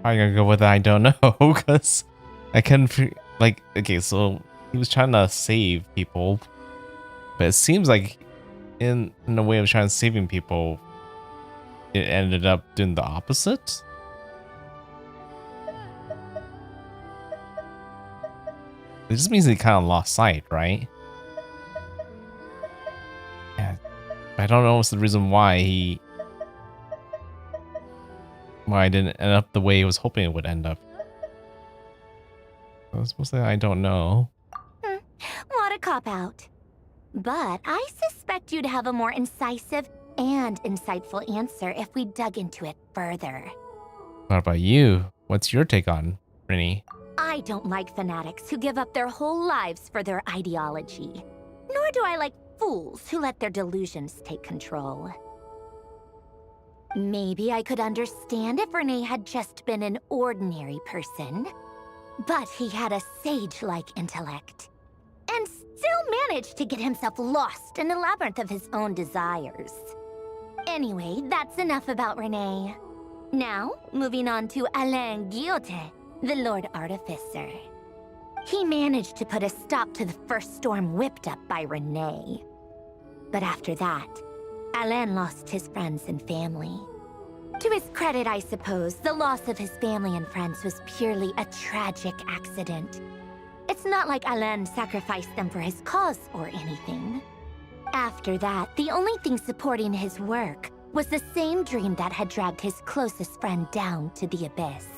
I'm gonna go with I don't know, because I couldn't, like, okay, so he was trying to save people, but it seems like in a way of trying to saving people, it ended up doing the opposite. It just means he kind of lost sight, right? Yeah, I don't know what's the reason why it didn't end up the way he was hoping it would end up. I was supposed to say I don't know. What a cop-out. But I suspect you'd have a more incisive and insightful answer if we dug into it further. What about you? What's your take on Rini? I don't like fanatics who give up their whole lives for their ideology. Nor do I like fools who let their delusions take control. Maybe I could understand if Renee had just been an ordinary person. But he had a sage-like intellect. And still managed to get himself lost in a labyrinth of his own desires. Anyway, that's enough about Renee. Now, moving on to Alain Guillotin, the Lord Artificer. He managed to put a stop to the first storm whipped up by Renee. But after that, Alain lost his friends and family. To his credit, I suppose, the loss of his family and friends was purely a tragic accident. It's not like Alain sacrificed them for his cause or anything. After that, the only thing supporting his work was the same dream that had dragged his closest friend down to the abyss.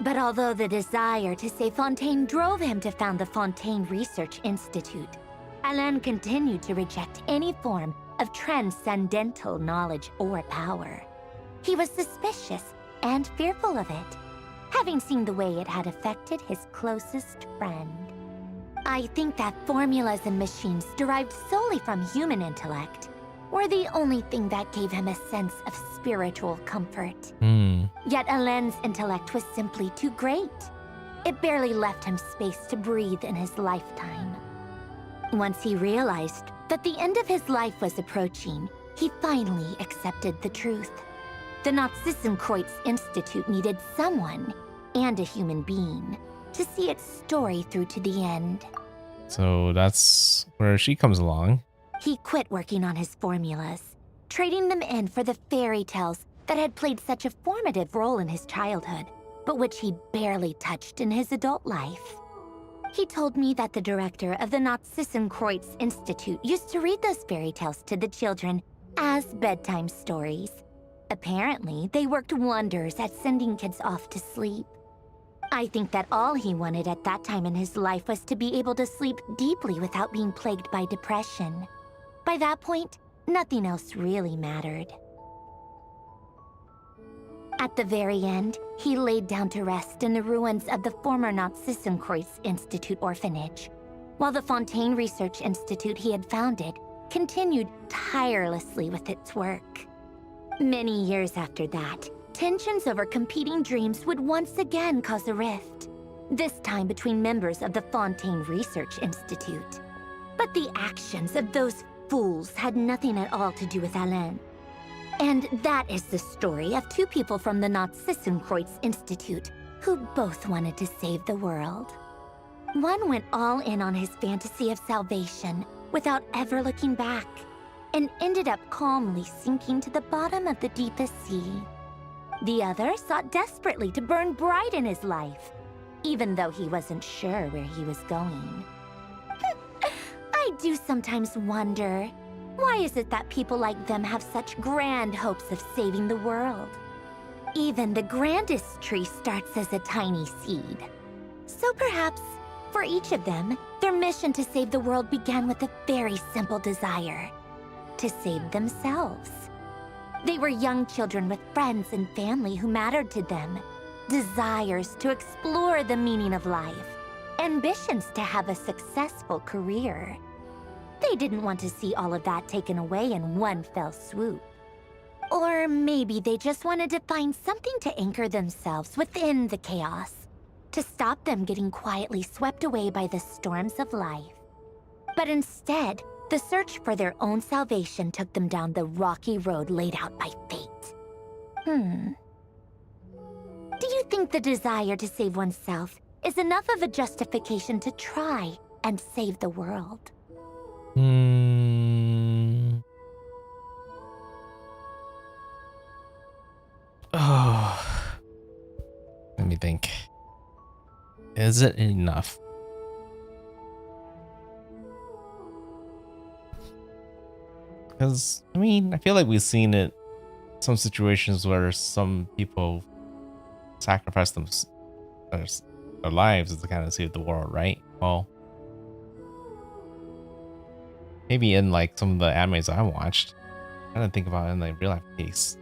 But although the desire to save Fontaine drove him to found the Fontaine Research Institute, Alain continued to reject any form of transcendental knowledge or power. He was suspicious and fearful of it, having seen the way it had affected his closest friend. I think that formulas and machines derived solely from human intellect were the only thing that gave him a sense of spiritual comfort. Yet Alain's intellect was simply too great. It barely left him space to breathe in his lifetime. Once he realized that the end of his life was approaching, he finally accepted the truth. The Nazissenkreuz Institute needed someone, and a human being, to see its story through to the end. So that's where she comes along. He quit working on his formulas, trading them in for the fairy tales that had played such a formative role in his childhood, but which he barely touched in his adult life. He told me that the director of the Nazissenkreuz Institute used to read those fairy tales to the children as bedtime stories. Apparently, they worked wonders at sending kids off to sleep. I think that all he wanted at that time in his life was to be able to sleep deeply without being plagued by depression. By that point, nothing else really mattered. At the very end, he laid down to rest in the ruins of the former Nazissenkreuz Institute orphanage, while the Fontaine Research Institute he had founded continued tirelessly with its work. Many years after that, tensions over competing dreams would once again cause a rift, this time between members of the Fontaine Research Institute. But the actions of those fools had nothing at all to do with Alain. And that is the story of two people from the Nazissenkreuz Institute who both wanted to save the world. One went all in on his fantasy of salvation without ever looking back, and ended up calmly sinking to the bottom of the deepest sea. The other sought desperately to burn bright in his life, even though he wasn't sure where he was going. I do sometimes wonder, why is it that people like them have such grand hopes of saving the world? Even the grandest tree starts as a tiny seed. So perhaps, for each of them, their mission to save the world began with a very simple desire: to save themselves. They were young children with friends and family who mattered to them, desires to explore the meaning of life, ambitions to have a successful career. They didn't want to see all of that taken away in one fell swoop. Or maybe they just wanted to find something to anchor themselves within the chaos, to stop them getting quietly swept away by the storms of life. But instead, the search for their own salvation took them down the rocky road laid out by fate. Do you think the desire to save oneself is enough of a justification to try and save the world? Oh, let me think. Is it enough? Because, I mean, I feel like we've seen it some situations where some people sacrifice their lives to kind of save the world, right? Well, maybe in like some of the animes I watched, I didn't think about it in like real life case.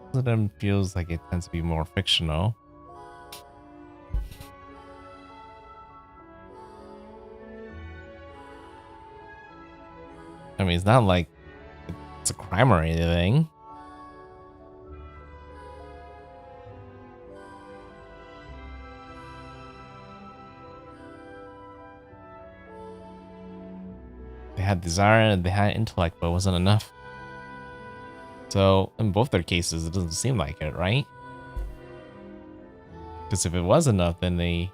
Most of them feels like it tends to be more fictional. I mean, it's not like it's a crime or anything. They had desire and they had intellect, but it wasn't enough. So, in both their cases, it doesn't seem like it, right? Because if it was enough, then they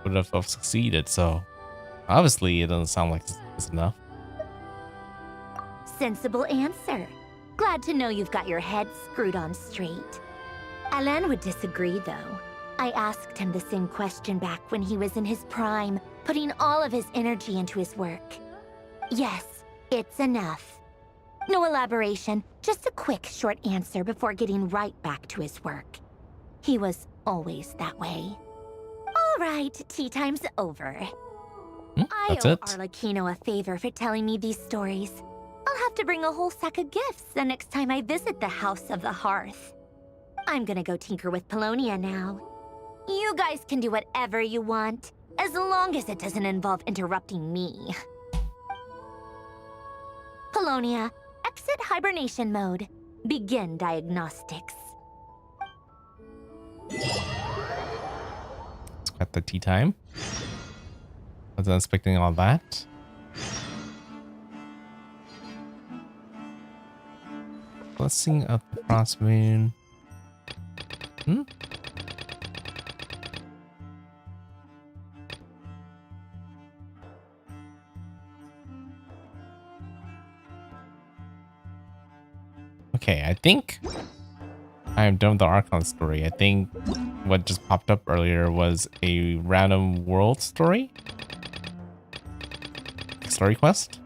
would have succeeded. So, obviously, it doesn't sound like it's enough. Sensible answer. Glad to know you've got your head screwed on straight. Alain would disagree, though. I asked him the same question back when he was in his prime, putting all of his energy into his work. Yes, it's enough. No elaboration, just a quick, short answer before getting right back to his work. He was always that way. All right, tea time's over. I owe Arlecchino a favor for telling me these stories. I'll have to bring a whole sack of gifts the next time I visit the House of the Hearth. I'm gonna go tinker with Polonia now. You guys can do whatever you want, as long as it doesn't involve interrupting me. Polonia, exit hibernation mode. Begin diagnostics. It's got the tea time. Wasn't expecting all that. Blessing of the Frost Moon. Okay, I think I am done with the Archon story. I think what just popped up earlier was a random world story. Story quest.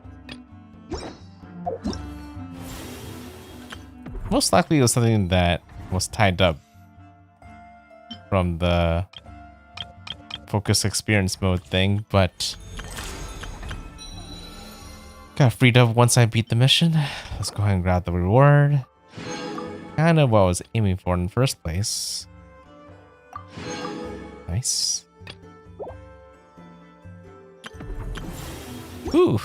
Most likely it was something that was tied up from the focus experience mode thing, but got freed up once I beat the mission. Let's go ahead and grab the reward. Kind of what I was aiming for in the first place. Nice. Ooh.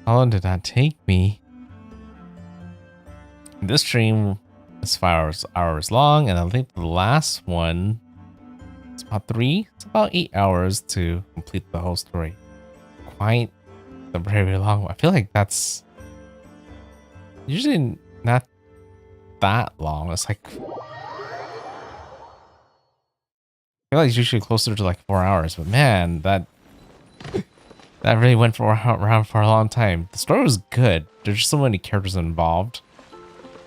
How long did that take me? This stream is 5 hours long, and I think the last one is about 3. It's about 8 hours to complete the whole story. Quite a very long one. I feel like that's usually not that long. It's like, I feel like it's usually closer to like 4 hours, but man, that really went around for a long time. The story was good. There's just so many characters involved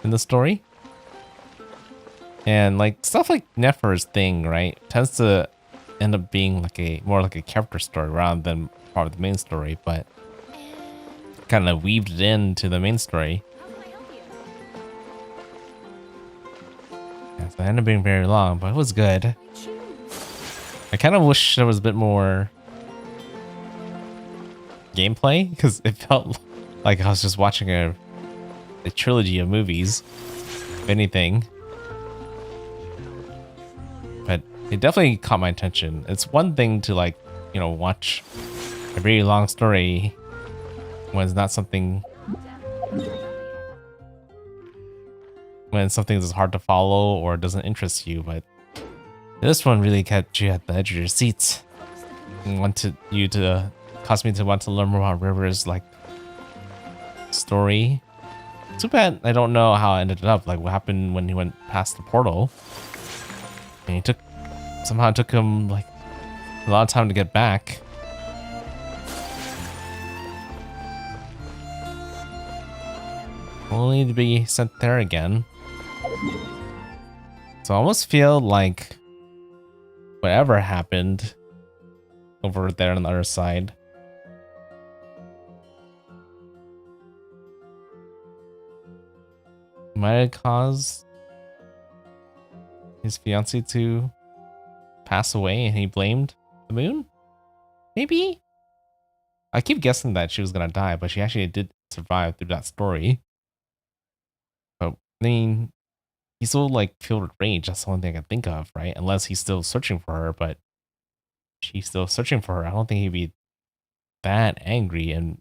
in the story, and like stuff like Nefer's thing, right, tends to end up being like more like a character story rather than part of the main story, but kind of weaved it into the main story. Yeah, so it ended up being very long, but it was good. I kind of wish there was a bit more gameplay, because it felt like I was just watching a trilogy of movies, if anything. But it definitely caught my attention. It's one thing to, like, you know, watch a very long story when it's not something, when something is hard to follow or doesn't interest you, but this one really kept you at the edge of your seats and wanted you to caused me to want to learn more about River's like story. Too bad I don't know how it ended up. Like what happened when he went past the portal. And somehow it took him like a lot of time to get back. Only to be sent there again. So I almost feel like whatever happened over there on the other side might have caused his fiancée to pass away and he blamed the moon? Maybe? I keep guessing that she was gonna die, but she actually did survive through that story. But I mean, he's so like filled with rage, that's the only thing I can think of, right? Unless he's still searching for her, but she's still searching for her. I don't think he'd be that angry and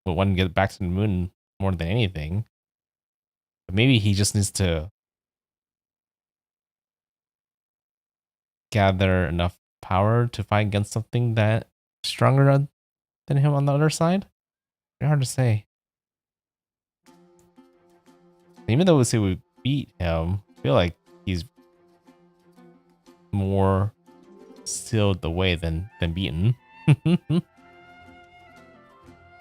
would want to get back to the moon more than anything. But maybe he just needs to gather enough power to fight against something that stronger than him on the other side. Very hard to say. Even though we say we beat him, I feel like he's more sealed the way than beaten.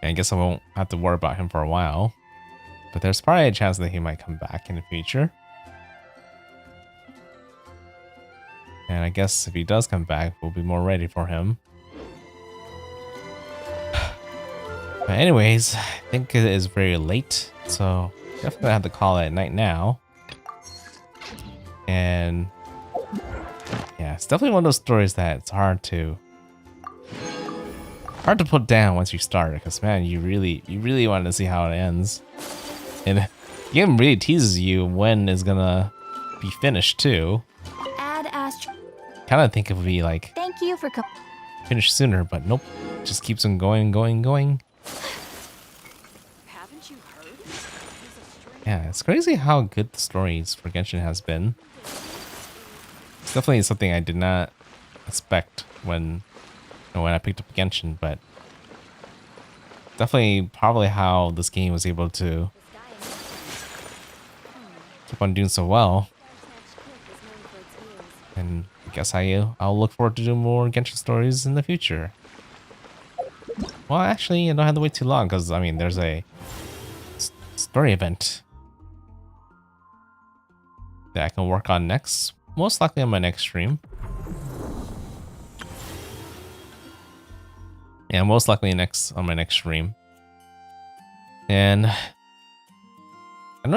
I guess I won't have to worry about him for a while. But there's probably a chance that he might come back in the future. And I guess if he does come back, we'll be more ready for him. But anyways, I think it is very late. So definitely gonna have to call it at night now. And yeah, it's definitely one of those stories that it's hard to put down once you start, because man, you really want to see how it ends. And the game really teases you when it's gonna be finished too. Add Kind of think it would be like Thank you for finished sooner, but nope, just keeps on going. Haven't you heard? Yeah, it's crazy how good the stories for Genshin has been. It's definitely something I did not expect when I picked up Genshin, but definitely probably how this game was able to keep on doing so well. And I guess I'll look forward to doing more Genshin stories in the future. Well, actually, I don't have to wait too long, because I mean, there's a story event that I can work on next, most likely on my next stream. Yeah, most likely on my next stream. And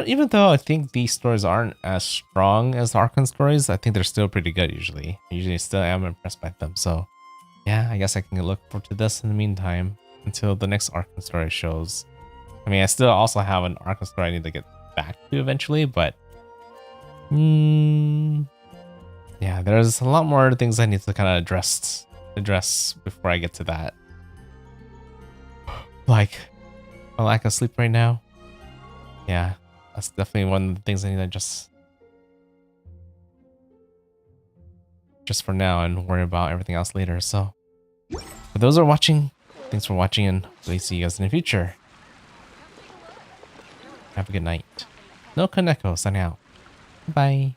even though I think these stories aren't as strong as the Archon stories, I think they're still pretty good usually. Usually still am impressed by them. So yeah, I guess I can look forward to this in the meantime until the next Archon story shows. I mean, I still also have an Archon story I need to get back to eventually, but yeah, there's a lot more things I need to kind of address before I get to that. Like a lack of sleep right now. Yeah, that's definitely one of the things I need to just for now and worry about everything else later. So for those who are watching, thanks for watching, and we'll see you guys in the future. Have a good night. NoukonNeko signing out. Bye.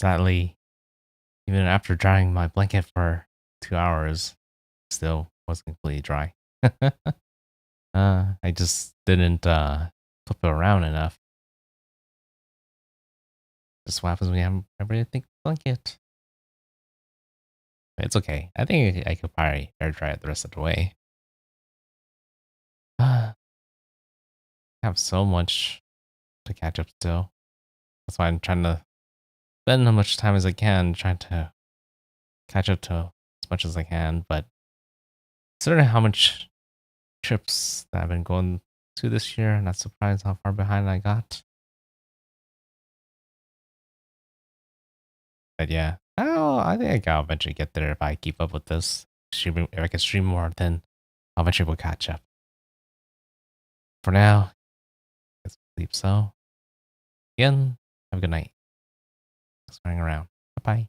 Sadly, even after drying my blanket for 2 hours, still wasn't completely dry. I just didn't flip it around enough. Just what happens when you have a really thick blanket. It's okay. I think I could probably air dry it the rest of the way. I have so much to catch up still. That's why I'm trying to spend as much time as I can trying to catch up to as much as I can. But considering how much trips that I've been going to this year, I'm not surprised how far behind I got. But yeah, I think I'll eventually get there if I keep up with this. Streaming, if I can stream more, then I'll eventually will catch up. For now, let's sleep. So, again, have a good night. Thanks for hanging around. Bye bye.